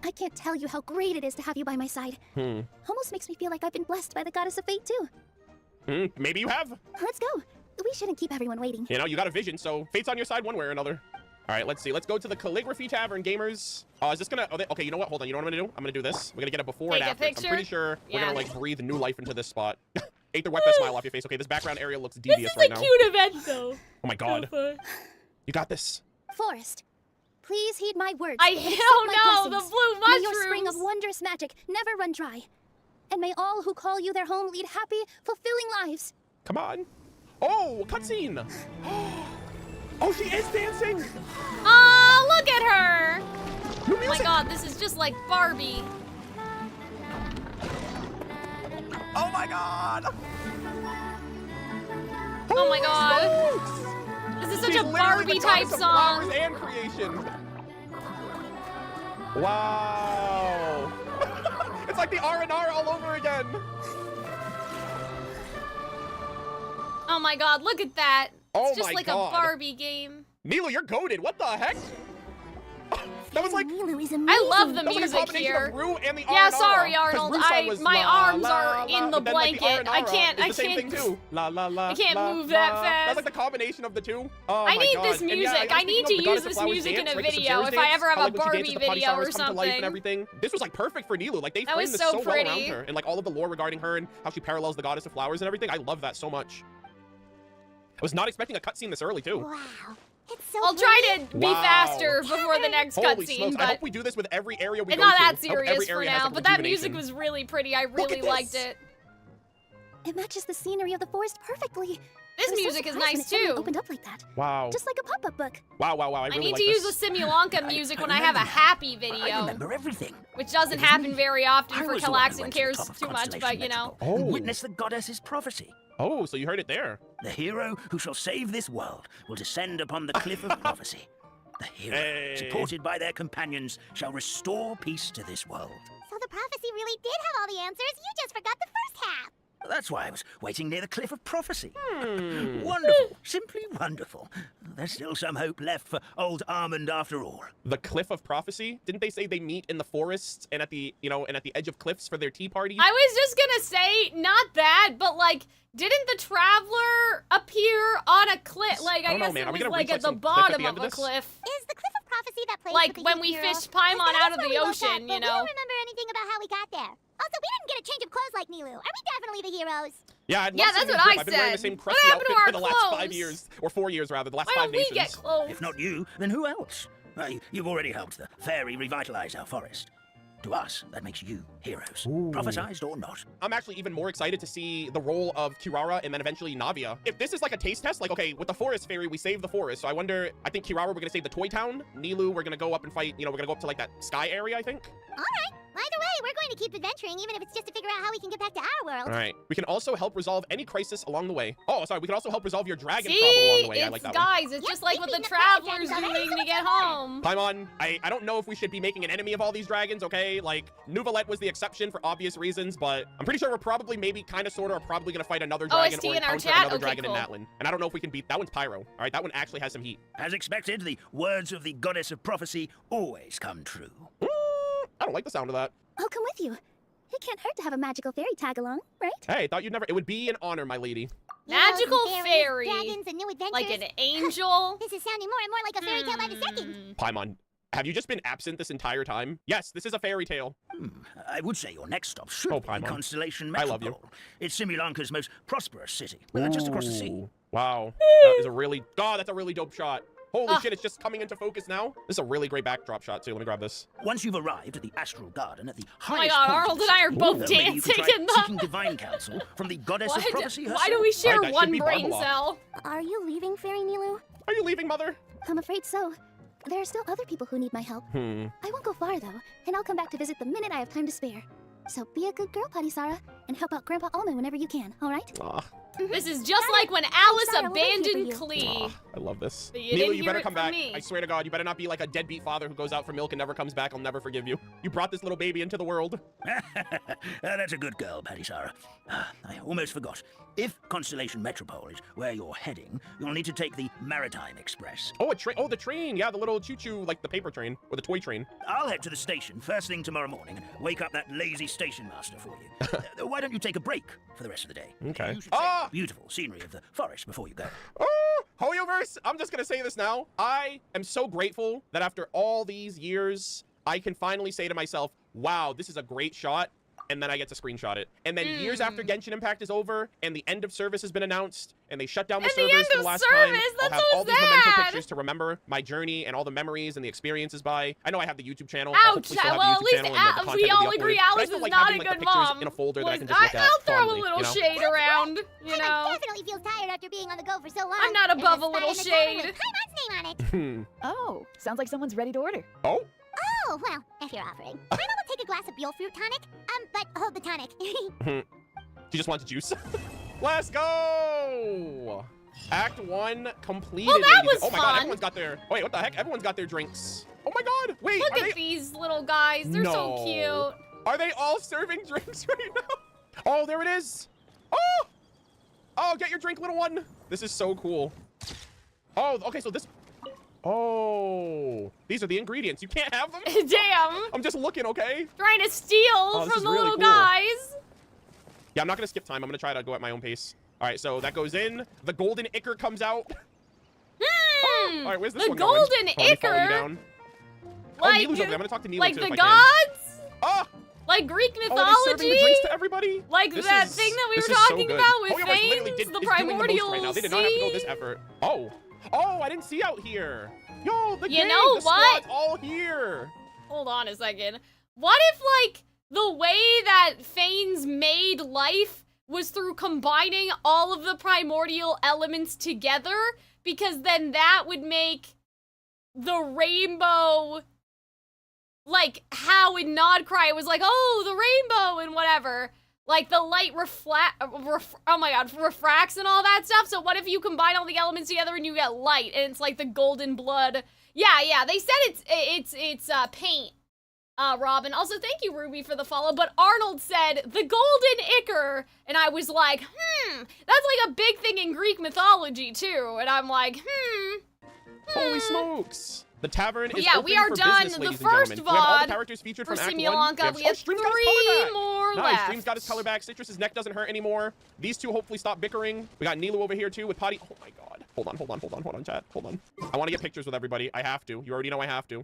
I can't tell you how great it is to have you by my side. Almost makes me feel like I've been blessed by the goddess of fate, too. Maybe you have. Let's go. We shouldn't keep everyone waiting. You know, you got a vision, so fate's on your side one way or another. All right, let's see. Let's go to the Calligraphy Tavern, gamers. Is this gonna... Okay, you know what? Hold on. You know what I'm gonna do? I'm gonna do this. We're gonna get a before Take and a after. So I'm picture? pretty sure we're Yeah. gonna, like, breathe new life into this spot. Aether, wipe that smile off your face. Okay, this background area looks devious This is right a now. cute event, though. Oh my god. You got this. Forest, please heed my words. I and accept don't my know, the blessings. blue May your spring of mushrooms. wondrous magic never run dry. And may all who call you their home lead happy, fulfilling lives. Come on. Oh, cutscene. Oh, she is dancing. Oh, look at her. New Oh my music. god, this is just like Barbie. Oh my god. Oh my god. Smokes. This is such She's a literally Barbie the type goddess of song. flowers and creation. Wow. It's like the R&R all over again. Oh my god, look at that. Oh It's just my like God. a Barbie game. Neela, you're goated. What the heck? That was like, Nilu is amazing. I love the that was like a music combination here. of Rue and the Yeah, R&R. sorry, 'Cause Arnold. Rue song was My la, arms la, are la, in the but then, like, blanket. I R&R can't. is the same thing too. La la la. I can't la, move that la. fast. That's like the combination of the two. Oh I my need God. this And yeah, music. was I need thinking to of use the this Goddess of music Flowers in a dance, right? The video Sarah's if I dance. ever have I a like when she Barbie dances the potty video or showers come to life and something. everything. This was like perfect for Nilu. Like they That was framed this so so well around pretty. her, and like all of the lore regarding her and how she parallels the Goddess of Flowers and everything. I love that so much. I was not expecting a cutscene this early too. Wow. It's so I'll try to be faster before the next Holy smokes. cutscene, I but hope we do this with every area we it's go not to. that I hope serious every for area has, now. like, But that music rejuvenation. was really pretty. I really liked it. It matches the scenery of the forest perfectly. This I was so music is surprised when nice it suddenly too. opened up like that. Wow. Just like a pop-up book. Wow, wow, wow. I I really need like to use this. the Simulanka music when I have a happy I video, remember everything. which doesn't happen very often I for was the one who Calxiyn went to the cares top of too much, Constellation but you know. Metropole and witnessed the goddess's prophecy. Oh, so you heard it there. The hero who shall save this world will descend upon the cliff of prophecy. The hero, supported by their companions, shall restore peace to this world. So the prophecy really did have all the answers. You just forgot the first half. That's why I was waiting near the cliff of prophecy. Hmm. Wonderful, simply wonderful. There's still some hope left for old Armand after all. The Cliff of Prophecy? Didn't they say they meet in the forests and at the, and at the edge of cliffs for their tea party? I was just gonna say, not that, but like, didn't the Traveler appear on a cliff? Like, I don't know, guess man. it Are we was gonna like reach, like, at the some cliff at bottom the of end of a this? cliff. Is the Cliff of Prophecy that place Like with the when huge we hero? fished Paimon out of That's where the we woke ocean, up, you but we know? don't remember anything about how we got there. Also, we didn't get a change of clothes like Nilu. Are we definitely the heroes? Yeah, I'd Yeah, love that's some what new I I've been wearing the said. same What crusty happened to outfit our for the last 5 clothes? years, or 4 years rather, the last Why 5 don't we nations. get clothes? If not you, then who else? You've already helped the fairy revitalize our forest. To us, that makes you heroes. Prophesized or not. I'm actually even more excited to see the role of Kirara and then eventually Navia. If this is like a taste test, like, okay, with the forest fairy, we saved the forest. So I wonder, I think Kirara, we're gonna save the toy town. Nilu, we're gonna go up and fight, we're gonna go up to like that sky area, I think. All right. Either way, we're going to keep adventuring, even if it's just to figure out how we can get back to our world. All right. We can also help resolve any crisis along the way. Oh, sorry. We can also help resolve your dragon See, problem along the way. I like it's that guys, it's just like what the Traveler's doing to get home. one. Paimon, I don't know if we should be making an enemy of all these dragons, okay? Like, Nuvalet was the exception for obvious reasons, but I'm pretty sure we're probably, maybe, kind of, sort of, are probably going to fight another dragon OST or in our encounter chat? another Okay, dragon cool. in Natlin. And I don't know if we can beat... That one's Pyro. All right, that one actually has some heat. As expected, the words of the goddess of prophecy always come true. I don't like the sound of that. I'll come with you. It can't hurt to have a magical fairy tag along, right? Hey, thought you'd never... It would be an honor, my lady. Magical Heroes and fairy. dragons and new adventures. Like an angel. This is sounding more and more like a fairy tale by the second. Paimon, have you just been absent this entire time? Yes, this is a fairy tale. I would say your next stop should be Paimon. Constellation I Metropole. love you. It's Simulanka's most prosperous city, just across the sea. Ooh, wow. That is a really... God, that's a really dope shot. Holy shit, it's just coming into focus now. This is a really great backdrop shot, too. Let me grab this. Once you've arrived at the Astral Garden at the Oh my highest god, point Arnold of and I are the both city, maybe you could dancing try in the... seeking divine counsel from the goddess of prophecy herself. Why do we share that should one be brain Barbala. cell? Are you leaving, Fairy Nilu? Are you leaving, Mother? I'm afraid so. There are still other people who need my help. I won't go far, though, and I'll come back to visit the minute I have time to spare. So be a good girl, Patisara, and help out Grandpa Almond whenever you can, all right? Aw, This is just like when Alice sorry, we'll wait here abandoned for Klee. I love this. But you Nilu, didn't you hear better it come from back. me. I swear to God, you better not be like a deadbeat father who goes out for milk and never comes back. I'll never forgive you. You brought this little baby into the world. That's a good girl, Patisara. I almost forgot. If Constellation Metropole is where you're heading, you'll need to take the Maritime Express. Oh, a train. Oh, the train. Yeah, the little choo-choo, like the paper train or the toy train. I'll head to the station first thing tomorrow morning and wake up that lazy station master for you. Why don't you take a break for the rest of the day? Okay. You should see the beautiful scenery of the forest before you go. Oh, Hoyoverse, I'm just gonna say this now. I am so grateful that after all these years, I can finally say to myself, wow, this is a great shot. And then I get to screenshot it. And then years after Genshin Impact is over and the end of service has been announced and they shut down the servers for the last time, I'll have all these memento pictures to remember my journey and all the memories and the experiences by. I know I have the YouTube channel. I'll Ouch! hopefully still have Well, the at YouTube least channel and the content we will be all agree uploaded. But I Alice still is like not having, a like, good the pictures mom. in a folder that I can just look at I'll throw fondly, a little you know? shade around, you know. Definitely feels tired after being on the go for so long. I'm not There's above a spot little in the tavern shade. with Paimon's name on it. Oh, sounds like someone's ready to order. Oh? Oh, well, if you're offering. Paimon will take a glass of Buell fruit tonic. But hold the tonic. She just wants juice. Let's go! Act 1 completed. Well, that ladies. was Oh my god, fun. everyone's got their... Wait, what the heck? Everyone's got their drinks. Oh my god, wait, Look are at these little guys. They're so No. cute. Are they all serving drinks right now? Oh, there it is. Oh! Oh, get your drink, little one. This is so cool. Oh, okay, so this... Oh, these are the ingredients. You can't have them? Damn. I'm just looking, okay? Trying to steal from the really little cool. guys. Yeah, I'm not going to skip time. I'm going to try to go at my own pace. All right, so that goes in. The golden ichor comes out. Oh, all right, where's this the one golden going? ichor? Like, Nilu's over there. I'm going to talk to Nilu like too the if I gods? can. Oh! Like Greek mythology? Oh, are they serving the drinks to everybody? Like that thing that we were talking about with Fanes, the primordial right now. They did not have to go this effort. Oh, I didn't see out here. Yo, the you know the what? squad's all here. Hold on a second. What if, like, the way that Fanes made life was through combining all of the primordial elements together? Because then that would make the rainbow, like how in Nodcry it was like, oh, the rainbow and whatever. Like the light oh my god, refracts and all that stuff. So what if you combine all the elements together and you get light and it's like the golden blood? Yeah, they said it's paint. Robin. Also, thank you, Ruby, for the follow, but Arnold said the golden ichor, and I was like, that's like a big thing in Greek mythology, too, and I'm like, Holy smokes. The tavern is yeah, open we are for done. business, The ladies first and gentlemen. We have all the VOD characters featured for from Act 1. Simulanka. We have Stream's got his color 3 back. more Nice, left. Stream's got his color back. Citrus's neck doesn't hurt anymore. These two hopefully stop bickering. We got Nilu over here, too, with Potty. Oh, my God. Hold on, chat. Hold on. I want to get pictures with everybody. I have to. You already know I have to.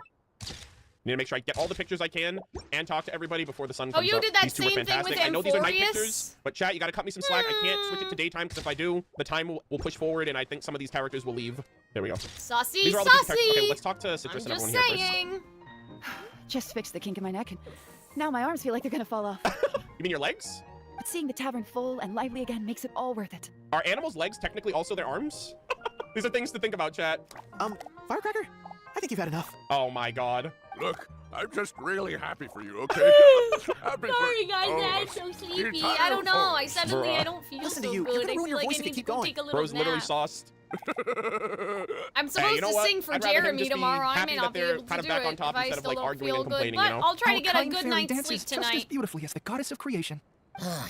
Need to make sure I get all the pictures I can and talk to everybody before the sun comes up. Oh, you did that These two were same thing with fantastic. I know these are night Amphorius? pictures, but chat, you got to cut me some slack. I can't switch it to daytime because if I do, the time will push forward, and I think some of these characters will leave. There we go. Saucy, These are all the characters. Okay, let's talk to Citrus and everyone here first. Just fixed the kink in my neck, and now my arms feel like they're gonna fall off. You mean your legs? But seeing the tavern full and lively again makes it all worth it. Are animals' legs technically also their arms? These are things to think about, chat. Firecracker, I think you've had enough. Oh my god. Look, I'm just really happy for you, okay? Sorry, guys, I'm so sleepy. I don't know. I suddenly I don't feel Listen so to you. good. You're gonna I ruin feel your like voice I if you need keep to go going. take a little Bro's literally nap. sauced. I'm supposed you know to what? sing for I'd rather him Jeremy just be tomorrow. I happy may that not be they're able to kind of do back on it top if I instead of, still like, don't arguing feel and good. complaining, But you know? I'll try to get a kind good fairy night's dances sleep just as tonight. beautifully as the goddess of creation.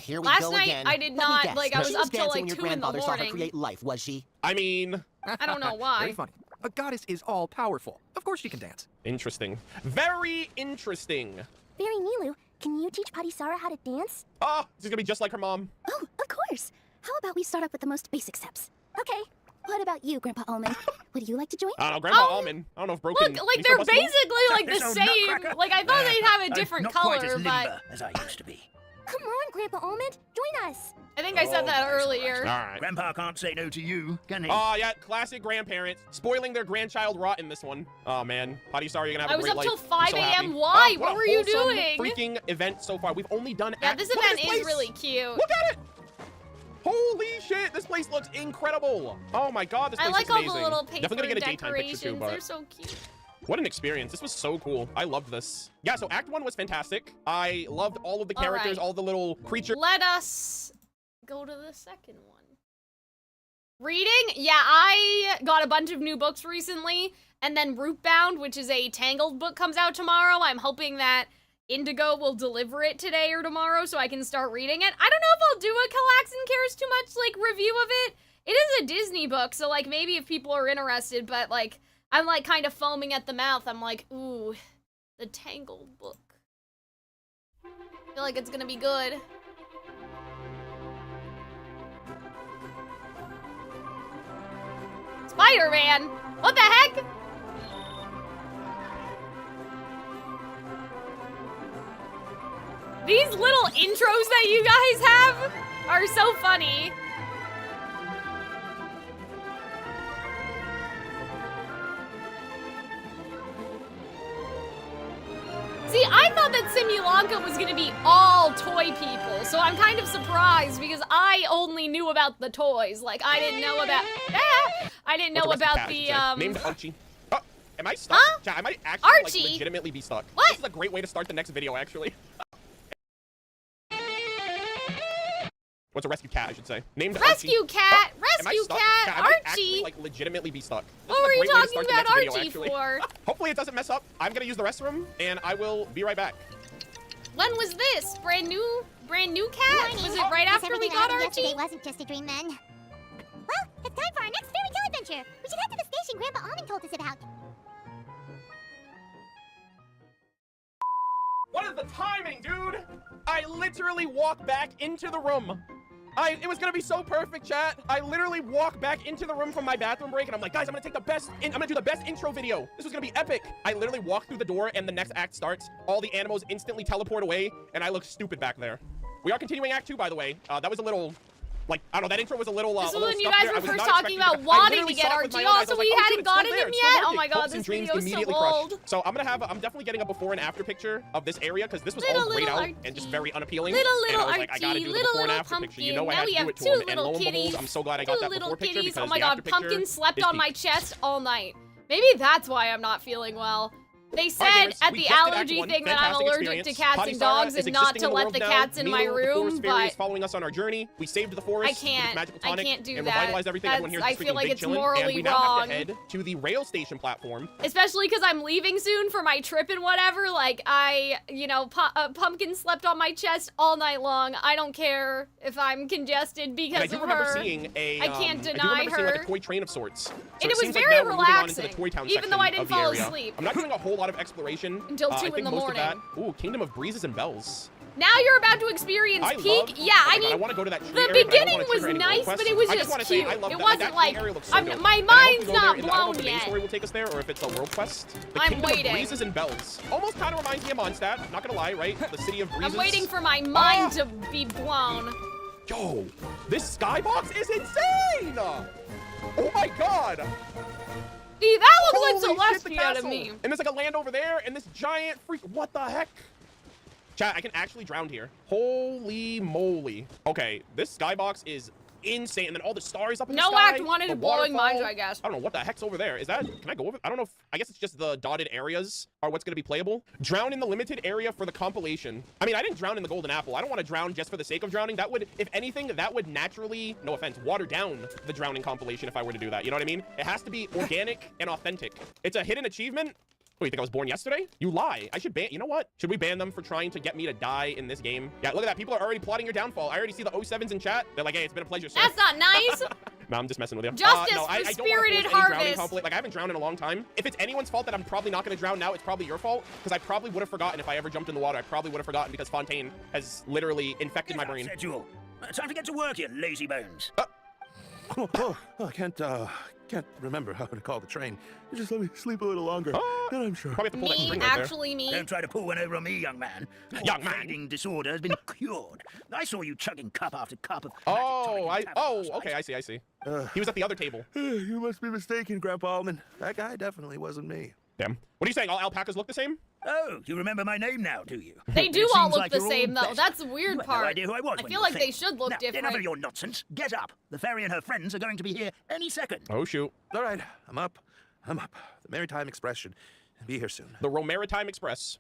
Here we Last go night, again. I did Let me not, guess. like, I was She up till, dancing like, when your 2 in the grandfather saw her morning. create life, was she? I mean... I don't know why. Very funny. A goddess is all powerful. Of course she can dance. Interesting. Very interesting. Fairy Nilu, can you teach Patisara how to dance? Oh, this is gonna be just like her mom. Oh, of course. How about we start up with the most basic steps? Okay. What about you, Grandpa Almond? Would you like to join? I don't know, Grandpa Almond. I don't know if Broken... Look, like he's they're still busting? basically like the This old same. nutcracker? Like I thought they'd have a I'm different not color, quite as but limber as I used to be. Come on, Grandpa Almond. Join us. I think I said that earlier. All right. Grandpa can't say no to you, can he? Oh, yeah, classic grandparents. Spoiling their grandchild rot in this one. Oh, man. Potty, sorry, you're gonna have I a was great up life. till I'm 5 so a.m. happy. Why? Oh, What were you wholesome doing? Freaking event so far. We've only done Yeah, act. this Look at event is place. really cute. Look at it. Holy shit, this place looks incredible. Oh my god, this I place like is all amazing. the little Definitely gonna paper get a daytime picture decorations. too, but They're so cute. what an experience. This was so cool. I loved this. Yeah, so Act 1 was fantastic. I loved all of the characters, all the little creatures. Let us go to the second one. Reading? Yeah, I got a bunch of new books recently, and then Rootbound, which is a Tangled book, comes out tomorrow. I'm hoping that Indigo will deliver it today or tomorrow so I can start reading it. I don't know if I'll do a Calxiyn Cares Too Much, like, review of it. It is a Disney book, so, like, maybe if people are interested, but, like, I'm, like, kind of foaming at the mouth. I'm like, ooh, the Tangled book. I feel like it's gonna be good. Spider-Man! What the heck? These little intros that you guys have are so funny. See, I thought that Simulanka was gonna be all toy people, so I'm kind of surprised because I only knew about the toys. Like, I didn't know about... I didn't know about the, Named Archie. Oh, am I stuck? Huh? Yeah, I might actually, Archie? like, legitimately be stuck. What? This is a great way to start the next video, actually. What's a rescue cat, I should say. Named Rescue Archie. cat! Oh, am I Rescue stuck? cat! Yeah, I might actually, Archie! like, legitimately be stuck. This What is a were you great way to talking start the about next video, Archie actually. for? Hopefully it doesn't mess up. I'm gonna use the restroom, and I will be right back. When was this? Brand new cat? Was it right after we got Archie? Yesterday wasn't just a dream then. Well, it's time for our next fairy tale adventure. We should head to the station Grandpa Almond told us about. is the timing, dude? I literally walked back into the room. It was gonna be so perfect, chat. I literally walked back into the room from my bathroom break, and I'm like, guys, I'm gonna do the best intro video. This was gonna be epic. I literally walked through the door, and the next act starts. All the animals instantly teleport away, and I look stupid back there. We are continuing Act 2, by the way. That was a little... Like, I don't know, that intro was a little, this was when you guys were first talking about wanting to get RG, so we hadn't gotten him yet? Oh my god, this video is so old. So I'm definitely getting a before and after picture of this area, because this was all grayed out and just very unappealing. Little and I was like, I gotta do the before and after picture. You know I had to do it to him, and lo and behold, I'm so glad I got that before picture, because oh my god, Pumpkin slept on my chest all night. Maybe that's why I'm not feeling well. They said at the allergy thing that I'm allergic to cats and dogs and not to let the cats in my room, but following us on our journey. We saved the forest. I can't do that. Revitalized everything. Everyone here is I feel like it's morally and we now wrong. have to head to the rail station platform. Especially because I'm leaving soon for my trip and whatever. Like, Pumpkin slept on my chest all night long. I don't care if I'm congested because of her. I do remember seeing I can't deny her. Seeing like a toy train of sorts. So and it was seems very like now we're moving on into the relaxing, toy town even though I didn't section fall of the area. asleep. I'm not doing a whole lot of exploration. Until 2 I think in the most morning. Of that, ooh, Kingdom of Breezes and Bells. Now you're about to experience peak. I want to go to that tree the area, beginning was nice, but it was just cute. It wasn't like my mind's not blown I don't know if the main yet. story will take us there, or if it's a world quest. The I'm Kingdom waiting. of Breezes and Bells. Almost kind of reminds me of Mondstadt. Not gonna lie, right? The city of breezes. I'm waiting for my mind to be blown. Yo, this skybox is insane! Oh my god! See, that looks Holy like shit, the Celestia to castle. me. And there's like a land over there, and this giant freak. What the heck? Chat, I can actually drown here. Holy moly. Okay, this skybox is insane. And then all the stars up in the sky. No Act 1 is blowing minds, I guess. I don't know what the heck's over there. Is that, can I go over? I don't know if, I guess it's just the dotted areas are what's going to be playable. Drown in the limited area for the compilation. I mean, I didn't drown in the golden apple. I don't want to drown just for the sake of drowning. That would, if anything, that would naturally, no offense, water down the drowning compilation if I were to do that. You know what I mean? It has to be organic and authentic. It's a hidden achievement. Oh, you think I was born yesterday? You lie. I should ban, you know what? Should we ban them for trying to get me to die in this game? Yeah, look at that. People are already plotting your downfall. I already see the 07s in chat. They're like, hey, it's been a pleasure, sir. That's not nice. No, I'm just messing with you. Justice no, for I don't Spirited wanna force any Harvest. Like, I haven't drowned in a long time. If it's anyone's fault that I'm probably not going to drown now, it's probably your fault. Because I probably would have forgotten if I ever jumped in the water. I probably would have forgotten because Fontaine has literally infected my brain. Time to get to work, you lazy bones. I can't remember how to call the train. Just let me sleep a little longer. Then I'm sure. Probably have to pull that string actually me. Don't try to pull one over on me, young man. Young man. Fading disorder has been cured. I saw you chugging cup after cup of. Okay, I see. He was at the other table. You must be mistaken, Grandpa Almond. That guy definitely wasn't me. Damn. What are you saying? All alpacas look the same? Oh, you remember my name now, do you? They do It all seems look like the you're all same, though. better. That's the weird You had part. No idea who I was I when feel you like were they sick. should look Now, different. Enough of your nonsense. Get up. The fairy and her friends are going to be here any second. Oh, shoot. All right, I'm up. The Maritime Express should be here soon. The Romaritime Express.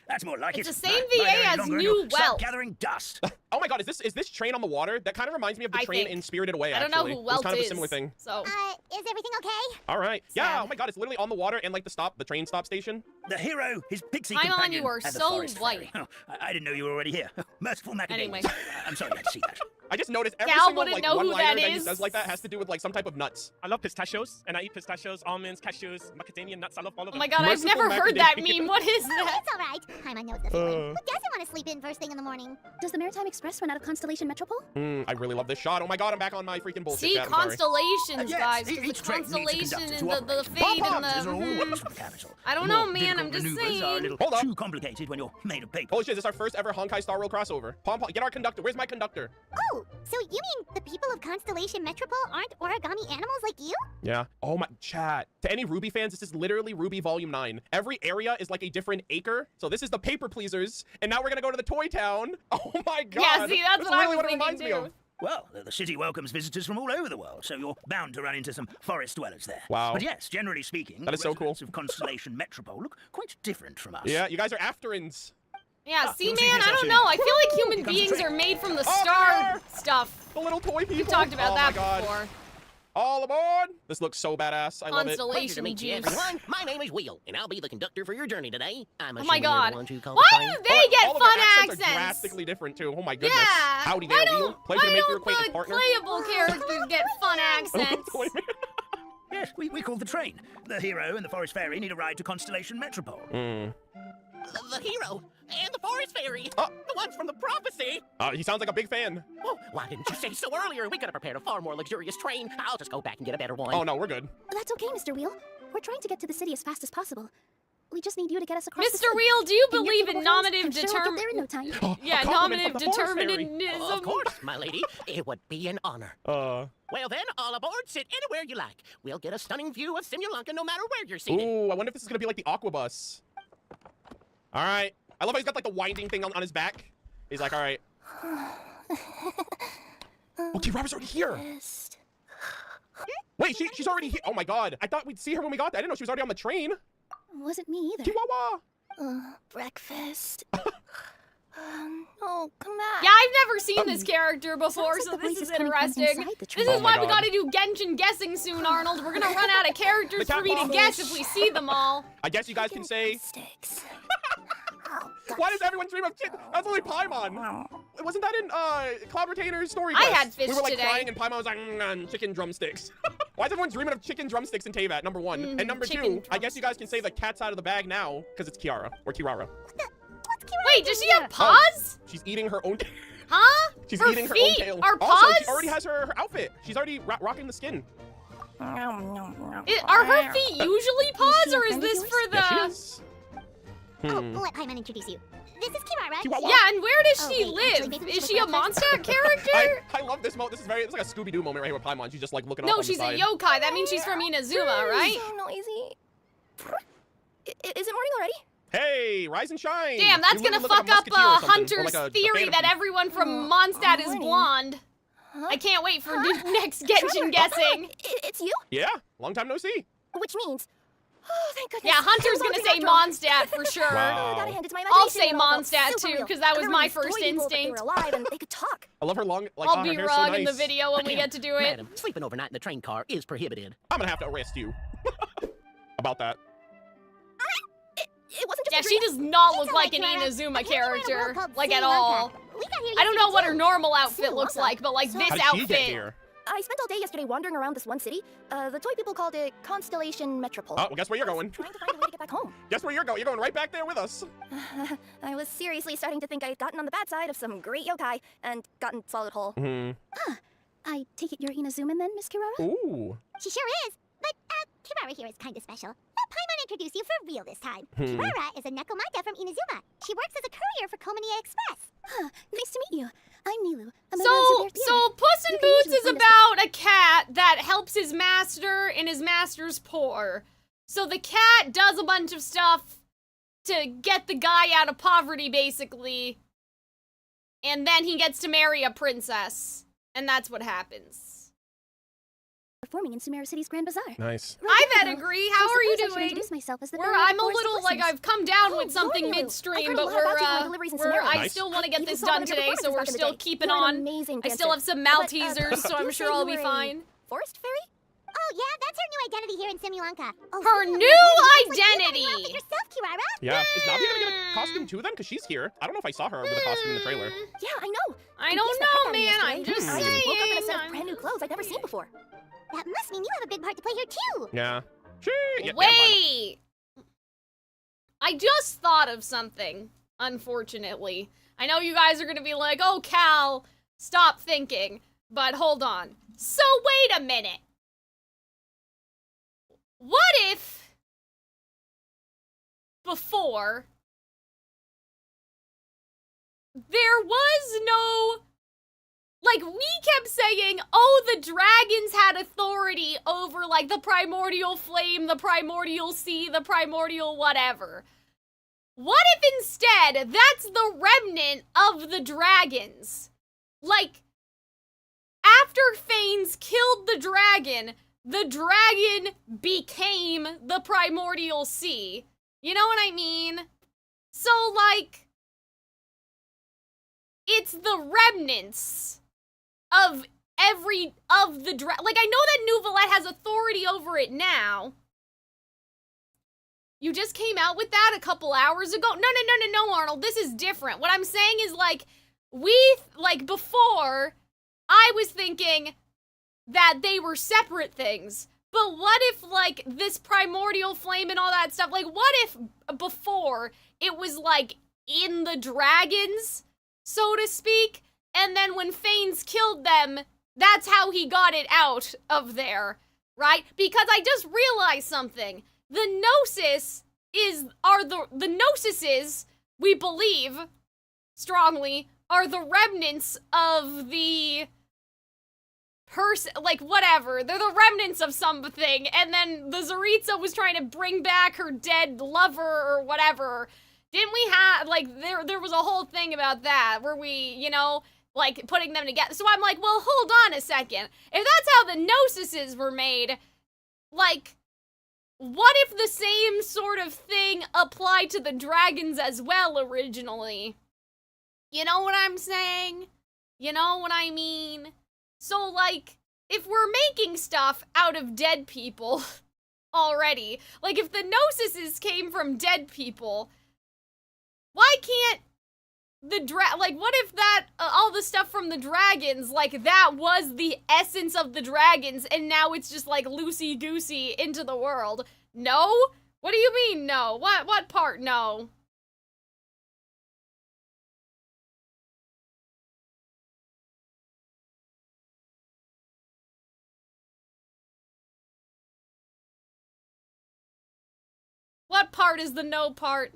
That's more like It's it. the same VA as New Wealth. Gathering dust. Oh my god, is this train on the water? That kind of reminds me of the train in Spirited Away, I don't actually. know who It was Wealth kind of is. a similar thing. So. Is everything okay? All right. Yeah, oh my god, it's literally on the water and like the train stop station. The hero, his pixie Paimon, companion, you are and the so forest white. fairy. Oh, I didn't know you were already here. Merciful macadamias. Anyway. I'm sorry you had to see that. I just noticed every Gal single wouldn't like know who one-liner that he is. says like that has to do with like some type of nuts. I love pistachios, and I eat pistachios, almonds, cashews, macadamia nuts. I love all of them. Oh my god, I've never heard that meme. What is that? It's alright. Paimon knows the feeling. Who doesn't want to sleep in first thing in the morning? Does the Maritime Express run out of Constellation Metropole? I really love this shot. Oh my god, I'm back on my freaking bullshit. See, chat, I'm sorry. constellations, Yes, guys. each Because the train needs a constellation conductor and to the operate. fate and Pom-poms are all the. works from the capital. I don't More know, man. I'm difficult just maneuvers are a saying. little Hold up. too complicated when you're made of paper. Holy shit, this is our first ever Honkai Star Rail crossover. Pom-pom, get our conductor. Where's my conductor? Oh, so you mean the people of Constellation Metropole aren't origami animals like you? Yeah. Oh my, chat. To any Ruby fans, this is literally Ruby Volume 9. Every area is like a different acre. So this is the Paper Pleasers, and now we're gonna go to the Toy Town. Oh my god. Yeah, see, that's what I really was what it reminds thinking me too. of. Well, the city welcomes visitors from all over the world, so you're bound to run into some forest dwellers there. Wow. But yes, generally speaking, That is so cool. residents of Constellation Metropole look quite different from us. Yeah, you guys are afterins. Yeah, see, you'll see man, this I don't soon. know. I feel like human Here comes the beings train. are made from the Oh, star stuff. The little toy people. We've talked about Oh that my god. before. All aboard! This looks so badass. I love it. Pleasure to Constellation meet you, juice. everyone. My name is Wheel, and I'll be the conductor for your journey today. I'm Oh my assuming you're god. the ones who called Why the train. do they get all of fun their accents accents? are drastically different too. Oh my goodness. Yeah. Howdy Why there, Wheel. don't, Pleasure to why make your don't acquaintance, the partner. playable characters get fun accents? Yes, we called the train. The hero and the forest fairy need a ride to Constellation Metropole. The hero and the forest fairy. Oh. The ones from the prophecy. He sounds like a big fan. Oh, why didn't you say so earlier? We could have prepared a far more luxurious train. I'll just go back and get a better one. Oh, no, we're good. That's okay, Mr. Wheel. We're trying to get to the city as fast as possible. We just need you to get us across the Mr. sea. Wheel, do you In your believe capable in hands, nominative I'm sure we'll get there in no determinism? time. Yeah, A compliment nominative from the forest fairy. determinism. Of course, my lady. It would be an honor. Well then, all aboard, sit anywhere you like. We'll get a stunning view of Simulanka no matter where you're seated. Ooh, I wonder if this is gonna be like the Aqua Bus. All right. I love how he's got like the winding thing on his back. He's like, all right. Okay, Robert's already here. Wait, she's already here. Oh my god. I thought we'd see her when we got there. I didn't know she was already on the train. Wasn't me either. Chihuahua. Breakfast. Oh, come back. Yeah, I've never seen this character before, Sounds so like the this voice is is coming from interesting. inside the This train. is Oh my why we God. gotta do Genshin guessing soon, Arnold. We're gonna run out of characters The for me to cat guess boss. if we see them all. I guess you guys can say. Sticks. Why does everyone dream of chicken? That's only Paimon. Wasn't that in Cloud Retainer's story? I quest? had fish We were like today. crying and Paimon was like, chicken drumsticks. Why is everyone dreaming of chicken drumsticks in Teyvat? Number one. And number chicken two, I guess you guys can say the cat's out of the bag now because it's Kiara or Kirara. Wait, does she have paws? She's eating her own. Huh? She's her eating her feet own tail. are Also, she paws? already has her outfit. She's already rocking the skin. Are her feet usually paws, or is this for the? Yeah, she is. Oh, let Paimon introduce you. This is Kirara. Chihuahua. Yeah, and where does Oh, she wait, live? actually, maybe we Is should she a wait for breakfast. monster character? I love this mode. This is like a Scooby-Doo moment right here with Paimon. She's just like looking up No, on she's the a side. yokai. That means she's from Inazuma, right? So noisy. Is it morning already? Hey, rise and shine. Damn, that's You gonna literally look fuck like a up musketeer or something, or Hunter's like a theory Phantom that Thief. everyone from Mondstadt is blonde. I can't wait for the next Genshin guessing. It's you? Yeah, long time no see. Which means... Oh, thank goodness. Yeah, Hunter's gonna say Mondstadt for sure. Wow. Gotta hand it to my I'll imagination, say it all felt Mondstadt super too, real. because that was And my there were first these people that they instinct. were alive and they could talk. I love her long, like, I'll her be hair's wrong so in the nice. video when we get to do it. Madam, sleeping overnight in the train car is prohibited. I'm gonna have to arrest you. About that. It wasn't just Yeah, a she dream. does not look It's like an alright, Clara. Inazuma Apparently we're in a world character, called like at Simulanka. all. We got here I don't know what her yesterday, normal outfit looks Simulanka. like, but like So- this How did she get outfit. here? I spent all day yesterday wandering around this one city. The toy people called it Constellation Metropole. Oh, well, guess where you're going. Trying to find a way to get back home. Guess where you're going? You're going right back there with us. I was seriously starting to think I'd gotten on the bad side of some great yokai and gotten swallowed whole. I take it you're Inazuman then, Miss Kirara? Ooh. She sure is. But, Kirara here is kind of special. Let Paimon introduce you for real this time. Kirara is a Nekomata from Inazuma. She works as a courier for Kominia Express. Huh, nice to meet you. I'm Nilu. I'm a Zanzibar theater. So Puss in You can Boots usually is find us- about a cat that helps his master and his master's poor. So the cat does a bunch of stuff to get the guy out of poverty, basically. And then he gets to marry a princess. And that's what happens. Performing in Sumeru City's Grand Bazaar. Nice. Hi, Pedigree. How are you I should doing? introduce myself as the We're, bearer of I'm a forest little, like, blessings. I've come down Oh, with something Lord, Nilu. midstream, I've but heard a lot about you from my we're, deliveries in we're Sumeru. I Nice. still want to get Even this saw done one of your today, so performances we're back in the still day. keeping You're an on. amazing I still dancer. have some But, Maltesers, so did I'm you sure say I'll you be were a fine. Forest fairy? Oh, yeah, that's her new identity here in Simulanka. Oh, Her speaking of new identity, you have a new identity. outfit yourself, Kirara. Yeah. Is Navi gonna get a costume too then? Because she's here. I don't know if I saw her with a costume in the trailer. Yeah, I know. I don't know, man. I'm just I just woke up in a set saying. of brand new clothes I'd never seen before. That must mean you have a big part to play here, too. Yeah. Yeah, Wait! I just thought of something, unfortunately. I know you guys are gonna be like, oh, Cal, stop thinking. But hold on. So wait a minute. What if before there was no, like, we kept saying, oh, the dragons had authority over, like, the primordial flame, the primordial sea, the primordial whatever. What if instead that's the remnant of the dragons? Like, after Phanes killed the dragon became the primordial sea. You know what I mean? So, like, it's the remnants of the like, I know that Nouvelette has authority over it now. You just came out with that a couple hours ago? No, Arnold, this is different. What I'm saying is, like, before, I was thinking that they were separate things. But what if, like, this primordial flame and all that stuff, like, what if before it was, like, in the dragons, so to speak. And then when Phanes killed them, that's how he got it out of there, right? Because I just realized something. The Gnosis the Gnosises, we believe strongly, are the remnants of the like whatever. They're the remnants of something. And then the Zaritza was trying to bring back her dead lover or whatever. Didn't we have, like, there was a whole thing about that where we, you know, like, putting them together. So I'm like, well, hold on a second. If that's how the Gnosises were made, like, what if the same sort of thing applied to the dragons as well originally? You know what I'm saying? You know what I mean? So, like, if we're making stuff out of dead people already, like, if the Gnosises came from dead people, why can't like, what if that, all the stuff from the dragons, like, that was the essence of the dragons, and now it's just, like, loosey-goosey into the world? No? What do you mean, no? What part, no? What part is the no part?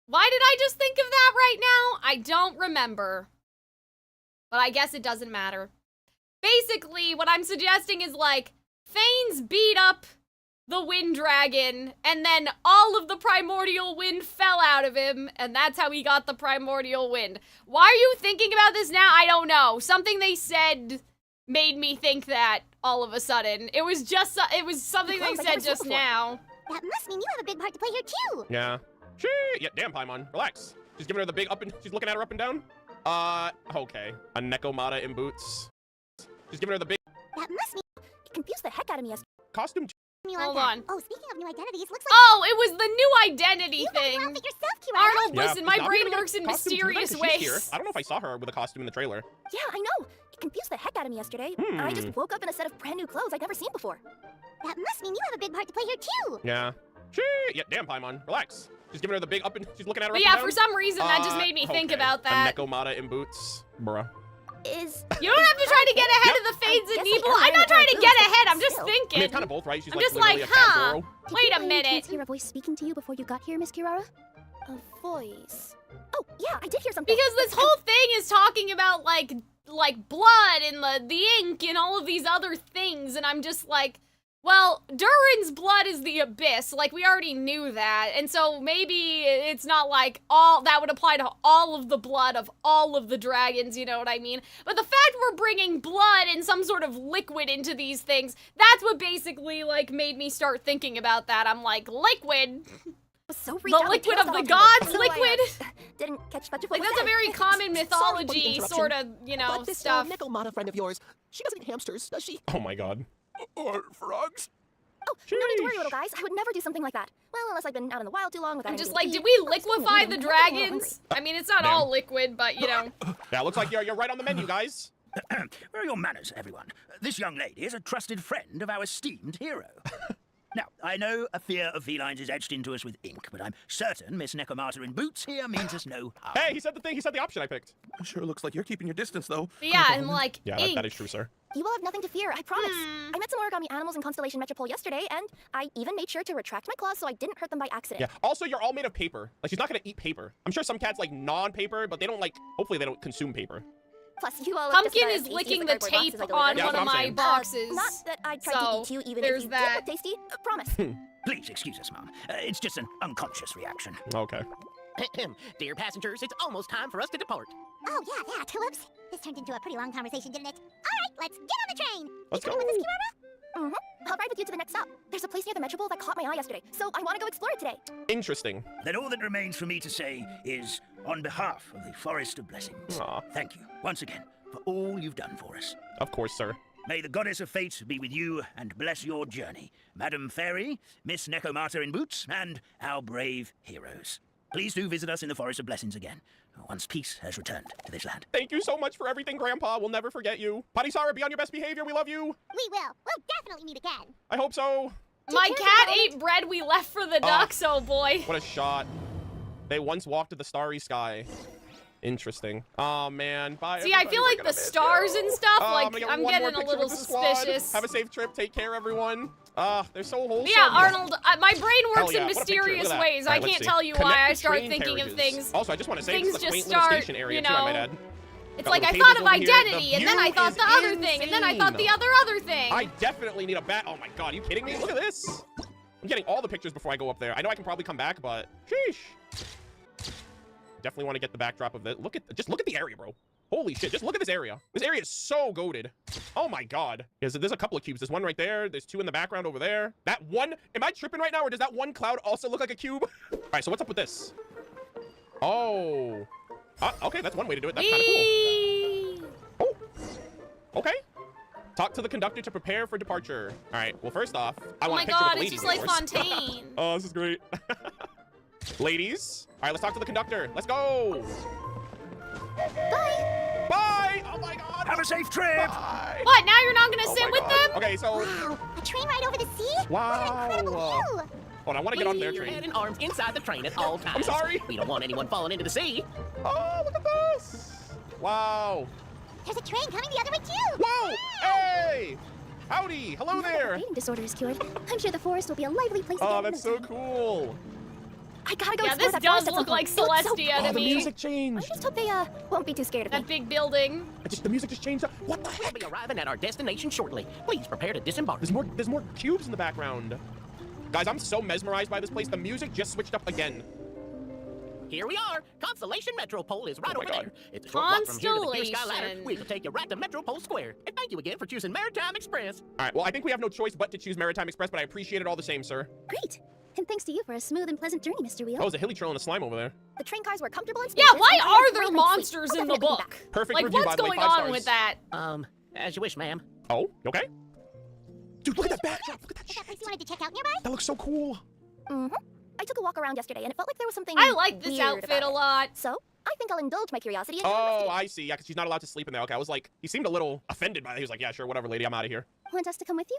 Why did I just think of that right now? I don't remember. But I guess it doesn't matter. Basically, what I'm suggesting is, like, Phanes beat up the wind dragon, and then all of the primordial wind fell out of him, and that's how he got the primordial wind. Why are you thinking about this now? I don't know. Something they said made me think that all of a sudden. It was something they said just now. That must mean you have a big part to play here too. Yeah. Yeah, damn, Paimon. Relax. She's giving her the big up and she's looking at her up and down. Okay. A Nekomata in boots. She's giving her the big. That must mean it confused the heck out of me. Costume. Hold on. Oh, speaking of new identities, looks like. Oh, it was the new identity thing. You yourself, Kirara. Arnold, listen, my brain works in mysterious ways. Here. I don't know if I saw her with a costume in the trailer. Yeah, I know. It confused the heck out of me yesterday. I just woke up in a set of brand new clothes I'd never seen before. That must mean you have a big part to play here too. Yeah. Yeah, damn, Paimon. Relax. She's giving her the big up and she's looking at her. But yeah, for some reason that just made me think about that. A Nekomata in boots, bruh. You don't have to try to get ahead of the Phanes and Neeble. I'm not trying to get ahead. I'm just thinking. I mean, it's kind of both, right? She's I'm like just like, huh? Wait a minute. Did you hear a voice speaking to you before you got here, Miss Kirara? A voice. Oh, yeah, I did hear something. Because this whole thing is talking about, like blood and the ink and all of these other things, and I'm just like, well, Durin's blood is the abyss. Like, we already knew that. And so maybe it's not like that would apply to all of the blood of all of the dragons, you know what I mean? But the fact we're bringing blood and some sort of liquid into these things, that's what basically, like, made me start thinking about that. I'm like, liquid? So the liquid of the gods? Liquid? Didn't catch much of like, that's a very common mythology sort of, you know, but this, stuff. Nekomata friend of yours, she doesn't eat hamsters, does she? Oh my god. Or frogs? Oh, no need to worry, little guys. I would never do something like that. Well, unless I've been out in the wild too long without I'm just anything like, to did eat. we liquefy the dragons? I mean, it's not all liquid, but, you know. Yeah, looks like you're right on the menu, guys. Where are your manners, everyone? This young lady is a trusted friend of our esteemed hero. Now, I know a fear of felines is etched into us with ink, but I'm certain Miss Nekomata in boots here means us no harm. Hey, he said the thing. He said the option I picked. Sure looks like you're keeping your distance, though. But yeah, and like, yeah, that is true, sir. You will have nothing to fear, I promise. I met some origami animals in Constellation Metropole yesterday, and I even made sure to retract my claws so I didn't hurt them by accident. Yeah, also, you're all made of paper. Like, she's not gonna eat paper. I'm sure some cats like non-paper, but they don't like, hopefully they don't consume paper. Plus, you all Pumpkin is licking the tape on one of my boxes. Not that I tried to eat you, even if you did look tasty. Promise. Please excuse us, Mom. It's just an unconscious reaction. Okay. Dear passengers, it's almost time for us to depart. Oh, yeah, tulips. This turned into a pretty long conversation, didn't it? All right, let's get on the train. Let's you go. With us, Kirara? I'll ride with you to the next stop. There's a place near the Metropole that caught my eye yesterday, so I want to go explore it today. Interesting. Then all that remains for me to say is, on behalf of the Forest of Blessings, thank you once again for all you've done for us. Of course, sir. May the goddess of fate be with you and bless your journey, Madam Fairy, Miss Nekomata in boots, and our brave heroes. Please do visit us in the Forest of Blessings again, once peace has returned to this land. Thank you so much for everything, Grandpa. We'll never forget you. Patisara, be on your best behavior. We love you. We will. We'll definitely meet again. I hope so. My cat ate bread we left for the ducks, oh boy. What a shot. They once walked the starry sky. Interesting. Oh man. Bye. See, I feel like the stars and stuff, like, I'm getting a little suspicious. Have a safe trip. Take care, everyone. They're so wholesome. Yeah, Arnold, my brain works yeah, in what a picture. mysterious Look at that. ways. All right, I let's can't see. tell you Connect why I the start train thinking of carriages. things. Also, I just want to say things this is a quaint just little start, station area you too, I might know. add. It's Got like I little thought of tables over here. identity, The and then I view thought is the other thing, and then I thought the other thing. I definitely need a bat. Oh my god, are you kidding me? Look at this. I'm getting all the pictures before I go up there. I know I can probably come back, but sheesh. Definitely want to get the backdrop of it. Just look at the area, bro. Holy shit, just look at this area. This area is so goated. Oh my god. There's a couple of cubes. There's one right there. There's two in the background over there. That one, am I tripping right now, or does that one cloud also look like a cube? All right, so what's up with this? Oh. Okay, that's one way to do it. That's kind of cool. Oh. Okay. Talk to the conductor to prepare for departure. All right, well, first off, I want a picture with the ladies, it's just like of course. Fontaine. Oh, this is great. Ladies. All right, let's talk to the conductor. Let's go. Bye. Bye. Oh my god. Have a safe trip. Bye. What, now you're not going to sit with them? Okay, so. Wow, a train ride over the sea? Wow. What an incredible view. Hold on, I want to get on their Your train. head and arms inside the train at all times. I'm sorry. We don't want anyone falling into the sea. Oh, look at this. Wow. There's a train coming the other way too. Whoa. Hey. Howdy. Hello there. Eating disorder is cured. I'm sure the forest will be a lively place to Oh, get that's so cool. I gotta go Yeah, explore this that does forest at look some like point. It looks so Celestia to Oh, the me. music changed. I just hope they won't be too scared of me. That big building. The music just changed up. What the heck? We'll be arriving at our destination shortly. Please prepare to disembark. There's more cubes in the background. Guys, I'm so mesmerized by this place. The music just switched up again. Here we are. Constellation Metropole is right Oh my over God. there. It's a short walk from here to the Clear Sky Ladder. Constellation. We will take you right to Metropole Square. And thank you again for choosing Maritime Express. All right, well, I think we have no choice but to choose Maritime Express, but I appreciate it all the same, sir. Great. And thanks to you for a smooth and pleasant journey, Mr. Wheel. Oh, there's a hilly trail and a slime over there. The train cars were comfortable and Yeah, spacious, why and I are had there great night's sleep. monsters I'll in the definitely be book? back. Perfect Like, review, what's by the way, going 5 on stars. with that? As you wish, ma'am. Oh, you okay? Dude, look at that backdrop. Look at that Is that shit. place you wanted to check out nearby? That looks so cool. Mm-hmm. I took a walk around yesterday, and it felt like there was something I like this weird outfit about a it. lot. So, I think I'll indulge my curiosity and Oh, I see. Yeah, because she's not allowed to sleep in there. Okay, I was like, he seemed a little offended by that. He was like, yeah, sure, whatever, lady. I'm out of here. Want us to come with you?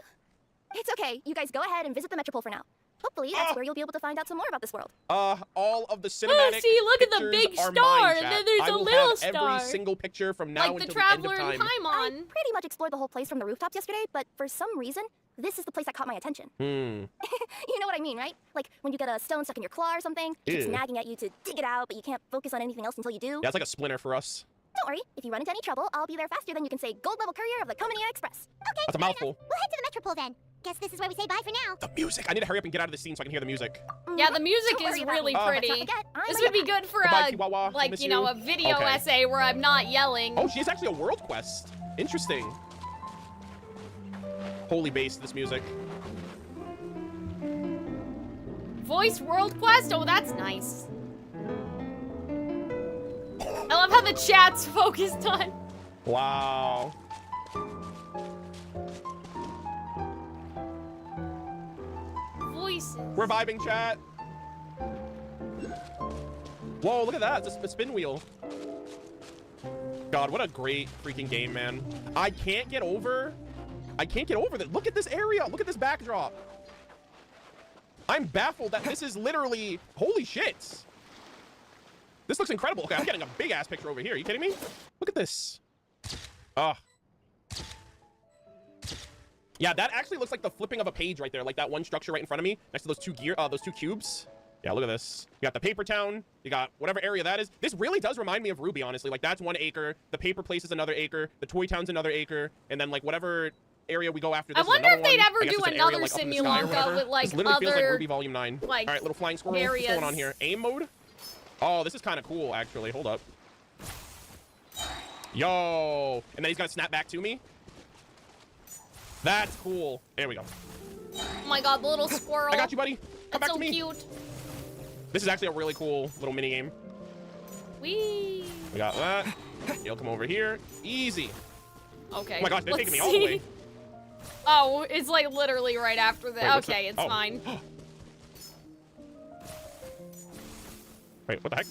It's okay. You guys go ahead and visit the Metropole for now. Hopefully, that's where you'll be able to find out some more about this world. All of the cinematic Oh, see, look at the pictures big are star, mine, and chat. then there's I a will little have star. every single picture from now Like the until the end of Traveler in time. Paimon. I pretty much explored the whole place from the rooftops yesterday, but for some reason, this is the place that caught my attention. You know what I mean, right? Like when you get a stone stuck in your claw or something, it keeps Ew. nagging at you to dig it out, but you can't focus on anything else until you do. Yeah, it's like a splinter for us. Don't worry, if you run into any trouble, I'll be there faster than you can say gold level courier of the Courtier Express. Okay, That's a fair mouthful. enough. We'll head to the Metropole then. Guess this is where we say bye for now. The music. I need to hurry up and get out of the scene so I can hear the music. Yeah, the music Don't is worry about really me. pretty. Let's not forget, I'm This a would be yacht. good for Goodbye, a, Chihuahua. I like, miss you know, you. a video Okay. essay where I'm not yelling. Oh, she is actually a world quest. Interesting. Holy bass, this music. Voice World Quest? Oh, that's nice. I love how the chat's focused on. Wow. Voices. We're vibing, chat. Whoa, look at that. It's a spin wheel. God, what a great freaking game, man. I can't get over that. Look at this area. Look at this backdrop. I'm baffled that this is literally, holy shit. This looks incredible. Okay, I'm getting a big ass picture over here. Are you kidding me? Look at this. Yeah, that actually looks like the flipping of a page right there. Like that one structure right in front of me next to those two cubes. Yeah, look at this. You got the paper town. You got whatever area that is. This really does remind me of Ruby, honestly. Like that's 1 acre. The paper place is another acre. The toy town's another acre. And then like whatever area we go after this I wonder if they'd ever I guess do it's an another area, like, up in the sky or Simulanka whatever. with like This literally feels like other Ruby Volume 9. like All right, little flying squirrel. What's going on here? Aim mode? Oh, this is kind of cool, actually. Hold up. Yo. And then he's gonna snap back to me. That's cool. There we go. Oh my god, the little squirrel. I got you, buddy. Come That's back so to me. cute. This is actually a really cool little mini game. Whee. We got that. You'll come over here. Easy. Okay. Oh my gosh, they're let's taking me all the way. see. Oh, it's like literally right after Wait, that. what's Okay, that? it's Oh. fine. Wait, what the heck?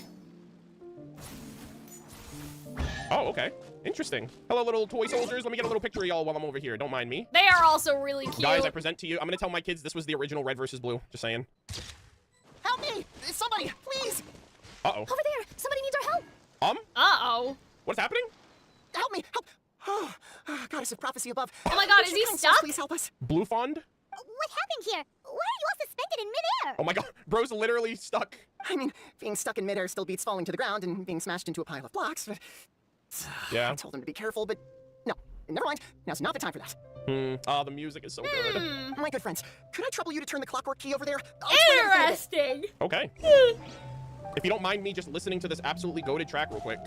Oh, okay. Interesting. Hello, little toy soldiers. Let me get a little picture of y'all while I'm over here. Don't mind me. They are also really cute. Guys, I present to you. I'm gonna tell my kids this was the original Red versus Blue. Just saying. Help me! Somebody, please! Uh-oh. Over there! Somebody needs our help! Uh-oh. What's happening? Help me! Help! Oh, goddess of prophecy above. Oh my god, is Would he you kind stuck? Please help us. Blue Fond? What happened here? Why are you all suspended in midair? Oh my god, bro's literally stuck. I mean, being stuck in midair still beats falling to the ground and being smashed into a pile of blocks, but... Yeah. I told him to be careful, but... No, never mind. Now's not the time for that. Oh, the music is so good. My good friends, could I trouble you to turn the clockwork key over there? Interesting. Okay. If you don't mind me just listening to this absolutely goated track real quick.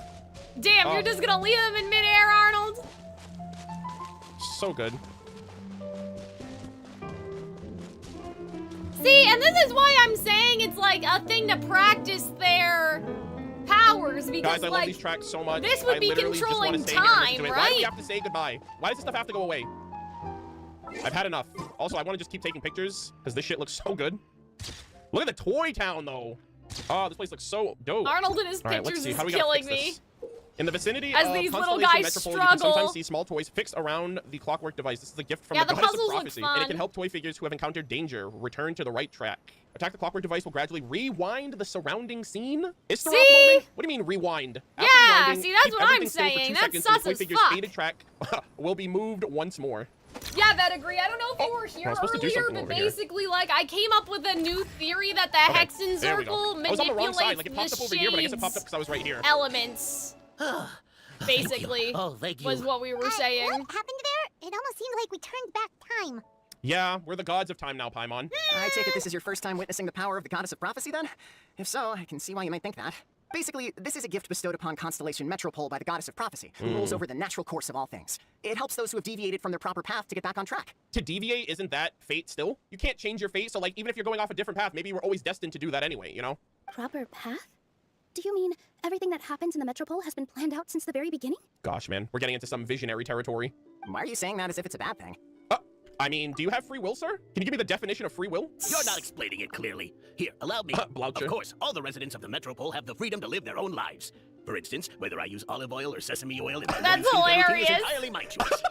Damn, you're just gonna leave them in midair, Arnold? So good. See, and this is why I'm saying it's like a thing to practice their powers, because Guys, I love these tracks so much. this would I be literally just wanna controlling stay here and listen time, to it. right? Why do we have to say goodbye? Why does this stuff have to go away? I've had enough. Also, I want to just keep taking pictures because this shit looks so good. Look at the toy town, though. Oh, this place looks so dope. Arnold and his All right, let's pictures see. is How do we gotta killing fix me. this? In the vicinity As of these little Constellation guys Metropole, you can struggle. sometimes see small toys fixed around the clockwork device. This is a gift from Yeah, the the goddess of puzzles look prophecy, and it fun. can help toy figures who have encountered danger return to the right track. Attack the clockwork device will gradually rewind the surrounding scene. Is the moment? What do you mean rewind? After Yeah, rewinding, see, that's keep what I'm everything still for 2 saying. That's seconds, and the sus toy as figure's fuck. faded track will be moved once more. Yeah, that agree. I don't know if you were here I was supposed to do earlier, something but over here. basically, like, I came up with a new theory that the Okay, Hexen there we go. Circle I was on the wrong manipulates side. Like, it popped the up over here, but I guess it popped up because I was right here. elements. Basically, thank you. was what we were saying. What happened there? It almost seemed like we turned back time. Yeah, we're the gods of time now, Paimon. I take it this is your first time witnessing the power of the goddess of prophecy, then? If so, I can see why you might think that. Basically, this is a gift bestowed upon Constellation Metropole by the goddess of prophecy, who rules over the natural course of all things. It helps those who have deviated from their proper path to get back on track. To deviate, isn't that fate still? You can't change your fate, so like, even if you're going off a different path, maybe you were always destined to do that anyway, you know? Proper path? Do you mean everything that happens in the Metropole has been planned out since the very beginning? Gosh, man, we're getting into some visionary territory. Why are you saying that as if it's a bad thing? I mean, do you have free will, sir? Can you give me the definition of free will? You're not explaining it clearly. Here, allow me. Bloucher. Of course, all the residents of the Metropole have the freedom to live their own lives. For instance, whether I use olive oil or sesame oil in my That's morning skincare routine hilarious. is entirely my choice.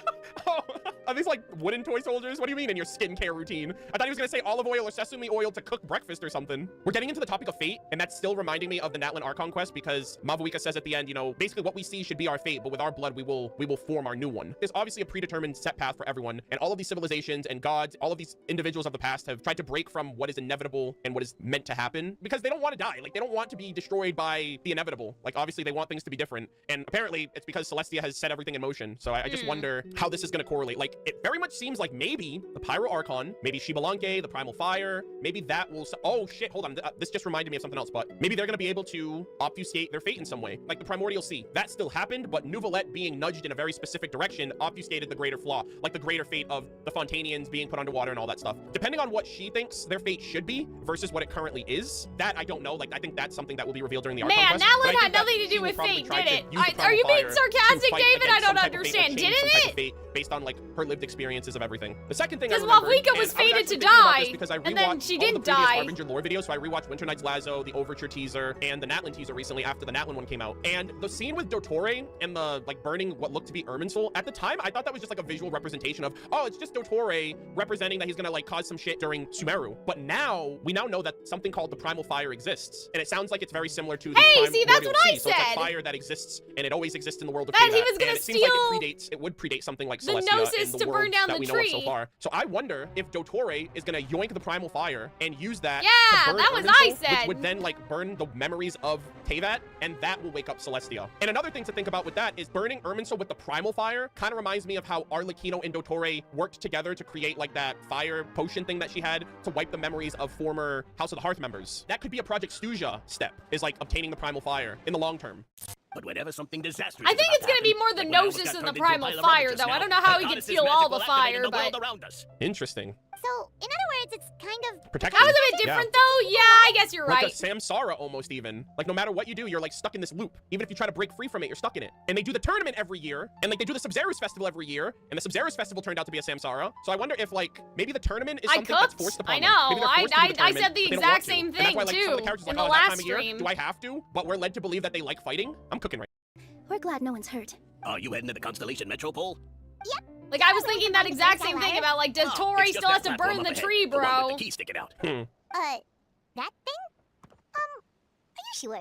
Are these like wooden toy soldiers? What do you mean in your skincare routine? I thought he was gonna say olive oil or sesame oil to cook breakfast or something. We're getting into the topic of fate, and that's still reminding me of the Natlan Archon quest because Mavuika says at the end, you know, basically what we see should be our fate, but with our blood, we will form our new one. There's obviously a predetermined set path for everyone, and all of these civilizations and gods, all of these individuals of the past have tried to break from what is inevitable and what is meant to happen because they don't want to die. Like, they don't want to be destroyed by the inevitable. Like, obviously, they want things to be different, and apparently, it's because Celestia has set everything in motion. So I just wonder how this is going to correlate. Like, it very much seems like maybe the Pyro Archon, maybe Simulanka, the Primal Fire, maybe that will... Oh, shit, hold on. This just reminded me of something else, but maybe they're going to be able to obfuscate their fate in some way. Like the Primordial Sea. That still happened, but Nouvelette being nudged in a very specific direction obfuscated the greater flaw. Like the greater fate of the Fontanians being put underwater and all that stuff. Depending on what she thinks their fate should be versus what it currently is, that I don't know. Like, I think that's something that will be revealed during the Archon Man, quest. Natlan But I had think that nothing to she do will with probably fate, try did to it? use the Are you Primal being Fire sarcastic, to fight David? I against some don't type of fate or understand. change some Didn't type it? of fate based on like her lived experiences of everything. The second thing I Because remembered, Mavuika was and I fated actually to thinking about die, this because I and then rewatched she all didn't the previous die. Harbinger lore videos. So I rewatched Winter Night's Lazo, the Overture teaser, and the Natlan teaser recently after the Natlan one came out. And the scene with Dottore and the like burning what looked to be Irminsul, at the time I thought that was just like a visual representation of, oh, it's just Dottore representing that he's gonna like cause some shit during Sumeru. But now we now know that something called the Primal Fire exists, and it sounds like it's very similar to the Hey, see, that's Primordial what I Sea. So it's like said. fire that exists, and it always exists in the world of That he Teyvat. was gonna And it seems like steal it would predate something like the Celestia Gnosis in the to burn world down that the we know of tree. so far. So I wonder if Dottore is gonna yoink the Primal Fire and use that Yeah, to burn that was Irminsul, I said. which would then like burn the memories of Teyvat, and that will wake up Celestia. And another thing to think about with that is burning Irminsul with the Primal Fire kind of reminds me of how Arlecchino and Dottore worked together to create like that fire potion thing that she had to wipe the memories of former House of the Hearth members. That could be a Project Stuja step, is like obtaining the Primal Fire in the long term. But whenever something disastrous I think is it's gonna be more the like when I almost Gnosis got and the turned into a Primal pile of Fire, rubbish though. just I don't know now, how the he could goddess's steal all magic the will activate fire, in the world but... around us. Interesting. So, in other words, it's kind of... Protection. That was a bit different, though. Yeah, I guess you're Like right. a Samsara almost even. Like no matter what you do, you're like stuck in this loop. Even if you try to break free from it, you're stuck in it. And they do the tournament every year, and like they do the Sabzerus Festival every year, and the Sabzerus Festival turned out to be a Samsara. So I wonder if like maybe the tournament is something that's forced upon I them. know. Maybe they're forced to do the I tournament, said the but they don't exact want to. same And that's thing, why, like, some of too, the characters are in like, the oh, that last time of year, stream. do I have to? But we're led to believe that they like fighting. I'm cooking right. We're glad no one's hurt. Are you heading to the Constellation Metropole? Like, I was thinking that exact same thing about, like, does Tori It's just still that has to platform burn up the ahead, tree, the one bro? with the key sticking out. That thing? Are you sure?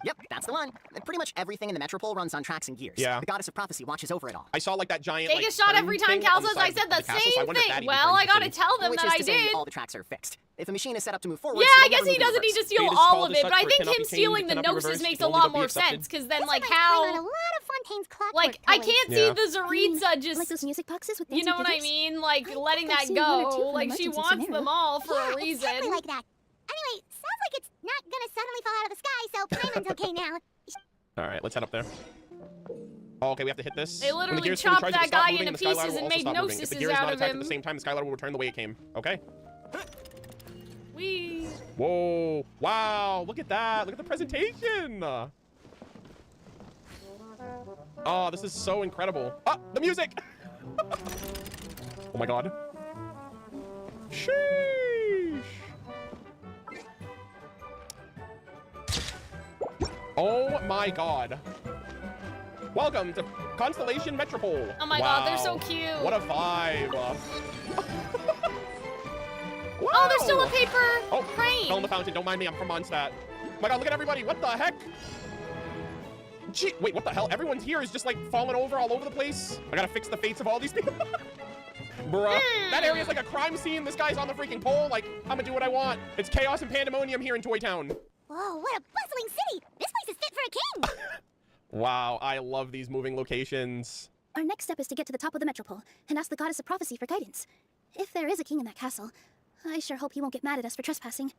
Yep, that's the one. Pretty much everything in the Metropole runs on tracks and gears. Yeah. The Goddess of Prophecy watches over it all. I saw like that giant. Take like, a shot every time thing Cal on the says side I of said the castle, so I same wonder if that thing. even Well, I brings gotta it tell them Which that is I to say, did. all the tracks are fixed. If a machine is set up to move forward, Yeah, I guess he doesn't need to steal Fate is all called of as it, such, but I for it think cannot him be changed, stealing it the cannot be Gnosis reversed, makes it a can lot only be more accepted. sense, because then, This like, reminds me on a how... lot of Fontaine's clockwork Like, I toys. can't see the Zaritza just... Like those music boxes with You know what I dancing mean? Like, letting I've that seen one or two go. from Like, she Emergency wants Scenario. them all for Yeah, a reason. exactly like that. Anyway, sounds like it's not gonna suddenly fall out of the sky, so Paimon's okay now. All right, let's head up there. Oh, okay, we have to hit this. They When the literally gears fully chopped charge, that it will stop guy moving, into and the Skyladder pieces will and also made stop moving. If the Gnosises gear is out not of attacked at him. the same time, the Skyladder will return the way it came. Okay. Wee. Whoa! Wow! Look at that! Look at the presentation! Oh, this is so incredible. Ah, the music! Oh my god. Sheesh! Oh my god. Welcome to Constellation Metropole. Oh my god, they're so cute. What a vibe. Oh, there's still a paper crane. Fell in the fountain. Don't mind me. I'm from Mondstadt. Oh my god, look at everybody. What the heck? Gee, wait, what the hell? Everyone's here is just like falling over all over the place. I gotta fix the fates of all these people. Bruh. That area is like a crime scene. This guy's on the freaking pole. Like, I'm gonna do what I want. It's chaos and pandemonium here in Toy Town. Whoa, what a bustling city! This place is fit for a king! Wow, I love these moving locations. Our next step is to get to the top of the Metropole and ask the Goddess of Prophecy for guidance. If there is a king in that castle, I sure hope he won't get mad at us for trespassing.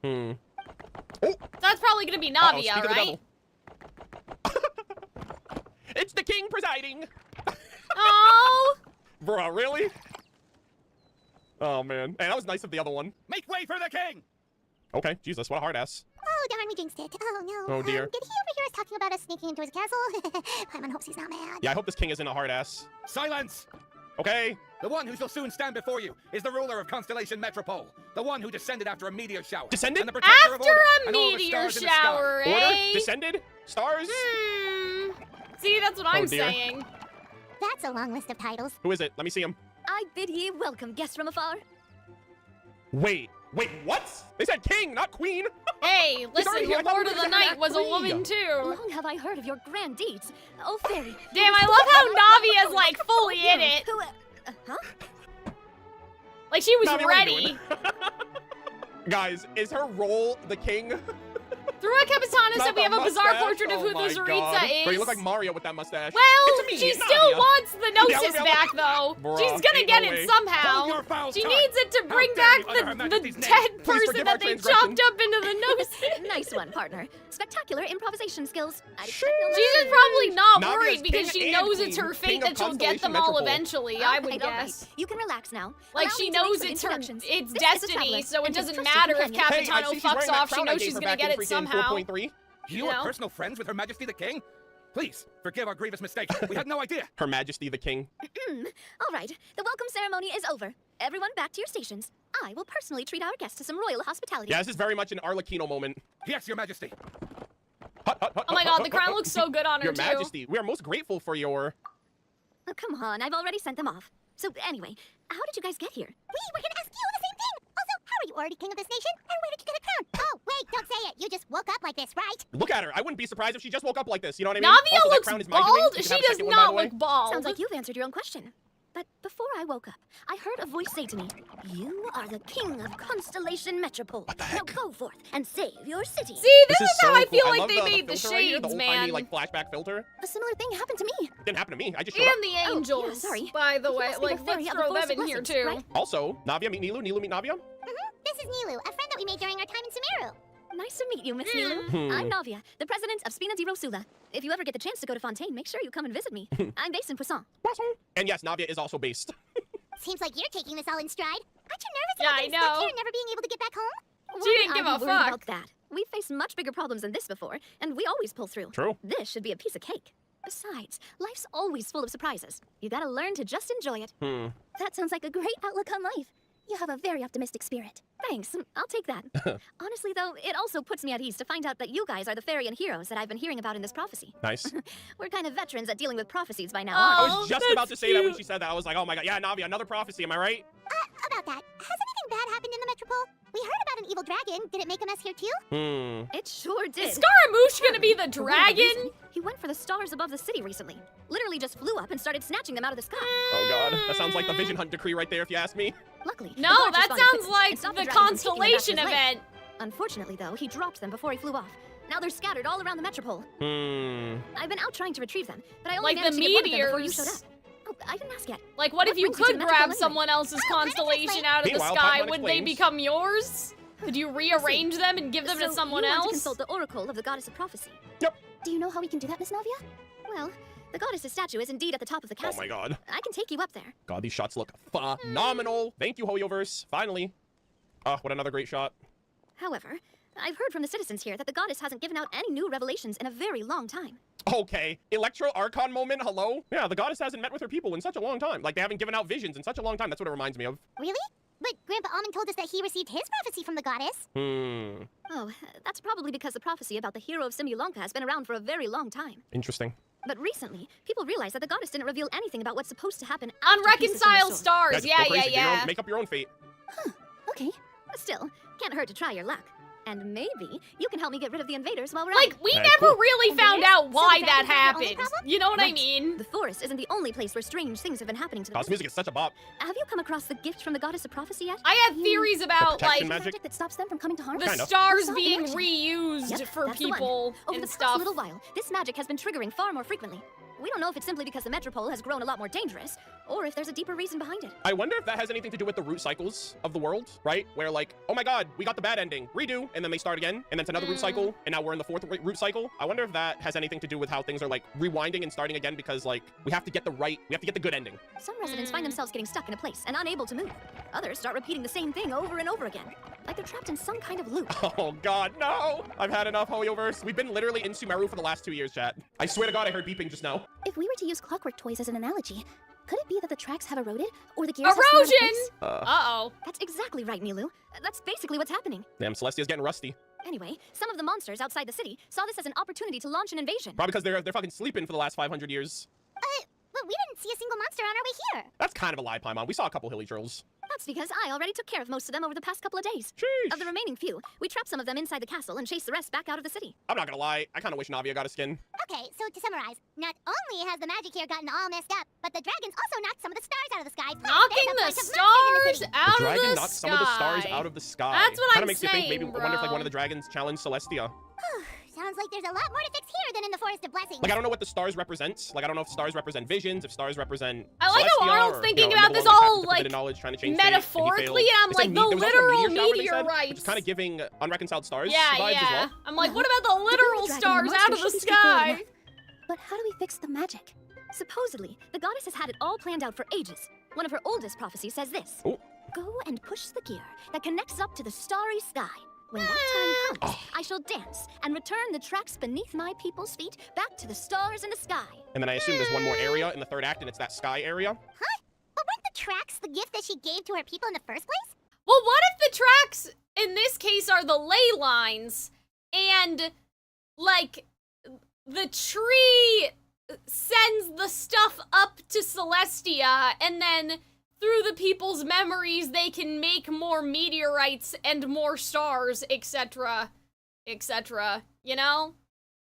That's probably gonna be Navia, right? It's the king presiding. Oh. Bruh, really? Oh man. Hey, that was nice of the other one. Make way for the king! Okay, Jesus, what a hard ass. Oh, darn, we jinxed it. Oh, no. Oh, dear. Did he overhear us talking about us sneaking into his castle? Paimon hopes he's not mad. Yeah, I hope this king isn't a hard ass. Silence! Okay. The one who shall soon stand before you is the ruler of Constellation Metropole. The one who descended after a meteor shower. Descended? And the protector of After order, a and all the meteor stars in the sky. shower, eh? Order? Descended? Stars? See, that's what I'm dear. saying. That's a long list of titles. Who is it? Let me see him. I bid ye welcome, guests from afar. Wait, what? They said king, not queen. Hey, listen, already here. I the thought Lord we of were the gonna Night act was a free. woman too. Long have I heard of your grand deeds. Oh, fairy. Damn, I love how Navia's like fully in it. Who, huh? Like she was Navi, what are you ready. Guys, is her role the king? Throughout Capitana Not said we the have a bizarre mustache? portrait of Oh who my the God. Zaritza is. Bro, you look like Mario with that mustache. Well, It's me, she it's still Nadia. wants the Yeah, Gnosis we're back, though. Bruh, She's gonna ain't get no it way. somehow. Hold your foul She tongue. needs it to How bring dare back you utter Her the Majesty's name. dead Please person forgive that our they transgression. chopped up into the Gnosis. Nice one, partner. Spectacular improvisation skills. I'd Sure. She's just probably not Navia's worried because king she and knows it's queen, her king fate of that she'll get them Constellation all Metropole. eventually, I would All right. guess. You can relax now. Like Allow she me to make knows some it's her, introductions. it's This is a destiny, traveler so it and his doesn't trusted matter if companion. Hey, I Capitano see she's fucks wearing that off. She crown I knows gave she's her gonna back get in it freaking somehow. 4.3. You You are know? personal friends with Her Majesty the King? Please, forgive our grievous mistake. We had no idea. Her Majesty the King. All right. The welcome ceremony is over. Everyone back to your stations. I will personally treat our guests to some royal hospitality. Yeah, this is very much an Arlecchino moment. Yes, Your Majesty. Oh my god, the crown looks so good on her Your too. Majesty, we are most grateful for your... Oh, come on. I've already sent them off. So anyway, how did you guys get here? We were gonna ask you the same thing! Also, how are you already king of this nation? And where did you get a crown? Oh, wait, don't say it! You just woke up like this, right? Look at her. I wouldn't be surprised if she just woke up like this. You know what I mean? Navia Also, that looks crown is my doing. bald. You She can have a does second one, by not the way. look bald. Sounds like you've answered your own question. But before I woke up, I heard a voice say to me, "You are the king of Constellation Metropole. What the heck? Now go forth and save your city." See, this is so how I cool. feel like love they the made the filter right here, shades, the man. old-timey, like, flashback filter. A similar thing happened to me. Didn't happen to me. I just showed up. And the angels, sorry. by the You way. must be the Like, fairy let's of the throw Force them in of here Blessings, too. right? Also, Navia, meet Nilu. Nilu, meet Navia. This is Nilu, a friend that we made during our time in Sumeru. Nice to meet you, Miss Nilu. I'm Navia, the president of Spina di Rosula. If you ever get the chance to go to Fontaine, make sure you come and visit me. I'm based in Poisson. And yes, Navia is also based. Seems like you're taking this all in stride. Aren't you nervous Yeah, about I getting stuck know. here and never being able to get back home? She didn't give I'm a worried fuck. about that. We've faced much bigger problems than this before, and we always pull through. True. This should be a piece of cake. Besides, life's always full of surprises. You gotta learn to just enjoy it. That sounds like a great outlook on life. You have a very optimistic spirit. Thanks, I'll take that. Honestly, though, it also puts me at ease to find out that you guys are the fairy and heroes that I've been hearing about in this prophecy. Nice. We're kind of veterans at dealing with prophecies by now, I aren't we? was just about to say that when she said that. I was like, oh my god, yeah, Navi, another prophecy, am I right? About that, has anything bad happened in the Metropole? We heard about an evil dragon. Did it make a mess here too? It sure did. Is Scaramouche gonna be the For whatever dragon? reason, he went for the stars above the city recently. Literally just flew up and started snatching them out of the sky. Oh god, that sounds like the Vision Hunt decree right there, if you ask me. Luckily, the No, guards that responded sounds quickly like and stopped the dragon from taking them back to Constellation his lair. event. Unfortunately, though, he dropped them before he flew off. Now they're scattered all around the Metropole. I've been out trying to retrieve them, but I only Like the managed to get one of them before you meteors. showed up. Oh, I didn't ask yet. Like, what if you brings you to could the grab Metropole anyway? someone else's constellation out of the Meanwhile, sky? Paimon Would they explains. become yours? Could you rearrange them and give them to So someone you want to else? consult the Oracle of the Goddess of Prophecy. Yep. Do you know how we can do that, Miss Navia? Well, the goddess's statue is indeed at the top of the castle. Oh my god. I can take you up there. God, these shots look phenomenal. Thank you, Hoyoverse. Finally. Oh, what another great shot. However, I've heard from the citizens here that the goddess hasn't given out any new revelations in a very long time. Okay, Electro Archon moment, hello? Yeah, the goddess hasn't met with her people in such a long time. Like, they haven't given out visions in such a long time. That's what it reminds me of. Really? But Grandpa Almond told us that he received his prophecy from the goddess. Oh, that's probably because the prophecy about the hero of Simulanka has been around for a very long time. Interesting. But recently, people realized that the goddess didn't reveal anything about what's supposed to happen after Peace is Unreconciled restored. stars. just Yeah, go crazy. Do your yeah. own- make up your own fate. Okay, still, can't hurt to try your luck. And maybe you can help me get rid of the invaders while we're Like, at it. we Alright, never cool. really found out why the that dragons are the only happened. problem? You know what I Right. mean? The forest isn't the only place where strange things have been happening to the God's music is such a bop. Have you come across the gift from the goddess of prophecy yet? I had theories about, protection like, magic? That stops them from coming to harm? the Kind of. stars You saw it in being action. reused Yep, for that's the one. people Over and the stuff. past little while, this magic has been triggering far more frequently. We don't know if it's simply because the Metropole has grown a lot more dangerous, or if there's a deeper reason behind it. I wonder if that has anything to do with the root cycles of the world, right? Where like, oh my god, we got the bad ending, redo, and then they start again, and then it's another root cycle, and now we're in the fourth root cycle. I wonder if that has anything to do with how things are like rewinding and starting again, because like, we have to get the good ending. Some residents find themselves getting stuck in a place and unable to move. Others start repeating the same thing over and over again, like they're trapped in some kind of loop. Oh god, no! I've had enough, Hoyoverse. We've been literally in Sumeru for the last 2 years, chat. I swear to god, I heard beeping just now. If we were to use clockwork toys as an analogy, could it be that the tracks have eroded, or the gears have slowed in Erosion! place? Uh-oh. That's exactly right, Milu. That's basically what's happening. Damn, Celestia's getting rusty. Anyway, some of the monsters outside the city saw this as an opportunity to launch an invasion. Probably because they're fucking sleeping for the last 500 years. But we didn't see a single monster on our way here. That's kind of a lie, Paimon. We saw a couple hilly trolls. That's because I already took care of most of them over the past couple of days. Sheesh. Of the remaining few, we trapped some of them inside the castle and chased the rest back out of the city. I'm not gonna lie, I kind of wish Navia got a skin. Okay, so to summarize, not only has the magic here gotten all messed up, but the dragons also knocked some of the stars out of the sky. Plus, Knocking there's a the bunch of stars monsters in the city. out The dragon of the knocked sky. some of the stars out of the sky. That's what Kinda I'm makes you think, maybe, saying, I wonder if like bro. one of the dragons challenged Celestia. Sounds like there's a lot more to fix here than in the Forest of Blessings. Like, I don't know what the stars represent. Like, I don't know if stars represent visions, if stars represent I like how Celestia, Arnold's or, thinking you know, about another this one, like, all, tapped into like, forbidden knowledge, trying to change fate, and he metaphorically, failed. and I'm They said like, there the was also a literal meteor shower, they meteor said, rights. which is kind of giving unreconciled stars Yeah, vibes as yeah. well. I'm like, what about the literal Dragon stars monster out of the should be straightforward sky? enough. But how do we fix the magic? Supposedly, the goddess has had it all planned out for ages. One of her oldest prophecies says this. Oh. Go and push the gear that connects up to the starry sky. When that time comes, I shall dance and return the tracks beneath my people's feet back to the stars in the sky. And then I assume there's one more area in the third act, and it's that sky area. Huh? But weren't the tracks the gift that she gave to her people in the first place? Well, what if the tracks in this case are the ley lines and, like, the tree sends the stuff up to Celestia and then through the people's memories they can make more meteorites and more stars, etc., etc., you know?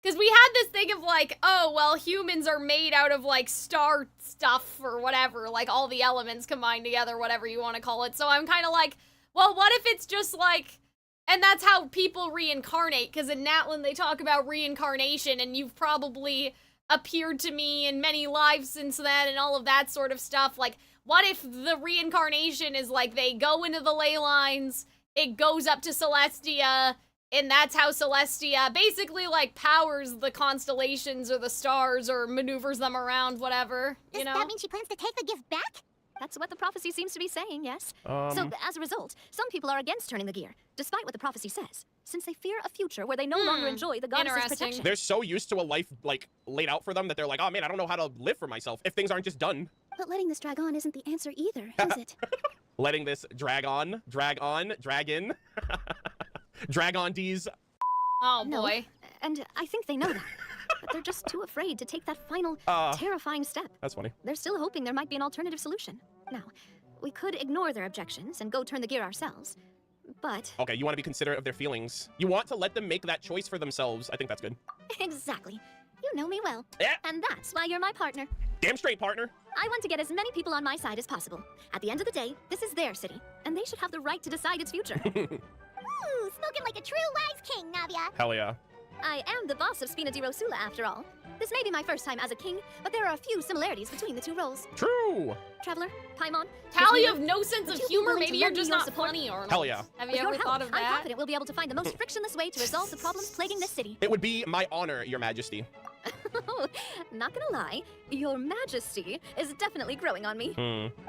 Because we had this thing of like, oh, well, humans are made out of like star stuff or whatever, like all the elements combined together, whatever you want to call it. So I'm kind of like, well, what if it's just like, and that's how people reincarnate, because in Natlan they talk about reincarnation, and you've probably appeared to me in many lives since then and all of that sort of stuff. Like, what if the reincarnation is like they go into the ley lines, it goes up to Celestia, and that's how Celestia basically like powers the constellations or the stars or maneuvers them around, whatever, you know? Does that mean she plans to take the gift back? That's what the prophecy seems to be saying, yes. Um. So, as a result, some people are against turning the gear, despite what the prophecy says, since they fear a future where they no longer enjoy the goddess's protection. They're so used to a life, like, laid out for them that they're like, oh man, I don't know how to live for myself if things aren't just done. But letting this drag on isn't the answer either, is it? letting this drag in. Drag on D's. Oh No, boy. and I think they know that. But they're just too afraid to take that final, terrifying step. That's funny. They're still hoping there might be an alternative solution. Now, we could ignore their objections and go turn the gear ourselves. But... Okay, you want to be considerate of their feelings. You want to let them make that choice for themselves. I think that's good. Exactly. You know me well. Yeah. And that's why you're my partner. Damn straight, partner. I want to get as many people on my side as possible. At the end of the day, this is their city, and they should have the right to decide its future. Ooh, spoken like a true wise king, Navia. Hell yeah. I am the boss of Spina di Rosula, after all. This may be my first time as a king, but there are a few similarities between the two roles. True. Traveler, Paimon, Tally, you Miss have Mia, no sense of would you be humor. willing to Maybe you're lend me just your not support? funny, Arnold. Hell yeah. Have With you your ever help, thought of I'm that? confident we'll be able to find the most frictionless way to resolve the problems plaguing this city. It would be my honor, Your Majesty. Not gonna lie, your majesty is definitely growing on me.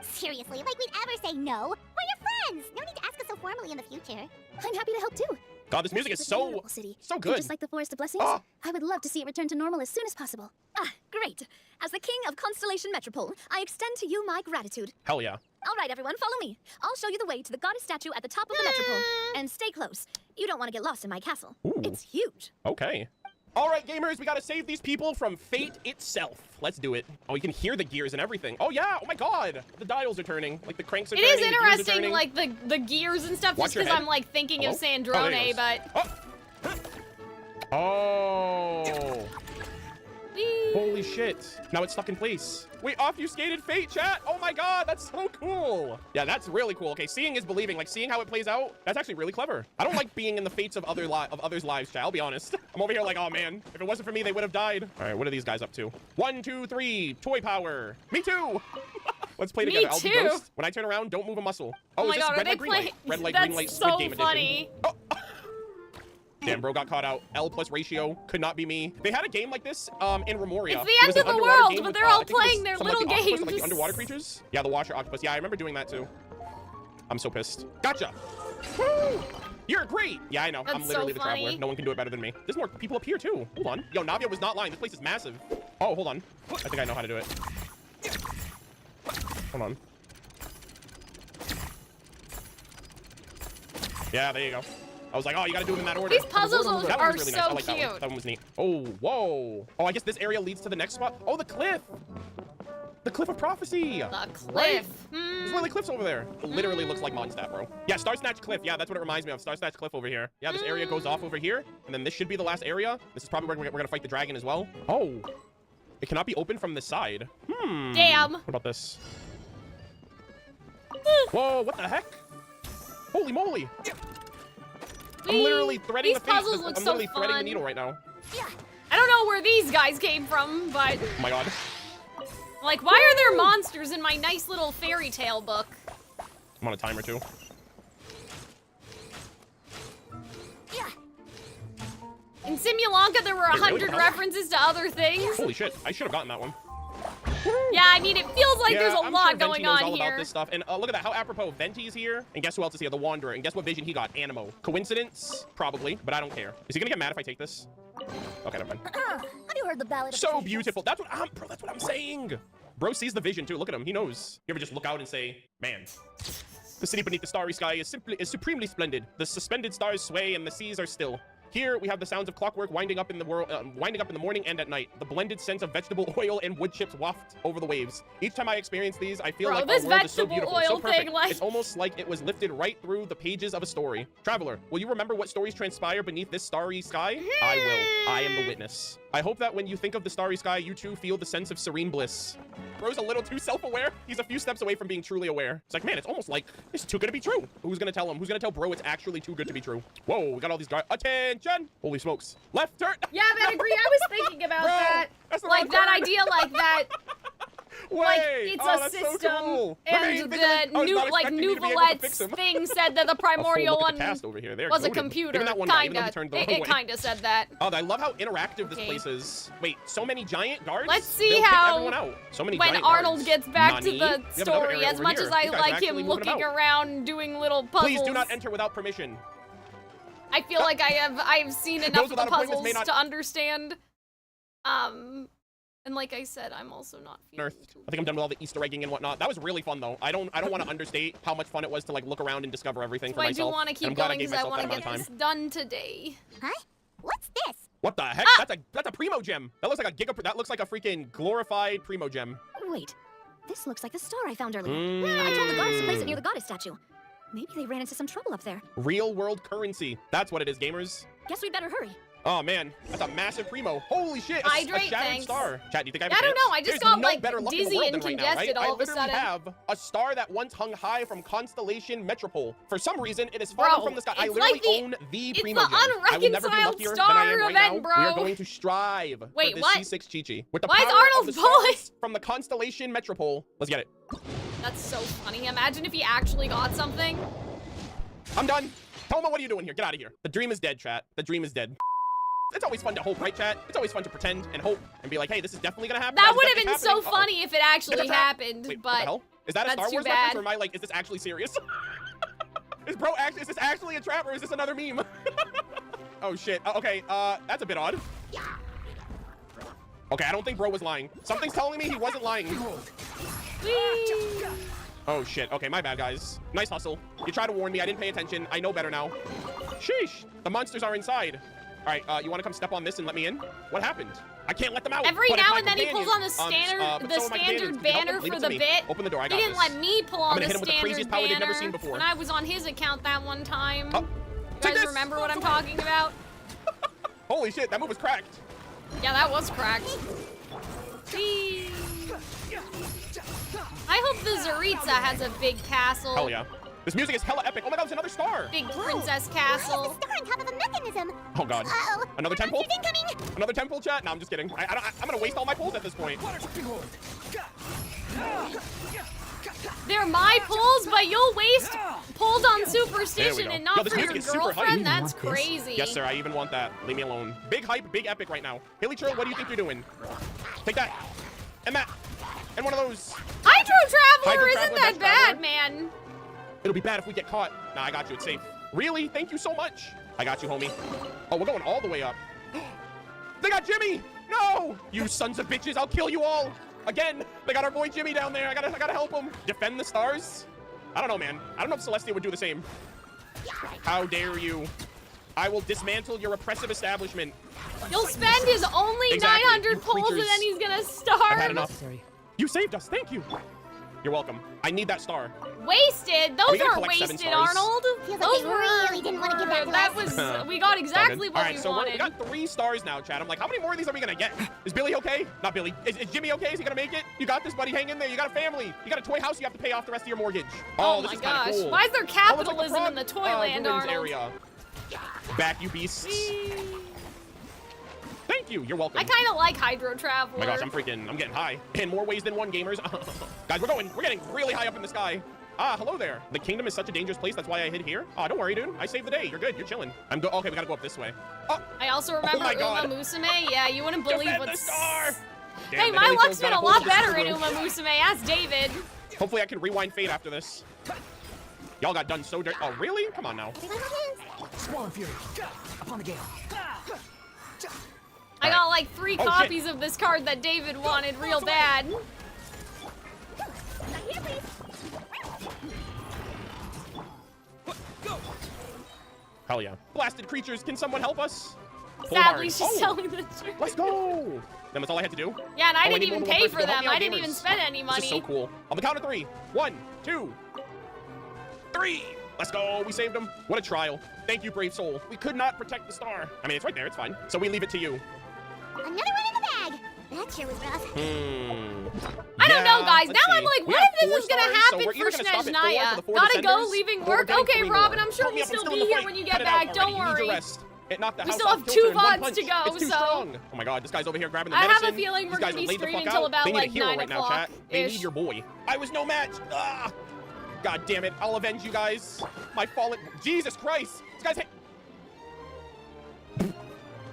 Seriously, like we'd ever say no. We're your friends. No need to ask us so formally in the future. I'm happy to help too. God, this music is It's a so beautiful city. so good. Just like the Forest of Blessings, I would love to see it return to normal as soon as possible. Ah, great. As the king of Constellation Metropole, I extend to you my gratitude. Hell yeah. All right, everyone, follow me. I'll show you the way to the goddess statue at the top of the metropole. And stay close. You don't want to get lost in my castle. It's huge. Okay. All right, gamers, we gotta save these people from fate itself. Let's do it. Oh, you can hear the gears and everything. Oh yeah, oh my god. The dials are turning. Like the cranks are It turning. is the gears are interesting, turning. like the gears and stuff, Watch just your because head. I'm like thinking Hello? of Oh, there Sandrone, he goes. but Oh. Whee. Holy shit. Now it's stuck in place. We obfuscated fate, chat. Oh my god, that's so cool. Yeah, that's really cool. Okay, seeing is believing. Like, seeing how it plays out, that's actually really clever. I don't like being in the fates of others' lives, chat. I'll be honest. I'm over here like, oh man, if it wasn't for me, they would have died. All right, what are these guys up to? 1, 2, 3, toy power. Me too. Let's play together. I'll be too. Ghost. When I turn around, don't move a muscle. Oh, my is this god, are red they light, green light? playing? Red light, That's green light, so Squid Game funny. edition. Oh. Damn, bro got caught out. L plus ratio could not be me. They had a game like this in Remoria. It's the It end was of an the underwater world, game but with, they're I all think it was playing their some, little like, the octopus, like games. the underwater creatures. Yeah, the washer octopus. Yeah, I remember doing that too. I'm so pissed. Gotcha. Woo! You're great. Yeah, I know. That's I'm literally so the traveler. funny. No one can do it better than me. There's more people up here too. Hold on. Yo, Navia was not lying. This place is massive. Oh, hold on. I think I know how to do it. Hold on. Yeah, there you go. I was like, oh, you gotta do them in that order. These puzzles That one are was really so nice. I like that cute. one. That one was neat. Oh, whoa. Oh, I guess this area leads to the next spot. Oh, the cliff. The cliff of prophecy. The cliff. Right? There's literally cliffs over there. It literally looks like Mondstadt, bro. Yeah, Star Snatch Cliff. Yeah, that's what it reminds me of. Star Snatch Cliff over here. Yeah, this area goes off over here, and then this should be the last area. This is probably where we're gonna fight the dragon as well. Oh. It cannot be opened from this side. Damn. What about this? Whoa, what the heck? Holy moly. I'm literally threading These the face. puzzles look I'm so literally threading the fun. needle right now. I don't know where these guys came from, but Oh my god. like, why are there monsters in my nice little fairy tale book? I'm on a timer too. In Simulanka, there were Wait, really? 100 references to other things. Holy shit, I should have gotten that one. Yeah, I mean, it feels like Yeah, there's a I'm lot sure Venti going knows on all here. about this stuff. And look at that, how apropos. Venti's here, and guess who else is here? The Wanderer. And guess what vision he got? Animo. Coincidence? Probably, but I don't care. Is he gonna get mad if I take this? Okay, never mind. Have you heard the ballad of So beautiful. That's what I'm saying. Bro sees the vision too. Look at him. He knows. You ever just look out and say, man, the city beneath the starry sky is supremely splendid. The suspended stars sway and the seas are still. Here we have the sounds of clockwork winding up in the morning and at night. The blended scent of vegetable oil and wood chips waft over the waves. Each time I experience these, I feel Bro, like this our world is so vegetable beautiful, oil so perfect. thing, like- It's almost like it was lifted right through the pages of a story. Traveler, will you remember what stories transpire beneath this starry sky? I will. I am the witness. I hope that when you think of the starry sky, you too feel the sense of serene bliss. Bro's a little too self-aware. He's a few steps away from being truly aware. It's like, man, it's almost like it's too good to be true. Who's gonna tell him? Who's gonna tell Bro it's actually too good to be true? Whoa, we got all these guys. Attention! Holy smokes. Left turn. Yeah, I agree. I was thinking about Bro, that. that's the Like wrong that turn. idea, like that. Like Wait. it's Oh, a that's so system, cool. and Okay, the think of it. I was not expecting you to be able to fix Nouvelette's him. thing said that the A primordial full look at one the cast over here. They're was a goated. computer. Even that one guy, even though he Kinda. turned the It wrong way. kinda said that. Oh, I love how interactive this Okay. place is. Wait, so many giant guards? Let's see They'll kick how everyone out. So many when giant Arnold guards. gets back Nani? to We the have another story, area as over much here. as I You guys are like actually him moving looking about. around doing little puzzles. Please do not enter without permission. I feel like I've seen enough Those of the without appointments puzzles may not- to understand And like I said, I'm also not feeling Earth. I think I'm done with all the Easter egging and whatnot. That was really fun though. I don't want to understate how much fun it was to like look around and discover everything for I myself. do want to keep going because I want to get this done today. Huh? What's this? What the heck? That's a primo gem. That looks like a that looks like a freaking glorified primo gem. Wait, this looks like the star I found earlier. I told the guards to place it near the goddess statue. Maybe they ran into some trouble up there. Real world currency. That's what it is, gamers. Guess we'd better hurry. Oh man, that's a massive primo. Holy shit, a shattered star. Chat, do you think I have a I don't chance? know, I just There's got no like better luck in the dizzy world and than right now, congested right? all of a I literally sudden. have a star that once hung high from Constellation Metropole. For some reason, it is falling from the sky. I literally own the primo gem. I will never be luckier than I am right now. We are going to strive for this C6 Chi-Chi. With the Why is power of Arnold the bullet? stars from the Constellation Metropole. Let's get it. That's so funny. Imagine if he actually got something. I'm done. Toma, what are you doing here? Get out of here. The dream is dead, chat. The dream is dead. It's always fun to hope, right, chat? It's always fun to pretend and hope and be like, hey, this is definitely gonna happen. That would have been so funny if it actually happened, Wait, but what the hell? Is that a that's Star too Wars bad. reference, or am I like, is this actually serious? Is this actually a trap, or is this another meme? Oh shit. Okay, that's a bit odd. Okay, I don't think bro was lying. Something's telling me he wasn't lying. Oh shit. Okay, my bad, guys. Nice hustle. You tried to warn me. I didn't pay attention. I know better now. Sheesh. The monsters are inside. All right, you want to come step on this and let me in? What happened? I can't let them out. Every But if now my and then he pulls on the companions, standard banner leave for it the to me. bit. Open the door. I He got didn't this. let me pull I'm on gonna the hit him with the standard craziest power they've never seen banner before. when I was on his account that one time. Oh. You Take guys this. remember what I'm talking about? Holy shit, that move was cracked. Yeah, that was cracked. Whee! I hope the Zaritza has a big castle. Hell yeah. This music is hella epic. Oh my god, there's another star. Big princess castle. Star on top of a mechanism. Oh god. Uh-oh. Another temple? Incoming. Another temple, chat? No, I'm just kidding. I'm gonna waste all my pulls at this point. They're my pulls, but you'll waste pulls on There we superstition go. and not Yo, this for your music is super hype. girlfriend. That's crazy. Yes, sir. I even want that. Leave me alone. Big hype, big epic right now. Hilly Churl, what do you think you're doing? Take that. And that. And one of those. Hydro Traveler isn't Traveler, that Best bad, Traveler. man. It'll be bad if we get caught. Nah, I got you. It's safe. Really? Thank you so much. I got you, homie. Oh, we're going all the way up. They got Jimmy! No! You sons of bitches, I'll kill you all! Again, they got our boy Jimmy down there. I gotta help him. Defend the stars? I don't know, man. I don't know if Celestia would do the same. How dare you? I will dismantle your oppressive establishment. You'll spend his only Exactly, 900 you pulls and creatures. then he's gonna I've had starve. enough. You saved us. Thank you. You're welcome. I need that star. Wasted? Are Those we gonna weren't collect 7 wasted, stars? Arnold. Feels like Those they were really didn't want to give that to That us. was we got exactly All what right, we so wanted. we got 3 stars now, Chad. I'm like, how many more of these are we gonna get? Is Billy okay? Not Billy. Is Jimmy okay? Is he gonna make it? You got this, buddy. Hang in there. You got a family. You got a toy house. You have to pay off the rest of your mortgage. Oh this my is kinda gosh. cool. Why is there Oh, it's like the capitalism in the Toyland, ruins Arnold? area. Back, you beasts. Thank you. You're welcome. I kind of like Hydro Traveler. Oh my gosh, I'm getting high. In more ways than one, gamers. Guys, we're getting really high up in the sky. Ah, hello there. The kingdom is such a dangerous place. That's why I hid here. Oh, don't worry, dude. I saved the day. You're good. You're chilling. Okay, we gotta go up this way. Oh, I also remember my God. Uma Musume. Yeah, you wouldn't believe Defend what's. the star. Damn, Hey, the my Hilly luck's Churl's been got a hold lot of the better in room. Uma Musume. Ask David. Hopefully I can rewind fate after this. Y'all got done so dirty. Oh, really? Come on now. Squall Fury. Upon the gale. I got like 3 Oh, shit. copies of this card that David wanted real bad. Hell yeah. Blasted creatures, can someone help us? Pull Sadly, hard. she's Oh, telling the truth. let's go. Then that's all I had to do. Yeah, and I Oh, didn't need even more than pay one for person to help them. me out, I didn't even gamers. spend any money. This is so cool. On the count of 3. 1, 2, 3. Let's go. We saved him. What a trial. Thank you, brave soul. We could not protect the star. I mean, it's right there. It's fine. So we leave it to you. Another one in the bag. That sure was rough. I don't know, guys. Now I'm like, We what have if this 4 is gonna stars, so happen we're for either gonna stop at 4 for Snezhnaya? the 4 Gotta go, defenders, leaving or we're work. getting Okay, 3 Robin, more. I'm sure Help me we'll up, I'm still in be the here fight. when you Cut get it out back. Don't already. You need your worry. rest. It knocked the We house still off have kilter 2 in one VODs punch. to go, It's too so- strong. Oh my god, this guy's over here grabbing the I have medicine. a feeling we're These guys gonna be are laid the streaming fuck till out. about, They need like, a hero 9 right now, chat. They o'clock-ish. need your boy. I was no match. Ah. God damn it. I'll avenge you guys. My fallen. Jesus Christ. This guy's.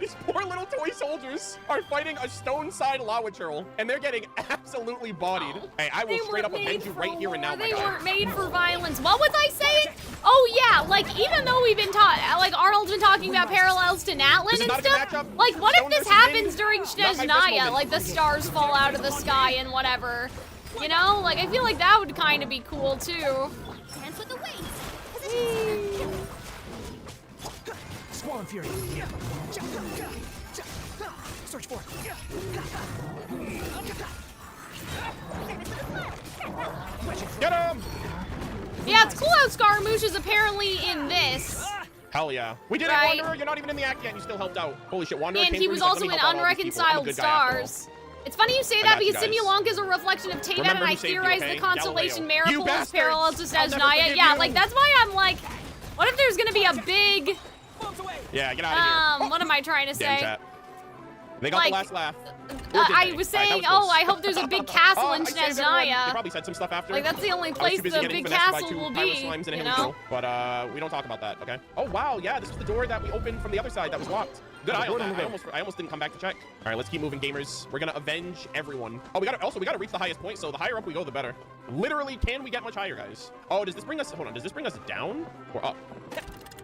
These poor little toy soldiers are fighting a stone-side lava churl, and they're getting absolutely bodied. Hey, I will straight up avenge you right here and now, my They guy. weren't made for violence. What was I saying? Oh yeah, like even though we've been like Arnold's been talking about parallels to Natlan and stuff. Like what if this happens during Snezhnaya? Like the stars fall out of the sky and whatever. You know, like I feel like that would kind of be cool too. Dance with the wings. Squall Fury. Search for it. Get him! Yeah, it's cool how Scaramouche is apparently in this. Hell yeah. We did it, Wanderer. You're not even in the act yet, and you still helped out. Holy shit, Wanderer And came he through, was he's like, also "Let me in help out all these people. I'm a Unreconciled good guy after all." Stars. It's funny you say I that got you because guys. Simulanka is a reflection of Teyvat, Remember and I who saved you, theorized okay? the Constellation Galileo. You Miracles bastards! parallel to I'll never Snezhnaya. forgive Yeah, you. like that's why I'm like, what if there's gonna be a big Yeah, get out of here. what am I trying to Damn say? chat. They got Like, the last laugh. I was saying, oh, I hope there's a big castle in I saved everyone. They Snezhnaya. probably said some stuff after. Like that's the only I was place too busy the getting big finessed by castle two will pyro be. slimes and a You Himiko. know? But we don't talk about that, okay? Oh wow, yeah, this was the door that we opened from the other side that was locked. Good eye on that. I almost didn't come back to check. All right, let's keep moving, gamers. We're gonna avenge everyone. Oh, we gotta reach the highest point. So the higher up we go, the better. Literally, can we get much higher, guys? Oh, does this bring us? Hold on, does this bring us down or up?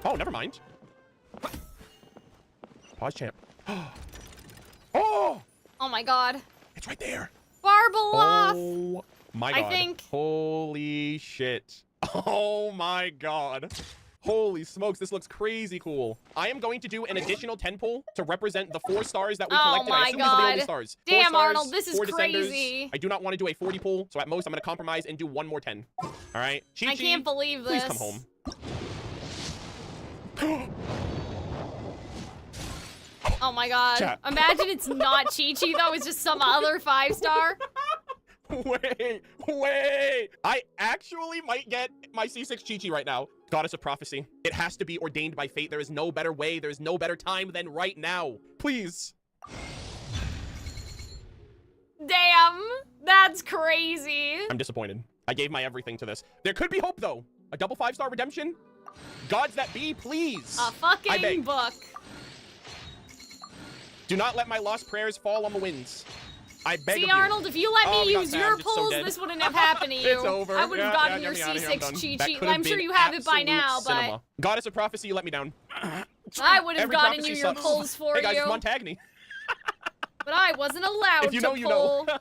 Oh, never mind. Pause, champ. Oh! Oh my god. It's right there. Barbeloth! Oh my god. I think. Holy shit. Oh my god. Holy smokes, this looks crazy cool. I am going to do an additional 10 pull to represent the 4 stars that we collected. I assume these are the only stars. Damn, 4 stars, Arnold, this is 4 descenders. crazy. I do not want to do a 40 pull, so at most I'm going to compromise and do 1 more 10. All right. Chi-Chi, I can't believe please this. come home. Oh my god. Chat. Imagine it's not Chi-Chi though, it's just some other 5-star. Wait. I actually might get my C6 Chi-Chi right now. Goddess of Prophecy. It has to be ordained by fate. There is no better way. There's no better time than right now. Please. Damn, that's crazy. I'm disappointed. I gave my everything to this. There could be hope though. A double 5-star redemption? Gods that be, please. A I fucking beg. book. Do not let my lost prayers fall on the winds. I beg See, of you. Arnold, if you let Oh, me we got use sad. your I'm just so pulls, dead. this wouldn't have happened to you. It's over. I would have Yeah, gotten yeah, your get me outta here. I'm C6 done. Chi-Chi. That could I'm have sure been you have it by absolute now, cinema. Goddess of Prophecy, you let me down. but I would have Every gotten you prophecy your sucks. pulls for Hey guys, you. it's Montagne. But I wasn't allowed If you to know, you pull. know.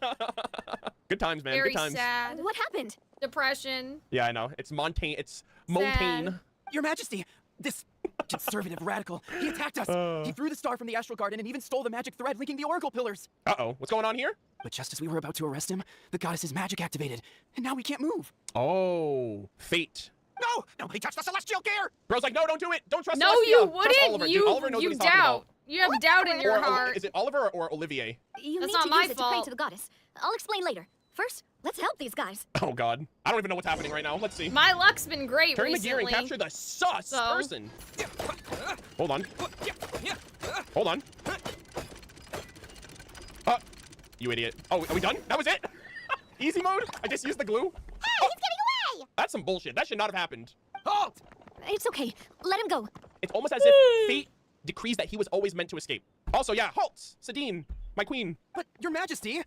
Good times, man. Very Good times. sad. What happened? Depression. Yeah, I know. It's Montaigne. It's Montaigne. Your Majesty, this conservative radical, he attacked us. He threw the star from the Astral Garden and even stole the magic thread linking the Oracle Pillars. Uh-oh. What's going on here? But just as we were about to arrest him, the goddess's magic activated, and now we can't move. Oh, fate. No! Nobody touch the celestial gear! Bro's like, no, don't do it. Don't trust No, Celestia. you Trust wouldn't. Oliver. Dude, Oliver knows You what he's talking doubt. about. You have doubt in your heart. Is it Oliver or Olivier? You That's need not to my use it to pray fault. to the goddess. I'll explain later. First, let's help these guys. Oh, God. I don't even know what's happening right now. Let's see. My luck's been great Turn recently. the gear and capture the sus person. Hold on. Hold on. You idiot. Oh, are we done? That was it? Easy mode? I just used the glue? Hey, he's getting away! That's some bullshit. That should not have happened. Halt! It's okay. Let him go. It's almost as if fate decrees that he was always meant to escape. Also, yeah, halt! Sadine, my queen. But, Your Majesty...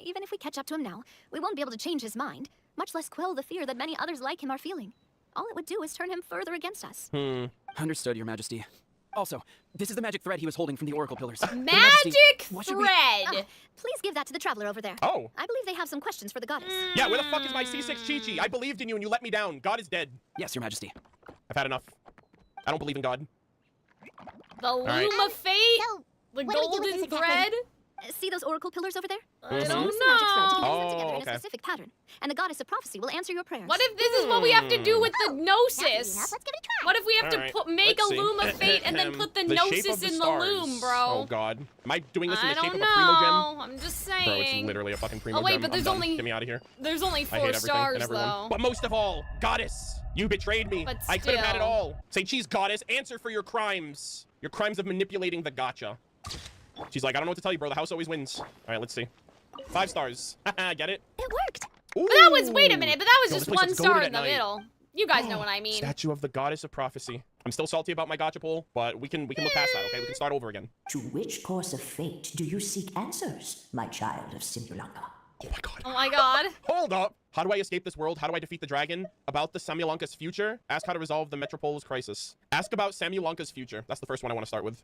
Even if we catch up to him now, we won't be able to change his mind, much less quell the fear that many others like him are feeling. All it would do is turn him further against us. Understood, Your Majesty. Also, this is the magic thread he was holding from the Oracle Pillars. Magic what thread! Please give that to the traveler over there. Oh. I believe they have some questions for the goddess. Yeah, where the fuck is my C6 Chi-Chi? I believed in you and you let me down. God is dead. Yes, Your Majesty. I've had enough. I don't believe in God. The Loom right. of Fate? So, The what do we do with golden this exactly? thread? See those oracle pillars over there? I Mhm. don't Use the magic thread to know. connect them Oh, together in okay. a specific pattern, and the goddess of prophecy will answer your prayers. What if this is what we have to do with the That's Gnosis? easy enough. Let's give it a try. What if we have All right, to make a let's see. Loom of Fate and then put the shape Gnosis of the in the stars. loom, bro? Oh, God. Am I doing this in I the shape don't of a primo gem? know. I'm just Bro, saying. it's literally a fucking primo Oh, wait, gem. but I'm there's done. only- Get me out of here. There's only I 4 hate everything stars, and everyone. though. But most of all, goddess, you betrayed me. But I could have had it still. all. Say, cheese goddess, answer for your crimes. Your crimes of manipulating the gacha. She's like, I don't know what to tell you, bro. The house always wins. All right, let's see. 5 stars. Get it? It worked. Ooh. But that was, wait a minute, but that was Yo, just this place 1 looks star goated in the at night. middle. You guys know what I mean. Statue of the Goddess of Prophecy. I'm still salty about my gacha pull, but we can look past that, okay? We can start over again. To which course of fate do you seek answers, my child of Simulanka? Oh my god. Oh my god. Hold up. How do I escape this world? How do I defeat the dragon? About the Simulanka's future? Ask how to resolve the Metropol's crisis. Ask about Simulanka's future. That's the first one I want to start with.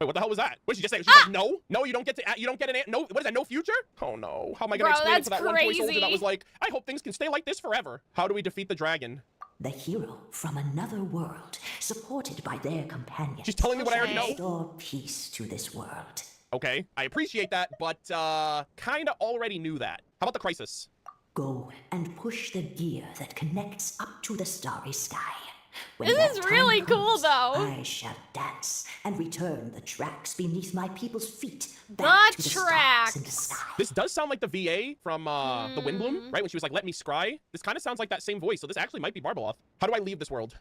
Wait, what the hell was that? What did she just say? She's like, no, you don't get an no. What is that? No future? Oh no. How am I gonna explain it to that one toy soldier that was like, I hope things can stay like this forever? How do we defeat the dragon? The hero from another world, supported by their companions. She's telling me what I already know. Restore peace to this world. Okay, I appreciate that, but kinda already knew that. How about the crisis? Go and push the gear that connects up to the starry sky. When This that is time really cool, comes, though. I shall dance and return the tracks beneath my people's feet. The Back to the stars tracks. in the sky. This does sound like the VA from the Windbloom, right? When she was like, let me scry. This kind of sounds like that same voice, so this actually might be Barbeloth. How do I leave this world?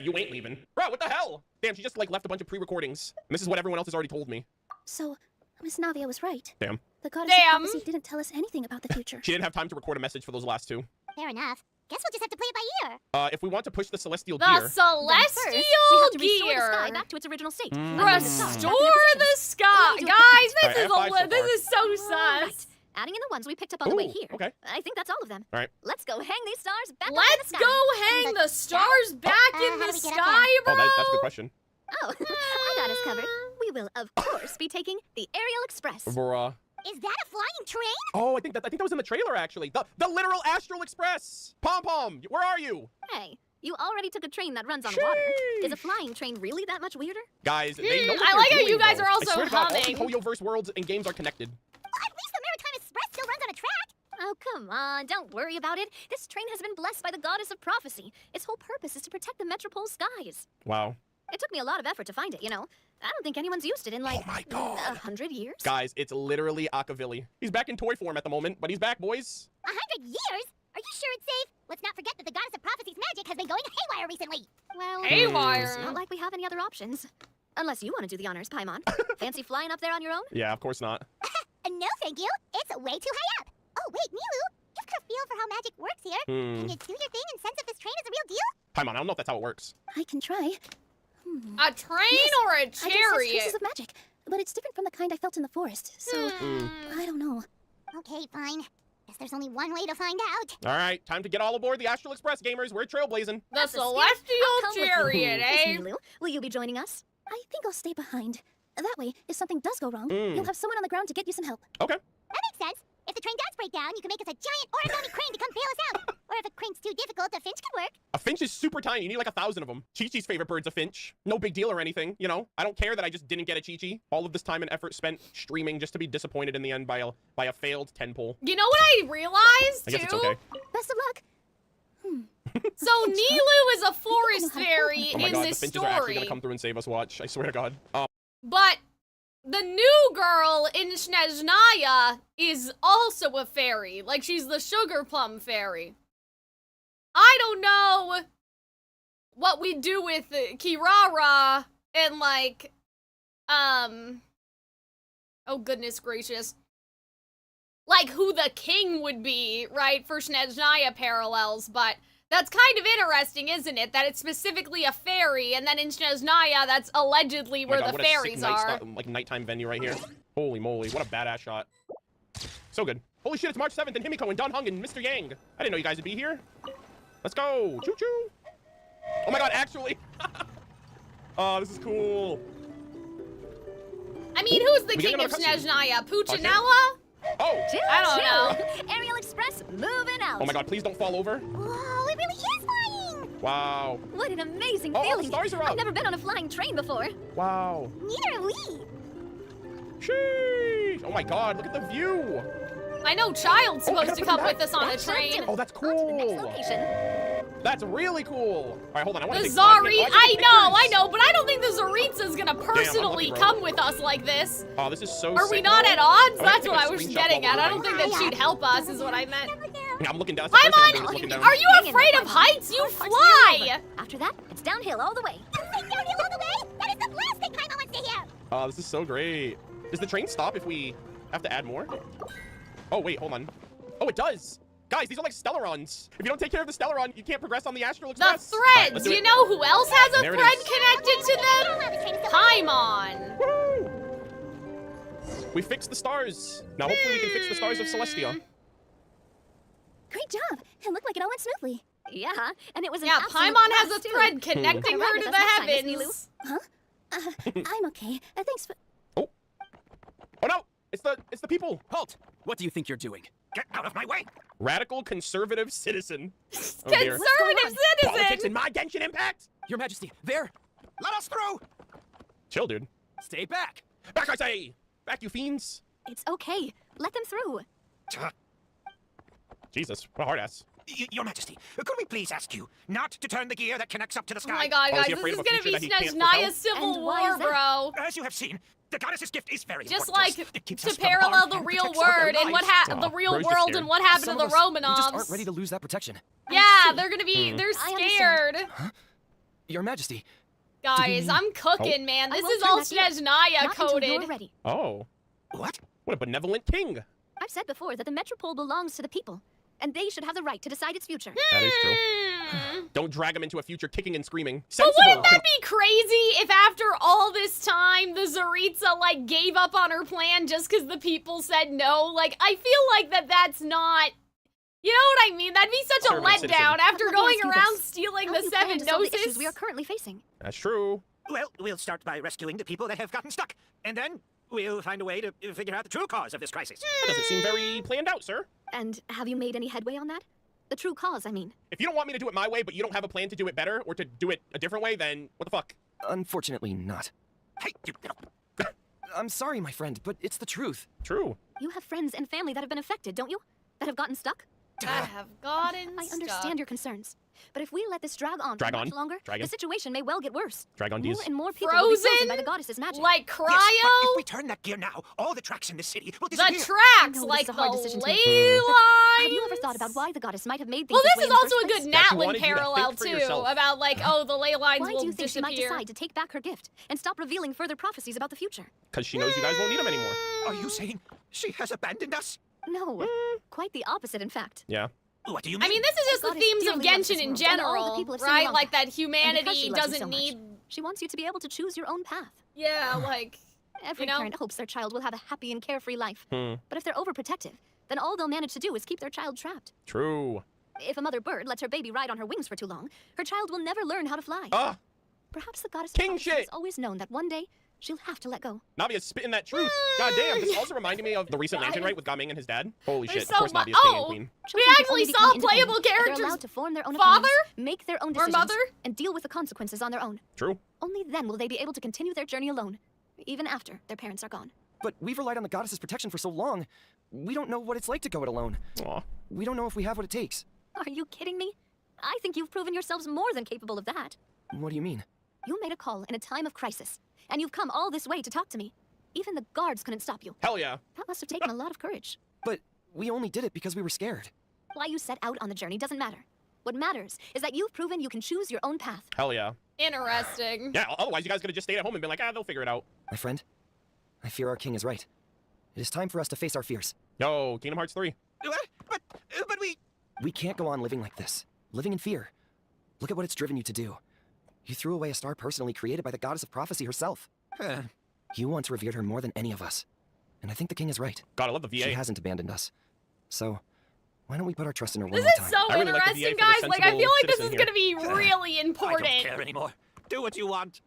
You ain't leaving. Bro, what the hell? Damn, she just like left a bunch of pre-recordings. And this is what everyone else has already told me. So, Miss Navia was right. Damn. The goddess of prophecy didn't tell us anything about the future. She didn't have time to record a message for those last two. Fair enough. Guess we'll just have to play it by ear. If we want to push the celestial The gear... celestial we have to restore the gear. sky back to its original state. Restore the sky. Guys, this is this is so sus. Right. Adding in the ones we picked up on the way here. Okay. I think that's all of them. All right. Let's go hang these stars back up in the Let's sky. go hang the stars back in the sky, bro. Oh, that's a good question. Oh, I got us covered. We will, of course, be taking the Aerial Express. Bruh. Is that a flying train? Oh, I think that was in the trailer, actually. The literal Astral Express. Pom-Pom, where are you? Hey, you already took a train that runs on water. Is a flying train really that much weirder? Guys, they know what I they're like how doing, you guys though. are also I swear to God, all humming. the Hoyoverse worlds and games are connected. Well, at least the Maritime Express still runs on a track. Oh, come on, don't worry about it. This train has been blessed by the goddess of prophecy. Its whole purpose is to protect the Metropole skies. Wow. It took me a lot of effort to find it, you know. I don't think anyone's used it in like 100 years. Guys, it's literally Akavilli. He's back in toy form at the moment, but he's back, boys. 100 years? Are you sure it's safe? Let's not forget that the goddess of prophecy's magic has been going haywire recently. Well, Haywire. it's not like we have any other options. Unless you want to do the honors, Paimon. Fancy flying up there on your own? Yeah, of course not. No, thank you. It's way too high up. Oh, wait, Milu. You've got a feel for how magic works here. Can you do your thing and sense if this train is a real deal? Paimon, I don't know if that's how it works. I can try. A train or a I can sense chariot? traces of magic, but it's different from the kind I felt in the forest. So, I don't know. Okay, fine. Guess there's only one way to find out. All right, time to get all aboard the Astral Express, gamers. We're trailblazing. The celestial chariot, eh? Milu, will you be joining us? I think I'll stay behind. That way, if something does go wrong, you'll have someone on the ground to get you some help. Okay. That makes sense. If the train does break down, you can make us a giant origami crane to come bail us out. Or if a crane's too difficult, a finch could work. A finch is super tiny. You need like 1,000 of them. Chi-Chi's favorite bird's a finch. No big deal or anything, you know? I don't care that I just didn't get a Chi-Chi. All of this time and effort spent streaming just to be disappointed in the end by a failed 10 pull. You know what I realized, I guess too? it's okay. Best of luck. So Nilu is a forest fairy Oh my in God, the this finches are actually story. gonna come through and save us, watch. I swear to God. But the new girl in Snezhnaya is also a fairy. Like, she's the sugar plum fairy. I don't know what we do with Kirara and, like, oh goodness gracious. Like, who the king would be, right, for Snezhnaya parallels, but that's kind of interesting, isn't it? That it's specifically a fairy, and then in Snezhnaya, that's allegedly Oh my where God, the what a sick fairies are. like nighttime venue right here. Holy moly, what a badass shot. So good. Holy shit, it's March 7th and Himiko and Don Hung and Mr. Yang. I didn't know you guys would be here. Let's go. Choo choo. Oh my God, actually. Oh, this is cool. I mean, who's the We get king of another cutscene. Snezhnaya? Puchinella? Oh. I don't know. Aerial Express moving out. Oh my God, please don't fall over. Whoa, it really is flying! Wow. What an amazing Oh, feeling. the stars are up. I've never been on a flying train before. Wow. Neither are we. Sheesh. Oh my God, look at the view. I know Child's Oh, I supposed gotta to put come it with back. us on the That should train. do it. Oh, that's On to the next cool. location. That's really cool. All right, hold on. I want The to take 5 minutes. Zari, Oh, I I know, but I don't think the Zaritsa's gonna personally lucky, bro. come with us like this. Oh, this is so Are we sick. not at odds? I That's take what a I was screenshot getting while at. we're I don't think that running. she'd help us, is what I meant. Yeah, I'm looking down. That's the first thing I'm doing is looking Paimon, down. are you afraid of heights? You fly! After that, it's downhill all the way. Wait, downhill all the way? That is the last thing Paimon wants to hear! Oh, this is so great. Does the train stop if we have to add more? Oh, wait, hold on. Oh, it does. Guys, these are like Stellarons. If you don't take care of the Stellaron, you can't progress on the Astral The Express. threads! Right, you know who else has a There it thread is. connected to them? Paimon. We fixed the stars. Now hopefully we can fix the stars of Celestia. Great job. It looked like it all went smoothly. Yeah, and it was an Yeah, absolute Paimon has blast, a too. thread connecting her to the heavens. Huh? I'm okay. Thanks for... Oh no! It's the people. Halt! What do you think you're doing? Get out of my way! Radical conservative citizen. Oh, dear. Conservative Politics citizen! in my Genshin Impact. Your Majesty, there! Let us through! Chill, dude. Stay back! Back, I say! Back, you fiends! It's okay. Let them through. Jesus, what a hard ass. Your Majesty, could we please ask you not to turn the gear that connects up to the sky? Oh my god, Oh, is guys, he this afraid is of a gonna future be that he can't Snezhnaya's fulfill? Civil And why War, is that? bro. As you have seen, the goddess's gift is very Just important like to us. It keeps to us from parallel harm the and real protects our world and what lives. the real Bro's just world scared. and what happened Some to of the us, Romanovs. we just aren't ready to lose that protection. Yeah, they're gonna be, they're I scared. understand. Your Majesty. Guys, I'm cooking, man. I This won't is turn all that gear. Snezhnaya Not until coded. you're ready. Oh. What? What a benevolent king. I've said before that the Metropole belongs to the people, and they should have the right to decide its future. That is true. Hmm. Don't drag him into a future kicking and screaming. But Sensible. wouldn't that be crazy if after all this time the Tsaritsa like gave up on her plan just because the people said no? Like, I feel like that's not... You know what I mean? That'd be such a Conservative citizen. letdown after Let me going ask you around this. stealing How the do you plan seven to solve the issues gnosis. we are currently facing? That's true. Well, we'll start by rescuing the people that have gotten stuck, and then we'll find a way to figure out the true cause of this crisis. That doesn't seem very planned out, sir. And have you made any headway on that? The true cause, I mean. If you don't want me to do it my way, but you don't have a plan to do it better or to do it a different way, then what the fuck? Unfortunately, not. Hey, you I'm sorry, my friend, but it's the truth. True. You have friends and family that have been affected, don't you? That have gotten stuck? That have gotten I stuck. understand your concerns. But if we let this drag on Drag for on. much longer, Dragon. the situation may well get worse. Drag on More D's. and more people will be frozen Frozen? by the goddess's magic. Like cryo? Yes, but if we turn that gear now, all the tracks in the city will The disappear. tracks, I know like this is the a hard decision to ley make. lines. Have you ever thought about why the goddess might have made things Well, this this way is in the also a first good place? That she Natlin wanted you to parallel think for too, yourself. about like, oh, the ley lines Why will do you think she might disappear. decide to take back her gift and stop revealing further prophecies about the future? Because she knows you guys won't need him anymore. Are you saying she has abandoned us? No, quite the opposite, in fact. Yeah. What do you mean? I mean, this is just the goddess themes of dearly loves Genshin this in world and all the general, people of right? Simulanka. Like that And because humanity she loves you doesn't so much, need... She wants you to be able to choose your own path. Yeah, like... Every You know? parent hopes their child will have a happy and carefree life. Hmm. But if they're overprotective, then all they'll manage to do is keep their child trapped. True. If a mother bird lets her baby ride on her wings for too long, her child will never learn how to fly. Ah, Perhaps the goddess King prophecy shit. has always known that one day she'll have to let go. Navia's spitting that truth. God damn, this also reminded me of the recent lantern rite with Gaming and his dad. Holy There's shit, so of course mu- Navia's king and oh. queen. We Children can actually only saw become playable independent if they're characters' allowed to form their own father opinions, make their own or decisions, mother? and deal with the consequences on their own. True. Only then will they be able to continue their journey alone, even after their parents are gone. But we've relied on the goddess's protection for so long. We don't know what it's like to go it alone. Aw. We don't know if we have what it takes. Are you kidding me? I think you've proven yourselves more than capable of that. What do you mean? You made a call in a time of crisis, and you've come all this way to talk to me. Even the guards couldn't stop you. Hell yeah. That must have taken a lot of courage. But we only did it because we were scared. Why you set out on the journey doesn't matter. What matters is that you've proven you can choose your own path. Hell yeah. Interesting. Yeah, otherwise you guys could have just stayed at home and been like, they'll figure it out. My friend, I fear our king is right. It is time for us to face our fears. Yo, Kingdom Hearts 3. But we... We can't go on living like this, living in fear. Look at what it's driven you to do. You threw away a star personally created by the goddess of prophecy herself. You once revered her more than any of us. And I think the king is right. God, I love the VA. She hasn't abandoned us. So, why don't we put our trust in her one This more is time? so I really like the VA interesting, for the guys. Like, I sensible feel like this is citizen gonna be really I don't important. care anymore. Do what you want.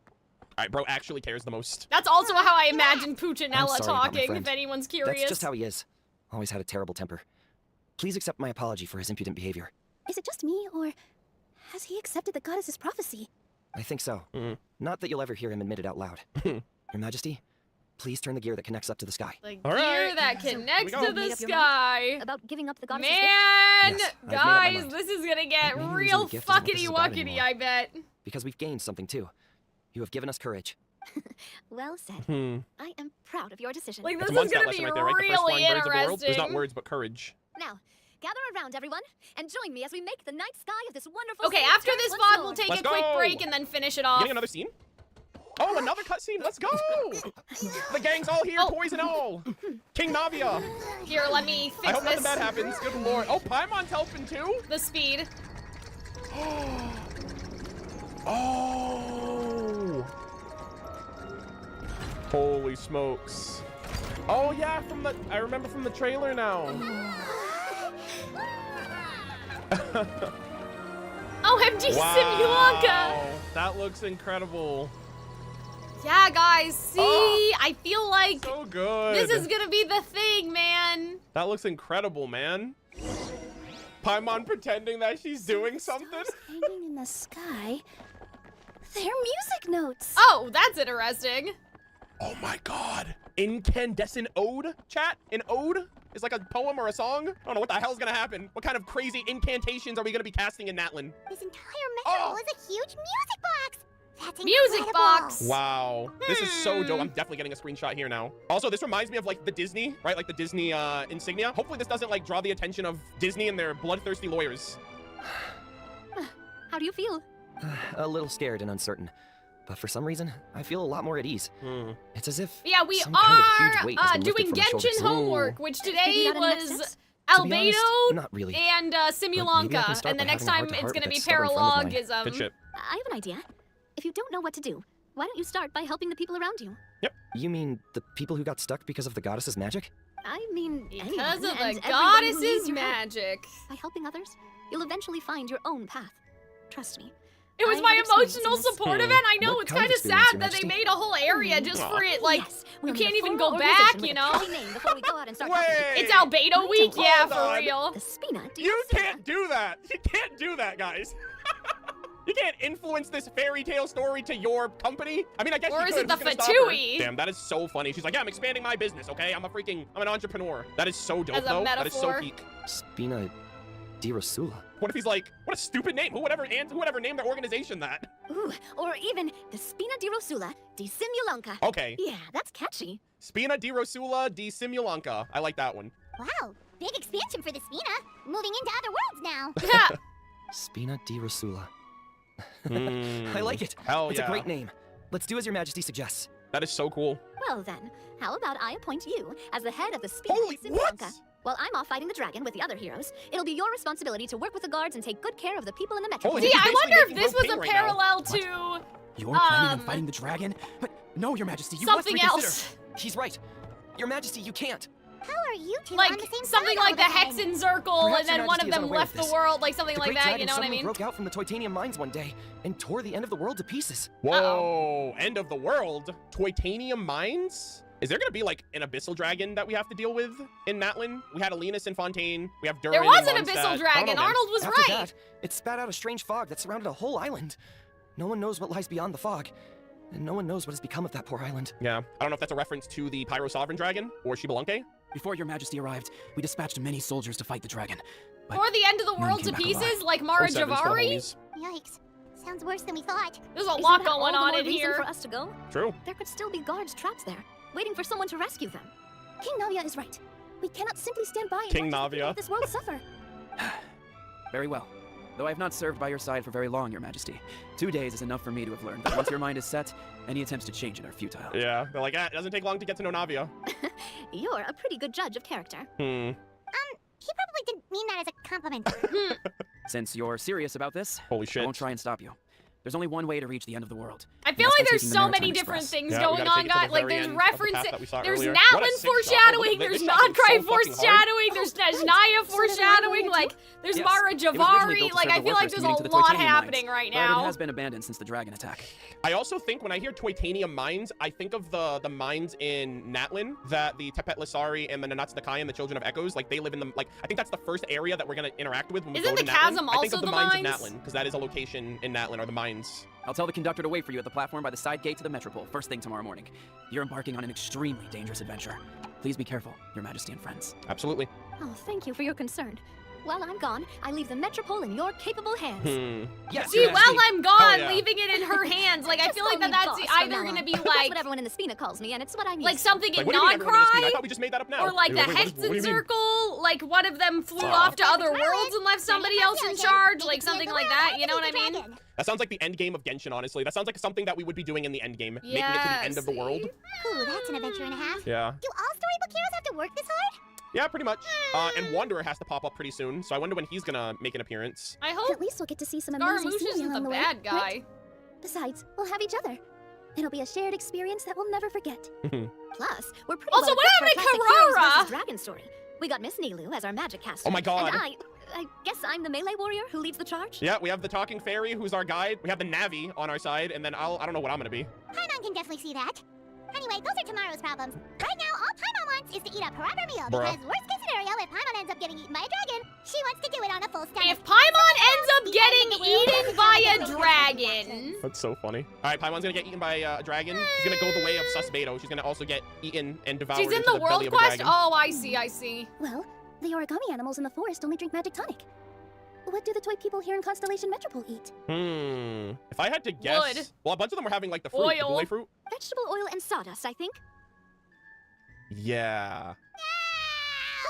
Alright, bro actually cares the most. That's also how I imagine I'm Puccinella sorry about my talking, friend. if anyone's curious. That's just how he is. Always had a terrible temper. Please accept my apology for his impudent behavior. Is it just me, or has he accepted the goddess's prophecy? I think so. Mm-hmm. Not that you'll ever hear him admit it out loud. Your Majesty, please turn the gear that connects up to the sky. The All gear right. that So, connects we to made the up your sky. About giving up the goddess's Man, Yes, I've made up my guys, mind. this is gonna get Maybe losing real the gift isn't what this fuckity is about wuckety, anymore. I bet. Because we've gained something too. You have given us courage. gift? Well said. Hmm. I am proud of your decision. Like, That's this a is Mondstadt gonna lesson be right there, right? The first really flying birds of the world. There's not interesting. words, but courage. Now, gather around, everyone, and join me as we make the night sky of this wonderful Okay, city after turn this once VOD, more. we'll take Let's a quick go. break and then finish it off. Getting another scene? Oh, another cutscene. Let's go. The gang's all here, toys and all. King Navia. Here, let me fix I hope nothing this. bad happens. Good lord. Oh, Paimon's helping too? The speed. Oh. Holy smokes. Oh yeah, I remember from the trailer now. OMG Wow. Simulanka. That looks incredible. Yeah, guys, see? I feel like so good. This is gonna be the thing, man. That looks incredible, man. Paimon pretending that she's doing something. Hanging in the sky. They're music notes. Oh, that's interesting. Oh my god. Incandescent ode, chat? An ode is like a poem or a song? I don't know what the hell's gonna happen. What kind of crazy incantations are we gonna be casting in Natlin? This entire metro is a huge music box. That's Music incredible. box. Wow. This is so dope. I'm definitely getting a screenshot here now. Also, this reminds me of like the Disney, right? Like the Disney insignia. Hopefully this doesn't like draw the attention of Disney and their bloodthirsty lawyers. How do you feel? A little scared and uncertain. But for some reason, I feel a lot more at ease. It's as if Yeah, we some kind of huge are weight has been lifted doing from my shoulders. Genshin homework, which today Figured out any next was steps? To be honest, Albedo not really. and maybe I can Simulanka. start And the by next having a time heart-to-heart it's gonna with be that stubborn friend of mine. paralogism. Good shit. I have an idea. If you don't know what to do, why don't you start by helping the people around you? Yep. You mean the people who got stuck because of the goddess's magic? I mean, Because anyone of the and everyone who goddess's needs your help. magic. By helping others, you'll eventually find your own path. Trust me. It was I my have experience in emotional this. support event. I know What it's kind kind of of sad experience, Your that they Majesty? made a whole area just for it. Like, Yes, you we'll can't need a even formal go back, organization you with a know? catchy name before we go out and start helping. Wait. It's Albedo week, yeah, Hold for on. real. The Spina, do You see can't do that. You can't do that, guys. You can't influence this fairy tale story to your company. I mean, I guess Or you is could. it the Who's gonna stop her? Fatui? Damn, that is so funny. She's like, yeah, I'm expanding my business, okay? I'm an entrepreneur. That is so dope, As a though. That is so metaphor. peak. Spina di Rosula. What if he's like, what a stupid name? Whoever named their organization that? Ooh, or even the Spina di Rosula di Simulanka. Okay. Yeah, that's catchy. Spina di Rosula di Simulanka. I like that one. Wow, big expansion for the Spina. Moving into other worlds now. Yeah. Spina di Rosula. Mm. I like it. Hell It's yeah. a great name. Let's do as Your Majesty suggests. That is so cool. Well then, how about I appoint you as the head of the Spina Holy di what? Simulanka? While I'm off fighting the dragon with the other heroes, it'll be your responsibility to work with the guards and take good care of the people in the metro. Holy See, He's I basically wonder if making this Rogue was a King right now. parallel to You're planning on Um, fighting the dragon? But no, Your Majesty, you something must reconsider. else. He's right. Your Majesty, you can't. How are you two on Like the same something side like the all the time? Hexen Circle, Perhaps and then Your one of Majesty is them unaware of left the this. world, like something The like great that. dragon You know what I suddenly mean? broke out from the Toitanium mines one day and tore the end of the world to pieces. Whoa, end of the world. Toitanium mines? Is there gonna be like an abyssal dragon that we have to deal with in Natlin? We had Alenus and Fontaine. We have Durin There was and an Mondstadt. abyssal I don't dragon. know, man. Arnold was After right. that, it spat out a strange fog that surrounded a whole island. No one knows what lies beyond the fog, and no one knows what has become of that poor island. Yeah, I don't know if that's a reference to the Pyro Sovereign Dragon or Shibelunke. Before Your Majesty arrived, we dispatched many soldiers to fight the dragon. But Or the end of the none world came to back pieces, alive. like Mara 07 's for the Javari. homies. Yikes. Sounds worse than we thought. There's a Isn't lot that all going the on more in reason here. for us to go? True. There could still be guards trapped there, waiting for someone to rescue them. King Navia is right. We cannot simply stand by and King watch the people Navia. of this world suffer. Very well. Though I have not served by your side for very long, Your Majesty. 2 days is enough for me to have learned that once your mind is set, any attempts to change it are futile. Yeah, they're like, it doesn't take long to get to know Navia. You're a pretty good judge of character. He probably didn't mean that as a compliment. Since you're serious about this, Holy I shit. won't try and stop you. There's only one way to reach the end of the world. I and feel that's like by there's taking the so Maritime many different Express. things Yeah, we going gotta on, take it to the guys. Like very there's end of the path references. that we saw There's earlier. What a Natlin sick shot. foreshadowing. Look, There's this shot is Nodcry so fucking hard. foreshadowing. There's Naya foreshadowing. Like there's Yes. Mara It was originally Javari. built to Like serve I the feel like workers there's commuting a to the lot Toitanium happening mines, right But it now. has been abandoned since the dragon attack. I also think when I hear Toitanium mines, I think of the mines in Natlin that the Tepet Lisari and the Nanatsu Nakai and the Children of Echoes, like they live in the, like I think that's the first area that we're gonna interact with when we Isn't go to the Natlin. chasm I think also of the the mines in mines? Natlin because that is a location in Natlin, or the mines. I'll tell the conductor to wait for you at the platform by the side gate to the Metropole first thing tomorrow morning. You're embarking on an extremely dangerous adventure. Please be careful, Your Majesty and friends. Absolutely. Oh, thank you for your concern. While I'm gone, I leave the Metropole in your capable hands. Yes. See, while I'm gone, yeah. leaving it in her hands, like, I Just feel call like me that's boss from either now gonna on. be That's like, what everyone in the Spina calls me, and it's what I'm like used something Like, in what do you mean everyone in the Spina? I non-cry, thought we just made that up now. or like the Wait, what do you Hexen mean? Circle, like one of them flew off to other worlds and left somebody else in charge, like something like that, you know what I mean? That sounds like the end game of Genshin, honestly. That sounds like something that we would be doing in the end game, making it to the end of the world. Ooh, that's an adventure and a half. Yeah. Do all storybook heroes have to work this hard? Yeah, pretty much. And Wanderer has to pop up pretty soon, so I wonder when he's gonna make an appearance. I hope At least we'll get to see some amazing Scaramouche scenery isn't the along the way, bad guy. right? Besides, we'll have each other. It'll be a shared experience that we'll never forget. Plus, we're pretty Also, well what equipped happened for a to classic Heroes Karara? versus Dragon story. We got Miss Nilu as our magic caster. Oh my god. And I guess I'm the melee warrior who leads the charge? Yeah, we have the talking fairy, who's our guide. We have the Navi on our side, and then I don't know what I'm gonna be. Paimon can definitely see that. Anyway, those are tomorrow's problems. Right now, all Paimon wants is to eat a proper meal, Bruh. because worst case scenario, if Paimon ends up getting eaten by a dragon, she wants to do it on a full stomach. If Paimon ends up getting eaten by a dragon. That's so funny. All right, Paimon's gonna get eaten by a dragon. She's gonna go the way of Sus Beto. She's gonna also get eaten and devoured She's in into the belly world of a quest? dragon. Oh, I see. Well, the origami animals in the forest only drink magic tonic. What do the toy people here in Constellation Metropole eat? If I had to guess, Wood. well, a bunch of them were having like the fruit, the Oil. boy fruit. Vegetable oil and sawdust, I think. Yeah.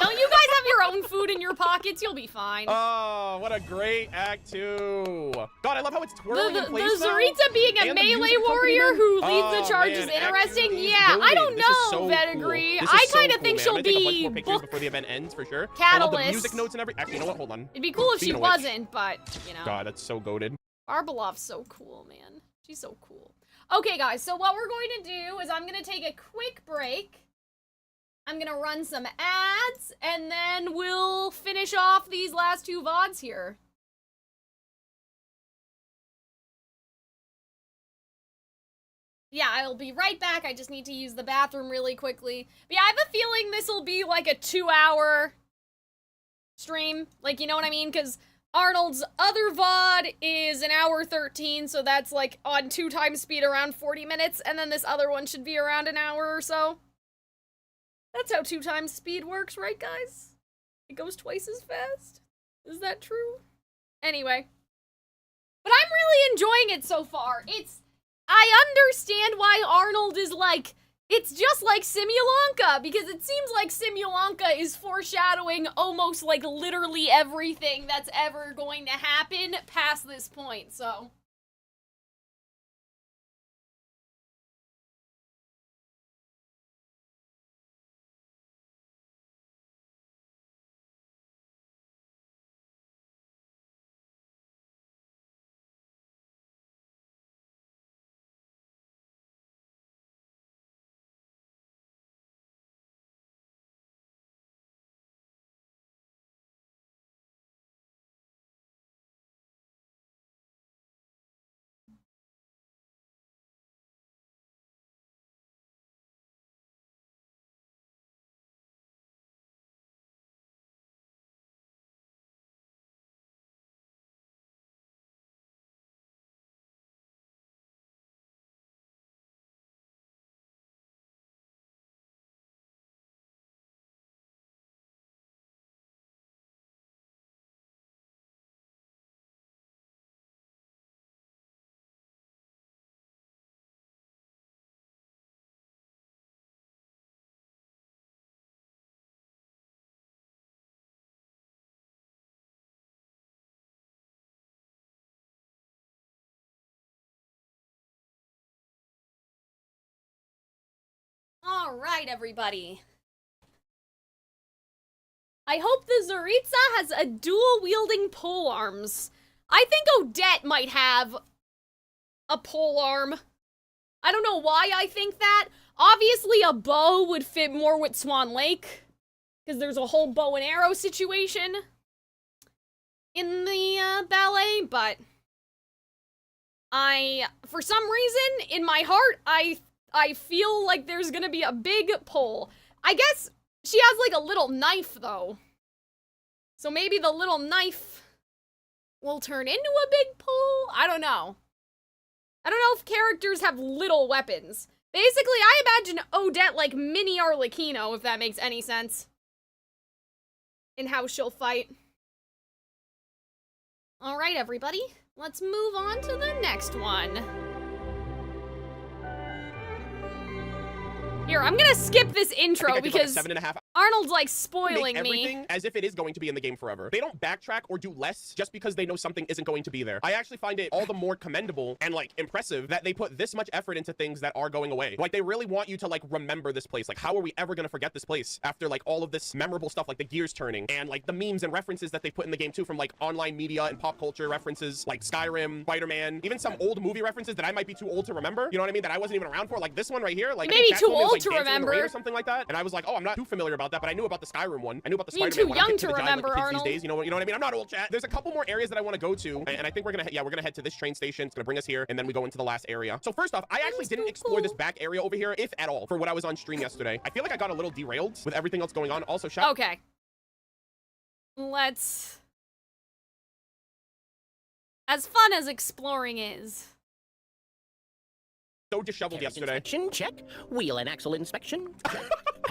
Don't you guys have your own food in your pockets? You'll be fine. Oh, what a great act 2. God, I love how it's twirling in place The now. Zarita being a And the melee music warrior accompaniment. who leads the Oh, charge man, is Act 2 interesting. is Yeah, I goated. don't This is know, so Vetagri. cool. This I is so kind of cool, think man. she'll I'm gonna take a bunch be more pictures book before the event ends for sure. I love the catalyst. music notes and everything. Actually, you know what? Hold on. It'd be cool if she Speaking of which- wasn't, but, you know. God, that's so goated. Barbalov's so cool, man. She's so cool. Okay, guys, so what we're going to do is I'm going to take a quick break. I'm going to run some ads, and then we'll finish off these last 2 VODs here. Yeah, I'll be right back. I just need to use the bathroom really quickly. But yeah, I have a feeling this will be like a 2-hour stream. Like, you know what I mean? Because Arnold's other VOD is an hour 13, so that's like on 2 times speed around 40 minutes, and then this other one should be around an hour or so. That's how 2 times speed works, right, guys? It goes twice as fast. Is that true? Anyway. But I'm really enjoying it so far. I understand why Arnold is like, it's just like Simulanka, because it seems like Simulanka is foreshadowing almost like literally everything that's ever going to happen past this point, so. Alright, everybody. I hope the Zaritza has a dual-wielding polearms. I think Odette might have a polearm. I don't know why I think that. Obviously, a bow would fit more with Swan Lake, because there's a whole bow and arrow situation in the ballet, but for some reason, in my heart, I feel like there's gonna be a big pole. I guess she has like a little knife though. So maybe the little knife will turn into a big pole? I don't know. I don't know if characters have little weapons. Basically, I imagine Odette like mini Arlecchino, if that makes any sense. In how she'll fight. All right, everybody. Let's move on to the next one. Here, I'm gonna skip this intro because like 7.5 Arnold's like make spoiling everything me. as if it is going to be in the game forever. They don't backtrack or do less just because they know something isn't going to be there. I actually find it all the more commendable and like impressive that they put this much effort into things that are going away. Like they really want you to like remember this place. Like how are we ever gonna forget this place after like all of this memorable stuff like the gears turning and like the memes and references that they put in the game too from like online media and pop culture references like Skyrim, Spider-Man, even some old movie references that I might be too old to remember. You know what I mean? That I wasn't even around for. Like this one right here. Like maybe too old like to remember or something like that. And I was like, oh, I'm not too familiar about that, but I knew about the Skyrim one. I knew about the Spider-Man too one. young I'm to the remember, like the kids Arnold. these days. You know what I mean? I'm not old, chat. There's a couple more areas that I want to go to, and I think we're gonna head to this train station. It's gonna bring us here, and then we go into the last area. So first off, I actually didn't explore this back area over here, if at all, for what I was on stream yesterday. I feel like I got a little derailed with everything else going on. Also, shot. Okay. Let's. As fun as exploring is. So disheveled yesterday. Inspection, check. Wheel and axle inspection, check.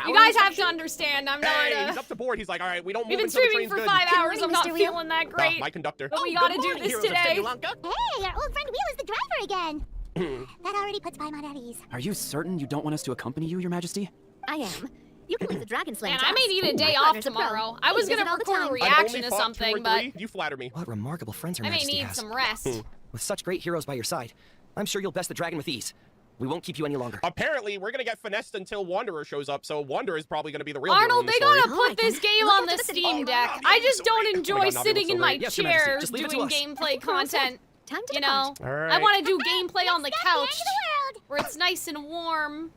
You guys have to understand, I'm not. Hey, he's up to board. He's like, all right, we don't move We've been until the streaming train's for good. 5 hours. I'm not feeling that great. My conductor. But we gotta do morning, this heroes of today. Simulanka. Hey, our old friend Wheel is the driver again. That already puts Paimon at ease. Are you certain you don't want us to accompany you, Your Majesty? I am. You can leave the dragon slaying Man, to I may us. need a day My off partner's a pro. tomorrow. I was He does gonna it all the record a time. reaction to I've only fought something, 2 or but 3. You flatter me. What remarkable friends Her I may Majesty need has. some rest. With such great heroes by your side, I'm sure you'll best the dragon with ease. We won't keep you any longer. Apparently, we're gonna get finessed until Wanderer shows up, so Wanderer is probably gonna be the real Arnold, hero they in the story. gotta put this game on the Steam Deck. I just don't enjoy sitting in my Yes, Your Majesty, chair just leave it to doing us. gameplay content. Time to You know, All right. I want to do gameplay on the couch where it's nice and warm.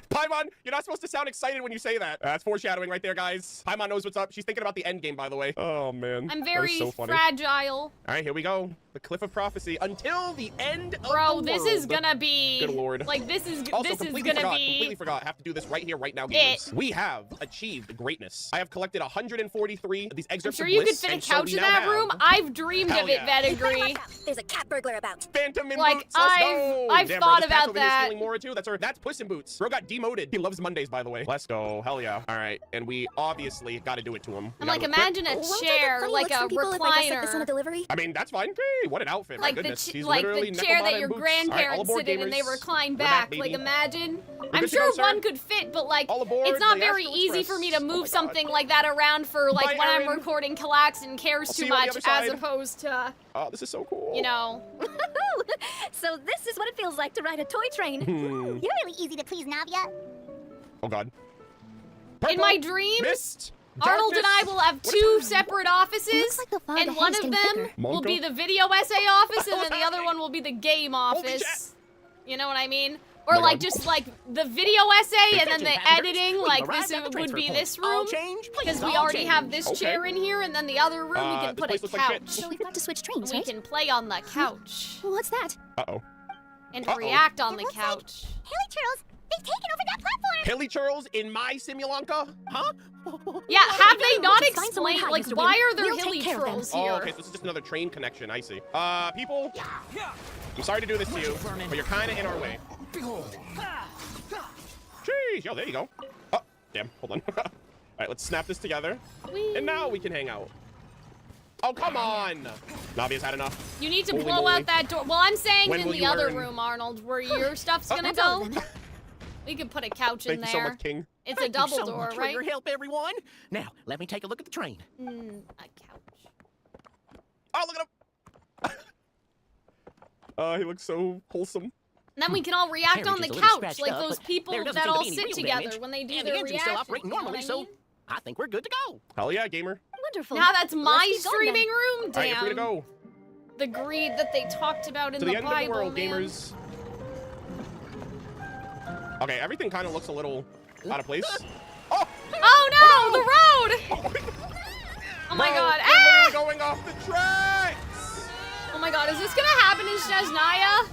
Paimon, you're not supposed to sound excited when you say that. That's foreshadowing right there, guys. Paimon knows what's up. She's thinking about the end game, by the way. Oh, man. I'm That very is so funny. fragile. All right, here we go. The Cliff of Prophecy until the end of Bro, the this world. is gonna be Good lord. like this is Also, this is completely gonna forgot, be completely forgot. Have to do this right here, right now, gamers. We have achieved greatness. I have collected 143 of these I'm excerpts sure of you bliss, could fit a and so couch we in now that have room. I've dreamed Hell of it, yeah. Pedigree. There's a cat burglar about. Phantom in Like, boots. Let's I've go. thought Damn, bro, this cat's about over here that. stealing more too. That's Puss in Boots. Bro got demoted. He loves Mondays, by the way. Let's go. Hell yeah. All right, and we obviously got to do it to him. I'm like, imagine a chair, like a recliner. Delivery? I mean, that's fine. Hey, what an outfit. My Like goodness. He's like literally the chair Nekomata that in your boots. All right, all grandparents aboard, sit in and they gamers. recline We're back. back, Like, baby. imagine. We're I'm good to sure go, sir. one could fit, but like, All aboard it's not the very Astral easy Express. for me to Oh my move God. something like that around for like Bye, when I'm Aaron. recording Calxiyn cares I'll too see you on the much other as side. opposed to, Oh, this is so cool. you know. So this is what it feels like to ride a toy train. Hmm. You're really easy to please, Navia. Oh, God. In my dreams, Mist. Arnold and I Darkness. will have 2 separate offices, like the fog and ahead one is of getting them thicker. will be Monka? the video essay office, and then the other one will be the game office. You know what I mean? Or my like God. just like the video essay and then the Attention, passengers. editing, We've like arrived this at the would transfer be point. this All room. change, please, Because we all already change. have this Okay. chair in here, and then the other room we can this put a place looks like shit. couch. So we've got to switch trains, We right? can play on the couch What's that? Uh-oh. and Uh-oh. react on the It looks like- couch. Haley Churls, they've taken over that platform. Hilly churls in my Simulanka? Huh? Yeah, have they not Just find someone explained, hot, like, Mr. why Wheel. are there We'll take hilly care of them. trolls Oh, here? okay, so this is just another train connection. I see. People, I'm sorry to do this to you, but you're kind of in our way. Jeez, yo, there you go. Oh, damn, hold on. All right, let's snap this together, and now we can hang out. Oh, come on! Navia's had enough. You need to Holy blow moly. out that door. Well, I'm saying When in will the you other learn? room, Arnold, where your stuff's gonna That's all go. of them. We could put a couch in Thank you there. so much, King. It's a Thank you double so door, much for right? your help, everyone. Now, let me take a look at the train. A couch. Oh, look at him! He looks so wholesome. And then we can all react Carriage on the is a little couch, scratched like up, those but people there doesn't that seem to all be any sit real together damage, when they do and their the engine's still reaction. operating You know normally, what I mean? so I think we're good to go. Hell yeah, gamer. Wonderful. Now that's my Let's keep going, then. streaming room. All right, you're free to Damn. go. The greed that they talked about in To the the end Bible, of the world, man. gamers. Okay, everything kind of looks a little out of place. Oh! Oh no, the road! Oh my Bro, God! we're Ah! literally going off the tracks! Oh my God, is this gonna happen in Snezhnaya?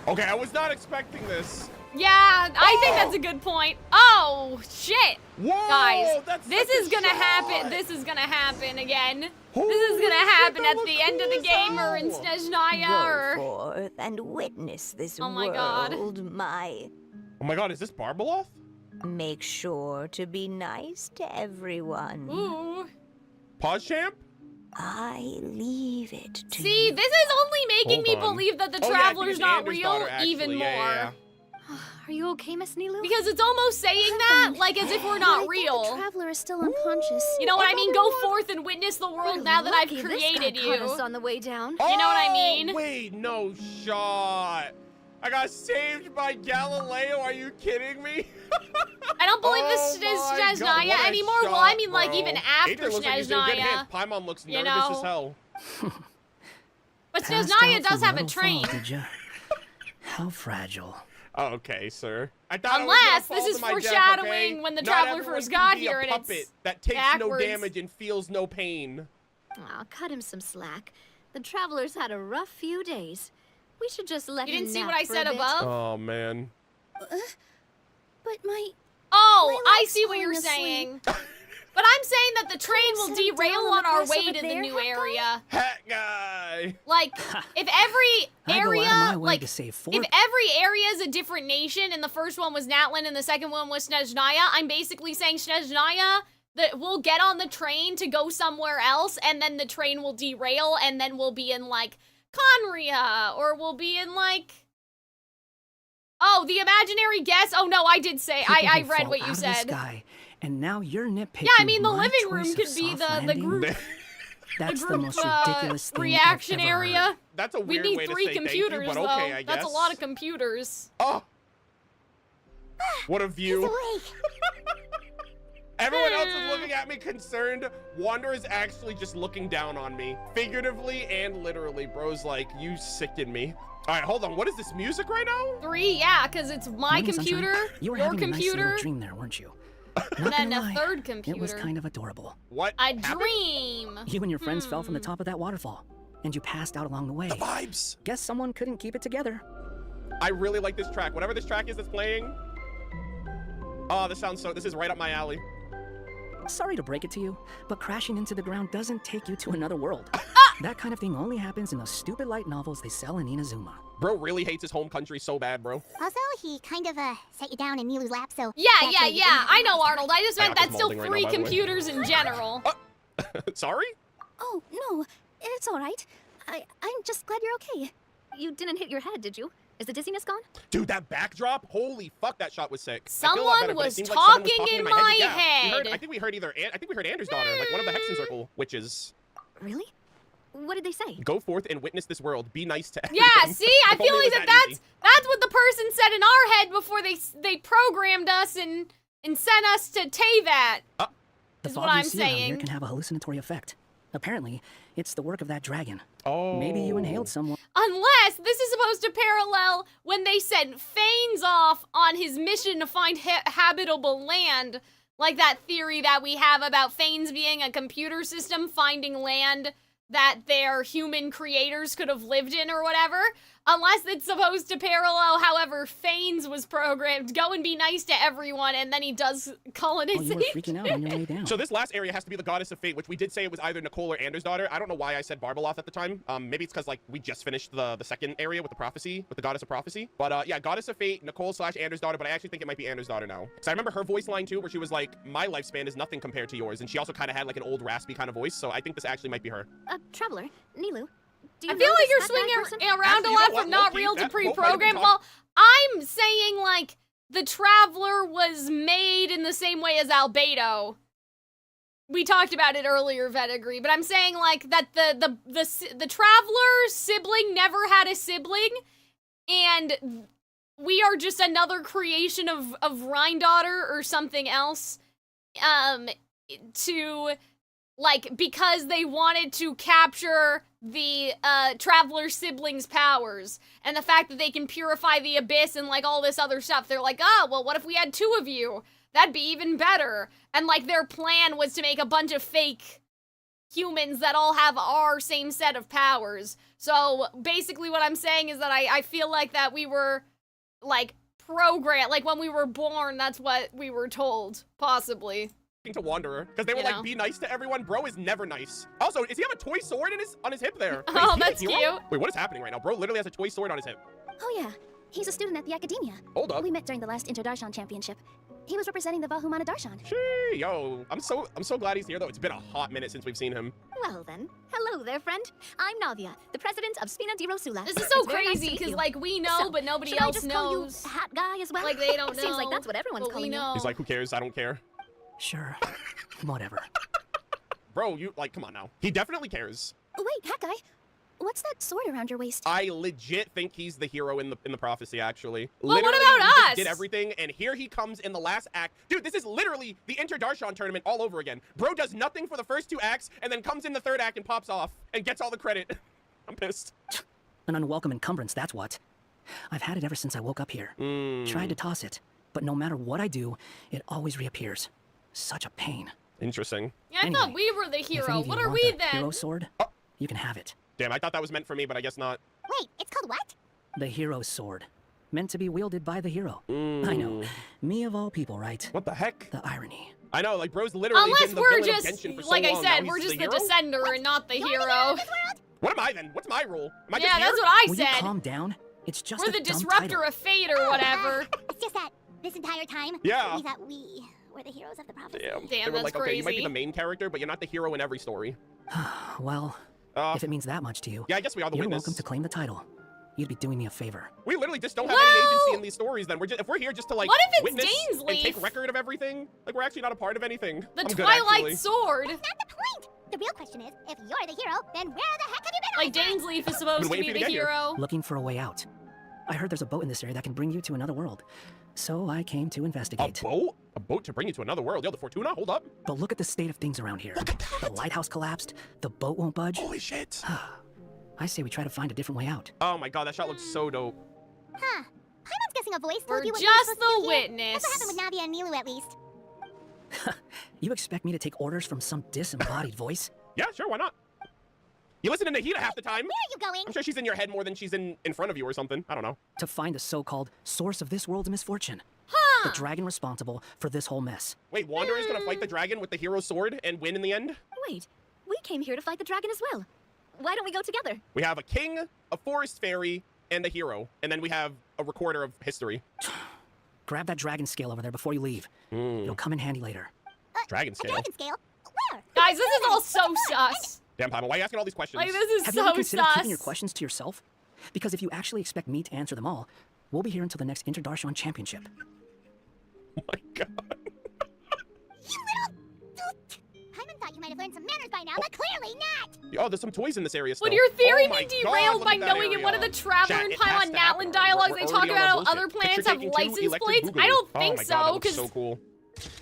Okay, I was not expecting this. Yeah, I think that's a good point. Oh shit, Whoa, guys, that's this such a is gonna shot. happen. This is gonna happen again. This Holy is gonna shit, happen that at was the end of the cool game as or in hell. Snezhnaya or. Forth and witness this Oh my God. world, my. Oh my God, is this Barbeloth? Make sure to be nice to everyone. Ooh. Pause champ? I leave it to See, you. this is only making me Hold on. believe that the Oh, yeah, I think traveler's it's not Anders' real daughter, actually. even more. Yeah. Are you okay, Miss Nilu? Because it's almost saying that, like as if we're not real. The traveler is still unconscious. You know what I mean? Go forth and witness the world now that I've created this you. guy caught us on the way down. You know what I mean? Wait, no shot. I got saved by Galileo. Are you kidding me? I don't believe this Oh is my God, Snezhnaya what a anymore. Well, shot, I mean, like, bro. even after Adrian looks like he's doing good Snezhnaya. hits. Paimon looks You nervous know? as hell. But Passed Snezhnaya out does from have a little fall, train. Did ya? How fragile. Okay, sir. I thought Unless I was gonna this fall is to my death, foreshadowing okay? when the Not traveler everyone first can got be here a and puppet it's that takes backwards. no damage and feels no pain. Aw, cut him some slack. The traveler's had a rough few days. We should just let You him didn't see nap what I for a said bit. above? Oh man. But my... Oh, My I leg's see what you're falling asleep. saying. But I'm saying that the train will sit him derail down on on the our crest way over to the there, new hat guy? area. Hat guy. Like, if every I go area, out of my way like, to save if every area is a different nation, and the first one was Natlan and the second one was Snezhnaya, I'm basically saying Snezhnaya, that we'll get on the train to go somewhere else, and then the train will derail, and then we'll be in, like, Conria, or we'll be in, like... Oh, the imaginary guest? Oh, no, I did say, People I who read fall what you out of the said. sky, and now you're nitpicking. Yeah, I mean, the my living room choice could of be soft the landing? group... That's the the group, most ridiculous thing reaction I've ever area. heard. That's a We weird need way to 3 say thank you, computers, but though. okay, I That's a guess. lot of computers. Oh. What a view. Everyone else is looking at me concerned. Wander is actually just looking down on me. Figuratively and literally. Bro's like, you sicken me. All right, hold on. What is this music right now? 3, yeah, because it's my Morning, Sunshine. computer, You were your having a nice computer, little dream there, weren't you? and Not then gonna a lie, third computer. It was kind of adorable. What? A dream. You and your friends fell from the top of that waterfall, and you passed out along the way. The vibes. Guess someone couldn't keep it together. I really like this track. Whatever this track is that's playing. Oh, this is right up my alley. Sorry to break it to you, but crashing into the ground doesn't take you to another world. That kind of thing only happens in those stupid light novels they sell in Inazuma. Bro really hates his home country so bad, bro. Also, he kind of set you down in Nilu's lap, so... Yeah, that's yeah, why you yeah. didn't- I know, Arnold. I just I meant got that's this still molding right 3 now, by the way. computers in general. Sorry? Oh, no. It's all right. I'm just glad you're okay. You didn't hit your head, did you? Is the dizziness gone? Dude, that backdrop, holy fuck, that shot was sick. I feel a lot Someone better, but it was seemed like someone was talking in my my Yeah, head. I think we heard Anders' daughter, like one of the Hexen Circle witches. Really? What did they say? Go forth and witness this world. Be nice to everyone. Yeah, see, I If feel only it like was that's what the person said in our head before they programmed us and sent us to Teyvat. The Is fog what I'm you see around here saying. can have a hallucinatory effect. Apparently, it's the work of that dragon. Oh. Maybe you inhaled someone. Unless this is supposed to parallel when they sent Fanes off on his mission to find habitable land, like that theory that we have about Fanes being a computer system finding land that their human creators could have lived in or whatever. Unless it's supposed to parallel however Fanes was programmed, go and be nice to everyone, and then he does Oh, colonization. you were freaking out on your way down. So this last area has to be the Goddess of Fate, which we did say it was either Nicole or Anders' daughter. I don't know why I said Barbeloth at the time. Maybe it's because like we just finished the second area with the prophecy, with the Goddess of Prophecy. But yeah, Goddess of Fate, Nicole / Anders' daughter, but I actually think it might be Anders' daughter now. So I remember her voice line too, where she was like, my lifespan is nothing compared to yours. And she also kind of had like an old raspy kind of voice. So I think this actually might be her. Traveler, Nilu. Do you I feel know like this you're fat swinging person? around Actually, a you know lot what? from not Low-key, real to that quote might have been pre-programmed. talk- Well, I'm saying like the Traveler was made in the same way as Albedo. We talked about it earlier, Vedigree, but I'm saying like that the Traveler sibling never had a sibling, and we are just another creation of Rhindaughter or something else. To like, because they wanted to capture the Traveler siblings' powers and the fact that they can purify the abyss and like all this other stuff. They're like, oh, well, what if we had 2 of you? That'd be even better. And like their plan was to make a bunch of fake humans that all have our same set of powers. So basically what I'm saying is that I feel like that we were like programmed, like when we were born, that's what we were told, possibly. To Wanderer, because they were You like, know. be nice to everyone. Bro is never nice. Also, does he have a toy sword on his hip there? Wait, Oh, is he a that's hero? cute. Wait, what is happening right now? Bro literally has a toy sword on his hip. Oh yeah, He's a student at the Academia. Hold up. We met during the last Interdarshan Championship. He was representing the Valhumana Darshan. Gee, yo, I'm so glad he's here though. It's been a hot minute since we've seen him. Well then, hello there, friend. I'm Navia, the president of Spina di Rosula. This is so It's very nice to crazy meet because you. like we know, So, but nobody should I else just knows. call you Hat Guy as well? Like they don't know. Seems like that's what everyone's but we calling you. know. He's like, who cares? I don't care. Sure. Whatever. Bro, you like, come on now. He definitely cares. Wait, Hat Guy, what's that sword around your waist? I legit think he's the hero in the prophecy, actually. Well, literally, what about he just us? did everything, and here he comes in the last act. Dude, this is literally the Inter-Darshan tournament all over again. Bro does nothing for the first 2 acts, and then comes in the 3rd act and pops off, and gets all the credit. I'm pissed. An unwelcome encumbrance, that's what. I've had it ever since I woke up here. Tried to toss it, but no matter what I do, it always reappears. Such a pain. Interesting. Yeah, I thought we were the If any hero. of What you are want we the then? Hero sword? You can have it. Damn, I thought that was meant for me, but I guess not. Wait, it's called what? The hero sword. Meant to be wielded by the hero. I know. Me of all people, right? What the heck? The irony. I know, like, bro's literally Unless been the we're villain just, of Genshin for so like I long, said, now we're he's just the hero? descender and not the hero. What am I then? What's my role? Am I Yeah, just here? that's what I Will said. you calm down? It's just We're a the dumb disruptor title. of fate or whatever. It's just that this entire time, Yeah. we thought we were the heroes of the prophecy. Damn, Damn, they were that's like, okay, you might be crazy. the main character, but you're not the hero in every story. Well, if it means that much to you, Yeah, I guess we are the you're witness. welcome to claim the title. You'd be doing me a favor. We literally just don't have any agency in these stories then. We're just, if we're here just to like What if it's witness Dane's and take leaf? record of everything, like we're actually not a part of anything. The I'm good, Twilight actually. Sword. That's not the point. The real question is, if you're the hero, then where the heck have you been all Like this time? Dane's leaf is supposed to waiting be for you the to get here. hero. Looking for a way out. I heard there's a boat in this area that can bring you to another world. So I came to investigate. A boat? A boat to bring you to another world? Yo, the Fortuna? Hold up. But look at the state of things around here. The lighthouse collapsed. The boat won't budge. Holy shit. I say we try to find a different way out. Oh my god, that shot looks so dope. Huh. Paimon's guessing a voice We're told you what you were just supposed to the do here. witness. That's what happened with Navia and Milu, at least. You expect me to take orders from some disembodied voice? Yeah, sure, why not? You listen to Nahida half the time. Where are you going? I'm sure she's in your head more than she's in front of you or something. I don't know. To find the so-called source of this world's misfortune. Huh. The dragon responsible for this whole mess. Wait, Wanderer's gonna fight the dragon with the hero sword and win in the end? Wait, we came here to fight the dragon as well. Why don't we go together? We have a king, a forest fairy, and a hero. And then we have a recorder of history. Grab that dragon scale over there before you leave. It'll come in handy later. Dragon scale. Dragon scale? Where? Guys, this is all so sus. Damn, Paimon, why are you asking all these questions? Like, this is Have you ever so considered keeping sus. your questions to yourself? Because if you actually expect me to answer them all, we'll be here until the next Inter-Darshan Championship. Oh my god. You little... Paimon thought you might have learned some manners by now, but clearly not! Oh, there's some toys in this area still. Would your theory Oh my be God, derailed look by at that knowing in one of the area. Traveler Chat, and it has Paimon to happen. Natlan dialogues We're they talk already on about how bullshit. other planets Picture have taking license 2 electric plates? boogaloo. I don't Oh think my God, so, that looks because so cool.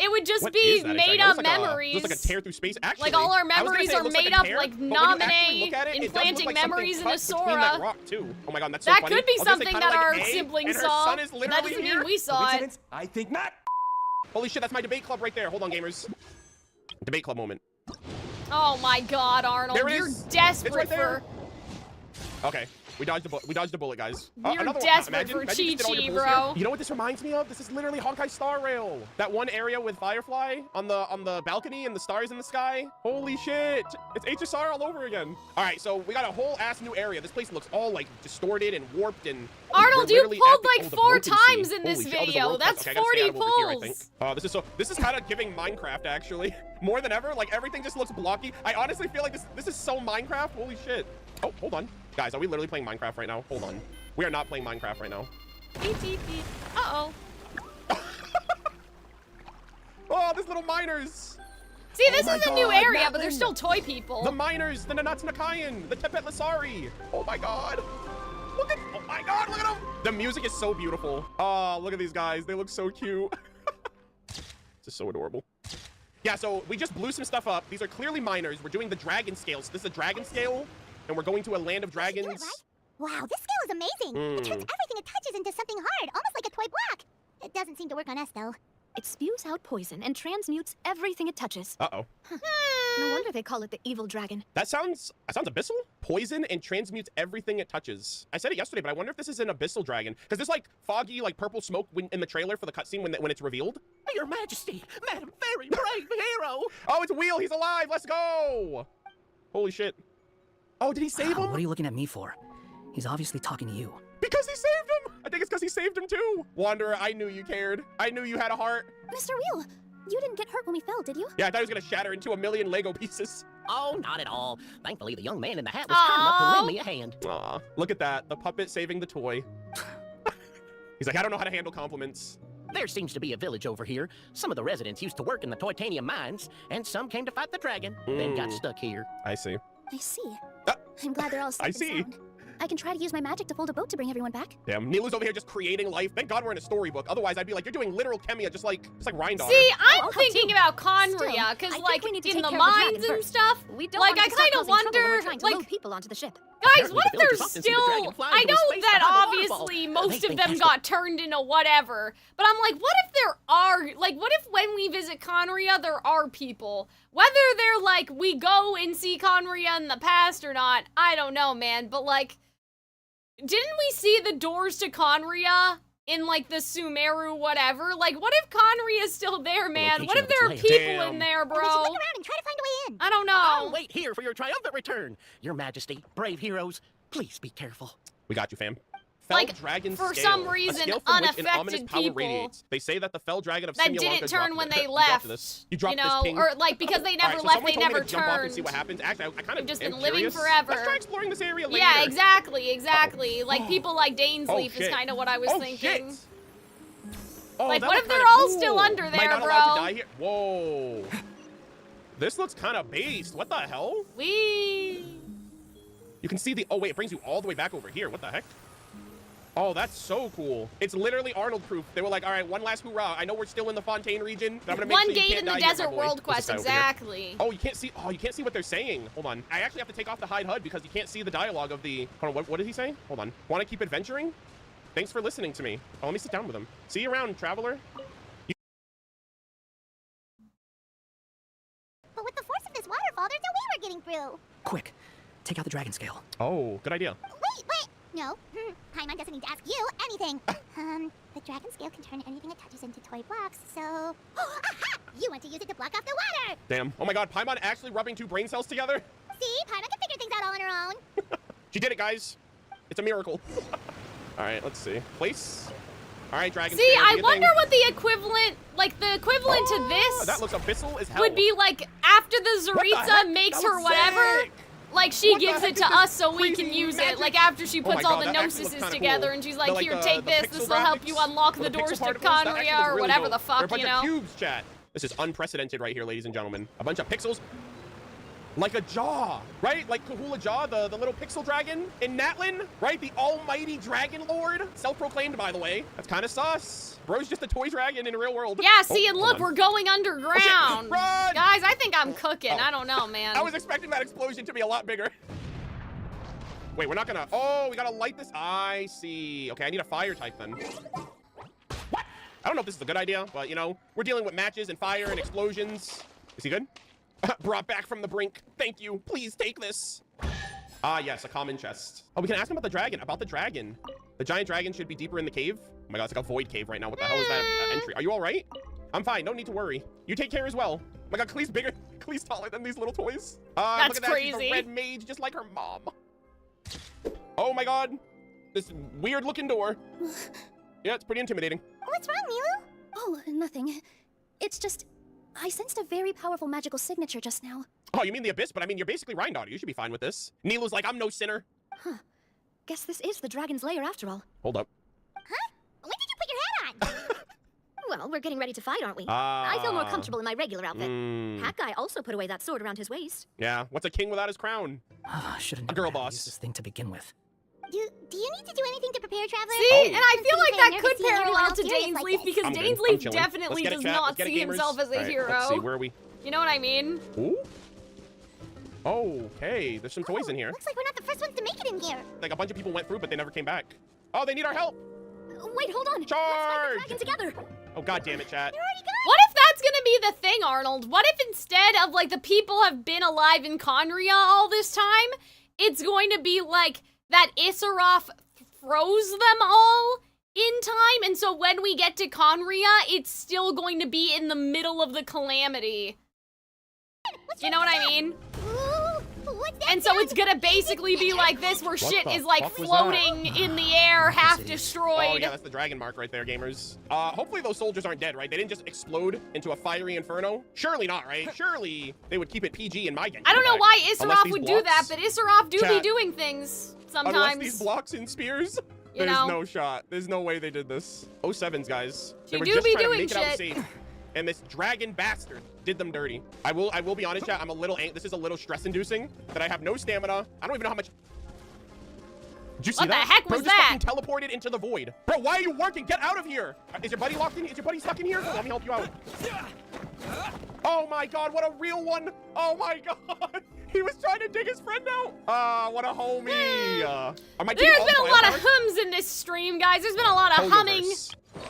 it would just What be is that exactly? made It up looks like memories. It looks like a tear through space. Actually, Like all our I was gonna memories say it are looks like made a up tear, like but when you actually nominate, look at it, it does look implanting like something memories in cut between that Asura. rock too. Oh my god, that's so That funny. could be I was gonna say something kinda that like our A, siblings and her saw. son is That literally doesn't here. mean we saw it. I think not. Holy shit, that's my debate club right there. Hold on, gamers. Debate club moment. Oh my god, Arnold, There it you're is. desperate It's right there. for... Okay, we dodged the bullet, guys. You're Another one. desperate for Imagine you did all your Chi-Chi, bulls bro. here. You know what this reminds me of? This is literally Honkai Star Rail. That one area with Firefly on the balcony and the stars in the sky. Holy shit. It's HSR all over again. All right, so we got a whole ass new area. This place looks all like distorted and warped and... Arnold, we're you literally pulled at the- like oh, the 4 broken times sea. in this Holy shit. Oh, there's a video. rope. That's Okay, I gotta stay 40 out of over here, I think. pulls. This is kind of giving Minecraft, actually. More than ever, like everything just looks blocky. I honestly feel like this is so Minecraft. Holy shit. Oh, hold on. Guys, are we literally playing Minecraft right now? Hold on. We are not playing Minecraft right now. Beep, beep, beep. Uh-oh. Oh, there's little miners. See, this Oh is my a new God, area, but Natlan. there's still toy people. The miners, the Nanats Nakayan, the Tepet Lasari. Oh my god. Oh my god, look at them. The music is so beautiful. Oh, look at these guys. They look so cute. This is so adorable. Yeah, so we just blew some stuff up. These are clearly miners. We're doing the dragon scale. So this is a dragon scale, and we're going to a land of dragons. Wow, this scale is amazing. It turns everything it touches into something hard, almost like a toy block. It doesn't seem to work on us, though. It spews out poison and transmutes everything it touches. Uh-oh. No wonder they call it the evil dragon. That sounds abyssal. Poison and transmutes everything it touches. I said it yesterday, but I wonder if this is an abyssal dragon. Because there's like foggy, like purple smoke in the trailer for the cutscene when it's revealed. Your Majesty, Madam Very Brave Hero. Oh, it's Wheel. He's alive. Let's go. Holy shit. Oh, did he save him? What are you looking at me for? He's obviously talking to you. Because he saved him! I think it's because he saved him too. Wanderer, I knew you cared. I knew you had a heart. Mr. Wheel, you didn't get hurt when we fell, did you? Yeah, I thought he was gonna shatter into a million Lego pieces. Oh, not at all. Thankfully, the young man in the hat was kind enough to lend me a hand. Aw, look at that. The puppet saving the toy. He's like, I don't know how to handle compliments. There seems to be a village over here. Some of the residents used to work in the titanium mines, and some came to fight the dragon, then got stuck here. I see. I see. I'm glad they're all safe I and see. sound. I can try to use my magic to fold a boat to bring everyone back. Damn, Nilu's over here just creating life. Thank God we're in a storybook. Otherwise, I'd be like, you're doing literal chemia, just like Rhindar. See, I'm thinking about Conria, because like in the mines and stuff, We don't like want I to start kind of causing trouble when we're wonder, trying to like, load people onto the ship. guys, what if the there's villagers often see the dragon still, fly I into know space that behind the waterfall. obviously They most of think them that's got turned into whatever, but I'm like, what if there are, like, what if when we visit Conria, there are people? Whether they're like, we go and see Conria in the past or not, I don't know, man, but like, didn't we see the doors to Conria in like the Sumeru whatever? Like, what if Conria's still there, man? What if there are people in there, bro? We should look around and try to find a way in. I don't know. I'll wait here for your triumphant return. Your Majesty, brave heroes, please be careful. We got you, fam. Fell Like, dragon for scale, some a reason, scale from which an ominous unaffected power people radiates. They say that the fell dragon of that Simulanka didn't turn dropped when this. they You dropped left, this. You dropped you know, this king. or like because they never Alright, so left, someone they told me never to jump off and see turned. what happens. Actually, I kind of They've just am been living curious. forever. Let's try exploring this area later. Yeah, exactly. Like people like Dainsleif is shit. kind of what I was Oh, thinking. shit. Oh, Like, that what looks if they're kinda all cool. still under Am I there, not allowed bro? to die here? Whoa. This looks kind of based. What the hell? Wee. You can see the. Oh wait, it brings you all the way back over here. What the heck? Oh, that's so cool. It's literally Arnold proof. They were like, all right, one last hoorah. I know we're still in the Fontaine region, but I'm gonna make One sure you gate can't in the die here, Desert my boy. World What's quest, this guy over here? exactly. Oh, you can't see. Oh, you can't see what they're saying. Hold on. I actually have to take off the hide HUD because you can't see the dialogue of the. Hold on. What did he say? Hold on. Want to keep adventuring? Thanks for listening to me. Oh, let me sit down with him. See you around, traveler. But with the force of this waterfall, there's no way we're getting through. Quick, take out the dragon scale. Oh, good idea. Wait. No. Paimon doesn't need to ask you anything. The dragon scale can turn anything it touches into toy blocks, so... Aha! You want to use it to block off the water! Damn. Oh my god, Paimon actually rubbing two brain cells together? See? Paimon can figure things out all on her own. She did it, guys. It's a miracle. All right, let's see. Place. All right, dragon See, scale, I do your wonder thing. what the equivalent, like the equivalent to this That looks abyssal as hell. would be like after the What the Zaritza heck? makes That her looks whatever. sick. Like she What the gives heck it is to this us so we can crazy use magic? it. Like after she Oh my puts all God, the that actually looks gnosis kinda together cool. and she's like, The, here, the take this. pixel This will help you graphics, unlock or the doors pixel to particles, that actually Conria looks or really whatever dope. the There are a fuck, bunch you of know? cubes, chat. This is unprecedented right here, ladies and gentlemen. A bunch of pixels. Like a jaw, right? Like Kahula Jaw, the little pixel dragon in Natlin, right? The almighty dragon lord. Self-proclaimed, by the way. That's kind of sus. Bro's just a toy dragon in real world. Yeah, see, and hold look, on. we're going underground. Run! Guys, I think I'm cooking. I don't know, man. I was expecting that explosion to be a lot bigger. Wait, we're not gonna... Oh, we gotta light this. I see. Okay, I need a fire type then. I don't know if this is a good idea, but, you know, we're dealing with matches and fire and explosions. Is he good? Brought back from the brink. Thank you. Please take this. Ah, yes, a common chest. Oh, we can ask him about the dragon. The giant dragon should be deeper in the cave. Oh my god, it's like a void cave right now. What the hell is that entry? Are you all right? I'm fine. No need to worry. You take care as well. Oh my god, Klee's bigger. Klee's taller than these little toys. That's look at that. crazy. She's a red mage, just like her mom. Oh my god. This weird looking door. Yeah, it's pretty intimidating. What's wrong, Milu? Oh, nothing. It's just... I sensed a very powerful magical signature just now. Oh, you mean the Abyss? But I mean, you're basically Rhindar. You should be fine with this. Nilu's like, I'm no sinner. Huh. Guess this is the dragon's lair after all. Hold up. Huh? When did you put your hat on? Well, we're getting ready to fight, aren't we? Ah. I feel more comfortable in my regular outfit. Mm. Hat guy also put away that sword around his waist. Yeah, what's a king without his crown? Shouldn't A girl never boss. use this thing to begin with. Do you need to do anything to prepare, Traveler? See, and I feel like Kinda that nervous could seeing everyone parallel else to serious like Dainsleif this. because I'm good. I'm Dainsleif chilling. definitely Let's get it, does chat. not Let's get it, see gamers. himself as a All right, hero. Let's see, where are we? You know what I mean? Ooh. Okay, there's some toys in here. Looks like we're not the first ones to make it in here. Like a bunch of people went through, but they never came back. Oh, they need our help. Wait, hold on. Charge! Let's fight the dragon together. Oh, god damn it, chat. What if that's gonna be the thing, Arnold? What if instead of like the people have been alive in Conria all this time, it's going to be like that Issaroth froze them all in time, and so when we get to Conria, it's still going to be in the middle of the calamity. You know what I mean? Ooh, What's that And so it's gonna basically be like this, where shit the is like fuck was floating in the air, half destroyed. Oh yeah, that's the dragon mark right there, gamers. Hopefully those soldiers aren't dead, right? They didn't just explode into a fiery inferno. Surely not, right? Surely they would keep it PG in my Genshin. I don't know why Issaroff would do that, blocks- but Issaroff do be Chat. doing things Unless sometimes. these blocks and spears, You there's know? no shot. There's no way they did this. 07s, guys. They She were do just be trying to doing make it out shit. safe. And this dragon bastard did them dirty. I will be honest, chat. I'm a little this is a little stress-inducing that I have no stamina. I don't even know how much. Did you see What the that? heck Bro was just that? fucking teleported into the void. Bro, why are you working? Get out of here. Is your buddy locked in? Is your buddy stuck in here? Let me help you out. Oh my god, what a real one. Oh my god. He was trying to dig his friend out. What a homie. There's been a lot of hums in this stream, guys. There's been a lot of humming.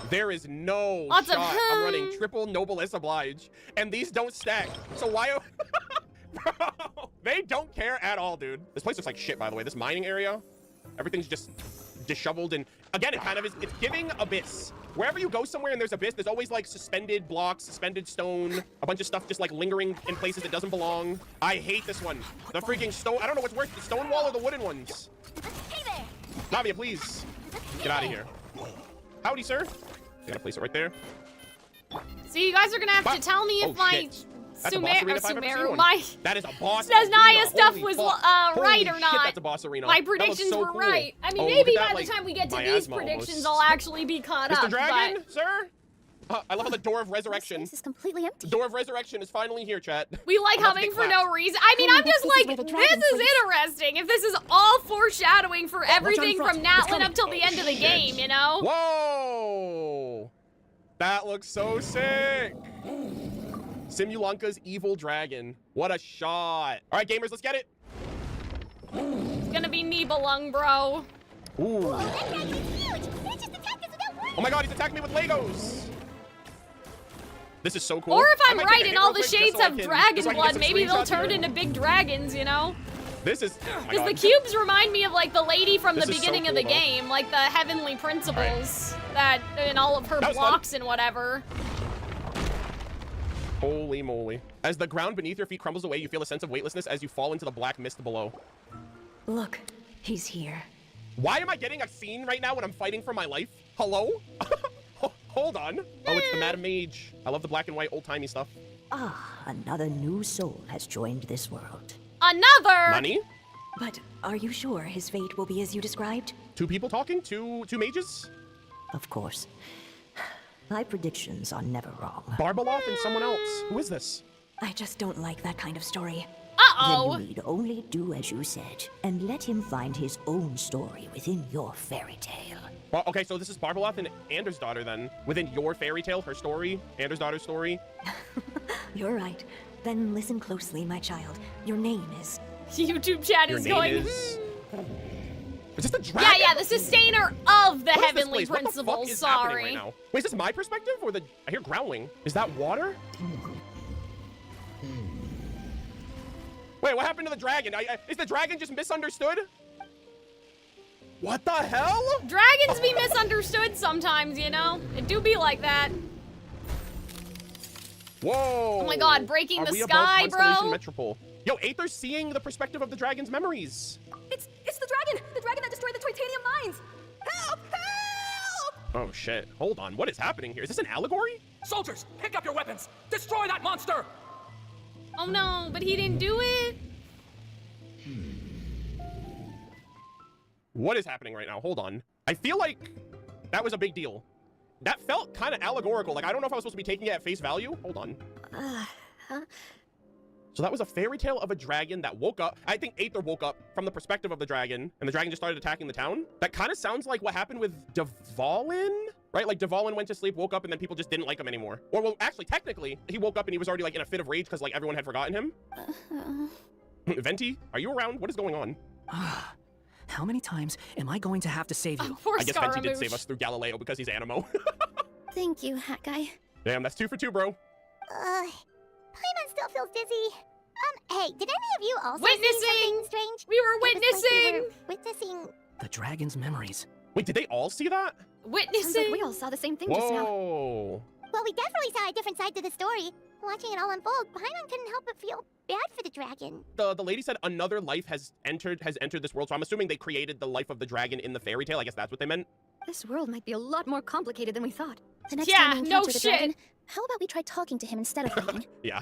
There is no Lots of shot. I'm running triple noblesse oblige, and these don't stack. So why? Bro, they don't care at all, dude. This place looks like shit, by the way. This mining area, everything's just disheveled, and again, it kind of is. It's giving Abyss. Wherever you go somewhere and there's Abyss, there's always like suspended blocks, suspended stone, a bunch of stuff just like lingering in places it doesn't belong. I hate this one. The freaking stone. I don't know what's worse, the stone wall or the wooden ones. Hey there. Navia, please get out of here. Howdy, sir. Gotta place it right there. See, you guys are gonna have to tell me if my That's a boss arena if I've ever seen one. my That is a boss Snezhnaya arena. stuff Holy was fuck. right Holy or shit, not. that's a boss arena. My That looks predictions so were cool. right. I mean, Oh, maybe look at by that, the like, time we get to these miasma predictions, almost. I'll actually be caught Mr. up. Dragon, but sir? I love how the door of resurrection. This is completely empty. Door of resurrection is finally here, chat. we like I'm about to humming get for clapped. no reason. I mean, I'm just This is like, where the this dragon is sleeps. interesting. If this is all foreshadowing for everything front. from It's Natlin coming. up till the end of the shit. game, you know? Whoa! That looks so sick. Simulanka's evil dragon. What a shot. All right, gamers, let's get it. It's gonna be Nibelung, bro. Ooh. That dragon is huge! It just attacked us without warning! Oh my god, he's attacking me with Legos. This is so cool. Or if I I'm might right take a and hit all real the quick just shades so I have can- dragon just so I can get blood, some maybe they'll screenshots turn here. into big dragons, you know? This is, oh my Because the god. cubes remind me of like the lady from This the is so beginning of cool, the though. game, like the heavenly principles that in all of her That was fun. blocks and whatever. Holy moly. As the ground beneath your feet crumbles away, you feel a sense of weightlessness as you fall into the black mist below. Look, he's here. Why am I getting a scene right now when I'm fighting for my life? Hello? Hold on. Oh, it's the Madam Mage. I love the black and white old-timey stuff. Ah, another new soul has joined this world. Another! Nani? But are you sure his fate will be as you described? Two people talking? Two mages? Of course. My predictions are never wrong. Barbaloth and someone else. Who is this? I just don't like that kind of story. Uh-oh! Then you need only do as you said, and let him find his own story within your fairy tale. Well, okay, so this is Barbaloth and Anders' daughter then. Within your fairy tale, her story, Anders' daughter's story. You're right. Then listen closely, my child. Your name is... YouTube chat Your is name going. is... Is this the dragon? Yeah, the sustainer of the What is this heavenly place? What the fuck principles. is happening Sorry. right now? Wait, is this my perspective or the... I hear growling. Is that water? Wait, what happened to the dragon? Is the dragon just misunderstood? What the hell? Dragons be misunderstood sometimes, you know? It do be like that. Whoa. Oh my god, breaking Are the we above sky, Constellation bro. Metropole? Yo, Aether's seeing the perspective of the dragon's memories. It's the dragon! The dragon that destroyed the titanium mines! Help! Help! Oh shit. Hold on. What is happening here? Is this an allegory? Soldiers, pick up your weapons! Destroy that monster! Oh no, but he didn't do it. What is happening right now? Hold on. I feel like that was a big deal. That felt kind of allegorical. Like, I don't know if I was supposed to be taking it at face value. Hold on. So that was a fairy tale of a dragon that woke up. I think Aether woke up from the perspective of the dragon, and the dragon just started attacking the town. That kind of sounds like what happened with Dvalin, right? Like Dvalin went to sleep, woke up, and then people just didn't like him anymore. Or well, actually, technically, he woke up and he was already like in a fit of rage because like everyone had forgotten him. Venti, are you around? What is going on? How many times am I going to have to save you? Poor I guess Venti did Scaramouche. save us through Galileo because he's Animo. Thank you, Hat Guy. Damn, that's 2 for 2, bro. Paimon still feels dizzy. Hey, did any of you also Witnessing! see something strange? We were It was like witnessing! they were witnessing... The dragon's memories. Wait, did they all see that? Witnessing! Sounds like we all saw the same thing just now. Whoa. Well, we definitely saw a different side to the story. Watching it all unfold, Paimon couldn't help but feel bad for the dragon. The lady said another life has entered this world, so I'm assuming they created the life of the dragon in the fairy tale. I guess that's what they meant. This world might be a lot more complicated than we thought. The next Yeah, time we no encounter the shit. dragon, how about we try talking to him instead of fighting? Yeah.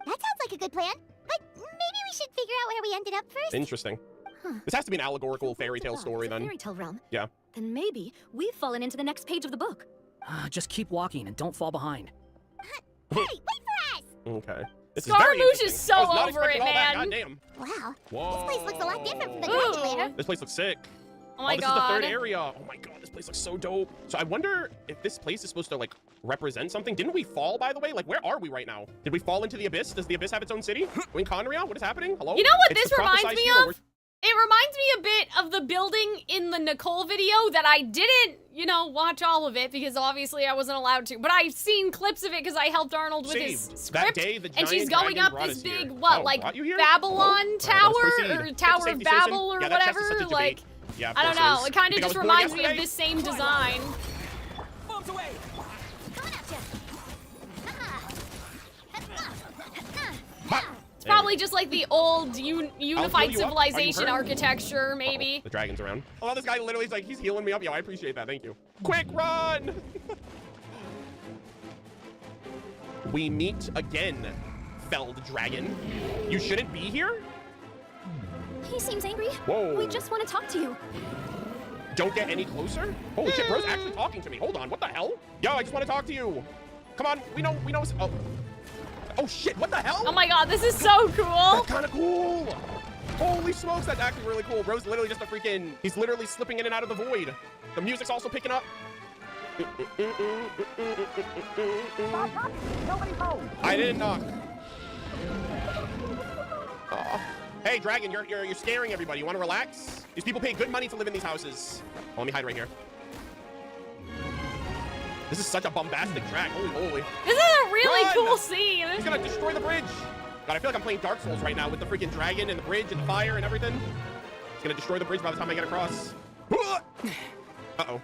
That sounds like a good plan. But maybe we should figure out where we ended up first. Interesting. Huh. This has to be an allegorical fairy tale story then. Fairy tale realm. Yeah. Then maybe we've fallen into the next page of the book. Just keep walking and don't fall behind. Hey, wait for us! Okay. This Scaramouche is is so I was not over it, expecting all that, man. goddamn. Wow. Whoa. This place looks a lot different from the Ooh. dragon lair. This place looks sick. Oh my this god. is the third area. Oh my god, this place looks so dope. So I wonder if this place is supposed to like represent something. Didn't we fall, by the way? Like, where are we right now? Did we fall into the abyss? Does the abyss have its own city? In Conria? What is happening? Hello? You know what It's this the reminds prophesized me hero. of? It reminds me a bit of the building in the Nicole video that I didn't, you know, watch all of it because obviously I wasn't allowed to. But I've seen clips of it because I helped Arnold with his That script. day, the And she's giant going dragon up brought this us here. big, what, Oh, like brought you here? Babylon Oh. Tower All right, let's or proceed. Tower of Safety citizen. Babel or Yeah, that chest is whatever. such a Like, debate. Yeah, of I don't course know. is. It kind of Think I just was born reminds me of yesterday? this same design. Bombs away! It's probably just like the old unified you up. Are you civilization hurt? architecture, maybe. The dragon's around. Oh, this guy literally is like, he's healing me up. Yo, I appreciate that. Thank you. Quick run! We meet again, felled dragon. You shouldn't be here? He seems angry. Whoa. We just want to talk to you. Don't get any closer? Holy shit, bro's actually talking to me. Hold on, what the hell? Yo, I just want to talk to you. Come on, we know. Oh. Oh shit, what the hell? Oh my god, this is so cool. That's kind of cool. Holy smokes, that's actually really cool. Bro's literally just a freaking, he's literally slipping in and out of the void. The music's also picking up. Nobody's home. I didn't knock. Aw. Hey, dragon, you're scaring everybody. You want to relax? These people pay good money to live in these houses. Oh, let me hide right here. This is such a bombastic track. Holy moly. This is a really Run! cool scene. He's gonna destroy the bridge. God, I feel like I'm playing Dark Souls right now with the freaking dragon and the bridge and the fire and everything. He's gonna destroy the bridge by the time I get across. Uh-oh. Uh-oh,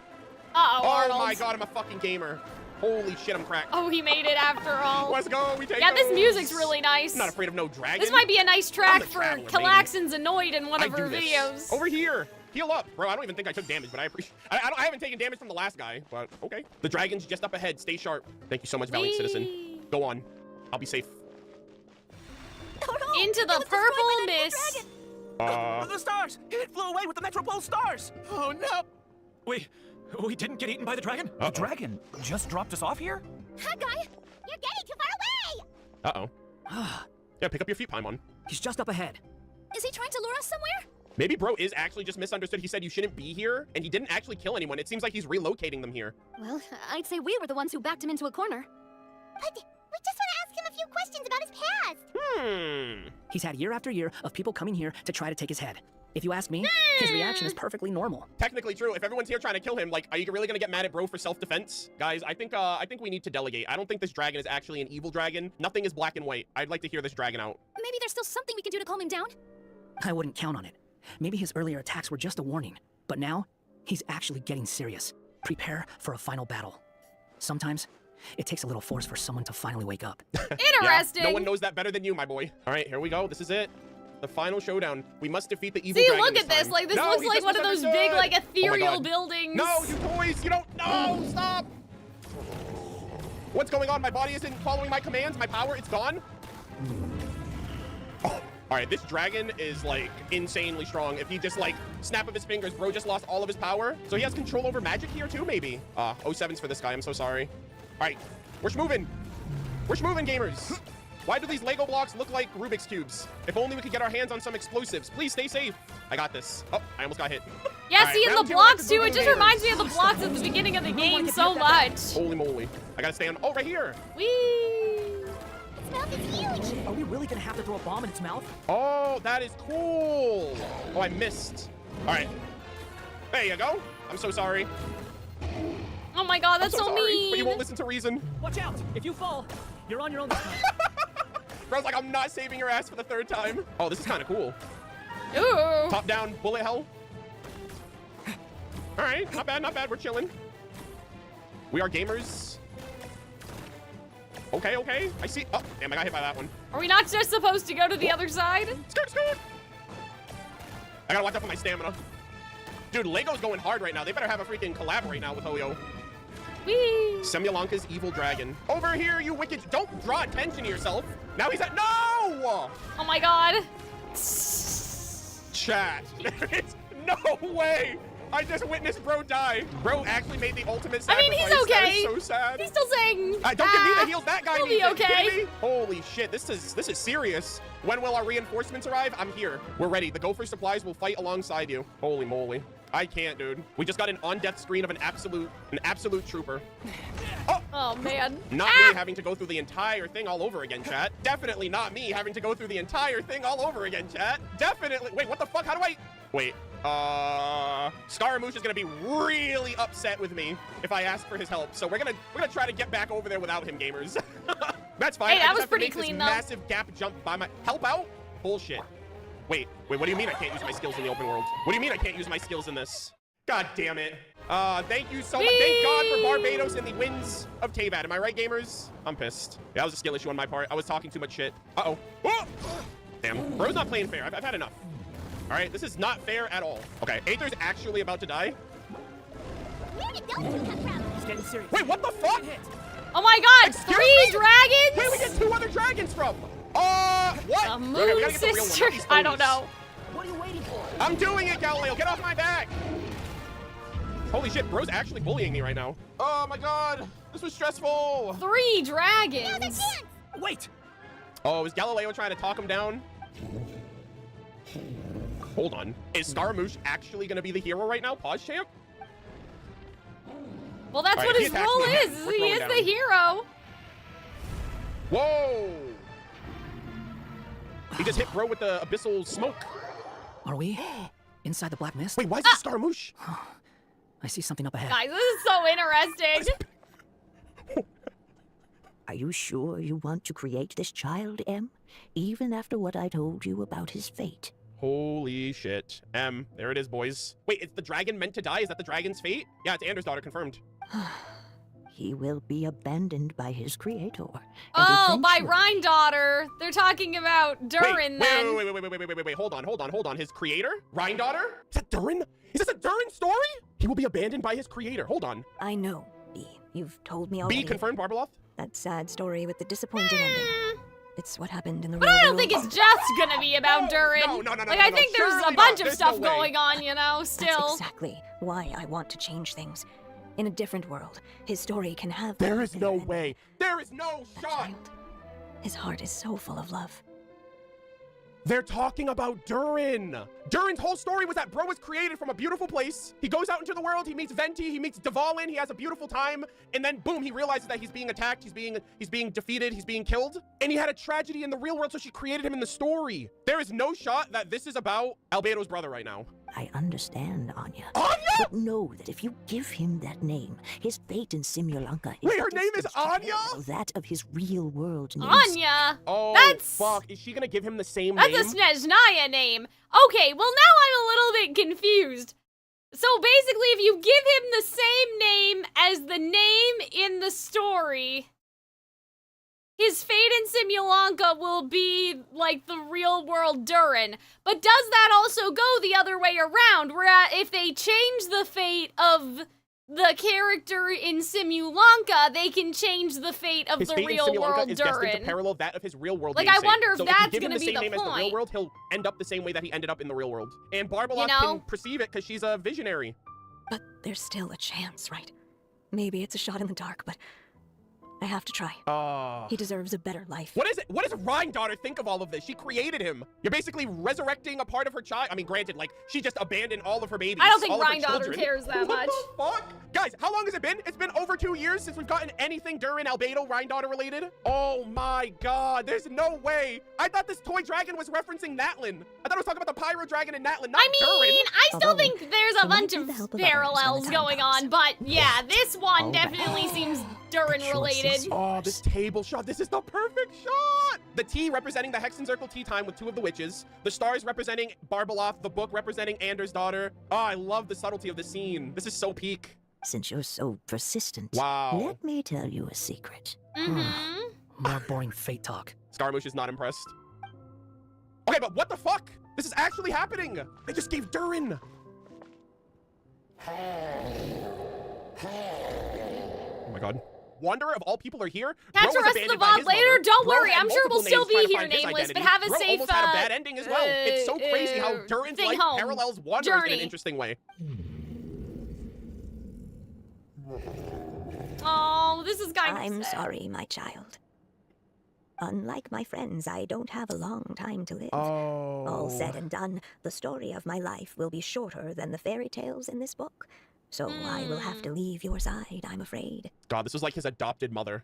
Oh Arnold. my god, I'm a fucking gamer. Holy shit, I'm cracked. Oh, he made it after all. Let's go, we take Yeah, this those. music's really nice. I'm not afraid of no dragon. This might be a nice I'm track the for traveler, baby. Calxiyn's Annoyed in one I of do her this. videos. Over here. Heal up. Bro, I don't even think I took damage, but I appreciate I haven't taken damage from the last guy, but okay. The dragon's just up ahead. Stay sharp. Thank you so much, valiant citizen. Go on. I'll be safe. Into the purple mist. The stars! It flew away with the Metropole stars! Oh no! We didn't get eaten by the dragon? Uh-oh. The dragon just dropped us off here? Haggai, you're getting too far away! Uh-oh. Yeah, pick up your feet, Paimon. He's just up ahead. Is he trying to lure us somewhere? Maybe bro is actually just misunderstood. He said you shouldn't be here, and he didn't actually kill anyone. It seems like he's relocating them here. Well, I'd say we were the ones who backed him into a corner. But we just want to ask him a few questions about his past. He's had year after year of people coming here to try to take his head. If you ask me, his reaction is perfectly normal. Technically true. If everyone's here trying to kill him, like, are you really gonna get mad at bro for self-defense? Guys, I think we need to delegate. I don't think this dragon is actually an evil dragon. Nothing is black and white. I'd like to hear this dragon out. Maybe there's still something we can do to calm him down? I wouldn't count on it. Maybe his earlier attacks were just a warning, but now he's actually getting serious. Prepare for a final battle. Sometimes it takes a little force for someone to finally wake up. Interesting. Yeah, no one knows that better than you, my boy. All right, here we go. This is it. The final showdown. We must defeat the evil See, dragon look at this. time. Like, this No, looks he like just one of those big, misunderstood. like, Oh my ethereal God. buildings. No, you toys. You don't. No, stop. What's going on? My body isn't following my commands. My power, it's gone. Oh. All right, this dragon is, like, insanely strong. If he just, like, snap of his fingers, bro just lost all of his power. So he has control over magic here, too, maybe. 07's for this guy. I'm so sorry. All right, we're schmoving. We're schmoving, gamers. Why do these Lego blocks look like Rubik's Cubes? If only we could get our hands on some explosives. Please stay safe. I got this. Oh, I almost got hit. Yeah, All right, see, in the round two, blocks, electric too, it moving just gamers. reminds me of the blocks at the beginning of the game so much. Holy moly. I gotta stay on. Oh, right here. Whee! Its mouth is huge! Are we really gonna have to throw a bomb in its mouth? Oh, that is cool. Oh, I missed. All right. There you go. I'm so sorry. Oh my god, that's I'm so so sorry, mean. but you won't listen to reason. Watch out! If you fall, you're on your own this time. Bro's like, I'm not saving your ass for the third time. Oh, this is kind of cool. Ooh. Top down, bullet hell. All right, not bad, not bad. We're chilling. We are gamers. Okay, okay. I see. Oh, damn, I got hit by that one. Are we not just supposed to go to the other side? Skirt, skirt. I gotta watch out for my stamina. Dude, Lego's going hard right now. They better have a freaking collab right now with Hoyo. Whee! Simulanka's evil dragon. Over here, you wicked. Don't draw attention to yourself. Now he's at. No! Oh my god. Chat. There is no way. I just witnessed bro die. Bro actually made the ultimate sacrifice. I mean, he's okay. That is so sad. He's still saying. Don't give me the heals. That guy he'll needs be it. okay. Kidding me? Holy shit, this is serious. When will our reinforcements arrive? I'm here. We're ready. The Gopher supplies will fight alongside you. Holy moly. I can't, dude. We just got an on-death screen of an absolute trooper. Oh man. Not me having to go through the entire thing all over again, chat. Definitely not me having to go through the entire thing all over again, chat. Definitely. Wait, what the fuck? How do I? Wait. Scaramouche is gonna be really upset with me if I ask for his help. So we're gonna try to get back over there without him, gamers. That's fine. Hey, that I just was have pretty to make clean, this though. massive gap jump by my help out. Bullshit. Wait, what do you mean I can't use my skills in the open world? What do you mean I can't use my skills in this? God damn it. Thank you so much. Thank God for Barbados and the winds of Teyvat. Am I right, gamers? I'm pissed. Yeah, that was a skill issue on my part. I was talking too much shit. Uh-oh. Oh! Damn, bro's not playing fair. I've had enough. All right, this is not fair at all. Okay, Aether's actually about to die. Where did those two come from? He's getting serious. Wait, what the fuck? Oh my god, Excuse 3 me? dragons? Where did we get 2 other dragons from? What? The Moon Okay, we gotta get the real one, not Sister. these I don't phonies. know. What are you waiting for? I'm doing it, Galileo. Get off my back. Holy shit, bro's actually bullying me right now. Oh my god, this was stressful. 3 dragons. Wait. Oh, is Galileo trying to talk him down? Hold on. Is Scaramouche actually going to be the hero right now? Pause, champ? Well, that's All what right, his if he role attacks is. me, we're He throwing is down. the hero. Whoa! He just hit bro with the abyssal smoke. Are we inside the black mist? Wait, why is it Scaramouche? I see something up ahead. Guys, this is so interesting. Are you sure you want to create this child, Em? Even after what I told you about his fate? Holy shit. There it is, boys. Wait, is the dragon meant to die? Is that the dragon's fate? Yeah, it's Anders' daughter, confirmed. He will be abandoned by his creator. and Oh, by eventually- Rhine daughter. They're talking about Durin then. Wait, hold on. His creator? Rhine daughter? Is that Durin? Is this a Durin story? He will be abandoned by his creator. Hold on. I know, B. You've told me already. B confirmed, Barbeloth? That sad story with the disappointing ending. It's what happened in the But real I don't world. think it's just gonna be about Durin. no, Like, I think there's a surely bunch not. of There's no stuff way. going on, you know, That's still. exactly why I want to change things. In a different world, his story can have... There is no way. There is no shot. His heart is so full of love. They're talking about Durin. Durin's whole story was that bro was created from a beautiful place. He goes out into the world, he meets Venti, he meets Dvalin, he has a beautiful time, and then boom, he realizes that he's being attacked, he's being defeated, he's being killed, and he had a tragedy in the real world, so she created him in the story. There is no shot that this is about Albedo's brother right now. I understand, Anya. Anya? But know that if you give him that name, his fate in Simulanka is... Wait, her name is Anya? That of his real world name. Anya! Oh, That's... fuck. Is she gonna give him the same That's name? a Snezhnaya name. Okay, well now I'm a little bit confused. So basically, if you give him the same name as the name in the story, his fate in Simulanka will be like the real world Durin. But does that also go the other way around, where if they change the fate of the character in Simulanka, they can change the fate of His the fate real in Simulanka world is destined to Durin? parallel that of his real world Like, namesake. I wonder if So that's if you give him gonna the be same the name as the real point. world, he'll end up the same way that he ended up in the real world. And Barbeloth You know? can perceive it because she's a visionary. But there's still a chance, right? Maybe it's a shot in the dark, but I have to try. He deserves a better life. What is it? What does Rhine daughter think of all of this? She created him. You're basically resurrecting a part of her child. I mean, granted, like, she just abandoned all of her babies. I don't think all of her Rhine daughter children. cares that much. What the fuck? Guys, how long has it been? It's been over 2 years since we've gotten anything Durin, Albedo, Rhine daughter related. Oh my god, there's no way. I thought this toy dragon was referencing Natlin. I thought it was talking about the pyro dragon in Natlin, not Durin. I still think there's a bunch of parallels going on, but yeah, this one definitely seems Durin related. Oh, this table shot. This is the perfect shot. The T representing the Hexencircle tea time with 2 of the witches. The stars representing Barbeloth. The book representing Anders' daughter. Oh, I love the subtlety of the scene. This is so peak. Since you're so persistent, Wow. let me tell you a secret. boring fate talk. Scaramouche is not impressed. Okay, but what the fuck? This is actually happening. They just gave Durin. Oh my god. Wanderer of all people are here. Catch the rest of the VOD later. Don't worry, I'm sure we'll still be here nameless, but have a safe almost had a bad ending as well. It's so crazy how Durin's life home. parallels Wanderers in an interesting way. Oh, this is kind of I'm sad. sorry, my child. Unlike my friends, I don't have a long time to live. Oh. All said and done, the story of my life will be shorter than the fairy tales in this book. So I will have to leave your side, I'm afraid. God, this is like his adopted mother.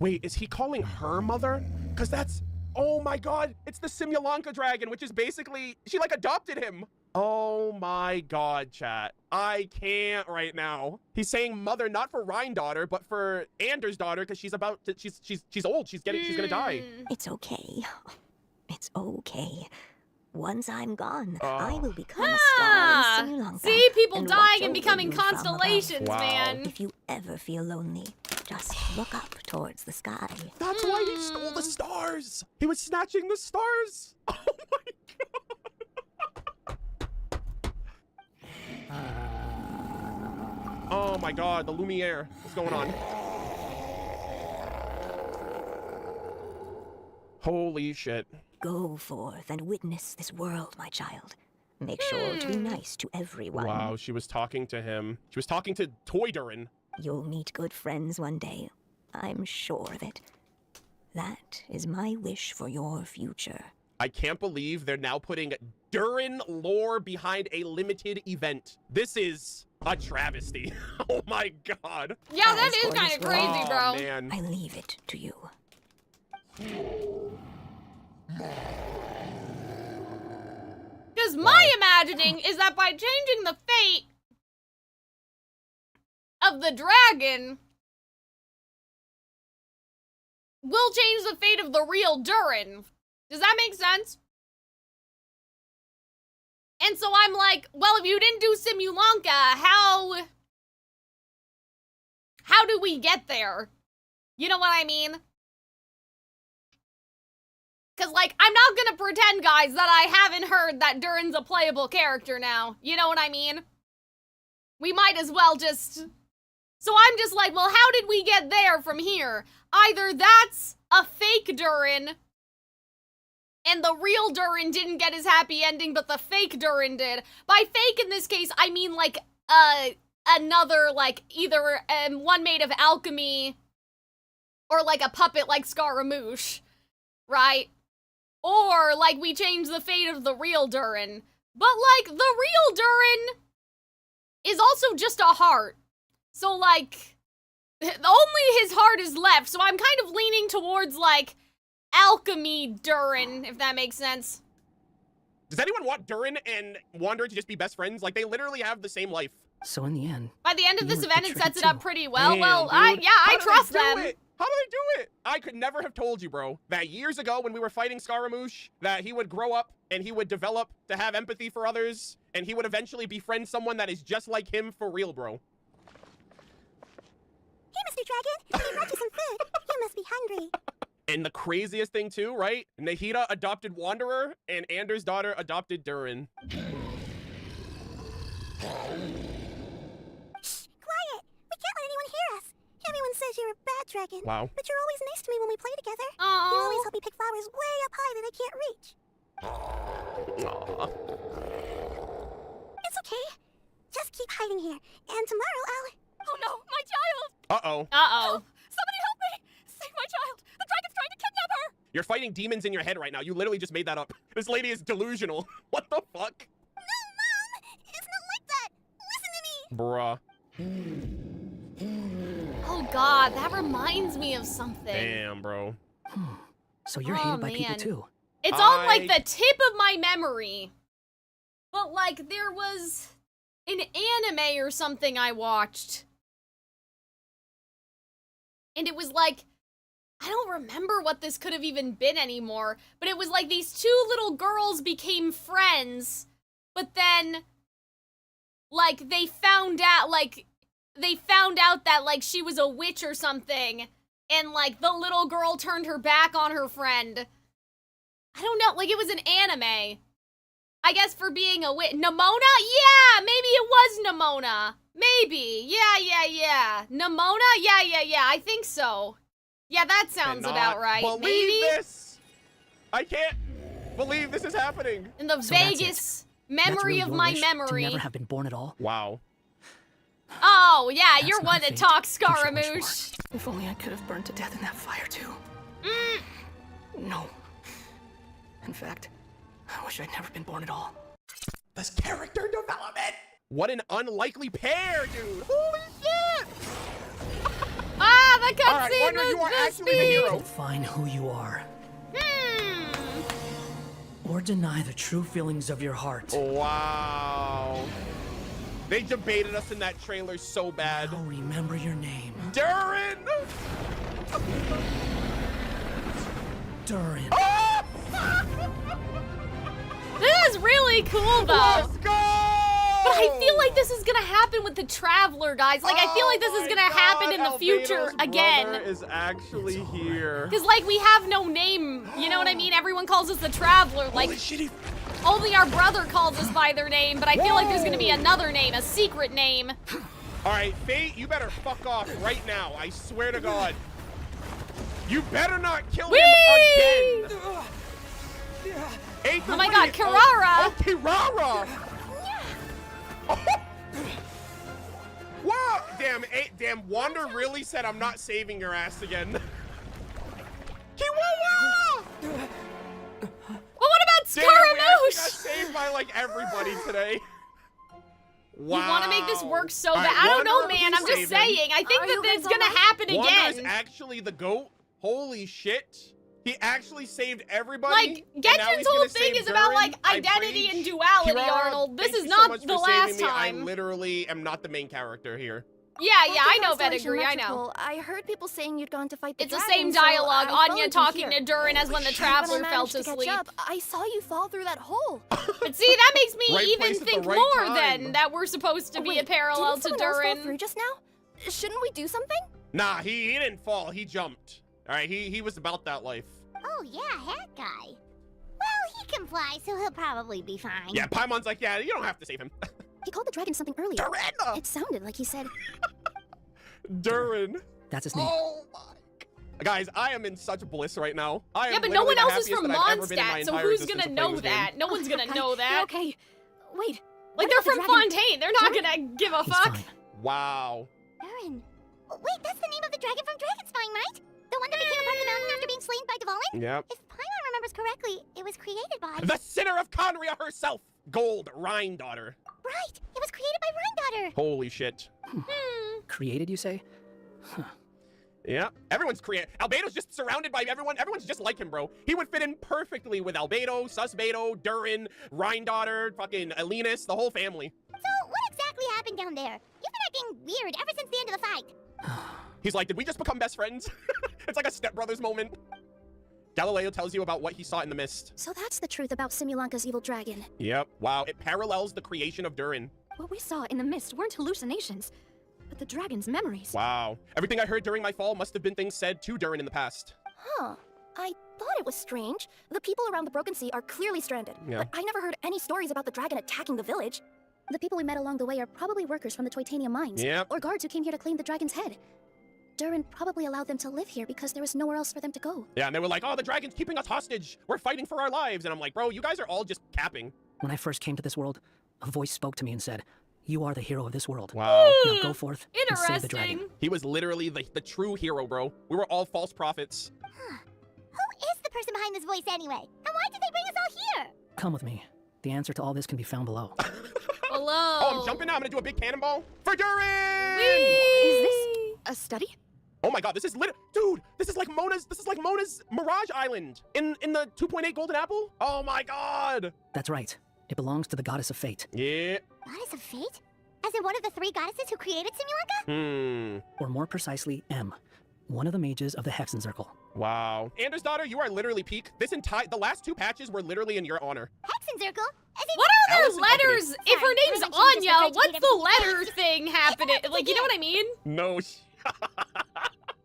Wait, is he calling her mother? Because that's... Oh my god, it's the Simulanka dragon, which is basically... She, like, adopted him. Oh my god, chat. I can't right now. He's saying mother not for Rhine daughter, but for Anders daughter, because she's about to... She's old. She's gonna die. It's okay. It's okay. Once I'm gone, I will become a star in Simulanka. See, people and dying watch and becoming over you from constellations, above. man. If you ever feel lonely, just look up towards the sky. That's why he stole the stars. He was snatching the stars. Oh my god. Oh my god, the Lumiere. What's going on? Holy shit. Go forth and witness this world, my child. Make sure to be nice to everyone. Wow, she was talking to him. She was talking to Toy Durin. You'll meet good friends one day. I'm sure of it. That is my wish for your future. I can't believe they're now putting Durin lore behind a limited event. This is a travesty. Oh my god. Yeah, that is kind of crazy, bro. Oh, man. I leave it to you. Because my imagining is that by changing the fate of the dragon, we'll change the fate of the real Durin. Does that make sense? And so I'm like, well, if you didn't do Simulanka, how do we get there? You know what I mean? Because, like, I'm not gonna pretend, guys, that I haven't heard that Durin's a playable character now. You know what I mean? We might as well just... So I'm just like, well, how did we get there from here? Either that's a fake Durin, and the real Durin didn't get his happy ending, but the fake Durin did. By fake in this case, I mean, like, another, like, either one made of alchemy, or, like, a puppet like Scaramouche, right? Or, like, we change the fate of the real Durin. But, like, the real Durin is also just a heart. So, like, only his heart is left. So I'm kind of leaning towards, like, alchemy Durin, if that makes sense. Does anyone want Durin and Wanderer to just be best friends? Like, they literally have the same life. So in the end... By the end of this event, it sets it up pretty well. Damn, well, dude. I trust them. How do they do it? I could never have told you, bro, that years ago when we were fighting Scaramouche, that he would grow up and he would develop to have empathy for others, and he would eventually befriend someone that is just like him for real, bro. Hey, Mr. Dragon, I brought you some food. You must be hungry. And the craziest thing too, right? Nahida adopted Wanderer, and Anders' daughter adopted Durin. Quiet! We can't let anyone hear us. Everyone says you're a bad dragon. Wow. But you're always nice to me when we play together. Aww. You always help me pick flowers way up high that I can't reach. Aww. It's okay. Just keep hiding here. And tomorrow I'll... Oh no, my child! Uh-oh. Uh-oh. Somebody help me! Save my child! The dragon's trying to kidnap her! You're fighting demons in your head right now. You literally just made that up. This lady is delusional. What the fuck? No, Mom! It's not like that! Listen to me! Bruh. Oh god, that reminds me of something. Damn, bro. So you're Oh, hated by people man. too. It's on, like, the tip of my memory. But, like, there was an anime or something I watched. And it was like, I don't remember what this could have even been anymore, but it was like these two little girls became friends, but then, like, they found out that, like, she was a witch or something, and like the little girl turned her back on her friend. I don't know, like it was an anime. I guess for being a wit. Nimona? Yeah, maybe it was Nimona. Maybe. Yeah. Nimona? Yeah. I think so. Yeah, that sounds about right. Maybe. This. I can't believe this is happening. In the Vegas memory of my memory. To never have been born at all. Wow. Oh, yeah, you're one to talk, Scaramouche. If only I could have burned to death in that fire, too. No. In fact, I wish I'd never been born at all. This character development! What an unlikely pair, dude! Holy shit! Ah, the All right, cutscene Wonder, you are was actually the hero. Define who you are. Or deny the true feelings of your heart. Wow. They debated us in that trailer so bad. Now remember your name. Durin! Durin. Oh! This is really cool, though. Let's go! But I feel like this is gonna happen with the Traveler, guys. Like, I feel like this is gonna happen in the future again. Is actually here. Because, like, we have no name, you know what I mean? Everyone calls us the Traveler. Like, only our brother calls us by their name, but I feel like there's gonna be another name, a secret name. All right, Fate, you better fuck off right now. I swear to God. You better not kill him again. Oh my God, Kirara! Oh, Kirara! Oh. Wow! Damn, Wander really said I'm not saving your ass again. Kiwawa! Well, what about Damn, we actually Scaramouche? got saved by like everybody today. Wow. You want to make this work so All bad? right, I don't know, Wander, man. I'm please just save him. saying. I think that it's gonna happen Wander's again. actually the GOAT. Holy shit. He actually saved everybody. Like, and now Genshin's he's whole gonna thing save is about, Durin. like, I identity preach. and duality, Kirara, Arnold. This thank is you so not much the for saving last me. time. I literally am not the main character here. Yeah, I know, Pedigree, I know. I heard people saying you'd gone to fight the It's the dragon, same so dialogue, I Anya followed talking you to here. Durin as when the When I Traveler fell managed to catch sleep. up, I saw you fall through that hole. But see, that makes me Right even place at the think right more time. then that we're supposed to be a parallel didn't to someone else fall Durin. through just now? Shouldn't we do something? Nah, he didn't fall. He jumped. All right, he was about that life. Oh yeah, hat guy. Well, he can fly, so he'll probably be fine. Yeah, Paimon's like, yeah, you don't have to save him. He called the dragon something earlier. Durin! It sounded like he said... Durin. That's his name. Oh my. Guys, I am in such bliss right now. I am Yeah, but no one literally else is the from happiest that I've ever been in my Mondstadt, so entire who's existence gonna of playing know this game. that? No one's gonna know You're that. okay. Wait. Like, what they're about the from dragon? Fontaine. They're not gonna give a fuck. Wow. Durin. Wait, that's the name of the dragon from Dragonspine, right? The one that became a part of the mountain after being slain by Dvalin? Yep. If Paimon remembers correctly, it was created by... The sinner of Conria herself, Gold Rhine Daughter. Right, it was created by Rhine Daughter. Holy shit. Created, you say? Yeah, everyone's Albedo's just surrounded by everyone. Everyone's just like him, bro. He would fit in perfectly with Albedo, Susbedo, Durin, Rhine Daughter, fucking Alinus, the whole family. So, what exactly happened down there? You've been acting weird ever since the end of the fight. He's like, did we just become best friends? It's like a stepbrothers moment. Galileo tells you about what he saw in the mist. So that's the truth about Simulanka's evil dragon. Yep. Wow, it parallels the creation of Durin. What we saw in the mist weren't hallucinations, but the dragon's memories. Wow. Everything I heard during my fall must have been things said to Durin in the past. Huh. I thought it was strange. The people around the Broken Sea are clearly stranded. Yeah. But I never heard any stories about the dragon attacking the village. The people we met along the way are probably workers from the Titanium mines. Yep. Or guards who came here to claim the dragon's head. Durin probably allowed them to live here because there was nowhere else for them to go. Yeah, and they were like, oh, the dragon's keeping us hostage. We're fighting for our lives. And I'm like, bro, you guys are all just capping. When I first came to this world, a voice spoke to me and said, "You are the hero of this world. Wow. Now go forth and save the dragon." He was literally the true hero, bro. We were all false prophets. Who is the person behind this voice anyway? And why did they bring us all here? Come with me. The answer to all this can be found below. Hello. Oh, I'm jumping now. I'm gonna do a big cannonball for Durin! Is this a study? Oh my god, this is dude, this is like Mona's Mirage Island in the 2.8 Golden Apple. Oh my god. That's right. It belongs to the goddess of fate. Yeah. Goddess of Fate? As in one of the three goddesses who created Simulanka? Or more precisely, M. One of the mages of the Hexen Circle. Wow. Anders' daughter, you are literally peak. The last two patches were literally in your honor. Hexen Circle? What are Alice their and Company. letters? If her name's Anya, what's the letter thing happening? Like, you know what I mean? No.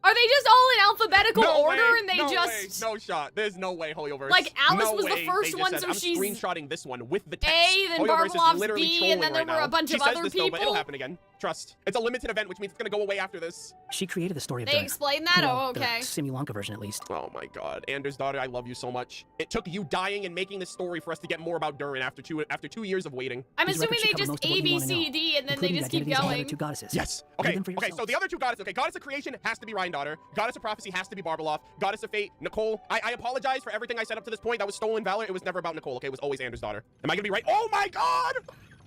Are they just all in alphabetical No order way, and they no just... way, no shot. There's no way, Hoyoverse. Like, Alice no was the way. first They just one, said, so I'm she's screenshotting this one with the text. A, then Hoyoverse is Barbalov's literally B, and then there trolling were a right bunch now. of She says other this, though, but it'll people. happen again. Trust. It's a limited event, which means it's gonna go away after this. She created the story of They explained that? Well, Oh, okay. The Simulanka version, at least. Oh my god. Anders' daughter, I love you so much. It took you dying and making this story for us to get more about Durin after 2 years of waiting. I'm assuming they just A, B, C, D, and then they just keep going. Two goddesses. Yes. Okay, okay, so the other two goddesses. Okay, Goddess of Creation has to be Ryan daughter. Goddess of Prophecy has to be Barbaloff. Goddess of Fate, Nicole. I apologize for everything I said up to this point. That was stolen valor. It was never about Nicole, okay? It was always Anders' daughter. Am I gonna be right? Oh my god!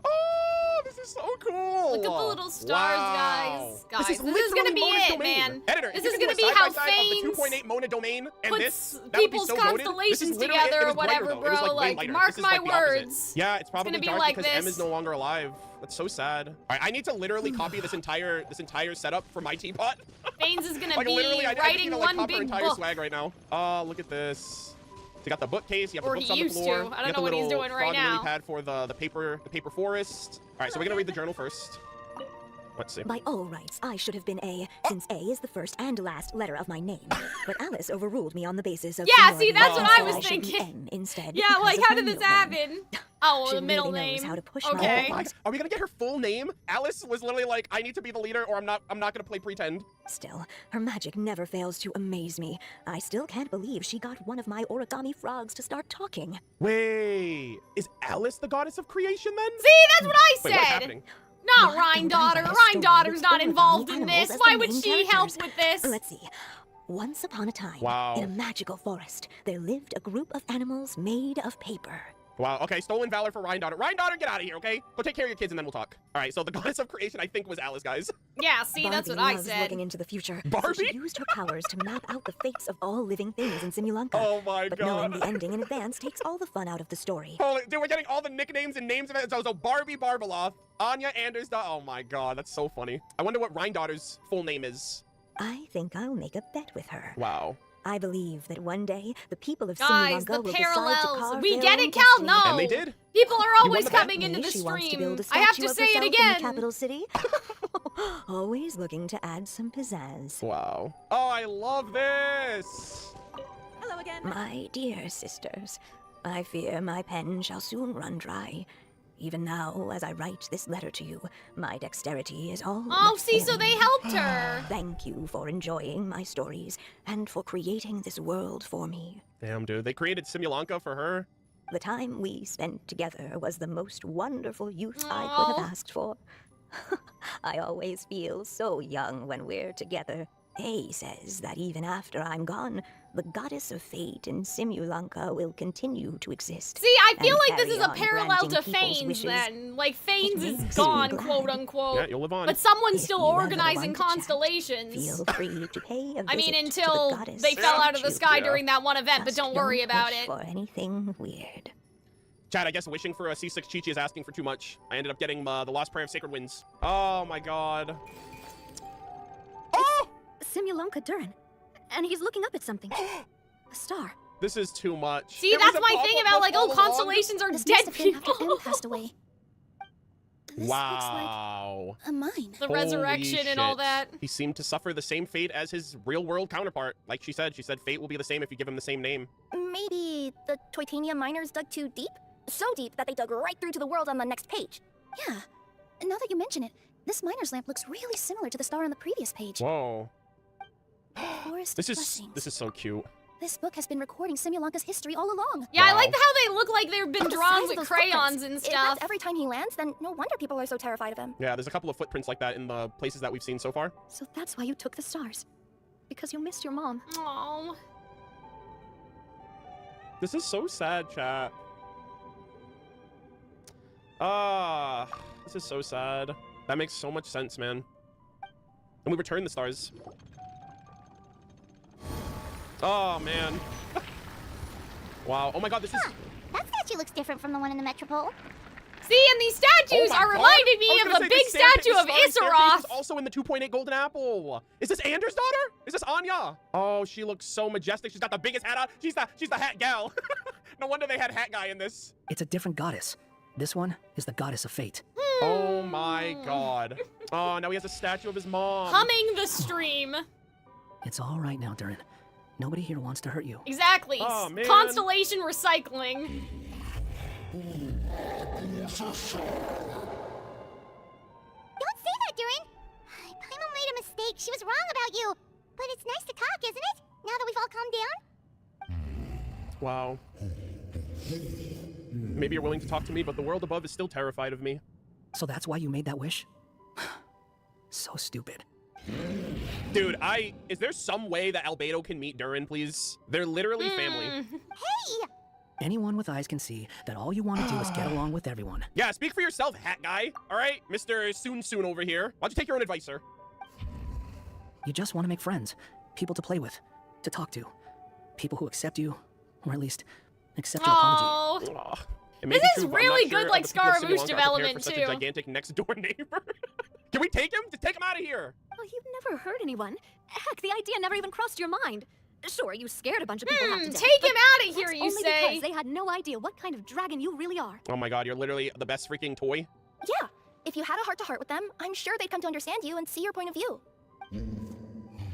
Oh, this is so cool. Look at the little stars, guys. Guys, this is literally gonna be Mona's it, domain. man. Editor, This if is you gonna could do be a how side-by-side of the Fanes 2.8 Mona domain and puts this, that would be people's so goated. This is constellations literally- together it or was brighter, whatever, though. It was, bro. like, way Like, lighter. mark This is, my like, the opposite. words. Yeah, it's probably gonna be dark like because M this. is no longer alive. That's so sad. All right, I need to literally copy this entire setup for my teapot. Fanes is gonna Like, be literally, I writing need to, like, one copy our big entire book. swag right now. Oh, look at this. So you got the bookcase, you have Or the books he on the used floor. to. I You don't got know the what he's little doing right frog lily now. pad for the paper forest. All right, so we're gonna read the journal first. Let's see. By all rights, I should have been A, since A is the first and last letter of my name. But Alice overruled me on the basis of Yeah, see, seniority that's and what I said was should be thinking. M instead. Yeah, because like, of how my did this middle name. happen? Oh, She the middle really name. knows how to push Okay. my buttons. Are we gonna get her full name? Alice was literally like, I need to be the leader or I'm not gonna play pretend. Still, her magic never fails to amaze me. I still can't believe she got one of my origami frogs to start talking. Wait, is Alice the goddess of creation then? See, that's what I Wait, what's said. happening? Not Rhine daughter. Rhine daughter's not involved in this. Why would she help with this? Let's see. Once upon a time, Wow. in a magical forest, there lived a group of animals made of paper. Wow, okay, stolen valor for Ryan daughter. Ryan daughter, get out of here, okay? Go take care of your kids and then we'll talk. All right, so the goddess of creation, I think, was Alice, guys. Yeah, see, that's what I loves said. looking into the future. Barbie? So she used her powers to map out the fates of all living things in Simulanka. Oh my but god. knowing the ending in advance takes all the fun out of the story. Holy, dude, we're getting all the nicknames and names of it. So Barbie Barbaloff, Anya Anders daughter. Oh my god, that's so funny. I wonder what Ryan daughter's full name is. I think I'll make a bet with her. Wow. I believe that one day the people of Guys, Simulanka the will decide to parallels. carve We their get own it, Cal? destiny. No. And they did. People are You always won the bet. coming into the She wants to stream. build a I have statue to of say it herself in again. the capital city. Always looking to add some pizzazz. Wow. Oh, I love this. Hello again. My dear sisters, I fear my pen shall soon run dry. Even now, as I write this letter to you, my dexterity is all Oh, but see, so failing they me. helped her. Thank you for enjoying my stories and for creating this world for me. Damn, dude, they created Simulanka for her. The time we spent together was the most wonderful youth I could Aw. have asked for. I always feel so young when we're together. A says that even after I'm gone, the goddess of fate in Simulanka will continue to exist. See, I feel and like this is carry a on parallel to granting people's Fanes wishes. then. Like, Fanes is makes gone, me glad. quote unquote. Yeah, you'll live on. But someone's If still you ever organizing want to chat, constellations. Feel free to pay a I mean, visit to until the goddess they fell out of the statue. sky during that one event, but Just don't worry about push it. for anything weird. Chad, I guess wishing for a C6 Chi-Chi is asking for too much. I ended up getting the Lost Prayer of Sacred Winds. Oh my god. Oh! Simulanka Durin. And he's looking up at something. A star. This is too much. See, There was that's a my pop-up thing about, book like, all oh, along. constellations are This dead must have been after people. M passed away. This Wow. looks like a mine. The Holy resurrection and all shit. that. He seemed to suffer the same fate as his real-world counterpart. Like she said fate will be the same if you give him the same name. Maybe the Toitania miners dug too deep? So deep that they dug right through to the world on the next page. Yeah. Now that you mention it, this miner's lamp looks really similar to the star on the previous page. Whoa. Forest This of is Blessings. so cute. This book has been recording Simulanka's history all along. Yeah, I like Wow. how they look like they've been The drawn size of with those crayons footprints. and If stuff. that's every time he lands, then no wonder people are so terrified of him. Yeah, there's a couple of footprints like that in the places that we've seen so far. So that's why you took the stars. Because you missed your mom. Aww. This is so sad, chat. This is so sad. That makes so much sense, man. And we returned the stars. Oh, man. Wow. Oh my god, this is... That statue looks different from the one in the Metropole. See, and these statues Oh my are God. reminding I me was of gonna the say, big statue of starry staircase Issaroth. is also in the 2.8 Golden Apple. Is this Anders' daughter? Is this Anya? Oh, she looks so majestic. She's got the biggest hat on. She's the hat gal. No wonder they had hat guy in this. It's a different goddess. This one is the goddess of fate. Oh my god. Oh, now he has a statue of his mom. Humming the stream. It's all right now, Durin. Nobody here wants to hurt you. Exactly. Oh, man. Constellation recycling. Don't say that, Durin! Paimon made a mistake. She was wrong about you. But it's nice to talk, isn't it? Now that we've all calmed down? Wow. Maybe you're willing to talk to me, but the world above is still terrified of me. So that's why you made that wish? So stupid. Dude, is there some way that Albedo can meet Durin, please? They're literally family. Hey! Anyone with eyes can see that all you want to do is get along with everyone. Yeah, speak for yourself, hat guy. All right, Mr. Soon over here. Why don't you take your own advice, sir? You just want to make friends, people to play with, to talk to, people who accept you, or at least accept your apology. Oh. It may This be is true, but I'm really not sure good, how like, the people of Scaramouche Simulanka are prepared development, for such too. a gigantic next-door neighbor. Can we take him? Just take him out of here. Oh, you've never hurt anyone. Heck, the idea never even crossed your mind. Sure, you scared a bunch of people half to death. Take him but out of here, that's you only say? because they had no idea what kind of dragon you really are. Oh my god, you're literally the best freaking toy. Yeah, if you had a heart-to-heart with them, I'm sure they'd come to understand you and see your point of view.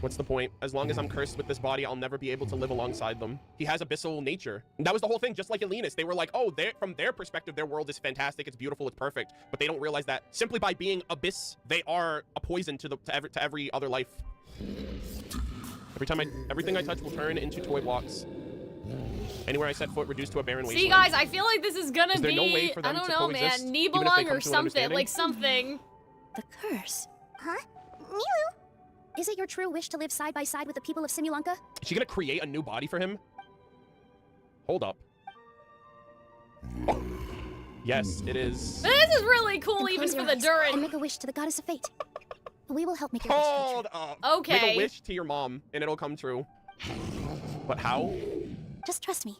What's the point? As long as I'm cursed with this body, I'll never be able to live alongside them. He has abyssal nature. And that was the whole thing, just like Elenus. They were like, oh, from their perspective, their world is fantastic, it's beautiful, it's perfect. But they don't realize that simply by being abyss, they are a poison to every other life. Everything I touch will turn into toy blocks. Anywhere I set foot, reduced to a barren wasteland. See, guys, I feel like this is gonna there be, no way for I them don't to know, coexist, man, even if they Nibelung come or to an something, understanding? like something. The curse. Huh? Milu? Is it your true wish to live side by side with the people of Simulanka? Is she gonna create a new body for him? Hold up. Oh. Yes, it is. But this is really cool, Then even close for your the eyes Durin. and make a wish to the goddess of fate. We will help make your wish come Hold true. up. Okay. Make a wish to your mom, and it'll come true. But how? Just trust me.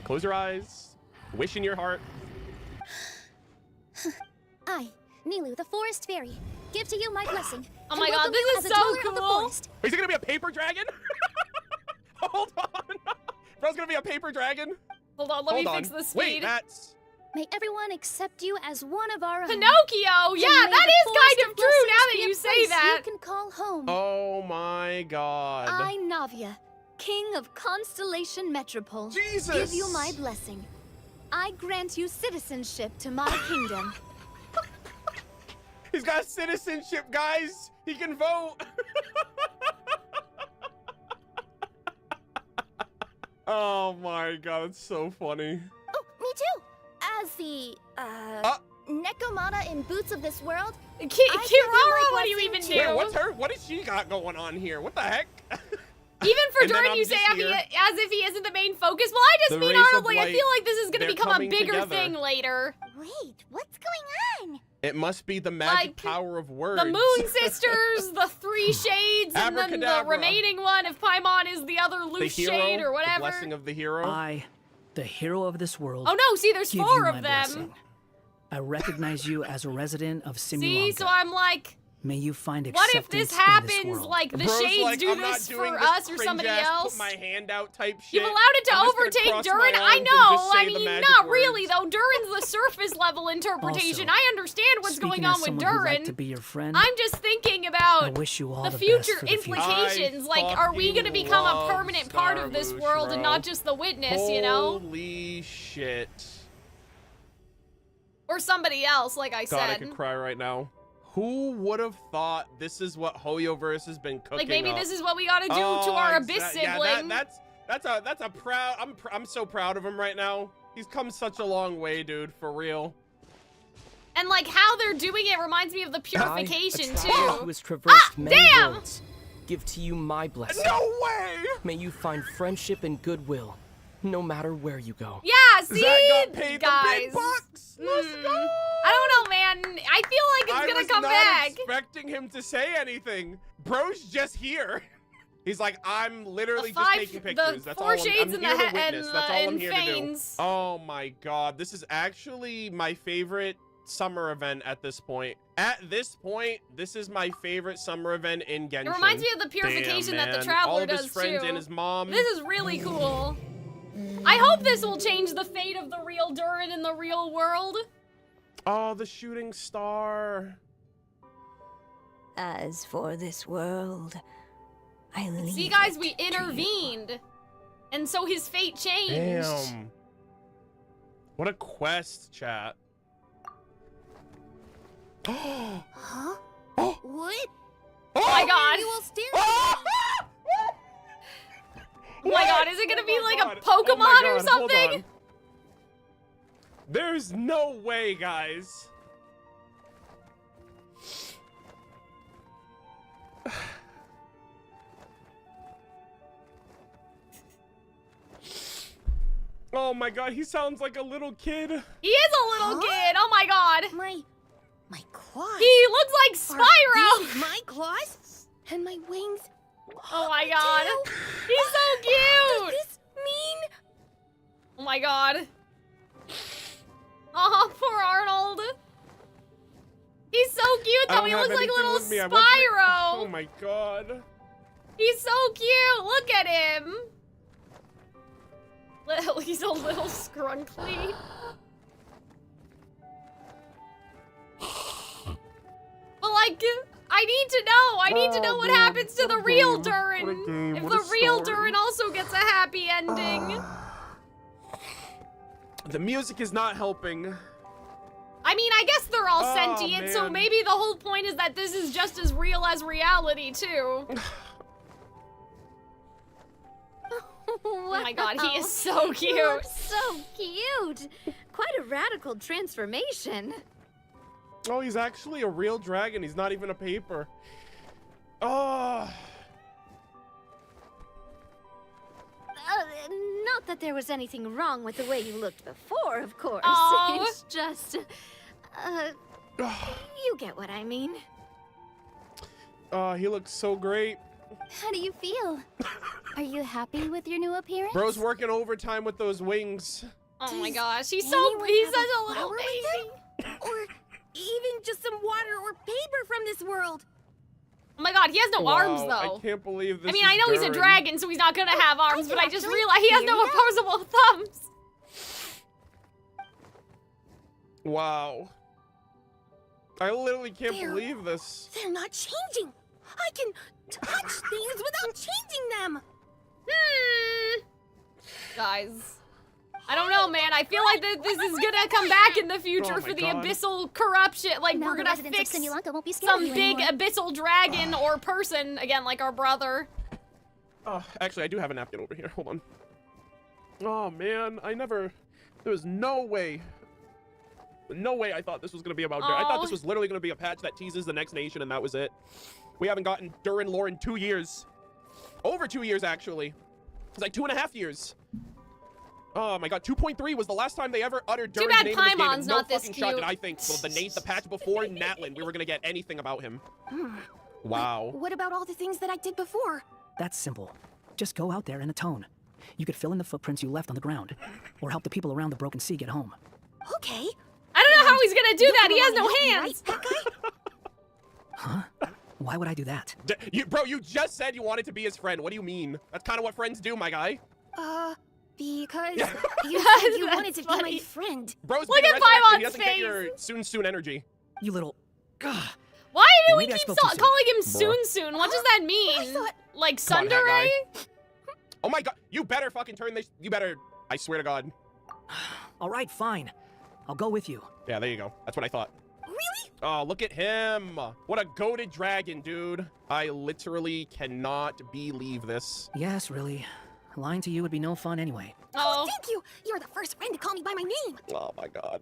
Close your eyes. Wish in your heart. I, Nilu, the forest fairy, give to you my blessing. Oh and my god, welcome this you is as a so dweller of the cool. forest. Is it gonna be a paper dragon? Hold on. Bro's gonna be a paper dragon? Hold on, let me fix the speed. Wait, that's... May everyone accept you as one of our own. Pinocchio! Yeah, And may that the is forest kind of true blessings now that be a you say place that. You can call home. Oh my god. I, Navia, King of Constellation Metropole, Jesus! give you my blessing. I grant you citizenship to my kingdom. He's got citizenship, guys! He can vote! Oh my god, it's so funny. Oh, me too. As the, Nekomata in Boots of this world, Kirara, what do you even do? Wait, what's her? What does she got going on here? What the heck? Even for And then Durin, I'm you say just as here. if he isn't the main focus. Well, I just The mean race of honestly, I light, feel like this is gonna they're become a coming bigger together. thing later. Wait, what's going on? It must be the magic Like, power of words. The Moon Sisters, the Three Shades, and then the Abracadabra. remaining one, if Paimon is the other The loose hero, shade or the whatever. blessing of the hero. I, the hero of this world. Oh no, see, there's give 4 you of my them. blessing. I recognize you as a resident of Simulanka. See, so I'm like, May you find what acceptance if this in happens, world. like, the Bro's Shades like, do I'm not this doing for this us or somebody cringe-ass else? Put my hand out type shit. You've allowed it to I'm just gonna overtake cross my Durin. I arms and know. just say I the mean, magic not words. really though. Durin's the surface level interpretation. Also, I understand what's going Speaking on as with someone who'd like Durin. to be your friend, I'm just thinking I about wish you all the the future best for the future. implications. Like, are we gonna become a permanent part of this world and not just the witness? You know, Holy shit. or somebody else? Like I God, I said. could cry right now. Who would have thought this is what Hoyoverse has been cooking Like maybe up? this is what we gotta do to our Abyss Yeah, sibling. that's a proud. I'm so proud of him right now. He's come such a long way, dude. For real. And like how they're doing it reminds me of the purification too. Who has traversed many damn! worlds, give to you my blessing. No way! May you find friendship and goodwill, no matter where you go. Yeah, see, Zach got paid guys. the big bucks. Let's go. I don't know, man. I feel like it's I gonna was come not back. expecting him to say anything. Bro's just here. He's like, I'm literally The just five- taking the pictures. That's 4 all I'm shades in here the to witness. That's all I'm and here Fanes. to do. Oh my god, this is actually my favorite summer event at this point. At this point, this is my favorite summer event in Genshin. It reminds me of the purification Damn, that the man. Traveler all of does his friends too. and his mom. This is really cool. I hope this will change the fate of the real Durin in the real world. Oh, the shooting star. As for this world, I leave See, guys, it we to you. intervened. And so his fate changed. Damn. What a quest, chat. Huh? What? Oh my god. You all staring Oh my god, is it gonna be like God. a Pokemon Oh my or God, hold something? on. There's no way, guys. Oh my god, he sounds like a little kid. He is a little kid. Oh my god. My claws. He looks like Are Spyro. these my claws? And my wings? Oh my god. He's so cute. Does this mean? Oh my god. Oh, poor Arnold. He's so cute I though. don't He have looks like anything little with me. I Spyro. wasn't- Oh my god. He's so cute. Look at him. He's a little scrunkly. But like, I need to know. I need to know what happens to the real Durin. If the real Durin also gets a happy ending. The music is not helping. I mean, I guess they're all Oh, sentient, so man. maybe the whole point is that this is just as real as reality, too. Oh my god, he is so cute. You look so cute. Quite a radical transformation. Oh, he's actually a real dragon. He's not even a paper. Oh. Not that there was anything wrong with the way you looked before, of course. Aw. It's just, you get what I mean. Oh, he looks so great. How do you feel? Are you happy with your new appearance? Bro's working overtime with those wings. Oh my gosh, he's anyone he's have such a a little flower baby. with them? Or even just some water or paper from this world? Oh my god, he has no arms Wow, though. I can't believe this. I mean, I know he's a Durin. dragon, so he's not gonna have arms, but I just actually realized he has hear no that. opposable thumbs. Wow. I literally can't They're- believe this. They're not changing. I can touch things without changing them. Guys, I don't know, man. I feel like that this is gonna come back in the future Oh for my the God. abyssal corruption. Like, Now we're the gonna residents fix of Simulanka won't be scared some of you big anymore. abyssal dragon or person, again, like our brother. Oh, actually, I do have a napkin over here. Hold on. Oh man, there was no way. No way I thought this was gonna be about Durin. I thought this was literally gonna be a patch that teases the next nation, and that was it. We haven't gotten Durin lore in 2 years. Over 2 years, actually. It's like 2.5 years. Oh my god, 2.3 was the last time they ever uttered Durin's bad name in this game. Paimon's And no not this fucking shot did cute. I think the patch before Natlan we were gonna get anything about him. Wow. What about all the things that I did before? That's simple. Just go out there and atone. You could fill in the footprints you left on the ground, or help the people around the broken sea get home. Okay. I don't know how he's gonna do You're that. gonna He has wanna no help me, hands. right, that guy? Huh? Why would I do that? Bro, you just said you wanted to be his friend. What do you mean? That's kind of what friends do, my guy. Because you said you wanted to be funny. my friend. Bro's Look been at resurrected. He Paimon's doesn't get face. your soon energy. You little... Gah. Why do Well, we maybe I keep spoke too soon. calling him Bro. Soon? What does that mean? Like Come on, hat Sundere? guy. Oh my god, you better fucking turn this. You better. I swear to God. All right, fine. I'll go with you. Yeah, there you go. That's what I thought. Really? Oh, look at him. What a goated dragon, dude. I literally cannot believe this. Yes, really. Lying to you would be no fun anyway. Oh, thank you. You're the first friend to call me by my name. Oh my god.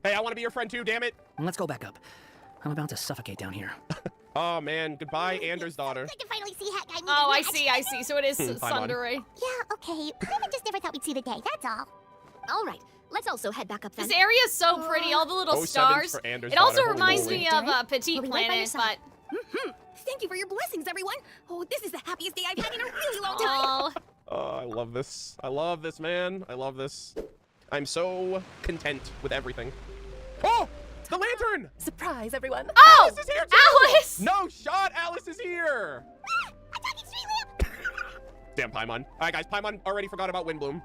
Hey, I want to be your friend too, damn it. Let's go back up. I'm about to suffocate down here. Oh man, goodbye, Anders' daughter. Good to finally see Hat Guy. Oh, I see. So it is Paimon. Sundere. Yeah, okay. I just never thought we'd see the day, that's all. All right, let's also head back up then. This area is so pretty, all the little 07 stars. for Anders' It also daughter. reminds Holy me of Petite I'll be right by your Planet, side. but... Thank you for your blessings, everyone. Oh, this is the happiest day I've had in a really long time. Oh, I love this. I love this, man. I love this. I'm so content with everything. Oh, the lantern! Surprise, everyone. Oh! Alice is here too! Alice! No shot, Alice is here! Damn, Paimon. All right, guys, Paimon already forgot about Windbloom.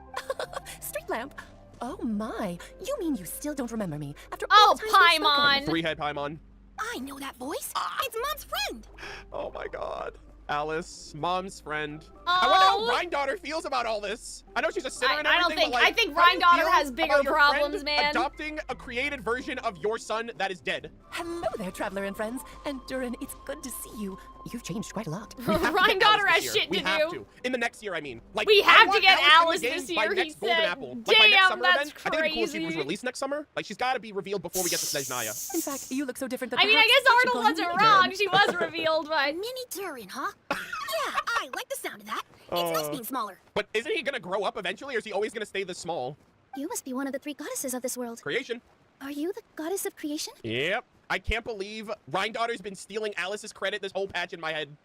Street lamp. Oh my. You mean you still don't remember me after all Oh, the times we've spoken? Paimon. Three-head Paimon. I know that voice. It's Mom's friend. Oh my god. Alice, Mom's friend. I wonder how Oh. Rhine-daughter feels about all this. I know she's a sinner and I don't everything, think- but like, I think how do you Rhine-daughter feel has bigger about your problems, friend man. adopting a created version of your son that is dead? Hello there, traveler and friends. And Durin, it's good to see you. You've changed quite a lot. We have to get Rhine-daughter Alice has this year. shit We to have do. to. In the next year, I mean. Like, We I have to want get Alice Alice in the game this by year, he next Golden said. Apple. Like, by next Damn, summer that's event. I think it'd be cool if she was crazy. released next summer. Like, she's got to be revealed before we get to Snezhnaya. In fact, you look so different that I mean, I perhaps guess should Arnold call you wasn't Mini wrong. Durin. She was revealed, but... Mini Durin, huh? Yeah, I like the sound of that. It's nice being smaller. But isn't he gonna grow up eventually, or is he always gonna stay this small? You must be one of the 3 goddesses of this world. Creation. Are you the goddess of creation? Yep. I can't believe Rhine-daughter's been stealing Alice's credit this whole patch in my head.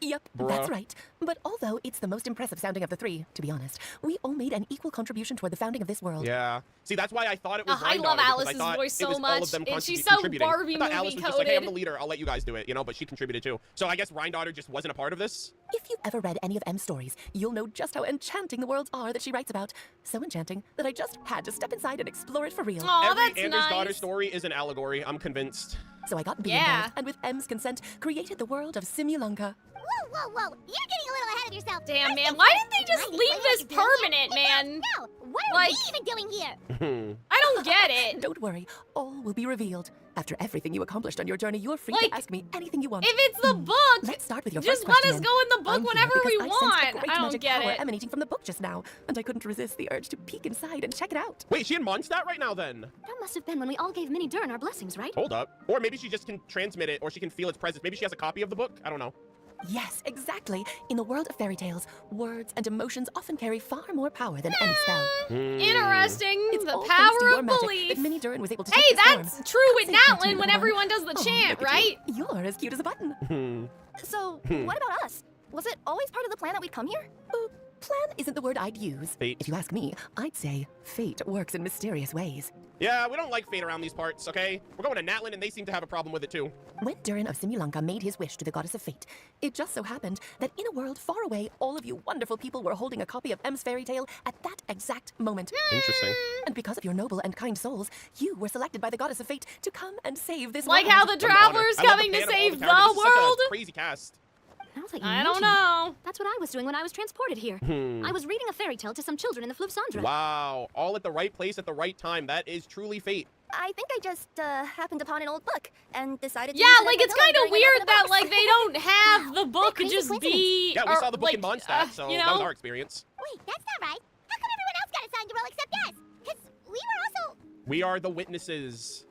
Yep, Bruh. that's right. But although it's the most impressive sounding of the 3, to be honest, we all made an equal contribution toward the founding of this world. Yeah. See, that's why I thought it was I love Rhine-daughter, because Alice's I thought voice it so was all much. of them And she's so contributing. Barbie I thought Alice was just like, hey, I'm the leader, I'll let you guys do it, you know, but she contributed too. So I guess Rhine-daughter just wasn't a part of this? If you've ever read any of M's stories, you'll know just how enchanting the worlds are that she writes about. So enchanting that I just had to step inside and explore it for real. Every Anders daughter story is an allegory, I'm convinced. So I got B Yeah. involved, and with M's consent, created the world of Simulanka. Whoa, whoa, whoa. You're getting a little ahead of yourself. Damn, man. Why didn't they just leave this permanent, man? No, what are Like- we even doing here? I don't get it. Don't worry, all will be revealed. After everything you accomplished on your journey, you're free Like, to ask me anything you want. If it's the book, Let's start with your just first let question, us then. go in the book I'm here whenever because we I sensed a want. great I don't magic get power it. emanating from the book just now, and I couldn't resist the urge to peek inside and check it out. Wait, she in Mondstadt right now then? That must have been when we all gave Mini Durin our blessings, right? Hold up. Or maybe she just can transmit it, or she can feel its presence. Maybe she has a copy of the book? I don't know. Yes, exactly. In the world of fairy tales, words and emotions often carry far more power than any spell. Interesting. It's The all thanks to power your of magic belief. that Mini Durin was able to Hey, take this form. that's true with Say thank you Natlin to when everyone. everyone does the Oh, chant, look at right? you. You're as cute as a button. So, what about us? Was it always part of the plan that we'd come here? Plan isn't the word I'd use. Fate. If you ask me, I'd say fate works in mysterious ways. Yeah, we don't like fate around these parts, okay? We're going to Natlin, and they seem to have a problem with it too. When Durin of Simulanka made his wish to the goddess of fate, it just so happened that in a world far away, all of you wonderful people were holding a copy of M's fairy tale at that exact moment. Interesting. And because of your noble and kind souls, you were selected by the goddess of fate to come and save this Like world. how the traveler's I love coming the to fan of all save the characters. This is world? such a crazy cast. Now that you I don't mention it, know. That's what I was doing when I was transported here. Hmm. I was reading a fairy tale to some children in the Fleuve Cendre. Wow, all at the right place at the right time. That is truly fate. I think I just happened upon an old book and decided to Yeah, use it as like my it's pillow kind of during a nap weird in the that box. like they don't have the book crazy just be. Yeah, we or, saw the book like, in Mondstadt, so you that was know? our experience. Wait, that's not right. How come everyone else got assigned a role except us? Because we were also... We are the witnesses.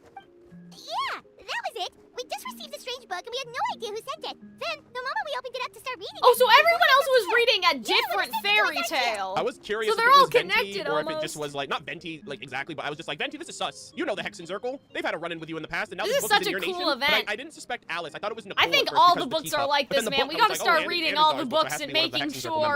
Yeah, that was it. We just received a strange book and we had no idea who sent it. Then, the moment we opened it up to start reading Oh, it, so we everyone found else was it. reading a Yeah, different we fairy just didn't tale. I was curious So if they're it all was Venti connected or if it just almost. was like, not Venti, like exactly, but I was just like, Venti, this is sus. You know the Hexen Circle. They've had a run-in with you in the past, and now This this is book is such in a your cool nation. But event. I didn't suspect Alice. I thought it was Nicole I think at first all because the of books are teacup. like But this, then the man. book, We I gotta was like, start oh, reading Anders all the Daughter's book, so it books has to and be one of the making Hexen Circle sure.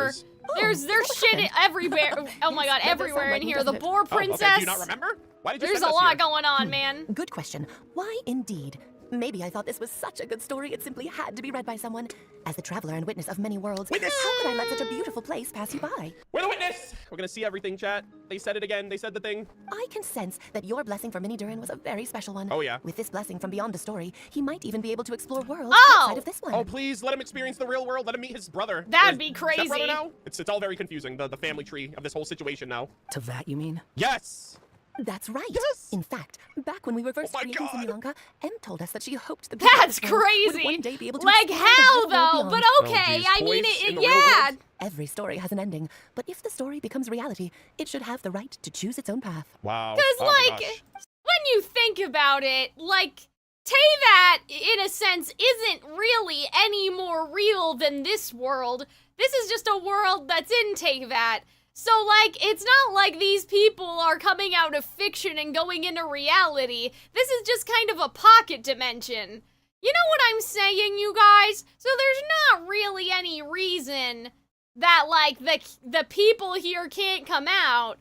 members. There's shit everywhere. Oh my god, That does sound everywhere like in me, here. The doesn't it? boar Oh, okay. princess. Do you not remember? Why did you There's send a us lot here? going on, man. Good question. Why indeed? Maybe I thought this was such a good story it simply had to be read by someone. As the traveler and witness of many worlds, how could I let such a beautiful place pass you by? We're the witness! We're gonna see everything, chat. They said it again. They said the thing. I can sense that your blessing for Mini Durin was a very special one. Oh, yeah. With this blessing from beyond the story, he might even be able to explore worlds Oh! outside of this one. Oh, please, let him experience the real world. Let him meet his brother. That'd Or be his crazy. stepbrother now? It's all very confusing, the family tree of this whole situation now. To that, you mean? Yes! That's right. Yes! In fact, back when we were first Oh my creating God. Simulanka, Em told us that she hoped the That's people would crazy. one day be able to Like explore the how whole world though? But beyond. okay, geez, I mean toys in it. the real Yeah. world? Every story has an ending, but if the story becomes reality, it should have the right to choose its own path. Wow. Because, Oh my like, gosh. when you think about it, like, Teyvat, in a sense, isn't really any more real than this world. This is just a world that's in Teyvat. So, like, it's not like these people are coming out of fiction and going into reality. This is just kind of a pocket dimension. You know what I'm saying, you guys? So there's not really any reason that, like, the people here can't come out.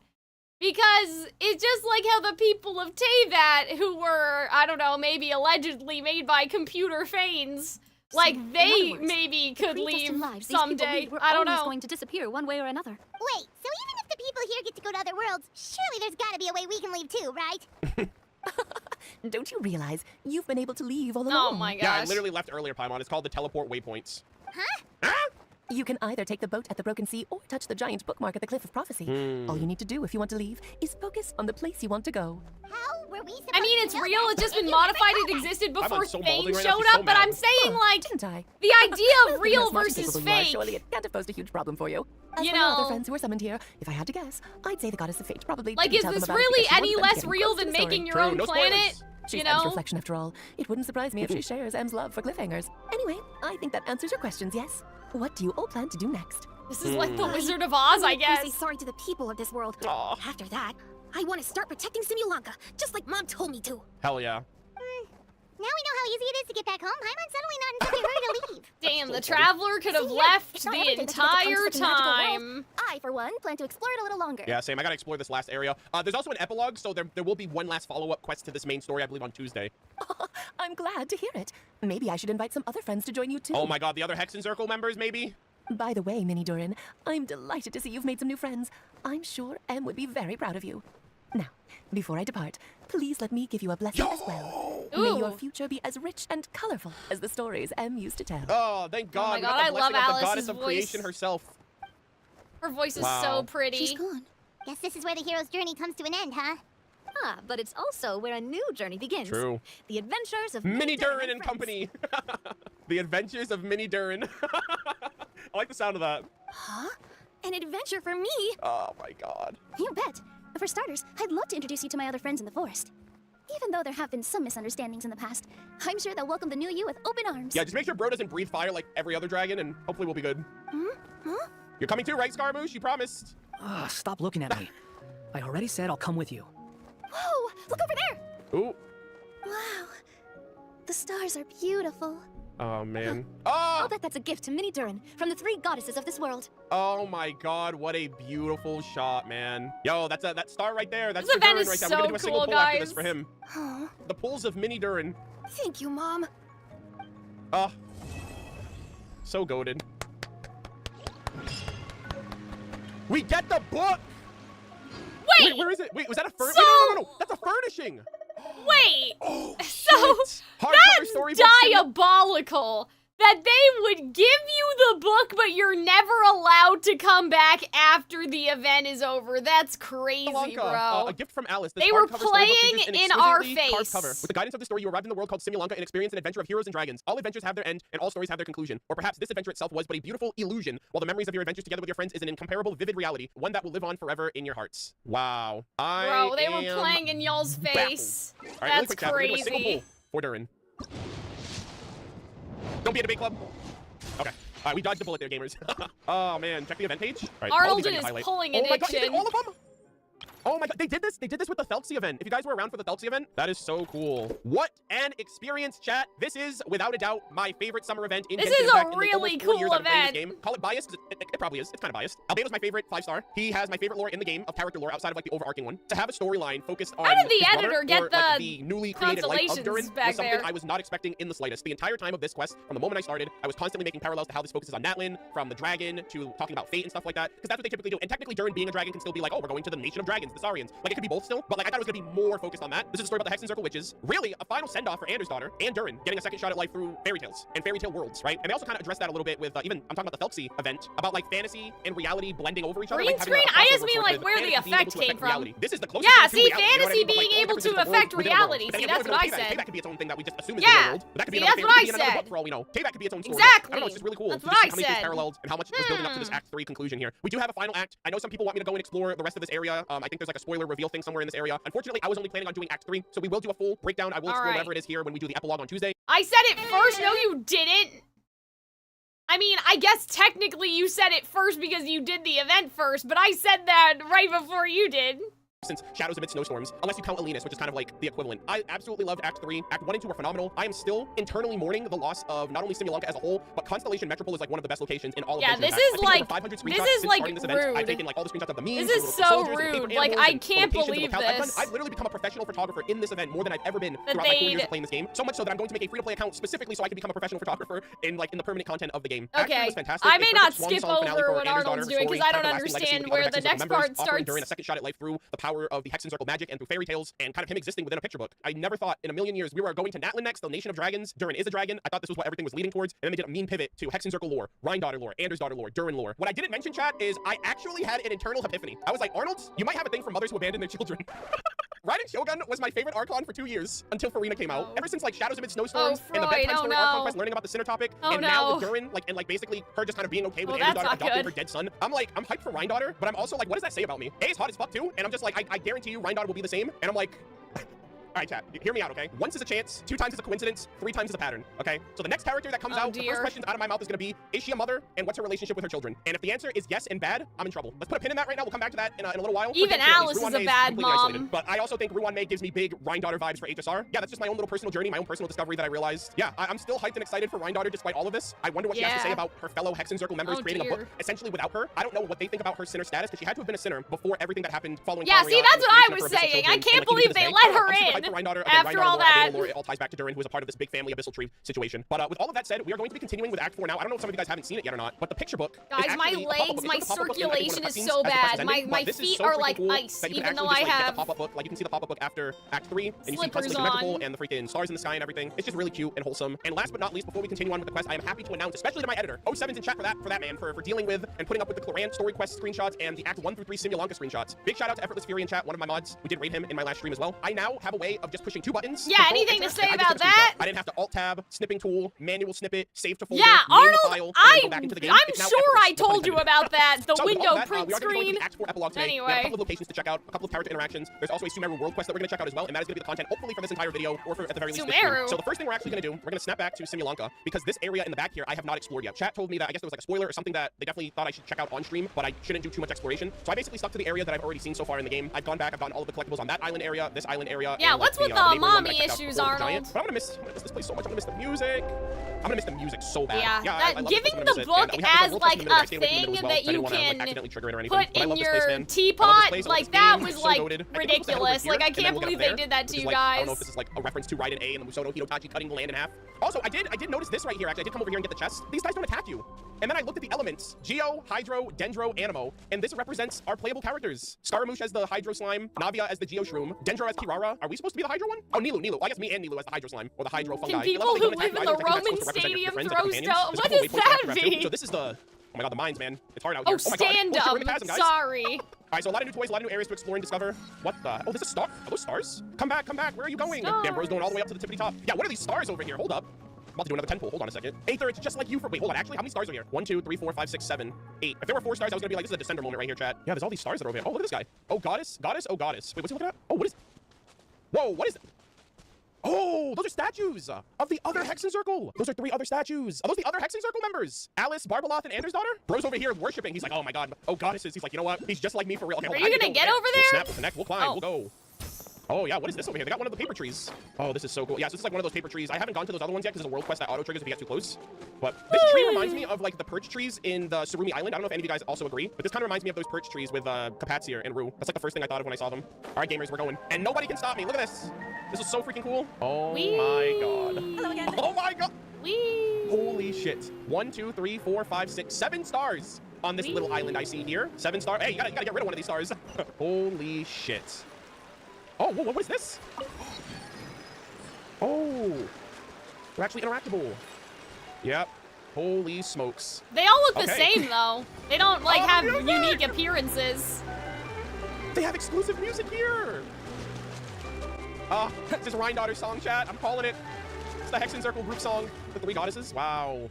Because it's just like how the people of Teyvat, who were, I don't know, maybe allegedly made by computer fiends, like, So, they in other words, maybe the could predestined leave lives these people someday. lead were I don't always know. going to disappear one way or another. Wait, so even if the people here get to go to other worlds, surely there's gotta be a way we can leave too, right? Don't you realize you've been able to leave all alone? Oh my gosh. Yeah, I literally left earlier, Paimon. It's called the teleport waypoints. You can either take the boat at the Broken Sea or touch the giant bookmark at the Cliff of Prophecy. All you need to do if you want to leave is focus on the place you want to go. How were we supposed I mean, it's real. It's just been modified. It existed before so Thane balding right now, showed she's so up. But mad. I'm saying, like, Didn't I? the idea of real Given as much versus capable you are, fake. surely it can't have posed a huge problem for you. As You for your other know- friends who are summoned here, if I had to guess, I'd say the goddess of fate probably Like, didn't is tell them this about it really because she any wanted them to less get real close to than the story. making your own no planet? spoilers. She's You M's know? reflection after all. It wouldn't surprise me if she shares M's love for cliffhangers. Anyway, I think that answers your questions, yes? What do you all plan to do next? This is like the Wizard of Oz, I Say guess. sorry to the people of this world. Aw. After that, I want to start protecting Simulanka, just like Mom told me to. Hell yeah. Now we know how easy it is to get back home. Paimon's suddenly not in such a hurry to leave. Damn, the Traveler could have left It's not the everything that you get entire to come to such a magical time. world. I, for one, plan to explore it a little longer. Yeah, same. I gotta explore this last area. There's also an epilogue, so there will be one last follow-up quest to this main story, I believe, on Tuesday. I'm glad to hear it. Maybe I should invite some other friends to join you too. Oh my god, the other Hexen Circle members, maybe? By the way, Mini Durin, I'm delighted to see you've made some new friends. I'm sure Em would be very proud of you. Now, before I depart, please let me give you a blessing as well. May your Ooh. future be as rich and colorful as the stories Em used to tell. Oh, thank God. my We God, got the I love blessing of the Alice's goddess of voice. creation herself. Her voice is Wow. so pretty. She's gone. Guess this is where the hero's journey comes to an end, huh? Ah, but it's also where a new journey begins. True. The adventures of Mini Durin and friends. company. The adventures of Mini Durin. I like the sound of that. Huh? An adventure for me? Oh my god. You bet. For starters, I'd love to introduce you to my other friends in the forest. Even though there have been some misunderstandings in the past, I'm sure they'll welcome the new you with open arms. Yeah, just make sure Bro doesn't breathe fire like every other dragon, and hopefully we'll be good. Huh? You're coming too, right, Scaramouche? You promised. Stop looking at me. I already said I'll come with you. Whoa! Look over there! Ooh. Wow. The stars are beautiful. Oh, man. I'll bet that's a gift to Mini Durin from the three goddesses of this world. Oh my god, what a beautiful shot, man. Yo, that's that star right there. That's This for event Durin is right there. so We're gonna do a single cool, pull after this guys. for him. Oh, The pulls of Mini Durin. Thank you, Mom. So goated. We get the book! Wait! Where is it? Wait, was that a furnish? So- No. That's a furnishing. Wait! Oh, So, Hardcover that's storybook diabolical! That they would give you the book, but you're never allowed to come back after the event is over. That's crazy, Simulanka, bro. a gift from Alice. This They were hardcover storybook features playing an in our exquisitely carved face. cover. With the guidance of the story, you arrived in the world called Simulanka and experience an adventure of heroes and dragons. All adventures have their end, and all stories have their conclusion. Or perhaps this adventure itself was but a beautiful illusion, while the memories of your adventures together with your friends is an incomparable, vivid reality, one that will live on forever in your hearts. Wow. Bro, they were am playing in y'all's baffled. face. All right, really That's quick chat. We're gonna do a single crazy. pull for Durin. Don't be a debate club. Okay. All right, we dodged a bullet there, gamers. Oh man, check the event page. All right, all these I Arnoldon need to is highlight. pulling Oh my god, he did addiction. all of them? Oh my god, they did this with the Calxiyn event. If you guys were around for the Calxiyn event, that is so cool. What an experience, chat. This is, without a doubt, my favorite summer event in This Genshin is a Impact in the really almost 4 years cool I've been playing this event. game. Call it biased, 'cause it probably is. It's kind of biased. Albedo's my favorite 5-star. He has my favorite lore in the game of character lore outside of like the overarching one. To have a storyline focused on How did the his brother editor get or, like, the the newly created life of constellations Durin back was something there? I was not expecting in the slightest. The entire time of this quest, from the moment I started, I was constantly making parallels to how this focuses on Natlin, from the dragon to talking about fate and stuff like that, because that's what they typically do. And technically, Durin being a dragon can still be like, oh, we're going to the nation of dragons, the Saurians. Like, it could be both still, but like I thought it was gonna be more focused on that. This is a story about the Hexen Circle witches. Really, a final send-off for Anders' daughter and Durin getting a second shot at life through fairy tales and fairy tale worlds, right? And they also kind of address that a little bit with even I'm talking about the Calxiyn event about like fantasy and reality blending over each other. Green like, having a screen? I just crossover mean sort like with where the fantasy being able effect to came affect from. reality. This is the closest Yeah, thing to see, reality, you know what I fantasy mean? But, like, being all able different to is a world affect within a world. reality. But then See, again, that's we what don't I know Payback. said. Payback could be its own thing that we just assume is Yeah. in the world. But that could be See, another that's what I could be another book said. for all we know. Payback could be its own story. Exactly. I don't know, it's just really cool. That's to what just I how many things said. paralleled and how much was building up to this Act 3 conclusion here. We do have a final act. I know some people want me to go and explore the rest of this area. I think there's like a spoiler reveal thing somewhere in this area. Unfortunately, I was only planning on doing Act 3, so we will do a full breakdown. I will explore Alright. whatever it is here when we do the epilogue on Tuesday. I said it first. No, you didn't. I mean, I guess technically you said it first because you did the event first, but I said that right before you did. Since Shadows Amidst Snowstorms, unless you count Alenus, which is kind of like the equivalent. I absolutely loved Act 3. Act 1 and 2 were phenomenal. I am still internally mourning the loss of not only Simulanka as a whole, but Constellation Metropole is like one of the best locations in all of Yeah, Genshin this Impact. is I think like- over 500 this screenshots is since like starting this event. I've rude. taken like all the screenshots of the memes. This is the so soldiers, the rude. paper Like, animals, I the can't locations, the believe locales. this. I've literally become a professional photographer in this event more than I've ever been That throughout my 4 years they'd- of playing this game. So much so that I'm going to make a free-to-play account specifically so I can become a professional photographer in the permanent content of the game. Act 3 Okay, was fantastic. I A may perfect not swan skip song finale over for what Anders' Arnold's daughter, doing story, because I kind don't of a lasting legacy understand with the where other the Hexen Circle next members, part offering starts. Durin a second shot at life through the power power of the Hexen Circle magic and through fairy tales and kind of him existing within a picture book. I never thought in a million years we were going to Natlin next, the Nation of Dragons. Durin is a dragon. I thought this was what everything was leading towards, and then they did a mean pivot to Hexen Circle lore, Rhine-daughter lore, Anders daughter lore, Durin lore. What I didn't mention, chat, is I actually had an internal epiphany. I was like, Arnold, you might have a thing for mothers who abandon their children. Riding Shogun was my favorite Archon for 2 years until Farina came out. Ever since like Shadows Amidst Snowstorms and the bedtime story Archon quest, learning about the Sinner topic, and now with Durin, like basically her just kind of being okay with Anders daughter adopting her dead son. I'm hyped for Rhine-daughter, but I'm also like, what does that say about me? A is hot as fuck too, and I'm just like, I guarantee you Rhine-daughter will be the same, and I'm like, all right, chat, hear me out, okay? Once is a chance, 2 times is a coincidence, 3 times is a pattern, okay? So the next character that comes out, the first question out of my mouth is gonna be, is she a mother, and what's her relationship with her children? And if the answer is yes and bad, I'm in trouble. Let's put a pin in that right now. We'll come back to that in a little while. Even Alice is a bad mom. Isolated. But I also think Ruan Mei gives me big Rhine-daughter vibes for HSR. Yeah, that's just my own little personal journey, my own personal discovery that I realized. Yeah, I'm still hyped and excited for Rhine-daughter despite all of this. I wonder what she has to say about her fellow Hexen Circle members creating a book essentially without her. I don't know what they think about her sinner status, because she had to have been a sinner before everything that happened following. Yeah, see, that's what I was saying. I can't believe they let her in after all that. It all ties back to Durin, who is a part of this big family abyssal tree situation. But with all of that said, we are going to be continuing with Act 4 now. I don't know if some of you guys haven't seen it yet or not, but the picture book. Guys, my legs, my circulation is so bad. My feet are like ice, even though I have pop-up book. Like you can see the pop-up book after Act 3, and you see constantly symmetrical and the freaking stars in the sky and everything. It's just really cute and wholesome. And last but not least, before we continue on with the quest, I am happy to announce, especially to my editor, 07's in chat for that man, for dealing with and putting up with the Cloran story quest screenshots and the Act 1 through 3 Simulanka screenshots. Big shout out to Effortless Fury in chat, one of my mods. We did raid him in my last stream as well. I now have a way of just pushing 2 buttons. Yeah, anything to say about that? I didn't have to alt-tab, snipping tool, manual snippet, save to folder, yeah, Arnold, go back into the game. I'm sure I told you about that, the window print screen. Act 4 epilogue today. Anyway. We have a couple of locations to check out, a couple of character interactions. There's also a Sumeru world quest that we're going to check out as well, and that is going to be the content hopefully for this entire video, or for at the very least this stream. So the first thing we're actually going to do, we're going to snap back to Simulanka, because this area in the back here I have not explored yet. Chat told me that I guess there was like a spoiler or something that they definitely thought I should check out on stream, but I shouldn't do too much exploration. So I basically stuck to the area that I've already seen so far in the game. I've gone back, I've gotten all of the collectibles on that island area, this island area. Yeah, and, what's with the mommy issues, Arnold? But I'm gonna miss this place so much. I'm gonna miss the music. I'm gonna miss the music so bad. Yeah, I giving the book as like a thing that you can put in your teapot, like that was like ridiculous. Like I can't believe they did that to you guys. I don't know if this is like a reference to Raiden A and the Musono Hitotachi cutting the land in half. Also, I did notice this right here. Actually, I did come over here and get the chest. These guys don't attack you. And then I looked at the elements: Geo, Hydro, Dendro, Animo, and this represents our playable characters. Scaramouche as the Hydro Slime, Navia as the Geo Shroom, Dendro as Kirara. Are we supposed to be the Hydro one? Oh, Nilu. Well, I guess me and Nilu as the Hydro Slime, or the Hydro Fungi. Can people who live in the Roman Stadium throw stone? What does that mean? So this is the... Oh my god, the mines, man. It's hard out here. Oh, stand up. Sorry. Alright, so a lot of new toys, a lot of new areas to explore and discover. What the? Oh, this is star. Are those stars? Come back. Where are you going? Damn, bro's going all the way up to the tippity top. Yeah, what are these stars over here? Hold up. I'm about to do another 10 pull. Hold on a second. Aether, it's just like you for... Wait, hold on. Actually, how many stars are here? 1, 2, 3, 4, 5, 6, 7, 8. If there were 4 stars, I was gonna be like, this is a descender moment right here, chat. Yeah, there's all these stars that are over here. Oh, look at this guy. Oh, goddess. Oh, goddess. Wait, what's he looking at? Oh, what is... Whoa, what is... Oh, those are statues of the other Hexen Circle. Those are 3 other statues. Are those the other Hexen Circle members? Alice, Barbaloth, and Anders daughter? Bro's over here worshiping. He's like, oh my god. Oh, goddesses. He's like, you know what? He's just like me for real. Okay, are you gonna get over there? We'll snap, we'll connect, we'll climb, we'll go. Oh yeah, what is this over here? They got one of the paper trees. Oh, this is so cool. Yeah, so this is like one of those paper trees. I haven't gone to those other ones yet because it's a world quest that auto triggers if you get too close. But this tree reminds me of like the perch trees in the Surumi Island. I don't know if any of you guys also agree, but this kind of reminds me of those perch trees with Carpathia and Rue. That's like the first thing I thought of when I saw them. All right, gamers, we're going. And nobody can stop me. Look at this. This is so freaking cool. Oh my god. Hello again. Oh my god. Whee. Holy shit. 1, 2, 3, 4, 5, 6, 7 stars on this little island I see here. 7 stars. Hey, you gotta get rid of one of these stars. Holy shit. Oh, whoa, what is this? Oh, they're actually interactable. Yep. Holy smokes. They all look the same though. They don't like have unique appearances. They have exclusive music here. This is Rhine-daughter song, chat. I'm calling it. It's the Hexen Circle group song, the 3 goddesses. Wow.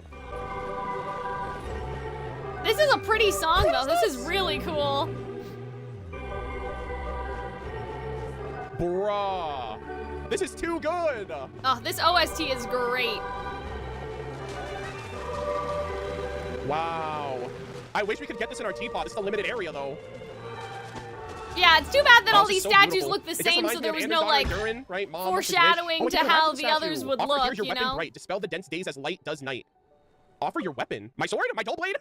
This is a pretty song though. This is really cool. Bruh. This is too good. Oh, this OST is great. Wow. I wish we could get this in our teapot. It's a limited area though. Yeah, it's too bad that all these statues look the same, so there was no like foreshadowing to how the others would look, here's your weapon bright. Dispel the dense days as light does night. Offer your weapon. My sword? My dull blade?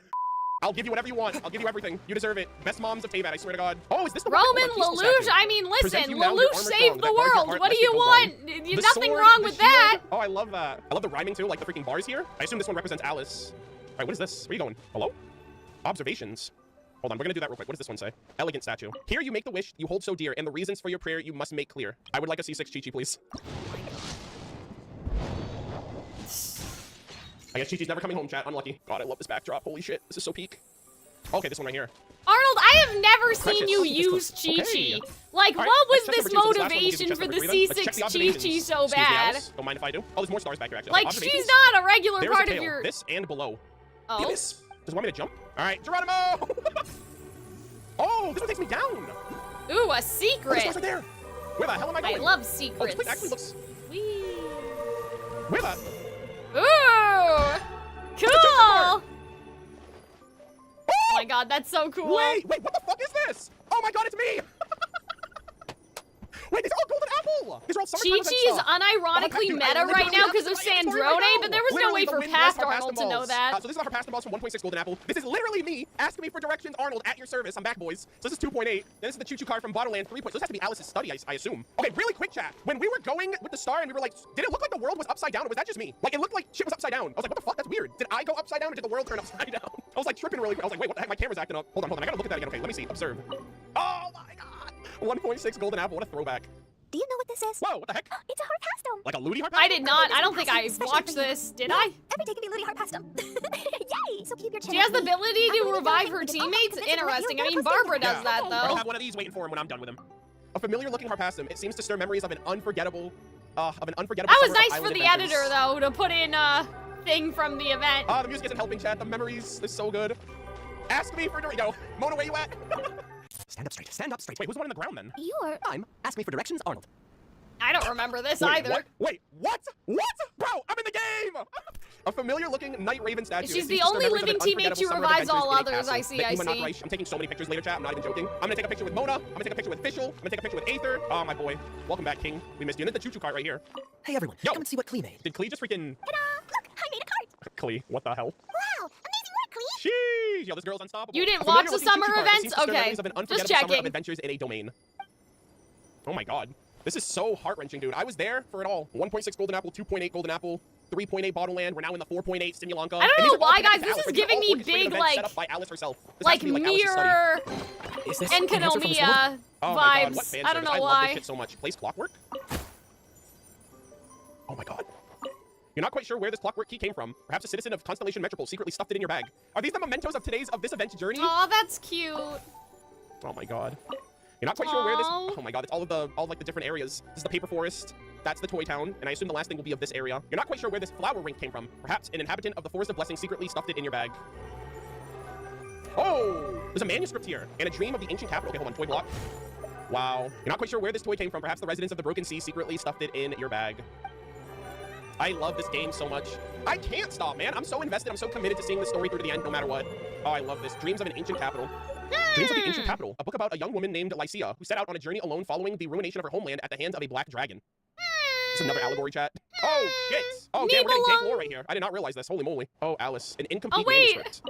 I'll give you whatever you want. I'll give you everything. You deserve it. Best moms of Teyvat, I swear to God. Oh, is this the Roman Lelouch? I mean, listen, Lelouch saved the world. What do you want? Nothing wrong with that. Oh, I love that. I love the rhyming too, like the freaking bars here. I assume this one represents Alice. All right, what is this? Where are you going? Hello? Observations. Hold on, we're gonna do that real quick. What does this one say? Elegant statue. Here you make the wish you hold so dear, and the reasons for your prayer you must make clear. I would like a C6 Chi-Chi, please. I guess Chi-Chi's never coming home, chat. Unlucky. God, I love this backdrop. Holy shit, this is so peak. Okay, this one right here. Arnold, I have never seen you use Chi-Chi. Okay. Like, All right, what was let's this check number 2 since last one we'll give you motivation chest for number the 3 then. Let's check C6 the Chi-Chi observations. so Excuse me, bad? Alice. Don't mind if I do. Oh, there's more stars back here, actually. Like, Observations. she's not a regular There's part a of tail. your... This and below. Oh? This. Does it want me to jump? All right, Geronimo! Oh, this one takes me down. Ooh, a Oh, the secret. stars are there. Where the hell am I going? I love Oh, this secrets. place actually looks... Whee. Where the... Ooh! Cool! Oh my god, that's so cool. Wait, what the fuck is this? Oh my god, it's me! Wait, these are all golden apple! These are all summertime Chi-Chi event is stuff. unironically Dude, meta right now because of Sandrone, but there was no way for past Arnold to know that. So this is our past balls from 1.6 golden apple. This is literally me asking me for directions, Arnold, at your service. I'm back, boys. So this is 2.8. Then this is the choo-choo card from Bottleland 3. So this has to be Alice's study, I assume. Okay, really quick, chat. When we were going with the star and we were like, did it look like the world was upside down, or was that just me? Like, it looked like shit was upside down. I was like, what the fuck? That's weird. Did I go upside down, or did the world turn upside down? I was like tripping really quick. I was like, wait, what the heck? My camera's acting up. Hold on. I gotta look at that again. Okay, let me see. Observe. Oh my god. 1.6 golden apple. What a throwback. Do you know what this is? Whoa, what the heck? It's a harpastum. Like a looty harpastum? I did not. I don't think I watched this. Did I? Every day can be looty harpastum. Yay! So keep your chin. She has the ability to revive her teammates? Interesting. I mean, Barbara does that, I'll though. have one of these waiting for him when I'm done with him. A familiar-looking harpastum. It seems to stir memories of an unforgettable. That was summer of nice for island the adventures. editor, though, to put in a thing from the event. The music isn't helping, chat. The memories is so good. Ask me for Yo, Mona, where you at? Stand up straight. Stand up straight. Wait, who's the one on the ground then? You are. Ask me for directions, Arnold. I don't remember this Wait, either. What? Wait, what? What? Bro, I'm in the game! A familiar-looking night raven statue. She's the only living teammate who revives all others, I see. I'm taking so many pictures later, chat. I'm not even joking. I'm gonna take a picture with Mona. I'm gonna take a picture with Fischl. I'm gonna take a picture with Aether. Oh, my boy. Welcome back, King. We missed you. And then the choo-choo cart right here. Hey, everyone. Yo. Come and see what Klee made. Did Klee just freaking... Ta-da! Look, I made a cart. Klee, what the hell? Wow, amazing work, Klee. Sheesh! Yo, this girl's unstoppable. You didn't A watch the familiar-looking summer choo-choo cart. It events? seems to stir Okay. memories of an Just unforgettable summer of checking. adventures in a domain. Oh my god. This is so heart-wrenching, dude. I was there for it all. 1.6 golden apple, 2.8 golden apple, 3.8 bottle land. We're now in the 4.8 Simulanka. I don't know why, guys. This is giving me big, like, set up by Alice herself. This has like to be, like, Alice's study. mirror Is this and an answer from the sword? Kanomiya Oh my god, what vibes. fan I don't service. know I love this why. shit so much. Place clockwork? Oh my god. You're not quite sure where this clockwork key came from. Perhaps a citizen of Constellation Metropole secretly stuffed it in your bag. Are these the mementos of this event's journey? Oh, that's cute. Oh my god. You're not quite sure where this... Oh my god, it's all like the different areas. This is the paper forest. That's the toy town. And I assume the last thing will be of this area. You're not quite sure where this flower rink came from. Perhaps an inhabitant of the Forest of Blessing secretly stuffed it in your bag. Oh! There's a manuscript here. And a dream of the ancient capital. Okay, hold on. Toy block. Wow. You're not quite sure where this toy came from. Perhaps the residents of the Broken Sea secretly stuffed it in your bag. I love this game so much. I can't stop, man. I'm so invested. I'm so committed to seeing this story through to the end, no matter what. Oh, I love this. Dreams of an ancient capital. Dreams of the Ancient Capital, a book about a young woman named Lycia, who set out on a journey alone following the ruination of her homeland at the hands of a black dragon. This is another allegory, chat. Oh, shit. Oh, damn, we're getting dank lore right here. I did not realize this. Holy moly. Oh, Alice, an incomplete manuscript.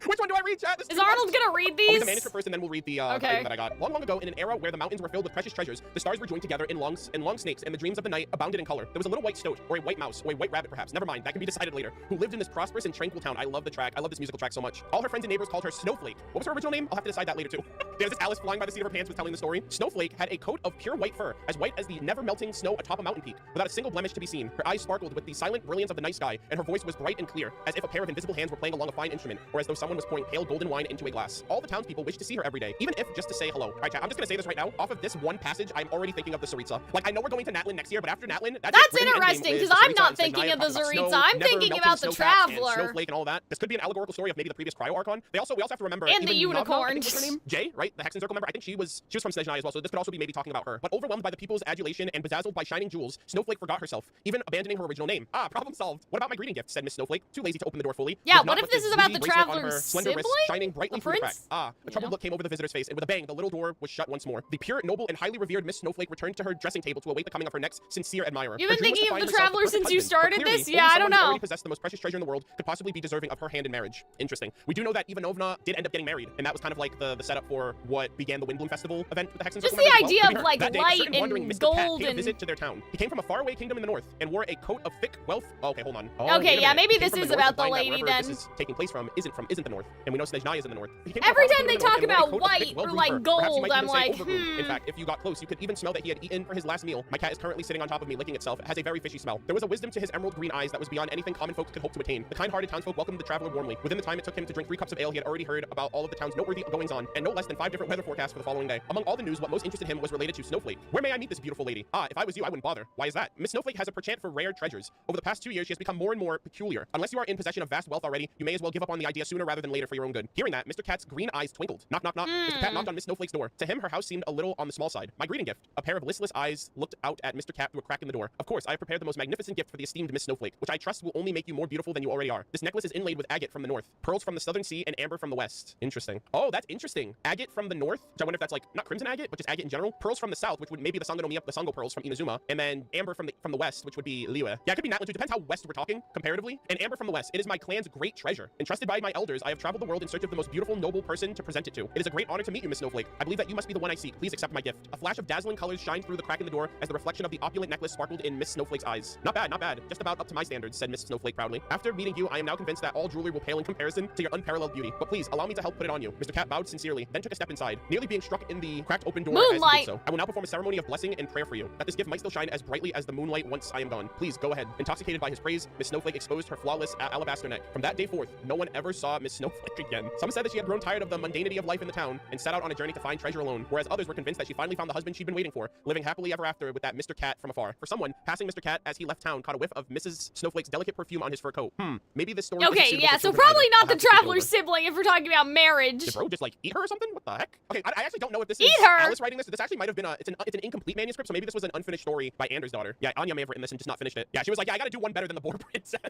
Which one do I read, chat? Is Arnold gonna read I'll these? read the manuscript first, and then we'll read the Okay. item that I got. Long, long ago, in an era where the mountains were filled with precious treasures, the stars were joined together in long snakes, and the dreams of the night abounded in color. There was a little white stoat, or a white mouse, or a white rabbit, perhaps. Never mind, that can be decided later. Who lived in this prosperous and tranquil town. I love the track. I love this musical track so much. All her friends and neighbors called her Snowflake. What was her original name? I'll have to decide that later too. There's this Alice flying by the seat of her pants was telling the story. Snowflake had a coat of pure white fur, as white as the never-melting snow atop a mountain peak, without a single blemish to be seen. Her eyes sparkled with the silent brilliance of the night sky, and her voice was bright and clear, as if a pair of invisible hands were playing along a fine instrument, or as though someone was pouring pale golden wine into a glass. All the townspeople wished to see her every day, even if just to say hello. All right, chat, I'm just gonna say this right now. Off of this one passage, I'm already thinking of the Saritsa. Like, I know we're going to Natlin next year, but after Natlin, that's interesting, because I'm not thinking of the Saritsa. I'm thinking about the Traveler. Snowflake and all that. This could be an allegorical story of maybe the previous Cryo Archon. We also have to remember and the even Navna, unicorn. I think was her name? Jay, right? The Hexen Circle member. I think she was from Snezhnaya as well, so this could also be maybe talking about her. But overwhelmed by the people's adulation and bedazzled by shining jewels, Snowflake forgot herself, even abandoning her original name. Ah, problem solved. What about my greeting gift? Said Miss Snowflake, too lazy to open the door fully. Yeah, With what not if but this is about the bracelet on her Traveler's slender wrist, sibling? shining brightly The through the crack. prince? Ah, a troubled look came over the visitor's face, and with a bang, the little door was shut once more. The pure, noble, and highly revered Miss Snowflake returned to her dressing table to await the coming of her next sincere admirer. You've Her been dream was to thinking of find the herself Traveler perfect since you husband, but started clearly, this? only Yeah, I someone don't who know. already possessed the most precious treasure in the world could possibly be deserving of her hand in marriage. Interesting. We do know that Ivanovna did end up getting married, and that was kind of like the setup for what began the Windbloom Festival event with the Hexen Just Circle the members as idea well. of, Could be her. like, That day, a light certain and wandering Mr. gold Pat paid a and- visit to their town. He came from a faraway kingdom in the north and wore a coat of thick wealth. Oh, okay, hold on. Oh, Okay, wait a yeah, minute. maybe He came this from the is north, about the implying that lady wherever then. this is taking place from isn't the north, and we know Snezhnaya is in the north. Every time they talk about white or like gold, I'm like, In fact, if you got close, you could even smell that he had eaten for his last meal. My cat is currently sitting on top of me, licking itself. It has a very fishy smell. There was a wisdom to his emerald green eyes that was beyond anything common folks could hope to attain. The kind-hearted townsfolk welcomed the traveler warmly. Within the time it took him to drink 3 cups of ale, he had already heard about all of the town's noteworthy goings-on, and no less than 5 different weather forecasts for the following day. Among all the news, what most interested him was related to Snowflake. Where may I meet this beautiful lady? Ah, if I was you, I wouldn't bother. Why is that? Miss Snowflake has a penchant for rare treasures. Over the past 2 years, she has become more and more peculiar. Unless you are in possession of vast wealth already, you may as well give up on the idea sooner rather than later for your own good. Hearing that, Mr. Cat's green eyes twinkled. Knock, knock, knock. Mr. Cat knocked on Miss Snowflake's door. To him, her house seemed a little on the small side. My greeting gift. A pair of listless eyes looked out at Mr. Cat through a crack in the door. Of course, I have prepared the most magnificent gift for the esteemed Miss Snowflake, which I trust will only make you more beautiful than you already are. This necklace is inlaid with agate from the north, pearls from the southern sea, and amber from the west. Interesting. Oh, that's interesting. Agate from the north, which I wonder if that's like not crimson agate, but just agate in general. Pearls from the south, which would maybe the Sango pearls from Inazuma, and then amber from the west, which would be Liyue. Yeah, it could be Natlan too. Depends how west we're talking comparatively. And amber from the west. It is my clan's great treasure. Entrusted by my elders, I have traveled the world in search of the most beautiful, noble person to present it to. It is a great honor to meet you, Miss Snowflake. I believe that you must be the one I seek. Please accept my gift. A flash of dazzling colors shined through the crack in the door as the reflection of the opulent necklace sparkled in Miss Snowflake's eyes. Not bad, not bad. Just about up to my standards, said Miss Snowflake proudly. After meeting you, I am now convinced that all jewelry will pale in comparison to your unparalleled beauty. But please, allow me to help put it on you. Mr. Cat bowed sincerely, then took a step inside, nearly being struck in the cracked open door as he did so. I will now perform a ceremony of blessing and prayer for you, that this gift might still shine as brightly as the moonlight once I am gone. Please, go ahead. Intoxicated by his praise, Miss Snowflake exposed her flawless alabaster neck. From that day forth, no one ever saw Miss Snowflake again. Some said that she had grown tired of the mundanity of life in the town and set out on a journey to find treasure alone, whereas others were convinced that she finally found the husband she'd been waiting for, living happily ever after with that Mr. Cat from afar. For someone, passing Mr. Cat as he left town caught a whiff of Mrs. Snowflake's delicate perfume on his fur coat. Maybe this story okay, yeah, so probably not the traveler's sibling if we're talking about marriage. Did bro just like eat her or something? What the heck? Okay, I actually don't know if this is Alice writing this. This actually might have been it's an incomplete manuscript, so maybe this was an unfinished story by Anders' daughter. Yeah, Anya may have written this and just not finished it. Yeah, she was like, yeah, I gotta do one better than the Boar Princess.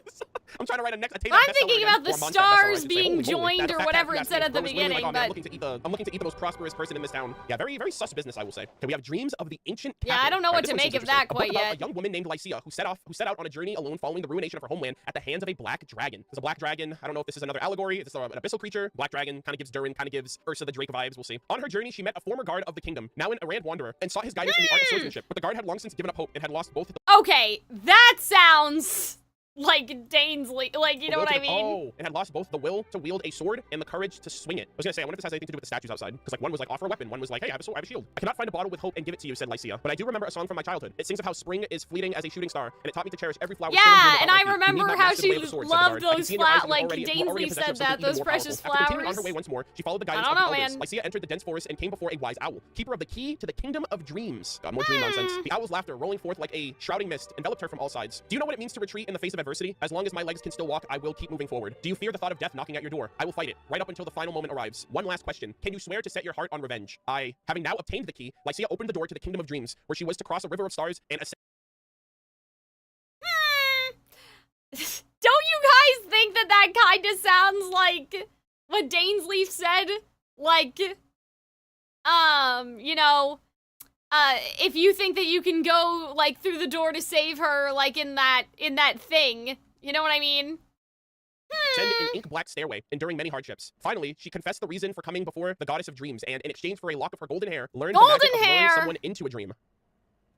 I'm trying to write a next. I'm thinking about the stars being joined or whatever it said at the beginning, but I'm looking to eat the most prosperous person in this town. Yeah, very, very sus business, I will say. Okay, we have dreams of the ancient capital. Yeah, I don't know what to make of that quite yet. A young woman named Lycia who set out on a journey alone following the ruination of her homeland at the hands of a black dragon. There's a black dragon. I don't know if this is another allegory. Is this an abyssal creature? Black dragon kind of gives Durin, kind of gives Ursa the Drake vibes. We'll see. On her journey, she met a former guard of the kingdom, now an errant wanderer, and sought his guidance in the art of swordsmanship. But the guard had long since given up hope and had lost both. Okay, that sounds like Danesley, like, you know what I mean? Oh, and had lost both the will to wield a sword and the courage to swing it. I was gonna say, I wonder if this has anything to do with the statues outside, because like one was like offer a weapon, one was like, hey, I have a sword, I have a shield. I cannot find a bottle with hope and give it to you, said Lycia, but I do remember a song from my childhood. It sings of how spring is fleeting as a shooting star, and it taught me to cherish every flower. Yeah, and I remember how she loved those flowers, like Danesley said that, those precious flowers. After continuing on her way once more, she followed the guidance of the elders. Lycia entered the dense forest and came before a wise owl, keeper of the key to the kingdom of dreams. More dream nonsense. The owl's laughter, rolling forth like a shrouding mist, enveloped her from all sides. Do you know what it means to retreat in the face of adversity? As long as my legs can still walk, I will keep moving forward. Do you fear the thought of death knocking at your door? I will fight it, right up until the final moment arrives. One last question. Can you swear to set your heart on revenge? Having now obtained the key, Lycia opened the door to the kingdom of dreams, where she was to cross a river of stars and ascend. Don't you guys think that that kind of sounds like what Danesley said? Like, you know, if you think that you can go, like, through the door to save her, like, in that thing, you know what I mean? Ascend an ink-black stairway, enduring many hardships. Finally, she confessed the reason for coming before the goddess of dreams, and in exchange for a lock of her golden hair, learned the magic of luring someone into a dream.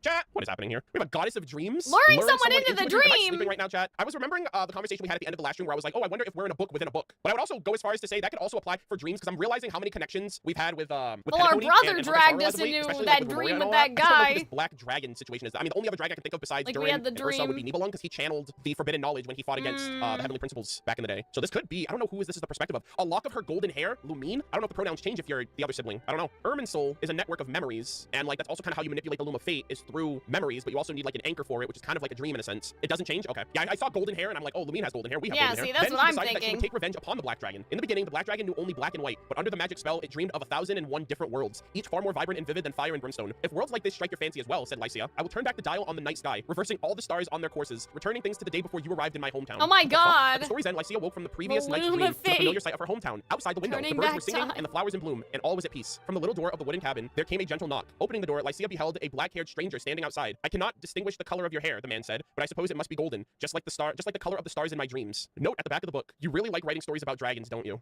Chat, what is happening here? We have a goddess of dreams. Luring someone into the dream. Am I sleeping right now, chat? I was remembering the conversation we had at the end of the last stream where I was like, oh, I wonder if we're in a book within a book. But I would also go as far as to say that could also apply for dreams, because I'm realizing how many connections we've had with well, our brother dragged us into that dream with that guy. I don't know what this black dragon situation is. I mean, the only other dragon I can think of besides like Durin and Ursa would be Nibelung, because he channeled the forbidden knowledge when he fought against the heavenly principles back in the day. So this could be, I don't know who this is the perspective of. A lock of her golden hair, Lumine. I don't know if the pronouns change if you're the other sibling. I don't know. Irminsul is a network of memories, and like that's also kind of how you manipulate the Loom of Fate is through memories, but you also need like an anchor for it, which is kind of like a dream in a sense. It doesn't change? Okay. Yeah, I saw golden hair and I'm like, oh, Lumine has golden hair. We have golden hair. Yeah, see, that's then what I'm decided thinking. That she would take revenge upon the Black Dragon. In the beginning, the Black Dragon knew only black and white, but under the magic spell, it dreamed of 1,001 different worlds, each far more vibrant and vivid than fire and brimstone. If worlds like this strike your fancy as well, said Lycia, I will turn back the dial on the night sky, reversing all the stars on their courses, returning things to the day before you arrived in my hometown. Oh my god. At the story's end, Lycia woke from the previous night's dream to the familiar sight of her hometown. Outside the window, the birds were singing and the flowers in bloom, and all was at peace. From the little door of the wooden cabin, there came a gentle knock. Opening the door, Lycia beheld a black-haired stranger standing outside. I cannot distinguish the color of your hair, the man said, but I suppose it must be golden, just like the color of the stars in my dreams. Note at the back of the book, you really like writing stories about dragons, don't you?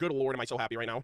Good lord, am I so happy right now.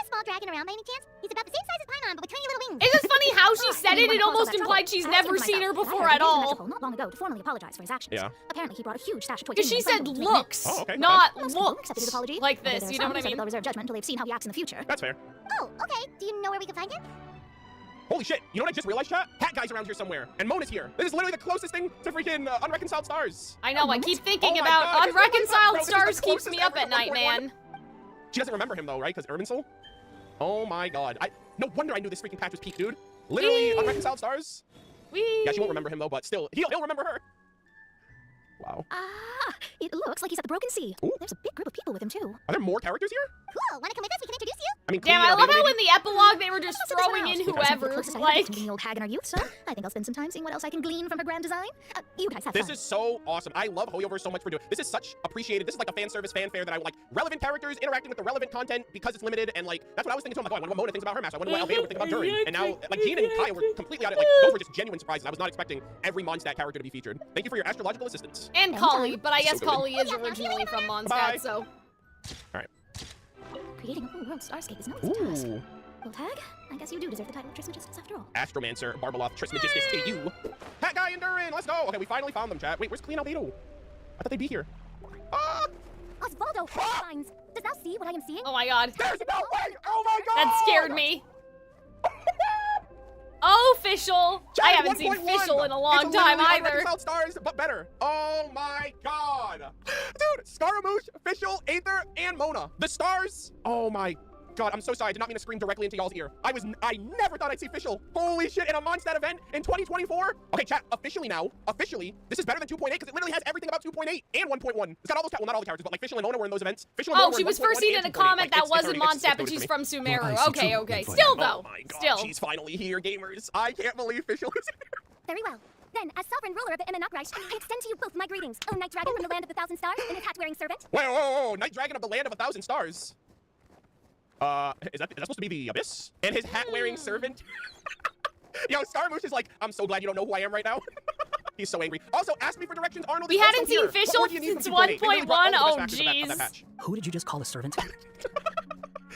a small small dragon around by any chance? He's about the same size as Paimon, but with tiny little wings. It's just funny how she said it. It almost implied she's never seen her before at all. Not long ago to formally apologize for his actions. Yeah. Apparently, he brought a huge stash of toys. Because she said looks, okay, not okay. looks. Accepted his apology. Like this, Although you know what I some said mean? They'll reserve judgment until they've seen how he acts in the future. That's fair. Oh, okay. Do you know where we can find him? Holy shit, you know what I just realized, chat? Hat Guy's around here somewhere, and Mona's here. This is literally the closest thing to freaking Unreconciled Stars. I know, I keep thinking Oh my about God, Unreconciled bro, Stars this is the keeps me up closest at ever to night, 1.1. man. She doesn't remember him though, right? Because Urban Soul? Oh my god. No wonder I knew this freaking patch was peak, dude. Literally, Unreconciled Stars? Yeah, she won't remember him though, but still, he'll remember her. Wow. Ah, it looks like he's at the Broken Sea. Ooh. There's a big group of people with him too. Are there more characters here? Cool. Wanna come with us? We can introduce you. I mean, Damn, I love how in the epilogue they were just throwing in whoever. Like, the old hag in our youth, so I think I'll spend some time seeing what else I can glean from her grand design. You guys have This fun. is so awesome. I love Hoyoverse so much for doing. This is such appreciated. This is like a fan service fanfare that I like. Relevant characters interacting with the relevant content because it's limited, and like that's what I was thinking too. I'm like, oh, I wonder what Mona thinks about her master. I wonder what Albedo would think about Durin. And now, like Jean and Kai were completely out of like those were just genuine surprises. I was not expecting every Mondstadt character to be featured. Thank you for your astrological assistance. and Kali, but I guess So good. Kali is originally from Bye. Mondstadt, so. All right. Creating a whole world starscape is no easy task. Ooh. Old hag, I guess you do deserve the title of Trismegistus after all. Astromancer, Barbeloth, Trismegistus to you. Hat Guy and Durin, let's go. Okay, we finally found them, chat. Wait, where's Clean Albedo? I thought they'd be here. Ah! Osvaldo, lines. Does thou see what I am seeing? Oh my god. There's no way! Oh my god! That scared me. Oh, Fischl. I haven't seen Fischl in a long time either. Unreconciled Stars, but better. Oh my god. Dude, Scaramouche, Fischl, Aether, and Mona. The stars. Oh my god, I'm so sorry. I did not mean to scream directly into y'all's ear. I never thought I'd see Fischl. Holy shit, in a Mondstadt event in 2024? Okay, chat, officially now, this is better than 2.8 because it literally has everything about 2.8 and 1.1. It's got all those, well, not all the characters, but like Fischl and Mona were in those events. Fischl and Mona Oh, were she in was 1.1 first seen and in a 2.8. comment that Like, wasn't it's Mondstadt, but goated she's for from me. Sumeru. Okay, okay. Still, though. Oh my god, Still. she's finally here, gamers. I can't believe Fischl is here. Very well. Then, as sovereign ruler of the Imanakreich, I extend to you both my greetings, O Night Dragon from the land of the thousand stars and his hat-wearing servant. Whoa, Night Dragon of the land of 1,000 stars. Is that supposed to be the Abyss? And his hat-wearing servant? Yo, Scaramouche is like, I'm so glad you don't know who I am right now. He's so angry. Also, ask me for directions, Arnold. We is hadn't also seen here. What more Fischl do you need since from 2.8? They really brought 1.1. all Oh, the best factors of that jeez. patch. Who did you just call a servant?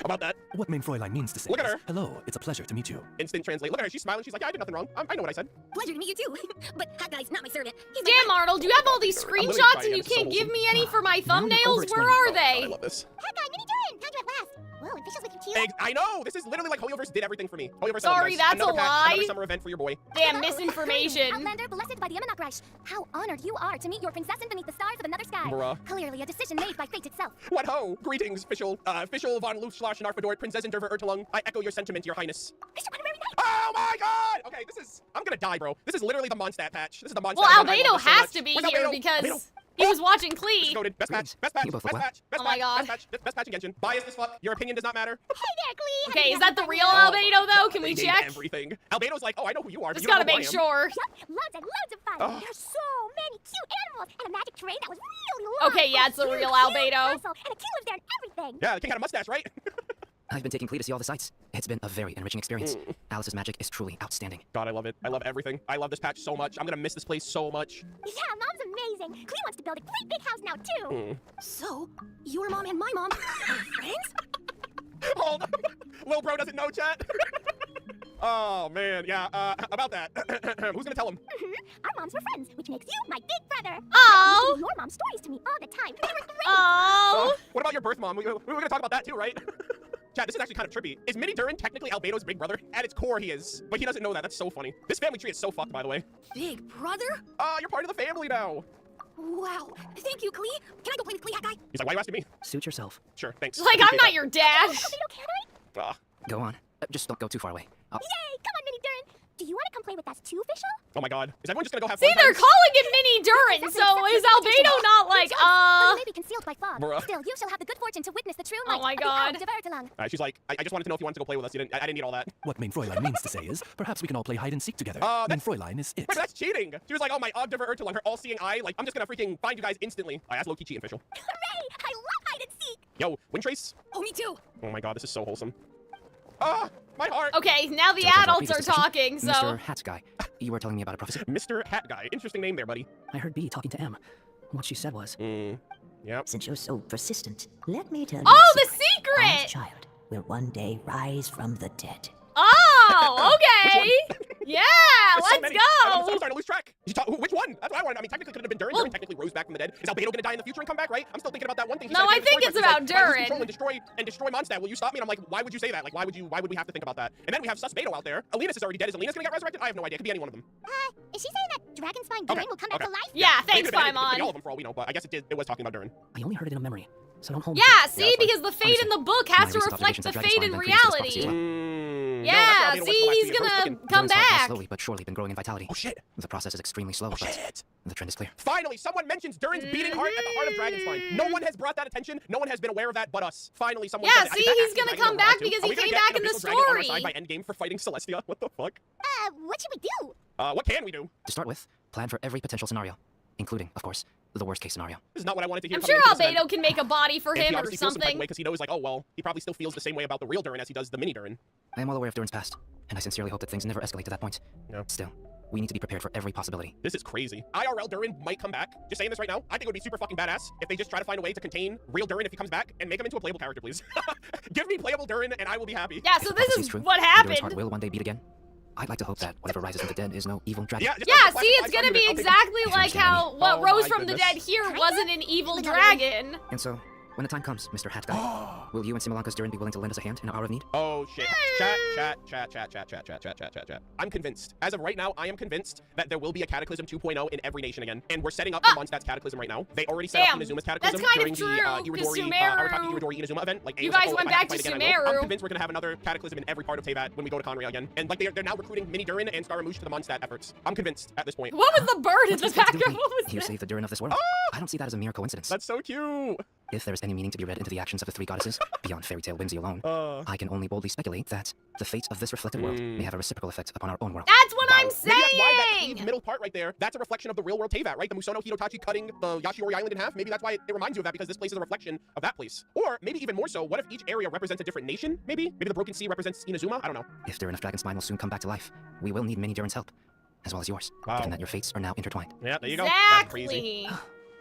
About that. What main Fräulein means to say Look at is, her. hello, it's a pleasure to meet you. Instant translate. Look at her. She's smiling. She's like, yeah, I did nothing wrong. I know what I said. Pleasure to meet you too. But Hat Guy's not my servant. He's Damn, Arnold, you have all these literally screenshots crying. and you I'm so can't give wholesome. me any for my Now you're thumbnails? Where overexplaining. are I they? love this. Hat Guy, Mini Durin, found you at last. Whoa, and Fischl's with you too? I know. This is literally like Hoyoverse did everything for me. Hoyoverse, Sorry, that's another a patch, lie. Another summer event for your boy. Damn, Hello. misinformation. Outlander blessed by the Imanakreich. How honored you are to meet your princess beneath the stars of another sky. Bruh. Clearly a decision made by fate itself. What ho! Greetings, Fischl. Fischl von Luftschloss Narfador, Prinzessin der Verurteilung. I echo your sentiment, your highness. Oh my god! Okay, I'm gonna die, bro. This is literally the Mondstadt patch. This is the Mondstadt Well, event I Albedo love so has much. to be Where's here Albedo? because Albedo. he was watching This is Klee. goated. Best patch, best patch, You both best look patch, best Oh my patch, God. best patch in Genshin. Biased as fuck. Your opinion does not matter. Hey there, Glee. Okay, is that the real Albedo though? Can we They hate check? everything. Albedo's like, oh, I know who you are. but Just you don't gotta know who make I am. sure. Yep, loads and loads of fun. Oh. There's so many cute animals and a magic terrain that was really long. Okay, yeah, it's the Huge, real huge Albedo. castle, and a king lives there and everything. Yeah, the king had a mustache, right? I've been taking Clee to see all the sights. It's been a very enriching experience. Alice's magic is truly outstanding. God, I love it. I love everything. I love this patch so much. I'm gonna miss this place so much. Yeah, Mom's amazing. Clee wants to build a great big house now, too. So, your mom and my mom are friends? Hold on. Lil bro doesn't know, chat. Oh, man. Yeah, about that. Who's gonna tell him? Our moms were friends, which makes you my big brother. Oh. You used to tell your mom stories to me all the time. They were great. Oh. What about your birth mom? We were gonna talk about that too, right? Chat, this is actually kind of trippy. Is Mini Durin technically Albedo's big brother? At its core, he is. But he doesn't know that. That's so funny. This family tree is so fucked, by the way. Big brother? You're part of the family now. Wow. Thank you, Clee. Can I go play with Clee, Hat Guy? He's like, why are you asking me? Suit yourself. Sure, thanks. Like, I'm not your dad. Can I? Ah. Go on. Just don't go too far away. Yay! Come on, Mini Durin. Do you want to come play with us too, Fischl? Oh my god. Is everyone just gonna go have See, fun? they're times? calling it Mini Durin, so is Albedo not like, Though you may be concealed by fog. Bruh. Still, you shall have the good fortune to witness the true Oh might my of God. the Vertelung. She's like, I just wanted to know if you wanted to go play with us. I didn't need all that. What main Fräulein means to say is, perhaps we can all play hide and seek together. Main Fräulein is it. Wait, but that's cheating. She was like, oh, my Ogdever Urtelung, her all-seeing eye. Like, I'm just gonna freaking find you guys instantly. That's low-key cheating, Fischl. Hooray! I love hide and seek. Yo, Windtrace? Oh, me too. Oh my god, this is so wholesome. Ah, my heart. Okay, now the Judging our adults previous are discussion, talking, so. Mr. Hat Guy, you were telling me about a prophecy? Mr. Hat Guy. Interesting name there, buddy. I heard B talking to M. What she said was, Yep. Since you're so persistent, let me tell you. Oh, a the secret. secret! As child, will one day rise from the dead. Oh, okay. Yeah, There's so let's many. go. I'm starting to lose track. Which one? That's what I wanted. I mean, technically could have been Durin. Durin technically rose back from the dead. Is Albedo gonna die in the future and come back, right? I'm still thinking about that one thing. He No, said I think it's about Durin. And destroy Mondstadt. Will you stop me? And I'm like, why would you say that? Like, why would we have to think about that? And then we have Beto out there. Alenus is already dead. Is Alenus gonna get resurrected? I have no idea. It could be any one of them. Is she saying that Dragonspine Durin will come back to life? Yeah, thanks, Maybe it could be Paimon. all of them for all we know, but I guess it was talking about Durin. I only heard it in a memory, so don't hold me. Yeah, to it. see, because the fate in the book has to reflect the fate in reality. Yeah, see, he's gonna come back. Slowly but surely been growing in vitality. Oh shit. The process is extremely slow, but the trend is clear. Finally, someone mentions Durin's beating heart at the heart of Dragonspine. No one has brought that attention. No one has been aware of that but us. Finally, someone Yeah, says it. see, he's gonna come back because he came back in the story. By Endgame for fighting Celestia. What the fuck? What should we do? What can we do? To start with, plan for every potential scenario, including, of course, the worst case scenario. This is not what I wanted to hear. I'm sure Albedo can make a body for him or something. Because he knows, like, oh well, he probably still feels the same way about the real Durin as he does the mini Durin. I am well aware of Durin's past, and I sincerely hope that things never escalate to that point. No. Still, we need to be prepared for every possibility. This is crazy. IRL Durin might come back. Just saying this right now. I think it would be super fucking badass if they just try to find a way to contain real Durin if he comes back and make him into a playable character, please. Give me playable Durin and I will be happy. Yeah, so this is true, what Durin's happened. heart will one day beat again. I'd like to hope that whatever rises from the dead is no evil dragon. Yeah, see, it's gonna be exactly like how what rose from the dead here wasn't an evil dragon. And so, when the time comes, Mr. Hat Guy, will you and Simulanka's Durin be willing to lend us a hand in our hour of need? Oh shit. Chat. I'm convinced. As of right now, I am convinced that there will be a Cataclysm 2.0 in every nation again. And we're setting up for Mondstadt's Cataclysm right now. They already set up Inazuma's Cataclysm during the Arataki Iridori Inazuma event. Like, you guys went back to Sumeru. I'm convinced we're gonna have another Cataclysm in every part of Teyvat when we go to Conria again. And like they're now recruiting Mini Durin and Scaramouche to the Mondstadt efforts. I'm convinced at this point. What was the bird in the background? What was You that? save the Durin of this world. I don't see that as a mere coincidence. That's so cute. If there is any meaning to be read into the actions of the three goddesses, beyond fairy tale whimsy alone, I can only boldly speculate that the fate of this reflected world may have a reciprocal effect upon our own world. That's what I'm saying! Maybe that's why that cleaved middle part right there, that's a reflection of the real world Teyvat, right? The Musono Hirotachi cutting the Yashiori Island in half. Maybe that's why it reminds you of that, because this place is a reflection of that place. Or maybe even more so, what if each area represents a different nation, maybe? Maybe the Broken Sea represents Inazuma? I don't know. If Durin of Dragonspine will soon come back to life, we will need Mini Durin's help, as well as yours, given that your fates are now intertwined. Yeah, there you go. Exactly. That's crazy.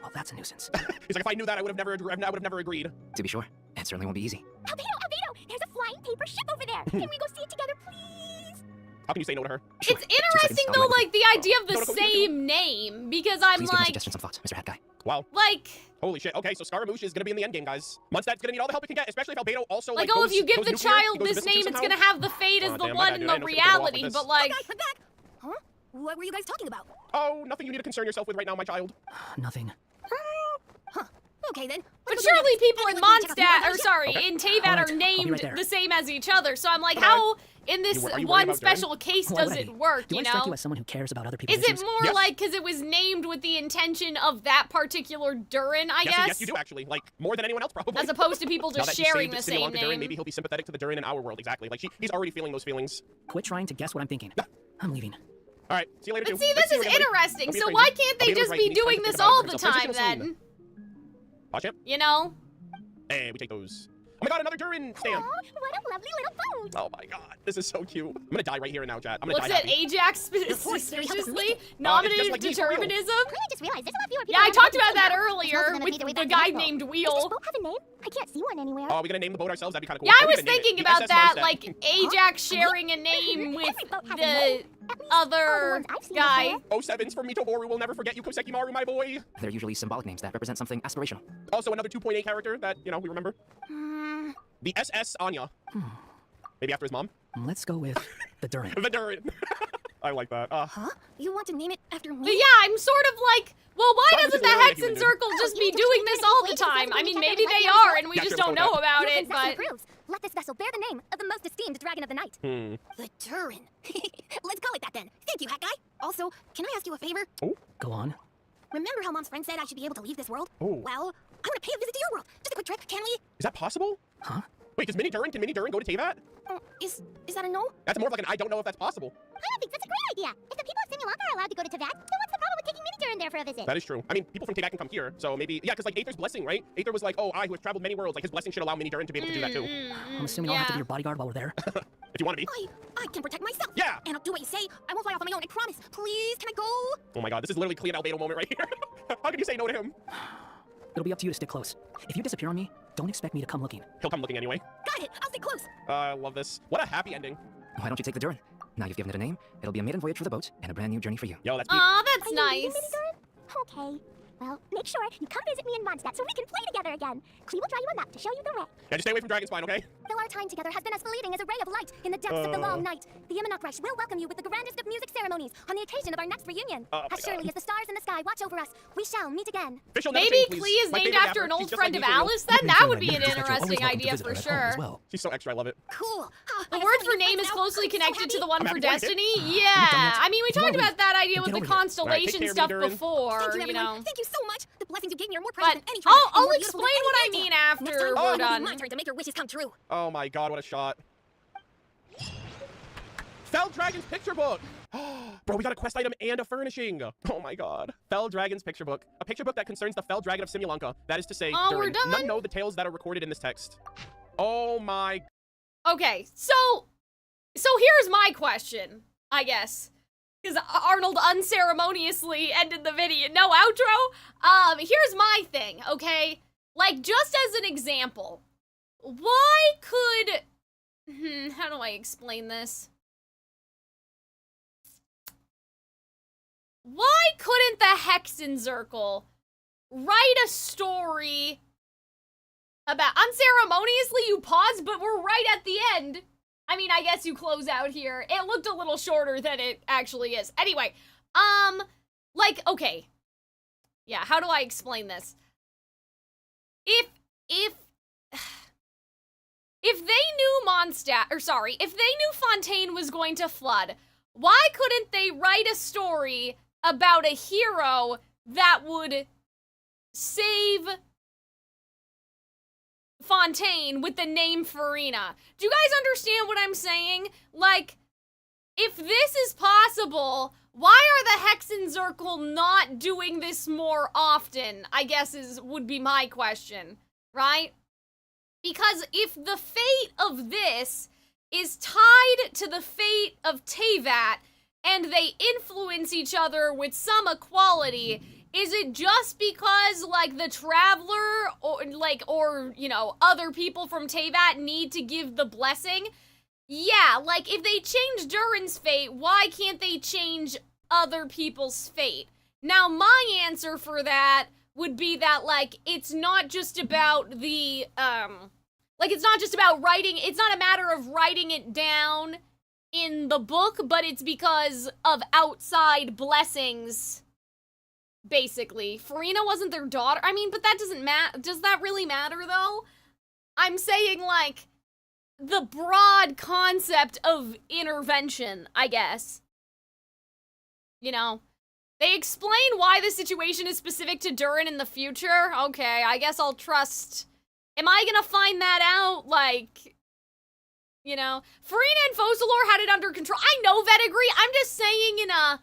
Well, that's a nuisance. He's like, if I knew that, I would have never agreed. To be sure, it certainly won't be easy. Albedo! There's a flying paper ship over there! Can we go see it together, please? How can you say no to her? Sure. It's interesting though, like the idea of the same name, because I'm Please give my like, suggestion some thought, Mr. Hat Guy. Wow. like, Holy shit. Okay, so Scaramouche is gonna be in the endgame, guys. Mondstadt's gonna need all the help he can get, especially if Albedo also oh, goes, if you give goes the nuclear, child he goes this to name, somehow. it's gonna have the fate as the Damn, one I in know the something's gonna go off with reality, this. but like, Huh? What were you guys talking about? Oh, nothing you need to concern yourself with right now, my child. Nothing. Okay then. but surely people in Mondstadt, or sorry, Okay. in Teyvat Alright, are I'll be named right there. the same as each other, so I'm like, how in this Are you worried one about special case does Already. it work, Do you I strike know? you as someone who cares about other people's Is it issues? more Yes. like because it was named with the intention of that particular Durin, I Yes, guess? yes, you do actually. Like, more than anyone else, probably. As opposed to people Now just that he sharing saved the same Simulanka Durin, name. maybe he'll be sympathetic to the Durin in our world, exactly. Like, he's already feeling those feelings. Quit trying to guess what I'm thinking. I'm leaving. All right, see you later, But too. see, Nice this to is see you again, buddy. interesting, Don't be so afraid. why can't they Albedo's just right, be he needs time to doing think this about it all for the himself. time, Transition then? Paw champ? You know? Hey, we take those. Oh my god, another Durin stand. Aw, what a lovely little boat! Oh my god, this is so cute. I'm gonna die right here and now, chat. I'm gonna Looks die at happy. Ajax suspiciously? Nominative like me, for real. determinism? I just realized there's a lot fewer people Yeah, I around talked than about that usual. earlier There's most of them with that made the their way guy back to named Does this Wheel. boat have a name? I can't see one anywhere. Oh, are we gonna name the boat ourselves? That'd be kind of cool. Yeah, I What are was we gonna name thinking it? about SS that, Mondstadt. like Ajax sharing a name with the other guy. 07s for Mitoboru will never forget you, Koseki Maru, my boy. They're usually symbolic names that represent something aspirational. Also, another 2.8 character that, you know, we remember. The SS Anya. Maybe after his mom. Let's go with the Durin. The Durin. I like that. Huh? You want to name it after me? But yeah, I'm sort of like, well, why Sorry, doesn't this is the really Hexen human, dude. Circle just be doing this all the time? I mean, maybe they are, and we Yeah, just sure, don't let's know go with about Your it, concession but... proves. Let this vessel bear the name of the most esteemed dragon of the night. The Durin. Let's call it that then. Thank you, Hat Guy. Also, can I ask you a favor? Go on. Remember how Mom's friend said I should be able to leave this world? Oh. Well, I want to pay a visit to your world. Just a quick trip, can we? Is that possible? Huh? Wait, can Mini Durin go to Teyvat? Is that a no? That's more of like an I don't know if that's possible. I don't think that's a great idea. If the people of Simulanka are allowed to go to Teyvat, then what's the problem with taking Mini Durin there for a visit? That is true. I mean, people from Teyvat can come here, so maybe, yeah, because like Aether's blessing, right? Aether was like, oh, I who has traveled many worlds, like his blessing should allow Mini Durin to be able to do that too. I'm assuming I'll have to be your bodyguard while we're there. If you want to be. I can protect myself. Yeah. And I'll do what you say. I won't fly off on my own, I promise. Please, can I go? Oh my god, this is literally clean Albedo moment right here. How can you say no to him? It'll be up to you to stick close. If you disappear on me, Don't expect me to come looking. He'll come looking anyway. Got it! I'll stay close! I love this. What a happy ending. Why don't you take the Durin? Now you've given it a name, it'll be a maiden voyage for the boat and a brand new journey for you. Yo, that's Aw, that's nice. Okay. Well, make sure you come visit me in Mondstadt so we can play together again. Clee will draw you a map to show you the way. Yeah, just stay away from Dragonspine, okay? Though our time together has been as fleeting as a ray of light in the depths of the long night, the Imanakresh will welcome you with the grandest of music ceremonies on the occasion of our next reunion. As surely as the stars in the sky watch over us, we shall meet again. Maybe Clee is named after an old friend of Alice, then that would be an interesting idea for sure. She's so extra, I love it. Cool. The word for name is closely connected to the one for destiny? Yeah. I mean, we talked about that idea with the constellation stuff before, Thank you, you everyone. know. Thank you so much. The blessings you gave me are more precious than any I'll explain what I mean after we're done. My turn to make your wishes come true. Oh my god, what a shot. Fell Dragon's picture book! Bro, we got a quest item and a furnishing! Oh my god. Fell Dragon's picture book. A picture book that concerns the Fell Dragon of Simulanka. That is to say, we're done? none know the tales that are recorded in this text. Oh my... Okay, so here's my question, I guess. Because Arnold unceremoniously ended the video. No outro? Here's my thing, okay? Like, just as an example, why could... how do I explain this? Why couldn't the Hexenzirkel write a story about... Unceremoniously, you pause, but we're right at the end. I mean, I guess you close out here. It looked a little shorter than it actually is. Anyway, like, okay. Yeah, how do I explain this? If they knew Mondstadt, or sorry, if they knew Fontaine was going to flood, why couldn't they write a story about a hero that would save Fontaine with the name Farina? Do you guys understand what I'm saying? Like, if this is possible, why are the Hexenzirkel not doing this more often? I guess would be my question, right? Because if the fate of this is tied to the fate of Teyvat, and they influence each other with some equality, is it just because, like, the Traveler, or, you know, other people from Teyvat need to give the blessing? Yeah, like, if they change Durin's fate, why can't they change other people's fate? Now, my answer for that would be that, like, it's not just about the, it's not just about writing, it's not a matter of writing it down in the book, but it's because of outside blessings, basically. Farina wasn't their daughter. I mean, but that doesn't matter. Does that really matter, though? I'm saying, like, the broad concept of intervention, I guess. You know? They explain why the situation is specific to Durin in the future. Okay, I guess I'll trust... Am I gonna find that out? Like... You know, Farina and Focalor had it under control. I know Vetigree. I'm just saying in a,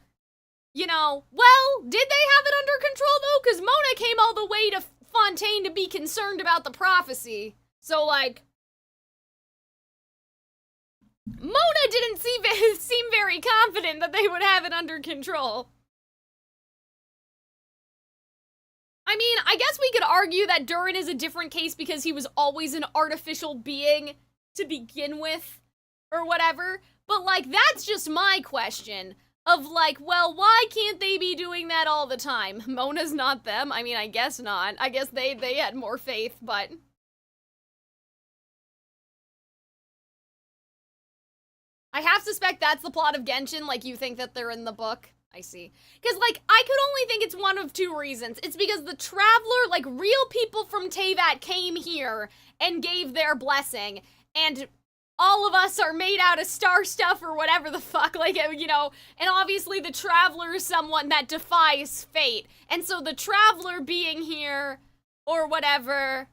you know, well, did they have it under control though? Because Mona came all the way to Fontaine to be concerned about the prophecy. So, like, Mona didn't seem very confident that they would have it under control. I mean, I guess we could argue that Durin is a different case because he was always an artificial being to begin with, or whatever, but, like, that's just my question, of, like, well, why can't they be doing that all the time? Mona's not them. I mean, I guess not. I guess they had more faith, but... I half suspect that's the plot of Genshin, like, you think that they're in the book. I see. Because, like, I could only think it's one of two reasons. It's because the Traveler, like, real people from Teyvat came here and gave their blessing, and all of us are made out of star stuff or whatever the fuck, like, you know, and obviously the Traveler is someone that defies fate, and so the Traveler being here, or whatever,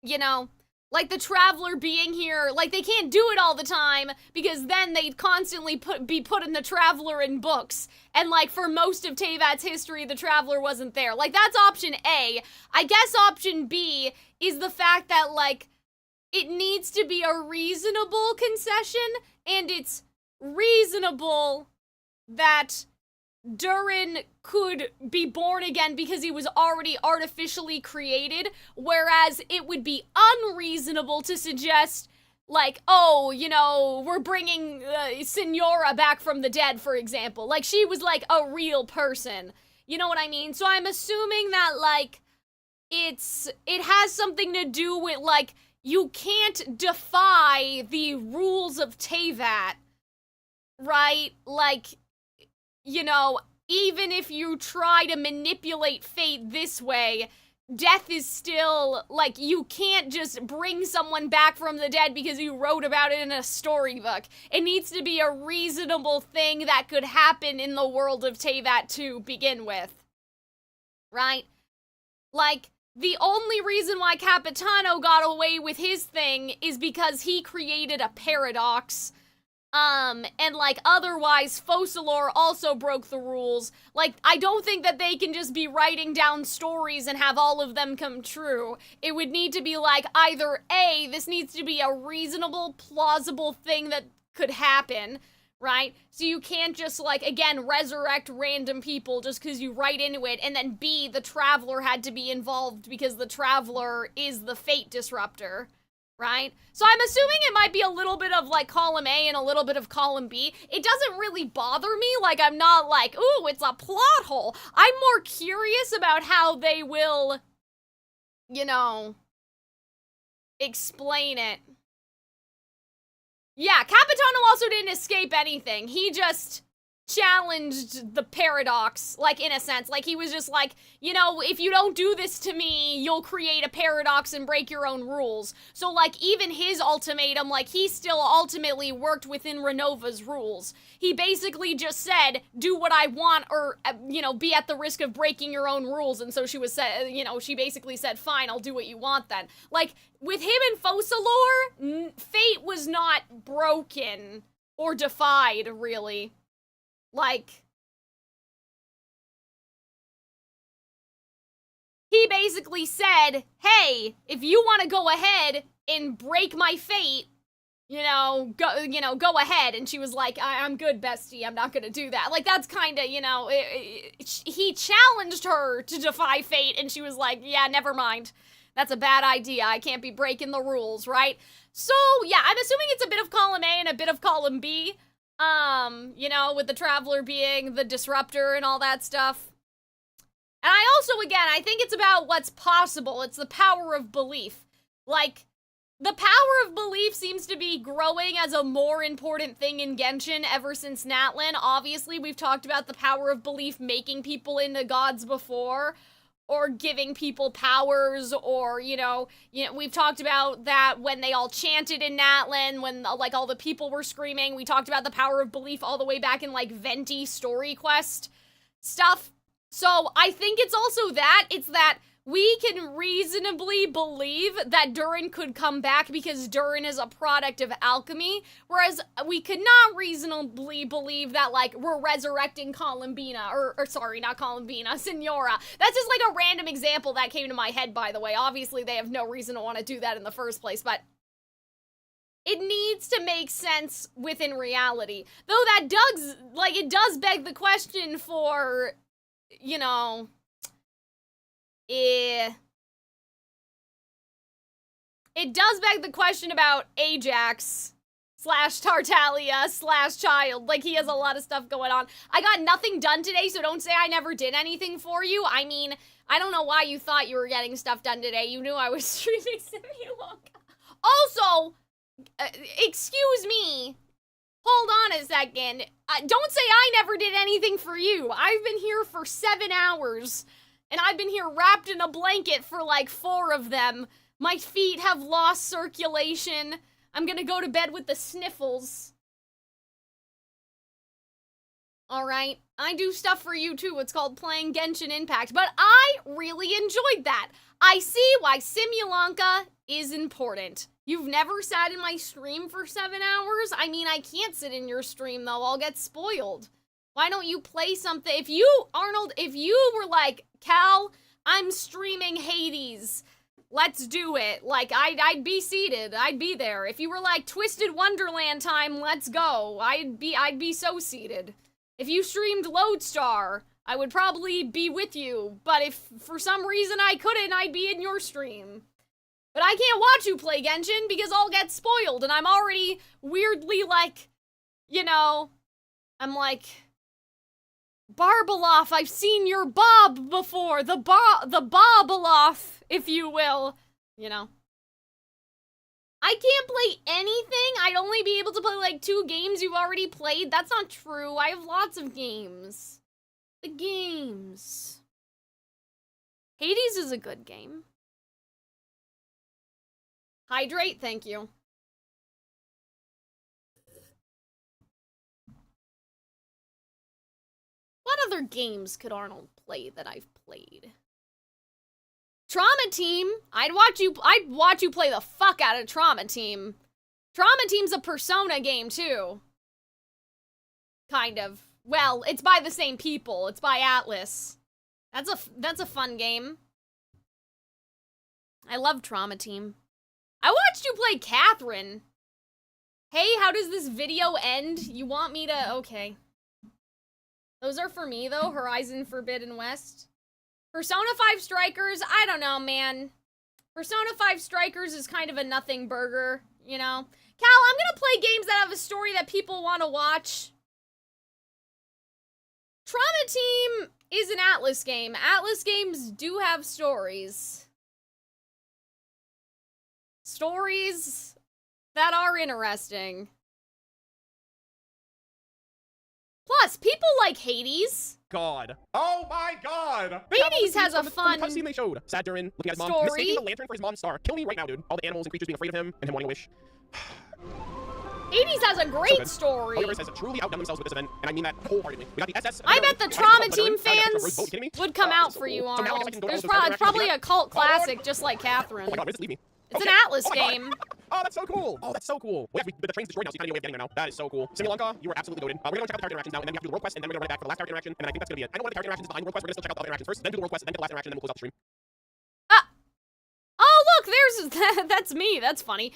you know, like, the Traveler being here, like, they can't do it all the time, because then they'd constantly be putting the Traveler in books, and, like, for most of Teyvat's history, the Traveler wasn't there. Like, that's option A. I guess option B is the fact that, like, it needs to be a reasonable concession, and it's reasonable that Durin could be born again because he was already artificially created, whereas it would be unreasonable to suggest, like, oh, you know, we're bringing Signora back from the dead, for example. Like, she was, like, a real person. You know what I mean? So I'm assuming that, like, it has something to do with, like, you can't defy the rules of Teyvat, right? Like, you know, even if you try to manipulate fate this way, death is still, like, you can't just bring someone back from the dead because you wrote about it in a storybook. It needs to be a reasonable thing that could happen in the world of Teyvat to begin with. Right? Like, the only reason why Capitano got away with his thing is because he created a paradox. And, like, otherwise, Focalor also broke the rules. Like, I don't think that they can just be writing down stories and have all of them come true. It would need to be, like, either A, this needs to be a reasonable, plausible thing that could happen, right? So you can't just, like, again, resurrect random people just because you write into it, and then B, the Traveler had to be involved because the Traveler is the fate disruptor. Right? So I'm assuming it might be a little bit of, like, column A and a little bit of column B. It doesn't really bother me. Like, I'm not like, ooh, it's a plot hole. I'm more curious about how they will, you know, explain it. Yeah, Capitano also didn't escape anything. He just challenged the paradox, like, in a sense. Like, he was just like, you know, if you don't do this to me, you'll create a paradox and break your own rules. So, like, even his ultimatum, like, he still ultimately worked within Renova's rules. He basically just said, do what I want, or, you know, be at the risk of breaking your own rules. And so she was, you know, she basically said, fine, I'll do what you want then. Like, with him and Focalor, fate was not broken or defied, really. Like, he basically said, hey, if you want to go ahead and break my fate, go ahead. And she was like, I'm good, bestie, I'm not gonna do that. Like, that's kind of, you know, he challenged her to defy fate, and she was like, yeah, never mind. That's a bad idea. I can't be breaking the rules, right? So, yeah, I'm assuming it's a bit of column A and a bit of column B. You know, with the Traveler being the disruptor and all that stuff. And I also, again, I think it's about what's possible. It's the power of belief. Like, the power of belief seems to be growing as a more important thing in Genshin ever since Natlan. Obviously, we've talked about the power of belief making people into gods before, or giving people powers, or, you know, we've talked about that when they all chanted in Natlan, when, like, all the people were screaming. We talked about the power of belief all the way back in, like, Venti story quest stuff. So I think it's also that, it's that we can reasonably believe that Durin could come back because Durin is a product of alchemy, whereas we could not reasonably believe that, like, we're resurrecting Columbina, or sorry, not Columbina, Signora. That's just, like, a random example that came to my head, by the way. Obviously, they have no reason to want to do that in the first place, but it needs to make sense within reality. Though that does, like, it does beg the question for, you know, it does beg the question about Ajax / Tartaglia / Child. Like, he has a lot of stuff going on. I got nothing done today, so don't say I never did anything for you. I mean, I don't know why you thought you were getting stuff done today. You knew I was streaming Simulanka. Also, excuse me, hold on a second. Don't say I never did anything for you. I've been here for 7 hours. And I've been here wrapped in a blanket for, like, 4 of them. My feet have lost circulation. I'm gonna go to bed with the sniffles. Alright? I do stuff for you, too. It's called playing Genshin Impact. But I really enjoyed that. I see why Simulanka is important. You've never sat in my stream for 7 hours? I mean, I can't sit in your stream, though. I'll get spoiled. Why don't you play something? If you, Arnold, if you were like, Cal, I'm streaming Hades, let's do it. Like, I'd be seated. I'd be there. If you were like, Twisted Wonderland time, let's go. I'd be so seated. If you streamed Lodestar, I would probably be with you, but if for some reason I couldn't, I'd be in your stream. But I can't watch you play Genshin because I'll get spoiled, and I'm already weirdly like, you know, I'm like, Barbaloff, I've seen your bob before, the Bobaloff, if you will, you know. I can't play anything. I'd only be able to play like 2 games you've already played. That's not true. I have lots of games. The games. Hades is a good game. Hydrate, thank you. What other games could Arnold play that I've played? Trauma Team. I'd watch you play the fuck out of Trauma Team. Trauma Team's a Persona game too. Kind of. Well, it's by the same people. It's by Atlas. That's a fun game. I love Trauma Team. I watched you play Catherine. Hey, how does this video end? You want me to... Okay. Those are for me, though. Horizon Forbidden West. Persona 5 Strikers, I don't know, man. Persona 5 Strikers is kind of a nothing burger, you know? Cal, I'm gonna play games that have a story that people want to watch. Trauma Team is an Atlas game. Atlas games do have stories. Stories that are interesting. Plus, people like Hades. God. Oh my God! Hades has a fun cutscene they showed. Sad Durin looking at his mom, story. mistaking the lantern for his mom's star. Kill me right now, dude. All the animals and creatures being afraid of him, and him wanting a wish. Hades has a great story. Universe has truly outdone themselves with this event, and I mean that wholeheartedly. We got the SS. I bet the Trauma Team fans would come out for you, Arnold. There's probably a cult classic just like Catherine. Oh my God, just leave me. It's an Atlas game. Oh, that's so cool. Oh, that's so cool. Wait, the train's destroyed now, so you kind of need a way of getting there now. That is so cool. Simulanka, you were absolutely goated. We're gonna check out the character interactions now, and then we have to do the world quest, and then we're gonna run it back for the last character interaction, and I think that's gonna be it. I know one of the character interactions is behind the world quest. We're gonna still check out the other interactions first, then do the world quest, then get the last interaction, and then we'll close out the stream. Oh, look, there's... That's me. That's funny.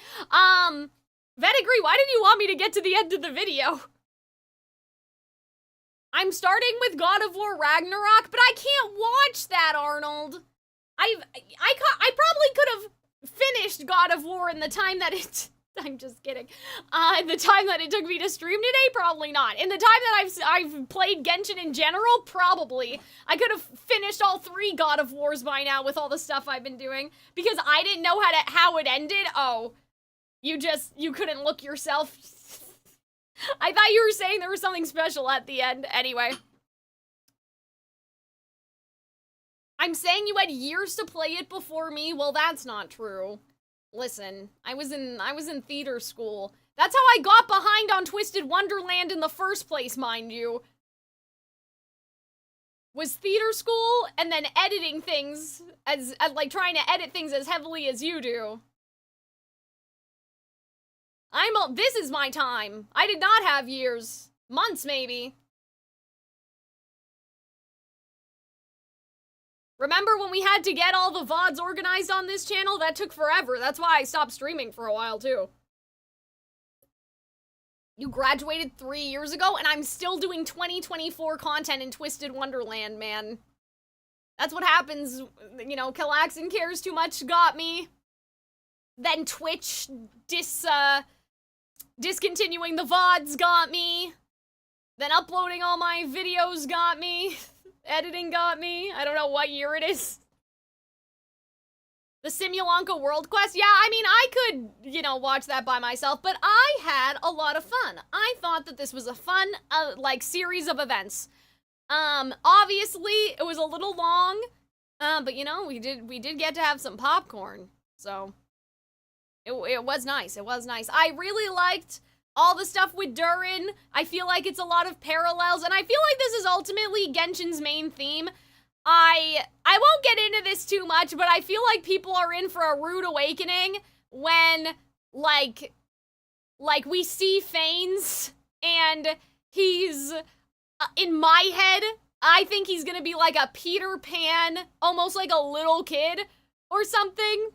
Vetigree, why did you want me to get to the end of the video? I'm starting with God of War Ragnarok, but I can't watch that, Arnold. I probably could have finished God of War in the time that it... I'm just kidding. In the time that it took me to stream today, probably not. In the time that I've played Genshin in general, probably. I could have finished all 3 God of Wars by now with all the stuff I've been doing. Because I didn't know how it ended. Oh. You couldn't look yourself. I thought you were saying there was something special at the end. Anyway. I'm saying you had years to play it before me? Well, that's not true. Listen, I was in theater school. That's how I got behind on Twisted Wonderland in the first place, mind you. Was theater school and then editing things as like trying to edit things as heavily as you do. This is my time. I did not have years. Months, maybe. Remember when we had to get all the VODs organized on this channel? That took forever. That's why I stopped streaming for a while, too. You graduated 3 years ago, and I'm still doing 2024 content in Twisted Wonderland, man. That's what happens, you know, Calxiyn Cares Too Much got me. Then Twitch discontinuing the VODs got me. Then uploading all my videos got me. Editing got me. I don't know what year it is. The Simulanka World Quest? Yeah, I mean, I could, you know, watch that by myself, but I had a lot of fun. I thought that this was a fun, like, series of events. Obviously, it was a little long, but, you know, we did get to have some popcorn, so it was nice. It was nice. I really liked all the stuff with Durin. I feel like it's a lot of parallels, and I feel like this is ultimately Genshin's main theme. I won't get into this too much, but I feel like people are in for a rude awakening when, like we see Fanes, and he's, in my head, I think he's gonna be like a Peter Pan, almost like a little kid, or something.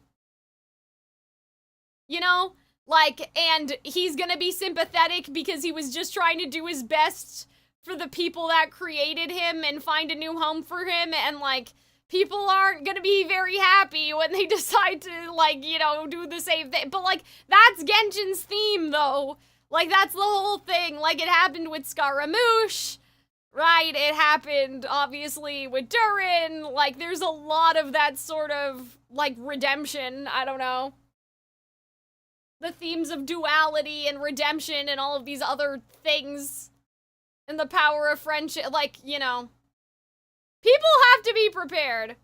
You know? Like, and he's gonna be sympathetic because he was just trying to do his best for the people that created him and find a new home for him, and, like, people aren't gonna be very happy when they decide to, like, you know, do the same thing. But, like, that's Genshin's theme, though. Like, that's the whole thing. Like, it happened with Scaramouche, right? It happened, obviously, with Durin. Like, there's a lot of that sort of, like, redemption. I don't know. The themes of duality and redemption and all of these other things. And the power of friendship. Like, you know. People have to be prepared.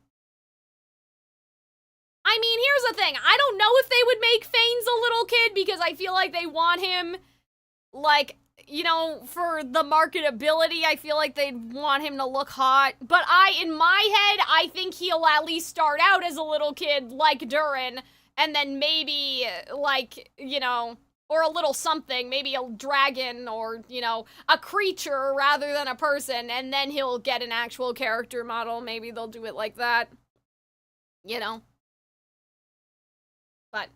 I mean, here's the thing. I don't know if they would make Fanes a little kid because I feel like they want him, like, you know, for the marketability. I feel like they'd want him to look hot. But in my head, I think he'll at least start out as a little kid like Durin. And then maybe, like, you know, or a little something, maybe a dragon or, you know, a creature rather than a person, and then he'll get an actual character model. Maybe they'll do it like that, you know. But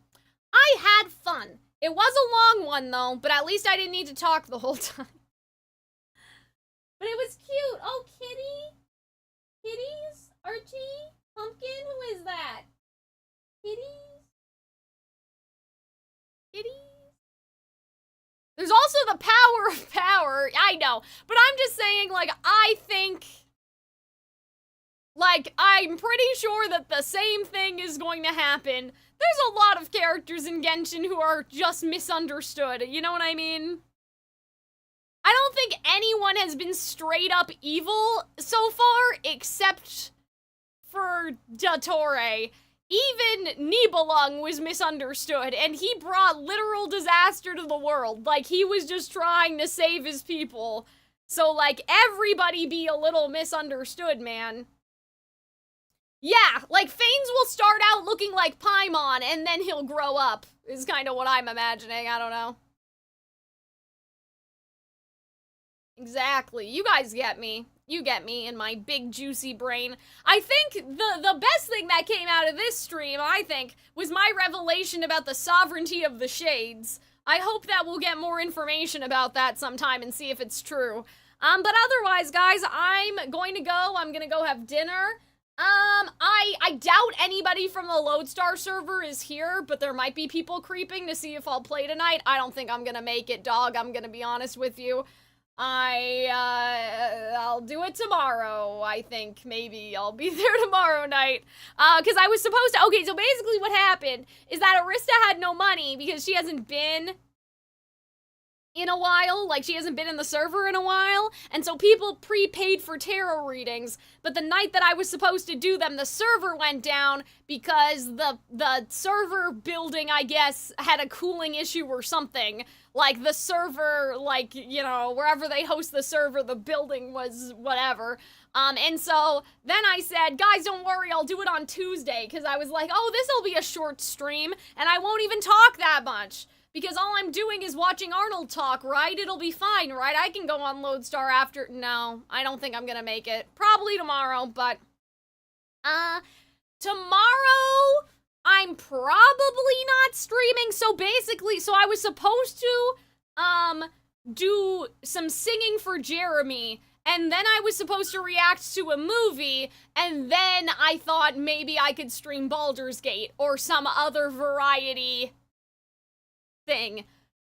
I had fun. It was a long one, though, but at least I didn't need to talk the whole time. But it was cute. Oh, kitty? Kitties? Archie? Pumpkin? Who is that? Kitties? Kitties? There's also the power of power. I know. But I'm just saying, like, I think... Like, I'm pretty sure that the same thing is going to happen. There's a lot of characters in Genshin who are just misunderstood. You know what I mean? I don't think anyone has been straight up evil so far, except for Dottore. Even Nibelung was misunderstood, and he brought literal disaster to the world. Like, he was just trying to save his people. So, like, everybody be a little misunderstood, man. Yeah, like, Fanes will start out looking like Paimon, and then he'll grow up, is kind of what I'm imagining. I don't know. Exactly. You guys get me. You get me in my big juicy brain. I think the best thing that came out of this stream, I think, was my revelation about the sovereignty of the Shades. I hope that we'll get more information about that sometime and see if it's true. But otherwise, guys, I'm going to go. I'm gonna go have dinner. I doubt anybody from the Lodestar server is here, but there might be people creeping to see if I'll play tonight. I don't think I'm gonna make it, dog. I'm gonna be honest with you. I'll do it tomorrow, I think. Maybe I'll be there tomorrow night. Because I was supposed to... Okay, so basically what happened is that Arista had no money because she hasn't been in a while. Like, she hasn't been in the server in a while. And so people prepaid for tarot readings. But the night that I was supposed to do them, the server went down because the server building, I guess, had a cooling issue or something. Like, the server, like, you know, wherever they host the server, the building was whatever. And so then I said, guys, don't worry, I'll do it on Tuesday. Because I was like, oh, this'll be a short stream, and I won't even talk that much. Because all I'm doing is watching Arnold talk, right? It'll be fine, right? I can go on Lodestar after... No, I don't think I'm gonna make it. Probably tomorrow, but... Tomorrow... I'm probably not streaming, so basically, so I was supposed to, do some singing for Jeremy, and then I was supposed to react to a movie, and then I thought maybe I could stream Baldur's Gate, or some other variety thing.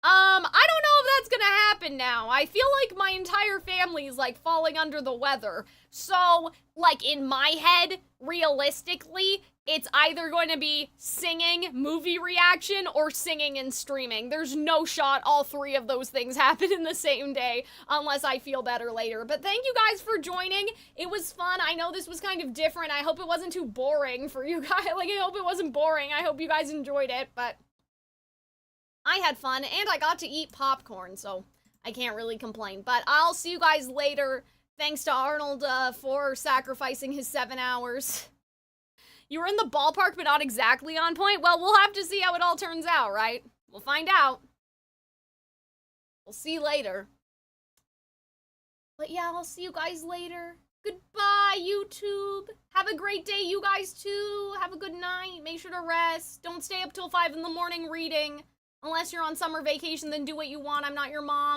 I don't know if that's gonna happen now. I feel like my entire family is, like, falling under the weather. So, like, in my head, realistically, it's either going to be singing, movie reaction, or singing and streaming. There's no shot all three of those things happen in the same day, unless I feel better later. But thank you guys for joining. It was fun. I know this was kind of different. I hope it wasn't too boring for you guys. Like, I hope it wasn't boring. I hope you guys enjoyed it, but... I had fun, and I got to eat popcorn, so I can't really complain. But I'll see you guys later. Thanks to Arnold for sacrificing his 7 hours. You were in the ballpark, but not exactly on point? Well, we'll have to see how it all turns out, right? We'll find out. We'll see you later. But yeah, I'll see you guys later. Goodbye, YouTube. Have a great day, you guys, too. Have a good night. Make sure to rest. Don't stay up till 5 in the morning reading. Unless you're on summer vacation, then do what you want. I'm not your mom.